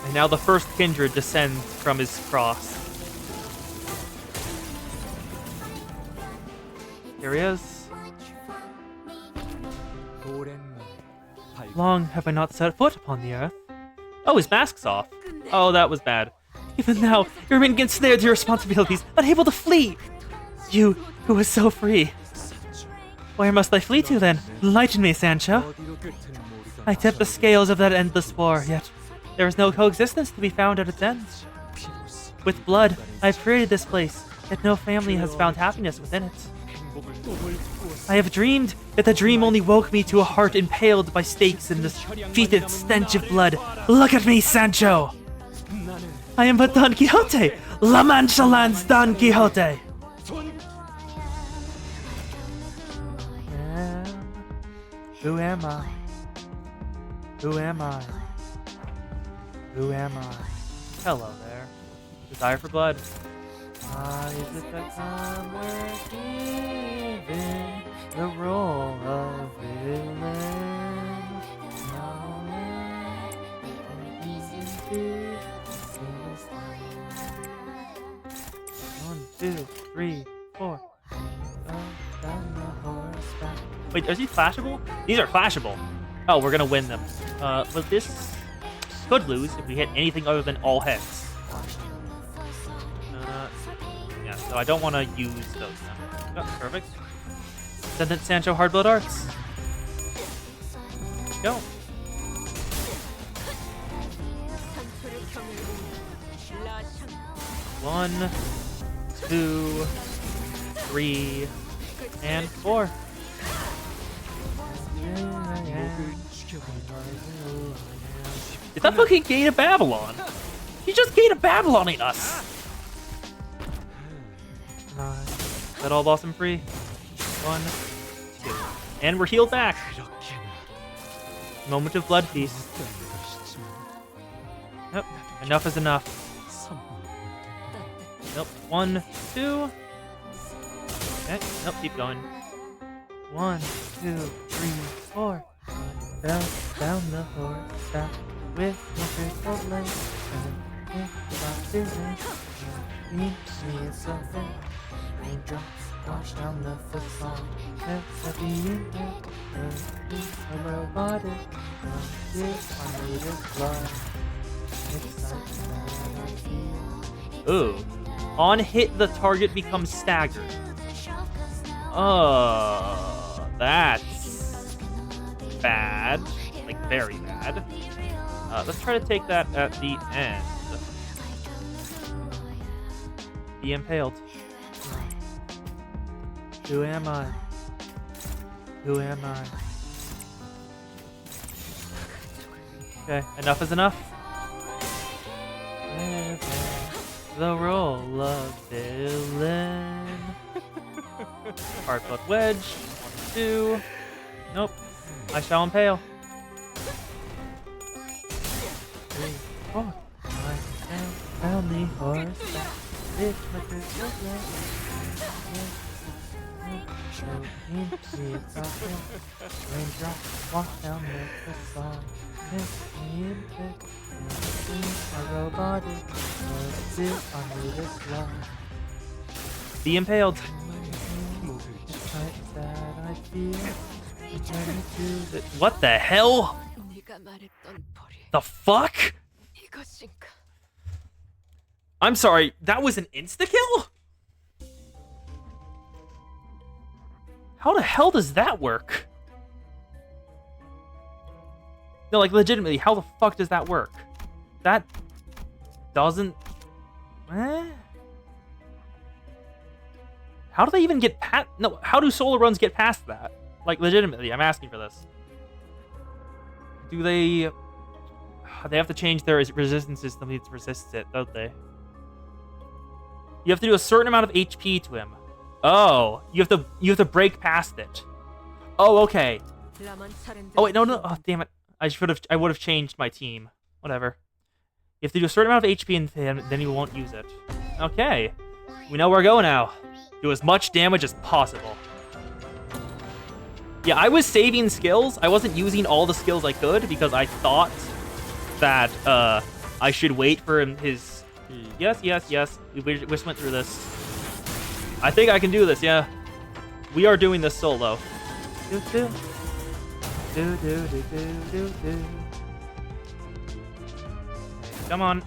And now the first kindred descends from his cross. Here he is. Long have I not set foot upon the earth. Oh, his mask's off. Oh, that was bad. Even now, you remain ensnared to your responsibilities, unable to flee. You, who was so free. Where must I flee to then? Enlighten me, Sancho. I tip the scales of that endless war, yet there is no coexistence to be found at its end. With blood, I've created this place, yet no family has found happiness within it. I have dreamed, yet the dream only woke me to a heart impaled by stakes in this fetid stench of blood. Look at me, Sancho! I am but Don Quixote! La Mancha Land's Don Quixote! Who am I? Who am I? Who am I? Hello there. Desire for blood. Is it that time we're given the role of villain? One, 2, 3, 4. Wait, are these clashable? These are clashable. Oh, we're gonna win them. But this could lose if we hit anything other than all heads. Yeah, so I don't want to use those now. Oh, perfect. Send it Sancho Hardblood Arts. Go. One, 2, 3, and 4. Did that fucking Gate of Babylon? He just Gate of Babyloning us! That all boss him free? 1, 2. And we're healed back! Moment of Blood Feast. Nope, enough is enough. Nope, 1, 2. Okay, nope, keep going. 1, 2, 3, 4. Fell down the horseback with my crystal blade. And about business, me is something. Raindrops wash down the facade. At the end of a robotic. I need a blood. It's like that I feel. Ooh. On hit, the target becomes staggered. That's bad. Like, very bad. Let's try to take that at the end. Be impaled. Who am I? Who am I? Okay, enough is enough. The role of villain. Hardblood Wedge. 1, 2. Nope. I shall impale. 3, 4. I found the horse. It's my crystal Raindrop walk down the facade. Be impaled. What the hell? The fuck? I'm sorry, that was an insta-kill? How the hell does that work? No, like, legitimately, how the fuck does that work? That doesn't... How do they even get past... No, how do solo runs get past that? Like, legitimately, I'm asking for this. Do they... They have to change their resistance system to resist it, don't they? You have to do a certain amount of HP to him. Oh, you have to break past it. Oh, okay. Oh wait, no. Oh, damn it. I would have changed my team. Whatever. You have to do a certain amount of HP and then you won't use it. Okay. We know where we're going now. Do as much damage as possible. Yeah, I was saving skills. I wasn't using all the skills I could because I thought that I should wait for his... Yes. We just went through this. I think I can do this, yeah. We are doing this solo. Come on.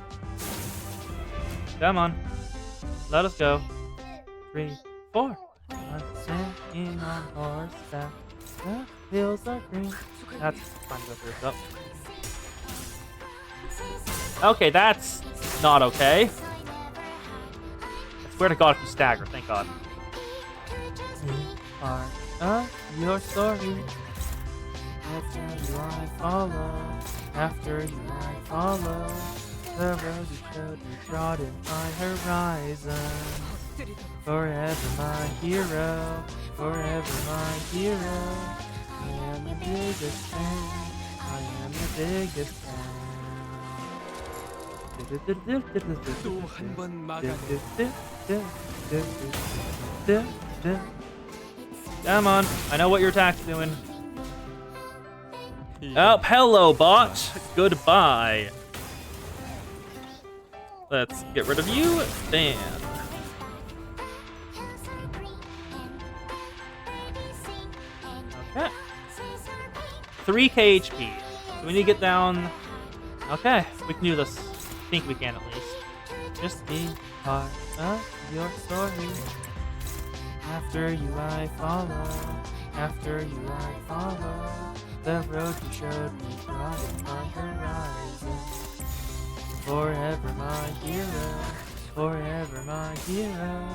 Come on. Let us go. 3, 4. I'm standing on horseback. The hills are green. That's fine to go through. Oh. Okay, that's not okay. I swear to God if you stagger, thank God. Part of your story. After you I follow. After you I follow. The road you showed me trod in my horizon. Forever my hero. Forever my hero. I am the biggest fan. I am the biggest fan. Come on, I know what your attack's doing. Oh, hello, bot. Goodbye. Let's get rid of you. Ban. Okay. 3k HP. So we need to get down. Okay, we can do this. I think we can at least. just be part of your story. After you I follow, after you I follow, the road you showed me brought my horizon. Forever my hero, forever my hero.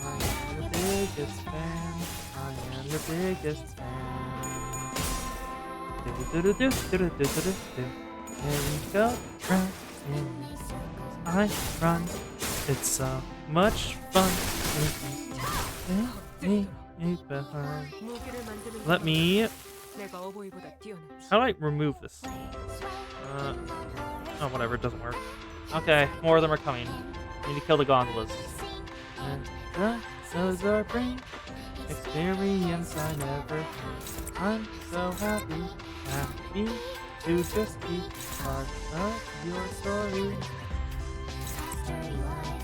I am the biggest fan, I am the biggest fan. Do-do-do-do-do-do-do-do-do. Here we go, run, I run. It's so much fun. Me behind. 무기를 만드는 Let me. 내가 어버이보다 뛰어나지. How do I remove this? Oh, whatever, it doesn't work. Okay, more of them are coming. Need to kill the gondolas. And those are brain experience I never had. I'm so happy to just be part of your story.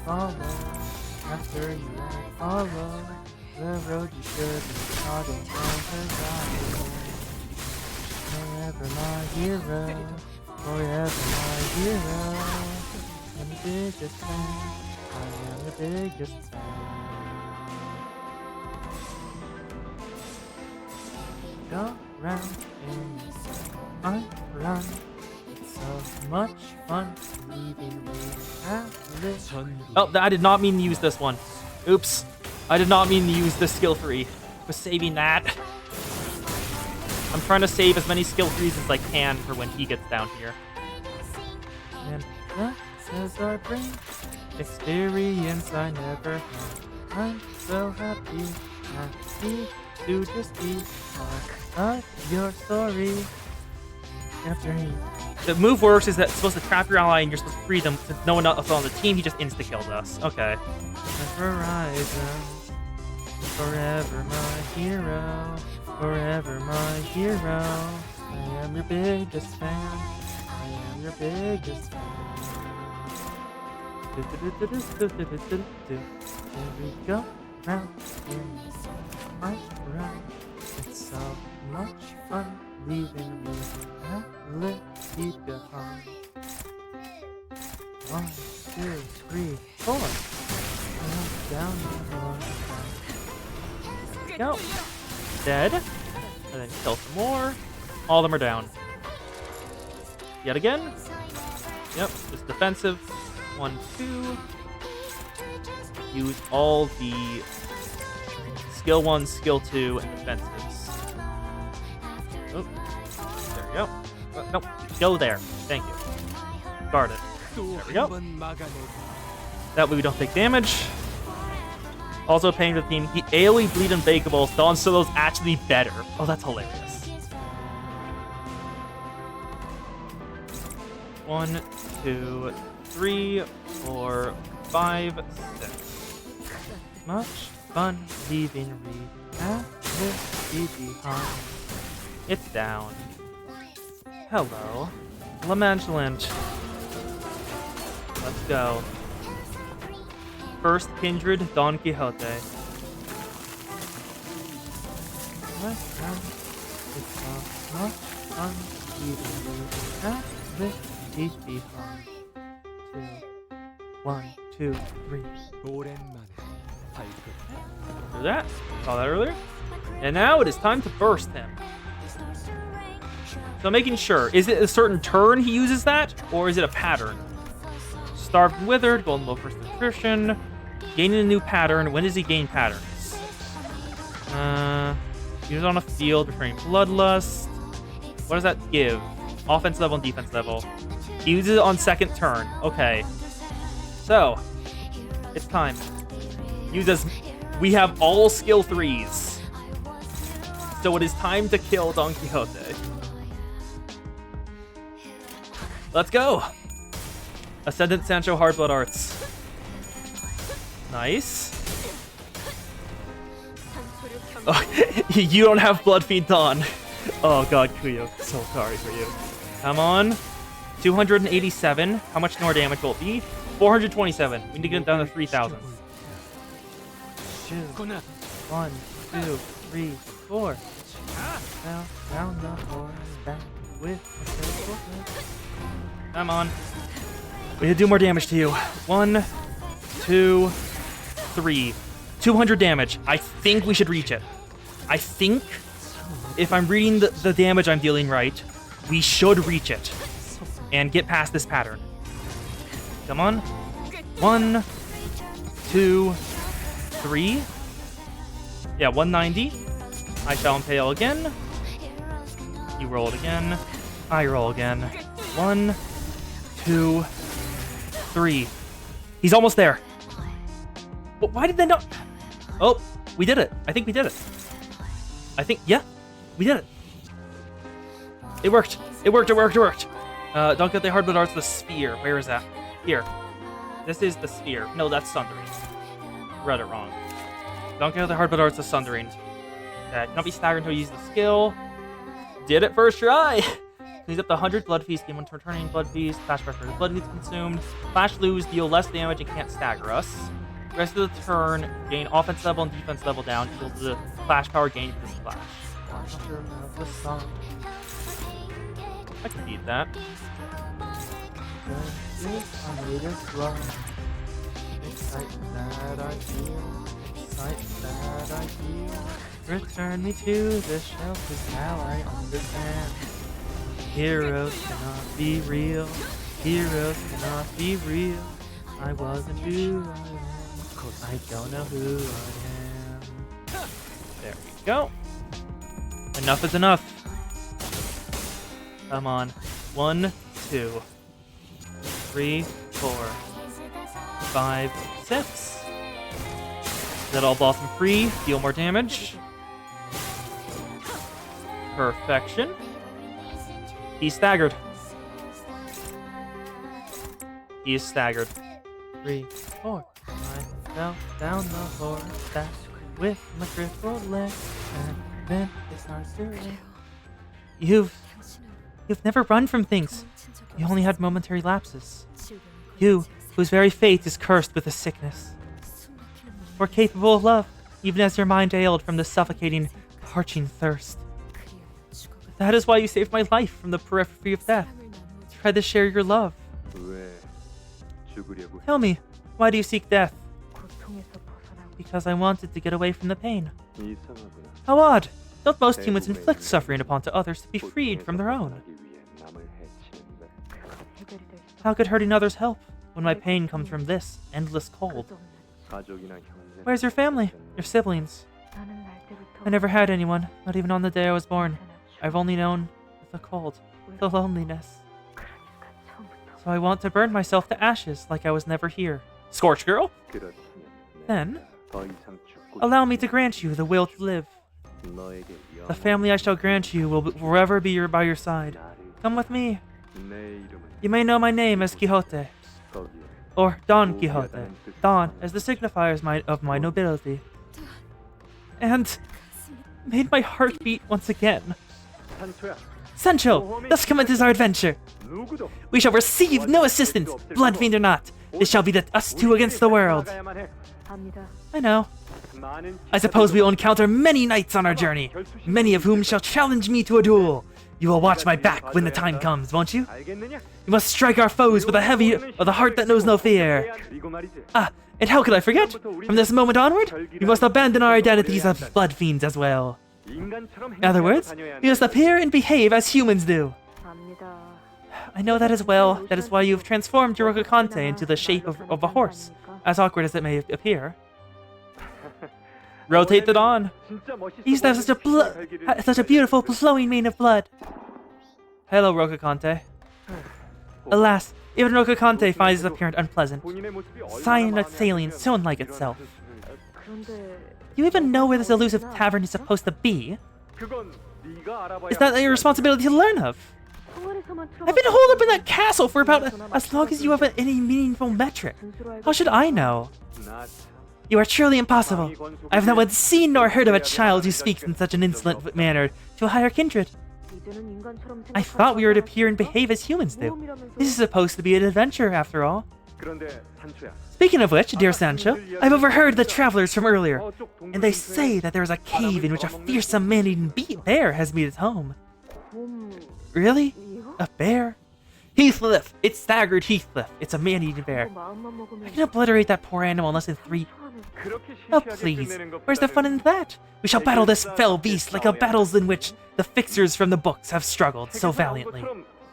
Follow, after you I follow, the road you should be trotting on horizon. Forever my hero, forever my hero. I'm the biggest fan, I am the biggest fan. Go round and I run. It's so much fun leaving me at this. Oh, I did not mean to use this one. Oops. I did not mean to use the skill 3. I was saving that. I'm trying to save as many skill 3s as I can for when he gets down here. And that says our brain experience I never had. I'm so happy to just be part of your story. After he... The move works is that it's supposed to trap your ally and you're supposed to free them. Since no one else on the team, he just insta-killed us. Okay. Horizon, forever my hero, forever my hero. I am your biggest fan, I am your biggest fan. Here we go, round and I run. It's so much fun leaving me leave behind. 1, 2, 3, 4. Down one. Go. Dead. And then kill some more. All of them are down. Yet again. Yep, just defensive. 1, 2. Use all the skill 1, skill 2, and defensives. Oh, there we go. No, go there. Thank you. Guard it. There we go. That way we don't take damage. Also paying for the team. He AoE bleed unbreakable. Dawn Solo's actually better. Oh, that's hilarious. 1, 2, 3, 4, 5, 6. Much fun leaving Reed at this behind. It's down. Hello. Lamengelant. Let's go. First Kindred, Don Quixote. It's so much fun leaving you at this behind. 1, 2, 3. Do that. Saw that earlier. And now it is time to burst him. So making sure, is it a certain turn he uses that, or is it a pattern? Starved and Withered, Golden Low First Nutrition, gaining a new pattern. When does he gain patterns? Use it on a field, returning Bloodlust. What does that give? Offense level and defense level. He uses it on second turn. Okay. So, it's time. Use as... We have all skill 3s. So it is time to kill Don Quixote. Let's go! Ascendant Sancho Hardblood Arts. Nice. Oh, you don't have Blood Fiend on. Oh god, Kuyo. So sorry for you. Come on. 287. How much more damage will it be? 427. We need to get it down to 3,000. 2, 1, 2, 3, 4. Fell down the horse back with a circle. Come on. We do more damage to you. 1, 2, 3. 200 damage. I think we should reach it. I think, if I'm reading the damage I'm dealing right, we should reach it. And get past this pattern. Come on. 1, 2, 3. Yeah, 190. I shall impale again. You roll it again. I roll again. 1, 2, 3. He's almost there. But why did they not? Oh, we did it. I think we did it. Yeah, we did it. It worked. It worked. Don't get the hardwood arts, the sphere. Where is that? Here. This is the sphere. No, that's sundering. Read it wrong. Don't get the hardwood arts, the sundering. Cannot be staggered until you use the skill. Did it first try. Cleans up the 100 blood feast. Gain 1 turn turning blood feast. Flash pressure. Blood gets consumed. Flash lose. Deal less damage and can't stagger us. Rest of the turn, gain offense level and defense level down equal to the flash power gained with this flash. I can beat that. Return me to the shelf, 'cause now I understand. Heroes cannot be real. Heroes cannot be real. I wasn't who I am. I don't know who I am. There we go. Enough is enough. Come on. 1, 2, 3, 4, 5, 6. That all blossom free. Deal more damage. Perfection. He's staggered. He is staggered. 3, 4, 5. Fell down the floor fast with my crippled leg, and then it starts to rain. You've never run from things. You only had momentary lapses. You, whose very fate is cursed with a sickness. Were capable of love, even as your mind ailed from the suffocating, parching thirst. That is why you saved my life from the periphery of death. Tried to share your love. 왜 죽으려고 Tell me, why do you seek death? Because I wanted to get away from the pain. 이상하구나. How odd! Don't most humans inflict suffering upon to others to be freed from their own? 남을 해치는데 How could hurting others help when my pain comes from this endless cold? 가족이나 형제. Where's your family? Your siblings? I never had anyone, not even on the day I was born. I've only known the cold, the loneliness. So I want to burn myself to ashes like I was never here. Scorch Girl? 그렇다면 Then, 더 이상 죽고 allow me to grant you the will to live. 너에게 The family I shall grant you will forever be by your side. Come with me. 내 이름은 You may know my name as Quixote, 거기에 or Don Quixote. Don as the signifiers of my nobility. And made my heart beat once again. 산초야. Sancho, thus commences our adventure. 누구도 We shall receive no assistance, blood fiend or not. This shall be us two against the world. 나가야만 해. 압니다. I know. 많은 I suppose we will encounter many knights on our journey, many of whom shall challenge me to a duel. You will watch my back when the time comes, won't you? 알겠느냐? You must strike our foes with a heart that knows no fear. 그리고 말이지. Ah, and how could I forget? From this moment onward, we must abandon our identities as blood fiends as well. 인간처럼 In other words, 행동하고 we must appear and behave as humans do. 압니다. I know that as well. That is why you have transformed your Rokakante into the shape of a horse, as awkward as it may appear. Rotate it on. 진짜 멋있어 He used to have such a beautiful flowing mane of blood. Hello, Rokakante. Alas, even Rokakante finds his appearance unpleasant. 본인의 모습이 얼마나 Sighing 마음에 at sailing 안 so 들면 unlike 이런 itself. 그런데 Do you even know where this elusive tavern is supposed to be? 그건 네가 알아봐야 Is that your responsibility to learn of? 통화에서만 I've been holed up in that castle for about as long as you have any meaningful metric. How should I know? 나 You are truly impossible. I have not once seen nor heard of a child who speaks in such an insolent manner to a higher kindred. 이제는 인간처럼 I thought we were to appear and behave as humans do. This is supposed to be an adventure, after all. 그런데 산초야. Speaking of which, dear Sancho, I've overheard the travelers from earlier, and they say that there is a cave in which a fearsome man-eating bear has made its home. 곰 Really? 이거? A bear? Heathcliff! It's staggered Heathcliff. It's a man-eating bear. 마음만 먹으면 I can obliterate that poor animal in less than 3. 처하는 그렇게 Oh, 시시하게 please. 끝내는 Where's the fun in that? We shall battle this fell beast like the battles in which the fixers from the books have struggled so valiantly.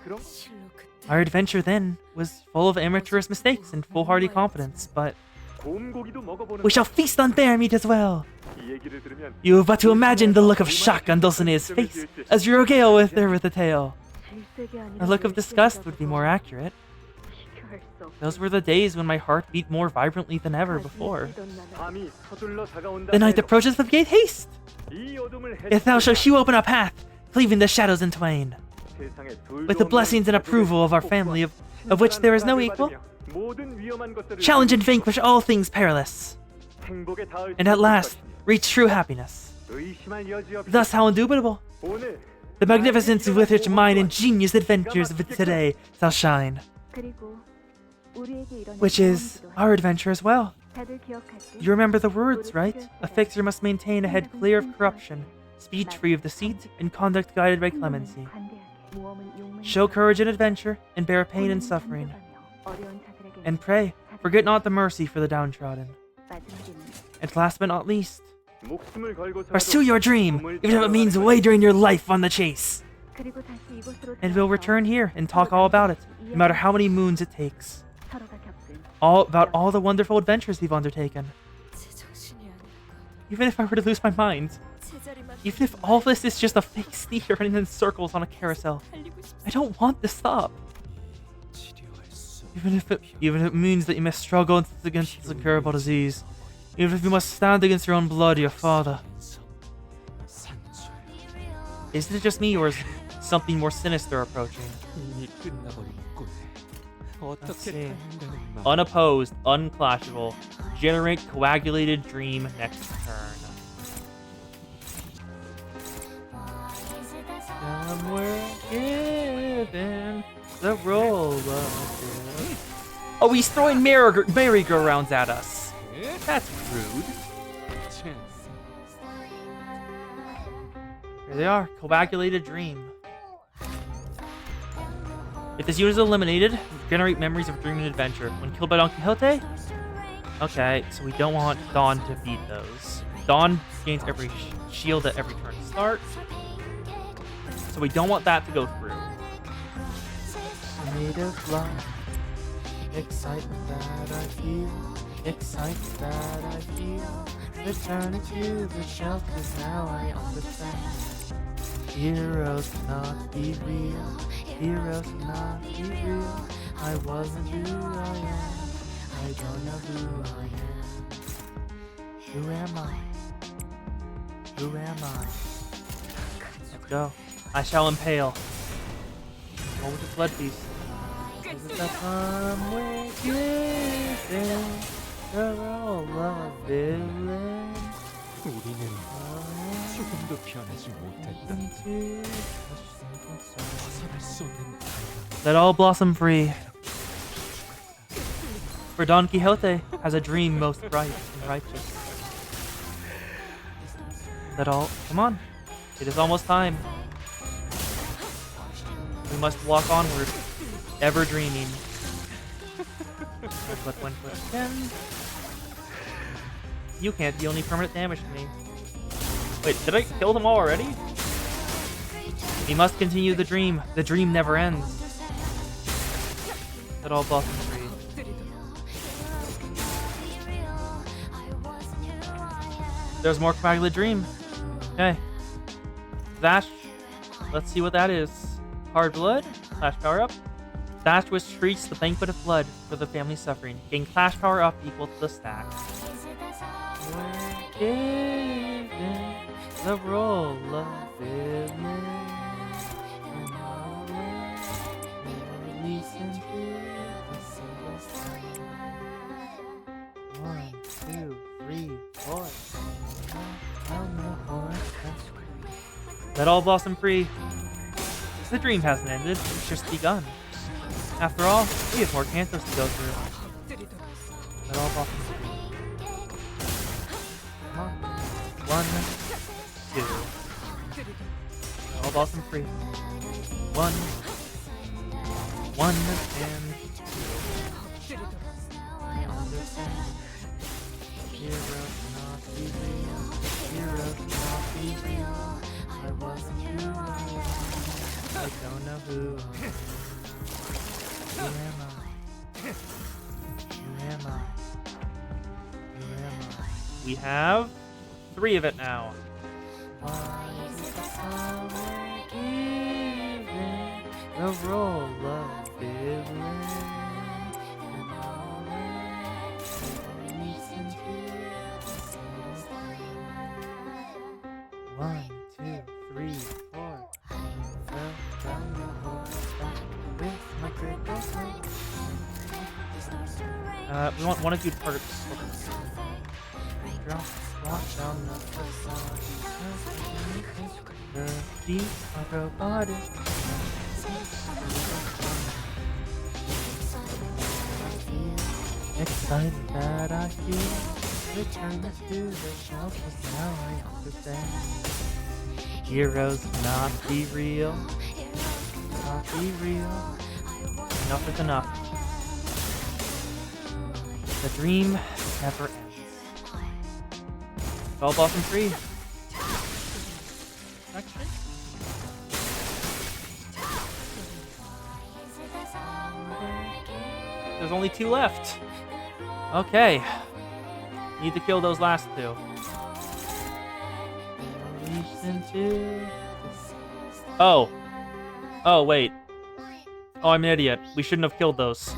그럼 실로 그때 Our adventure then was full of amateurist mistakes and foolhardy competence, but 곰고기도 먹어보는 we shall feast on bear meat as well. 이 얘기를 들으면 You have but to imagine the look of shock on Dulcinea's face as you regale with her with the tale. 질색이 아니라 A look of disgust would be more accurate. 비교할 수 없어. Those were the days when my heart beat more vibrantly than ever before. 밤이 서둘러 다가온다. The night approaches with great haste. 이 어둠을 If thou shalt hew open a path, cleaving the shadows in twain, 세상에 둘도 with the 없는 blessings and approval of our family, of which there is no equal, 모든 위험한 것들을 challenge and vanquish all things perilous, 행복에 닿을 and at last reach true happiness. 의심할 여지 없이 Thus, how indubitable 오늘 the magnificence with which mine ingenious adventures of today shall shine, 그리고 우리에게 일어난 which is 경험도 our adventure as well. 다들 기억하지? You remember the words, right? A fixer must maintain a head clear of corruption, speech free of deceit, and conduct guided by clemency. Show courage in adventure, and bear pain and suffering. And pray, forget not the mercy for the downtrodden. And last but not least, 목숨을 걸고서 pursue your dream, even if it means wagering your life on the chase. 그리고 다시 이곳으로 And we'll return here and talk all about it, no matter how many moons it takes. 서로가 겪은 All about all the wonderful adventures we've undertaken. 제정신이 아니라고. Even if I were to lose my mind. 제자리만 Even if all this is just a fake steer running in circles on a carousel. 달리고 싶어. I don't want to stop. 치료할 수 Even if it means that you must struggle against this incurable disease. Even if you must stand against your own blood, your father. 산출 Is it just me, or is something more sinister approaching? 이미 끝나버린 꿈에 Let's 어떻게 see. 다행이라는 말 Unopposed, unclashable. Generate coagulated dream next turn. Somewhere given the roll of Oh, he's throwing merry-go-rounds at us. That's rude. Here they are, coagulated dream. If this unit is eliminated, generate memories of dream and adventure. When killed by Don Quixote? Okay, so we don't want Don to beat those. Don gains every shield at every turn start. So we don't want that to go through. Made of love, excitement that I feel, excitement that I feel. Return to the shelf, 'cause now I understand. Heroes cannot be real, heroes cannot be real. I wasn't who I am, I don't know who I am. Who am I? Who am I? Let's go. I shall impale. Roll with the blood feast. Is it that somewhere given the role of villain? 우리는 조금도 변하지 못했다. Into 벗어날 수 없는 다이나믹 Let all blossom free. For Don Quixote has a dream most bright and righteous. Let all come on. It is almost time. We must walk onward, ever dreaming. But when again, you can't deal any permanent damage to me. Wait, did I kill them all already? We must continue the dream. The dream never ends. Let all blossom free. There's more coagulated dream. Okay. Dash. Let's see what that is. Hard blood. Clash power up. Dash which treats the banquet of blood for the family suffering. Gain clash power up equal to the stack. We're given the role of villain. And all will release into the single sign. 1, 2, 3, 4. Let all blossom free. The dream hasn't ended, it's just begun. After all, we have more cantos to go through. Let all blossom free. Come on. 1, 2. Let all blossom free. 1. 1 and I understand. Heroes cannot be real. Heroes cannot be real. I wasn't who I am. I don't know who I am. Who am I? Who am I? Who am I? We have 3 of it now. Why is it that we're giving the role of villain? And all that listen to One, two, three, four. Down the horseback with my critical smoke. We want one of you parts. Drop, walk down the facade. The deep robotic. Excited that I feel. Return to the shelf, 'cause now I understand. Heroes cannot be real. Cannot be real. Enough is enough. The dream never ends. All Blossom 3. Action. There's only 2 left. Okay. Need to kill those last 2. Oh. Oh, wait. Oh, I'm an idiot. We shouldn't have killed those.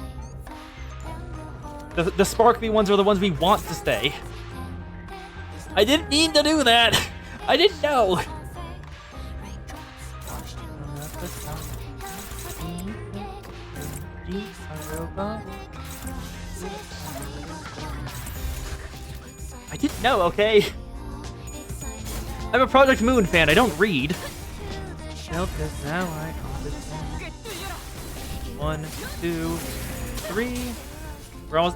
The sparkly ones are the ones we want to stay. I didn't mean to do that. I didn't know. I didn't know, okay? I'm a Project Moon fan, I don't read. Now I understand. 1, 2, 3.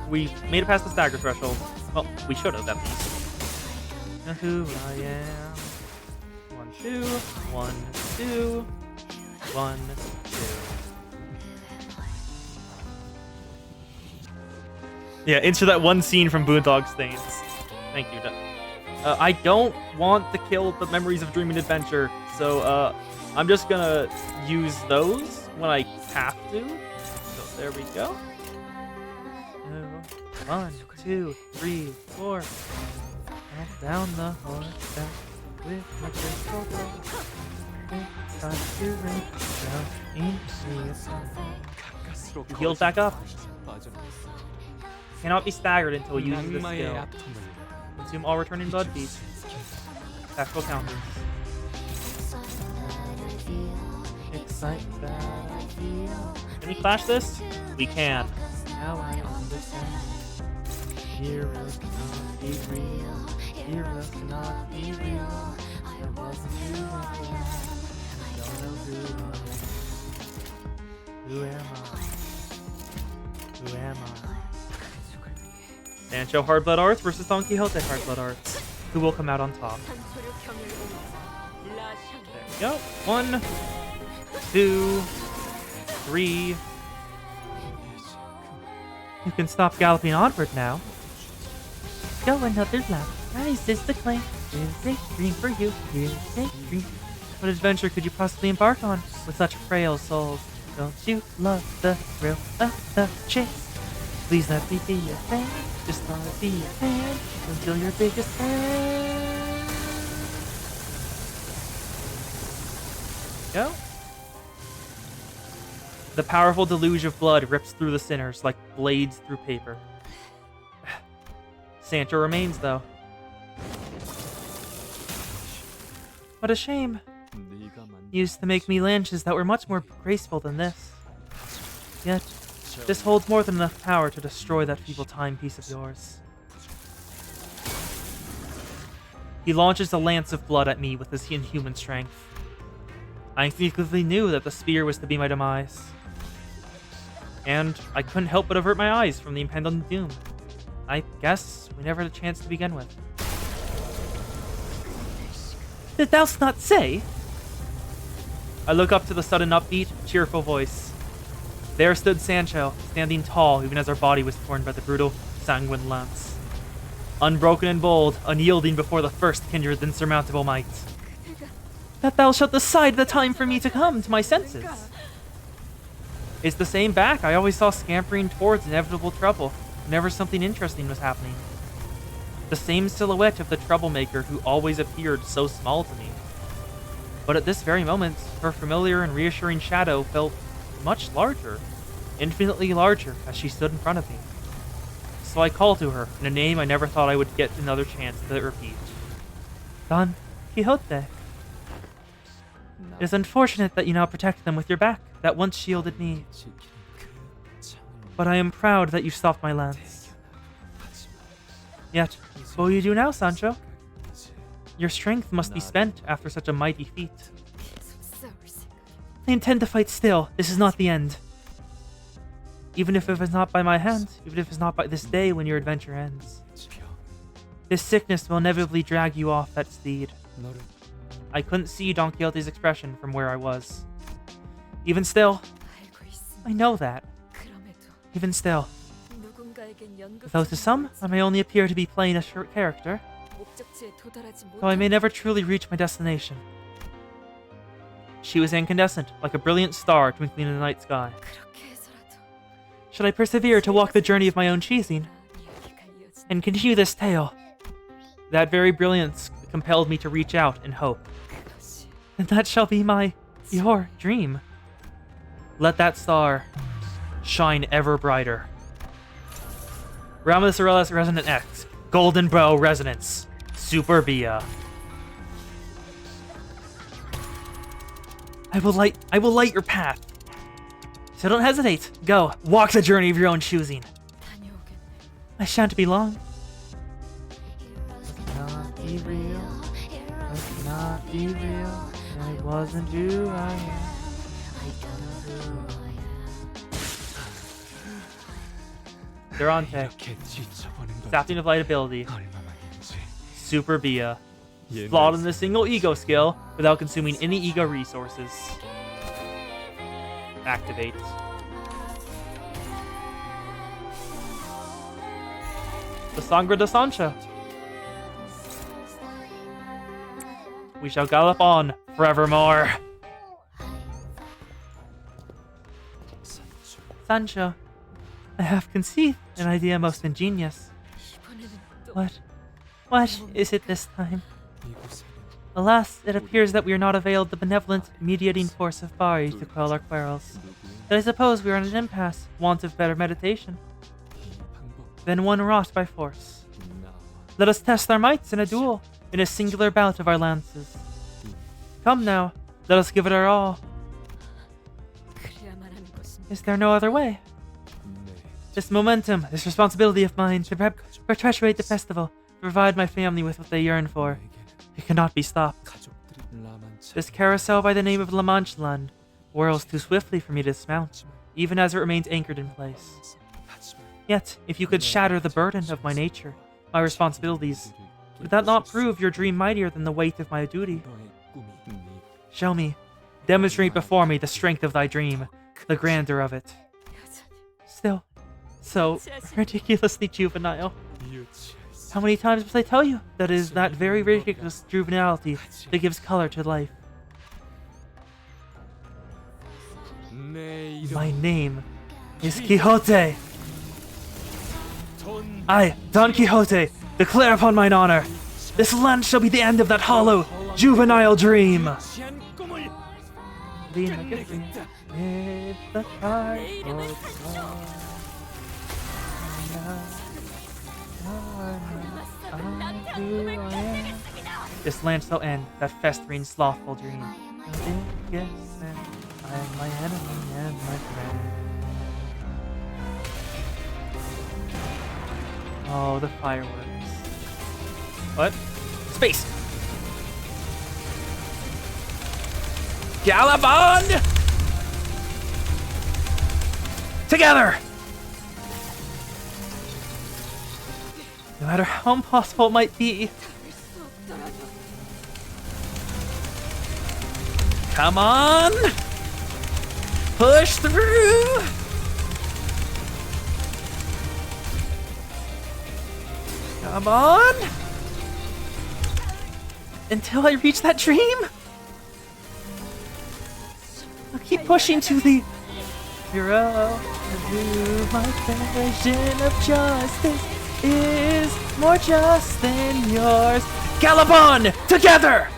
We made it past the stagger threshold. Well, we should have at least. Know who I am. 1, 2, 1, 2, 1, 2. Yeah, into that one scene from Boondock Stains. Thank you. I don't want to kill the Memories of Dream and Adventure, so I'm just gonna use those when I have to. So there we go. 1, 2, 3, 4. And down the horseback with my crystal ball. It's time to reach down into the sun. He heals back up. Cannot be staggered until we use this skill. Consume all returning blood beads. Tactical counters. Excitement that I feel. Can we clash this? We can. Now I understand. Heroes cannot be real. Heroes cannot be real. I wasn't who I am. I don't know who I am. Who am I? Who am I? Sancho Hardblood Arts versus Don Quixote Hardblood Arts. Who will come out on top? There we go. 1, 2, 3. You can stop galloping onward now. Go another lap. Rise is the claim. Here's a dream for you. Here's a dream. What adventure could you possibly embark on with such frail souls? Don't you love the thrill of the chase? Please let me be your fan. Just wanna be a fan until your biggest fan. Go. The powerful deluge of blood rips through the sinners like blades through paper. Sancho remains, though. What a shame. You used to make me lances that were much more graceful than this. Yet, this holds more than enough power to destroy that feeble timepiece of yours. He launches a lance of blood at me with his inhuman strength. I instinctively knew that the spear was to be my demise. And I couldn't help but avert my eyes from the impending doom. I guess we never had a chance to begin with. Did thou not say? I look up to the sudden upbeat, cheerful voice. There stood Sancho, standing tall even as her body was torn by the brutal, sanguine lance. Unbroken and bold, unyielding before the first kindred's insurmountable might. That thou shalt decide the time for me to come to my senses. It's the same back I always saw scampering towards inevitable trouble whenever something interesting was happening. The same silhouette of the troublemaker who always appeared so small to me. But at this very moment, her familiar and reassuring shadow felt much larger, infinitely larger, as she stood in front of me. So I called to her in a name I never thought I would get another chance to repeat. Don Quixote. It is unfortunate that you now protect them with your back that once shielded me. But I am proud that you stopped my lance. Yet, what will you do now, Sancho? Your strength must be spent after such a mighty feat. 계속 싸울 생각. I intend to fight still. This is not the end. Even if it is not by my hand, even if it's not by this day when your adventure ends. This sickness will inevitably drag you off that steed. 너를 I couldn't see Don Quixote's expression from where I was. Even still, 알고 있음. I know that. 그럼에도 Even still, 누군가에겐 연극. though to some, I may only appear to be playing a short character, 목적지에 도달하지 though I may 못한 never truly reach my destination. She was incandescent, like a brilliant star twinkling in the night sky. 그렇게 해서라도 Should I persevere to walk the journey of my own choosing 이야기가 이어진다. and continue this tale? That very brilliance compelled me to reach out and hope. 그것이 And that shall be your dream. Let that star shine ever brighter. Ramalis Aurelis Resonant X, Golden Bow Resonance, Super Bia. I will light your path. So don't hesitate. Go, walk the journey of your own choosing. 다녀오겠네. I shan't be long. Let's not be real. Let's not be real. I wasn't who I am. Durante. 이렇게 지쳐보는 건 Sapling of Light ability. 얼마만인지. Super Bia. Flawed in a single ego skill without consuming any ego resources. Activate. The Sangre de Sancho. We shall gallop on forevermore. Sancho, I have conceived an idea most ingenious. 이번에는 또 What is it this time? 이곳에는 Alas, it appears that we are not availed the benevolent, mediating force of Bari to quell our quarrels. But I suppose we are in an impasse, want of better meditation. 이 방법 Then one wrought by force. 나와 Let us test our mights in a duel, in a singular bout of our lances. Come now, let us give it our all. 그래야만 하는 것입니다. Is there no other way? 내 This momentum, this responsibility of mine to perpetuate the festival, to provide my family with what they yearn for, 나에게는 it cannot be stopped. 가족들이 라만차 This carousel by the name of La Manche Land whirls too swiftly for me to dismount, even as it remains anchored in place. 하지만 Yet, if you could shatter the burden of my nature, my responsibilities, would that not prove your dream mightier than the weight of my duty? 너의 꿈이 네 Show me, demonstrate before me the strength of thy dream, the grandeur of it. 여전히 Still, so ridiculously juvenile. 유치할 수 How many times must I tell you that it is that very ridiculous juvenility that gives color to life? 내 이름 My name is Quixote. I, Don Quixote, declare upon mine honor, this land shall be the end of that hollow, juvenile dream. 지한 꿈을 Lean like a dream, with the tide 내 이름을 flows 살려줘. on. This land shall end, that festering, slothful dream. Yes, and I am my enemy and my friend. Oh, the fireworks. What? Space! Gallop on! Together! No matter how impossible it might be. Come on! Push through! Come on! Until I reach that dream? I'll keep pushing to the hero. My version of justice is more just than yours. Gallop on! Together!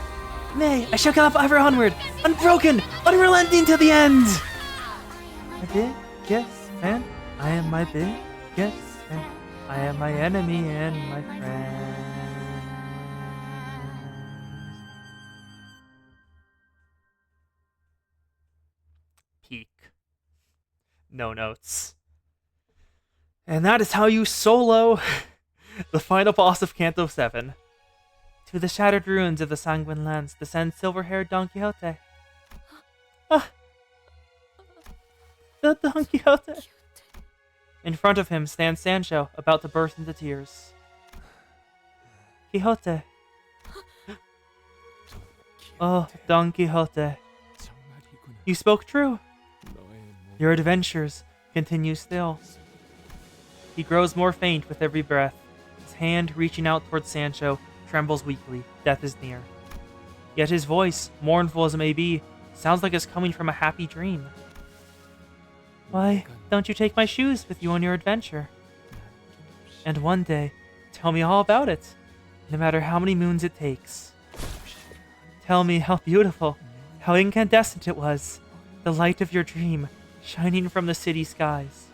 Nay, I shall gallop ever onward, unbroken, unrelenting to the end! My biggest fan, I am my biggest fan. I am my enemy and my friend. Peak. No notes. And that is how you solo the final boss of Canto 7. To the shattered ruins of the Sanguine Lands descends silver-haired Don Quixote. Ah! The Don Quixote! In front of him stands Sancho, about to burst into tears. Quixote. Oh, Don Quixote. You spoke true. Your adventures continue still. He grows more faint with every breath. His hand, reaching out towards Sancho, trembles weakly. Death is near. Yet his voice, mournful as it may be, sounds like it's coming from a happy dream. Why don't you take my shoes with you on your adventure? And one day, tell me all about it, no matter how many moons it takes. Tell me how beautiful, how incandescent it was, the light of your dream, shining from the city skies.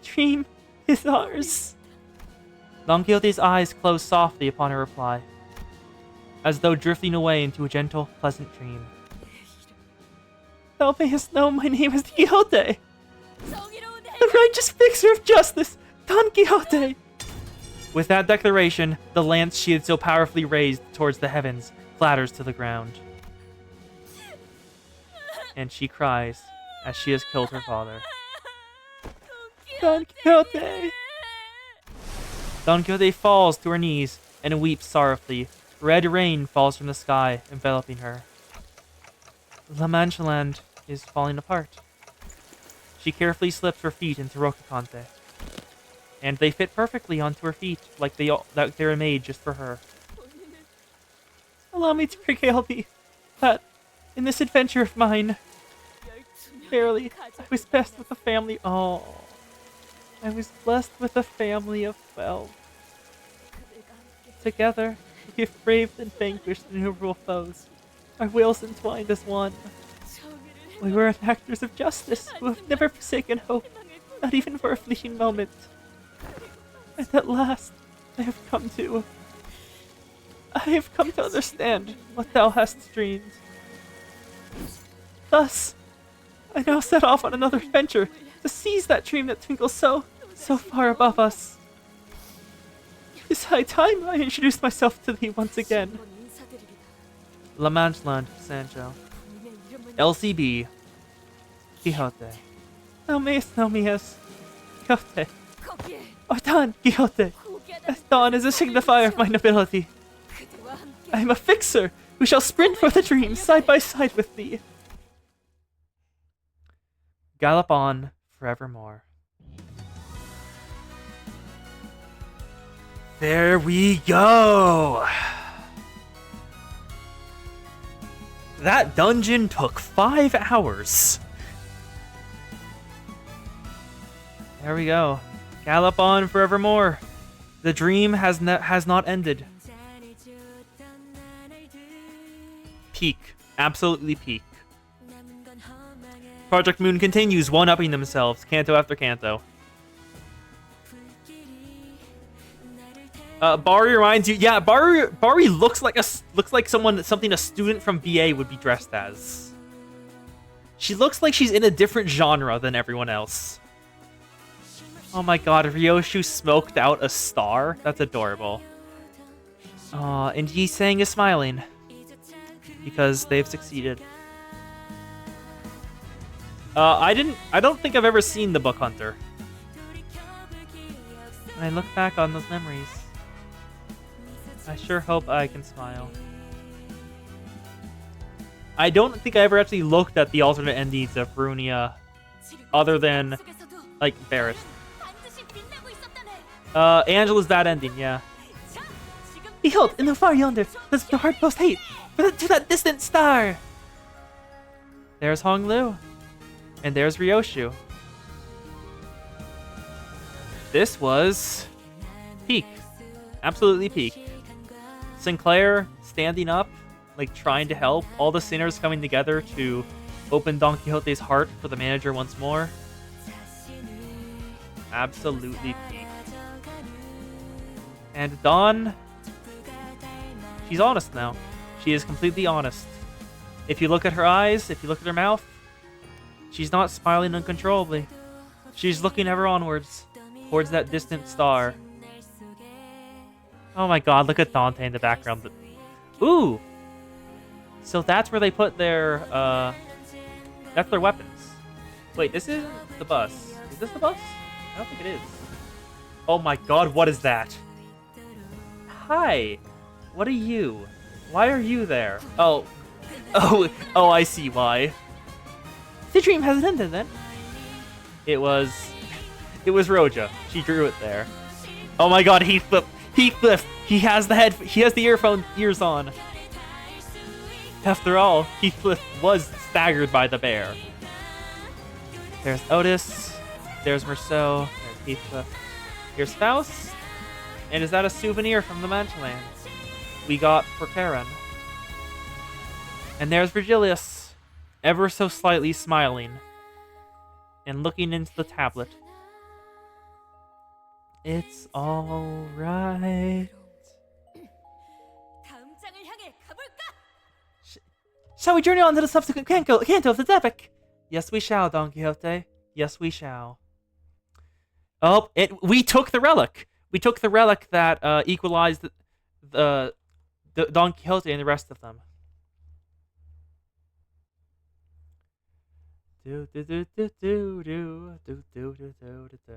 Dream is ours. Don Quixote's eyes closed softly upon her reply, as though drifting away into a gentle, pleasant dream. Thou mayest know my name is Quixote, the righteous fixer of justice, Don Quixote. With that declaration, the lance she had so powerfully raised towards the heavens clatters to the ground. And she cries as she has killed her father. Don Quixote! Don Quixote falls to her knees and weeps sorrowfully. Red rain falls from the sky, enveloping her. La Mancha Land is falling apart. She carefully slips her feet into Rocaconte, and they fit perfectly onto her feet, like they were made just for her. Allow me to regale thee that, in this adventure of mine, verily, I was blessed with a family. Oh, I was blessed with a family of 12. Together, we have braved and vanquished innumerable foes, our wills entwined as one. We were enactors of justice who have never forsaken hope, not even for a fleeting moment. And at last, I have come to understand what thou hast dreamed. Thus, I now set off on another adventure to seize that dream that twinkles so far above us. It is high time I introduced myself to thee once again. La Mancha Land, Sancho. LCB. Quixote. Thou mayest know me as Quixote. Or Don Quixote, as Don is a signifier of my nobility. I am a fixer who shall sprint for the dream side by side with thee. Gallop on forevermore. There we go! That dungeon took 5 hours. There we go. Gallop on forevermore. The dream has not ended. Peak. Absolutely peak. Project Moon continues one-upping themselves, canto after canto. Bari reminds you, yeah, Bari looks like something a student from BA would be dressed as. She looks like she's in a different genre than everyone else. Oh my god, Ryoshu smoked out a star? That's adorable. And Yi-Sang is smiling. Because they've succeeded. I don't think I've ever seen The Book Hunter. When I look back on those memories, I sure hope I can smile. I don't think I ever actually looked at the alternate endings of Runia other than, like, Barret. Angela's that ending, yeah. Behold, in the far yonder, does the heart boast hate to that distant star. There's Hong Lu. And there's Ryoshu. This was peak. Absolutely peak. Sinclair standing up, like trying to help. All the sinners coming together to open Don Quixote's heart for the manager once more. Absolutely peak. And Dawn, she's honest now. She is completely honest. If you look at her eyes, if you look at her mouth, she's not smiling uncontrollably. She's looking ever onwards, towards that distant star. Oh my god, look at Dante in the background. Ooh! So that's where they put their, that's their weapons. Wait, this isn't the bus. Is this the bus? I don't think it is. Oh my god, what is that? Hi! What are you? Why are you there? Oh, I see why. The dream hasn't ended then. It was Roja. She drew it there. Oh my god, Heathcliff! Heathcliff! He has the ears on. After all, Heathcliff was staggered by the bear. There's Otis. There's Merceau. There's Heathcliff. Here's Faust. And is that a souvenir from the Manchland we got for Karen? And there's Virgilius, ever so slightly smiling and looking into the tablet. It's all right. Shall we journey on to the subsequent canto of the epic? Yes, we shall, Don Quixote. Yes, we shall. Oh, we took the relic. We took the relic that equalized the Don Quixote and the rest of them. Do do do do do do do do do do do.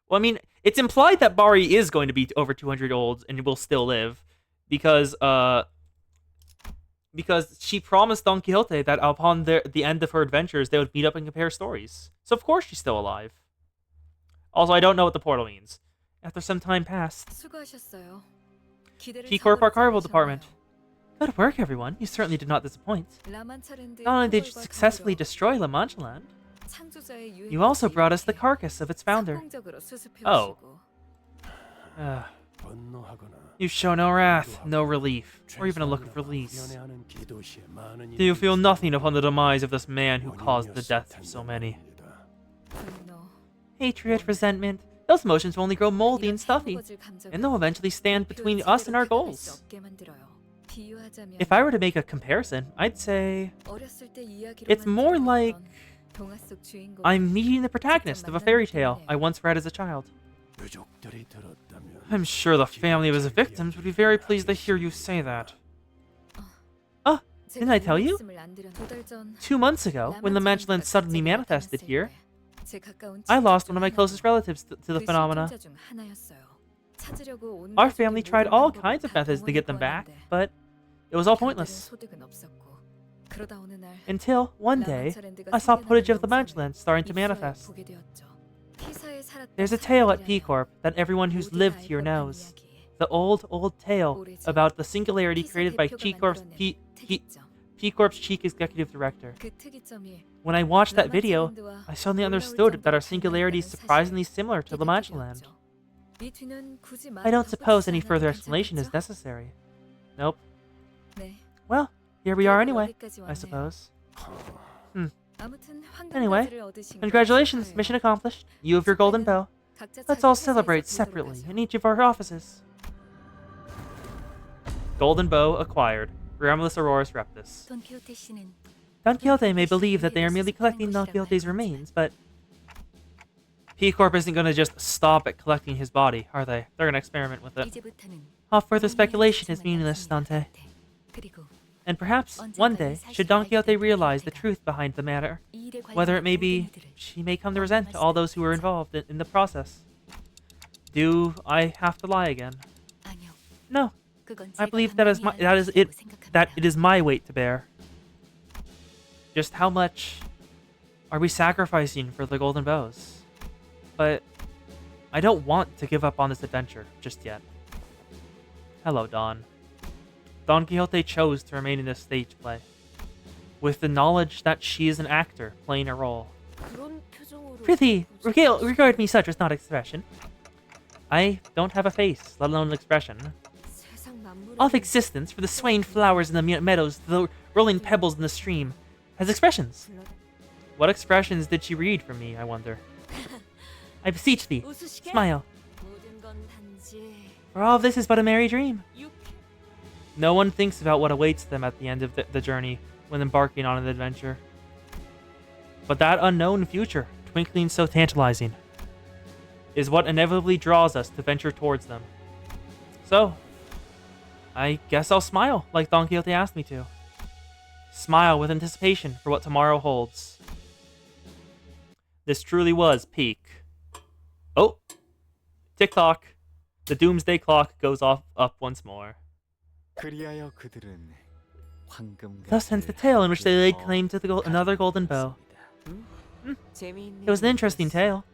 Well, I mean, it's implied that Bari is going to be over 200 old and will still live, because she promised Don Quixote that upon the end of her adventures, they would meet up and compare stories. So of course she's still alive. Also, I don't know what the portal means. After some time passed. P-Corp Archival Department. Good work, everyone. You certainly did not disappoint. Not Not only did you successfully destroy La Mancha Land, you also brought us the carcass of its founder. Oh. You show no wrath, no relief, or even a look of release. Do you feel nothing upon the demise of this man who caused the death of so many? Hatred, resentment, those emotions will only grow moldy and stuffy, and they'll eventually stand between us and our goals. If I were to make a comparison, I'd say it's more like I'm meeting the protagonist of a fairy tale I once read as a child. I'm sure the family of his victims would be very pleased to hear you say that. Oh, didn't I tell you? 2 months ago, when the Manchland suddenly manifested here, I lost one of my closest relatives to the phenomena. Our family tried all kinds of methods to get them back, but it was all pointless. Until, one day, I saw footage of the Manchland starting to manifest. There's a tale at P-Corp that everyone who's lived here knows. The old tale about the singularity created by P-Corp's Chief Executive Director. When I watched that video, I suddenly understood that our singularity is surprisingly similar to La Mancha Land. I don't suppose any further explanation is necessary. Nope. Well, here we are anyway, I suppose. Anyway, congratulations, mission accomplished. You have your golden bow. Let's all celebrate separately in each of our offices. Golden bow acquired. Remulus Aurorus Reptus. Don Quixote may believe that they are merely collecting Don Quixote's remains, but P-Corp isn't going to just stop at collecting his body, are they? They're going to experiment with it. all further speculation is meaningless, Dante. And perhaps, one day, should Don Quixote realize the truth behind the matter, whether it may be, she may come to resent all those who were involved in the process. Do I have to lie again? No. I believe that it is my weight to bear. Just how much are we sacrificing for the golden bows? but I don't want to give up on this adventure just yet. Hello, Don. Don Quixote chose to remain in this stage play, with the knowledge that she is an actor playing a role. 그런 표정으로 Prithee, 보지 regard me such as not expression. I don't have a face, let alone an expression. 세상 만물에 All of existence, from the swaying flowers in the meadows to the rolling pebbles in the stream, has expressions. 불러다 What expressions did she read from me, I wonder? I beseech thee, 웃으시게 smile, 모든 건 단지 for all of this is but a merry dream. 유쾌 No one thinks about what awaits them at the end of the journey when embarking on an adventure. But that unknown future, twinkling so tantalizing, is what inevitably draws us to venture towards them. So, I guess I'll smile like Don Quixote asked me to. Smile with anticipation for what tomorrow holds. This truly was peak. Oh! Tick-tock. The doomsday clock goes off up once more. Thus ends the tale in which they laid claim to another golden bow. It was an interesting tale.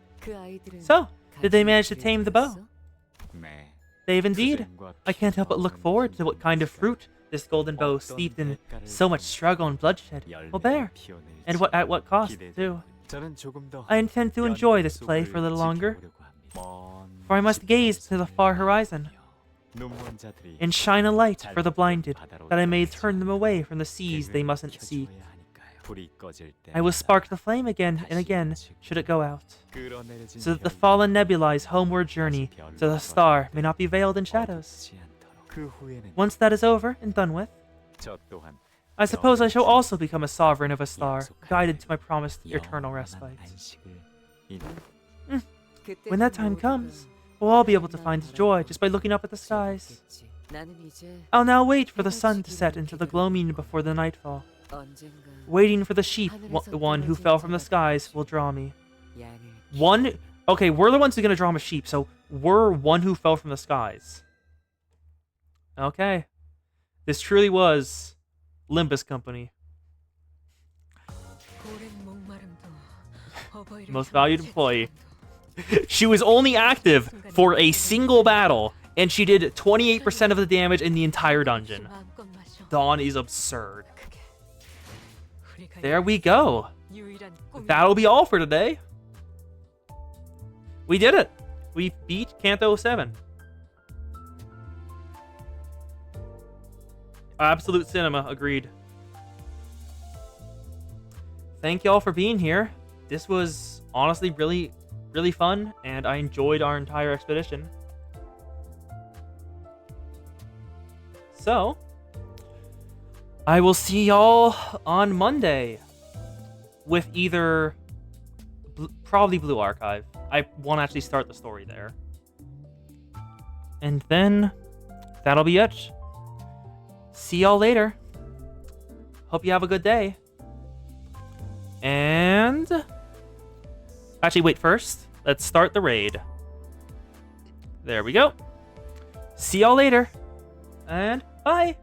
So, did they manage to tame the bow? They've indeed. I can't help but look forward to what kind of fruit this golden bow, steeped in so much struggle and bloodshed, will bear. And at what cost, too. I intend to enjoy this play for a little longer, for I must gaze to the far horizon, and shine a light for the blinded, that I may turn them away from the seas they mustn't seek. I will spark the flame again and again, should it go out, so that the fallen nebula's homeward journey to the star may not be veiled in shadows. Once that is over and done with, I suppose I shall also become a sovereign of a star, guided to my promised eternal respite. When that time comes, we'll all be able to find joy just by looking up at the skies. I'll now wait for the sun to set into the gloaming before the nightfall. Waiting for the sheep, the one who fell from the skies will draw me. Okay, we're the ones who are going to draw him a sheep, so we're one who fell from the skies. Okay. This truly was Limbus Company. Most valued employee. She was only active for a single battle, and she did 28% of the damage in the entire dungeon. Dawn is absurd. There we go. That'll be all for today. We did it. We beat Canto 7. Absolute cinema, agreed. Thank y'all for being here. This was honestly really, really fun, and I enjoyed our entire expedition. So, I will see y'all on Monday with either probably Blue Archive. I won't actually start the story there. And then that'll be it. See y'all later. Hope you have a good day. And actually, wait, first, let's start the raid. There we go. See y'all later. And bye.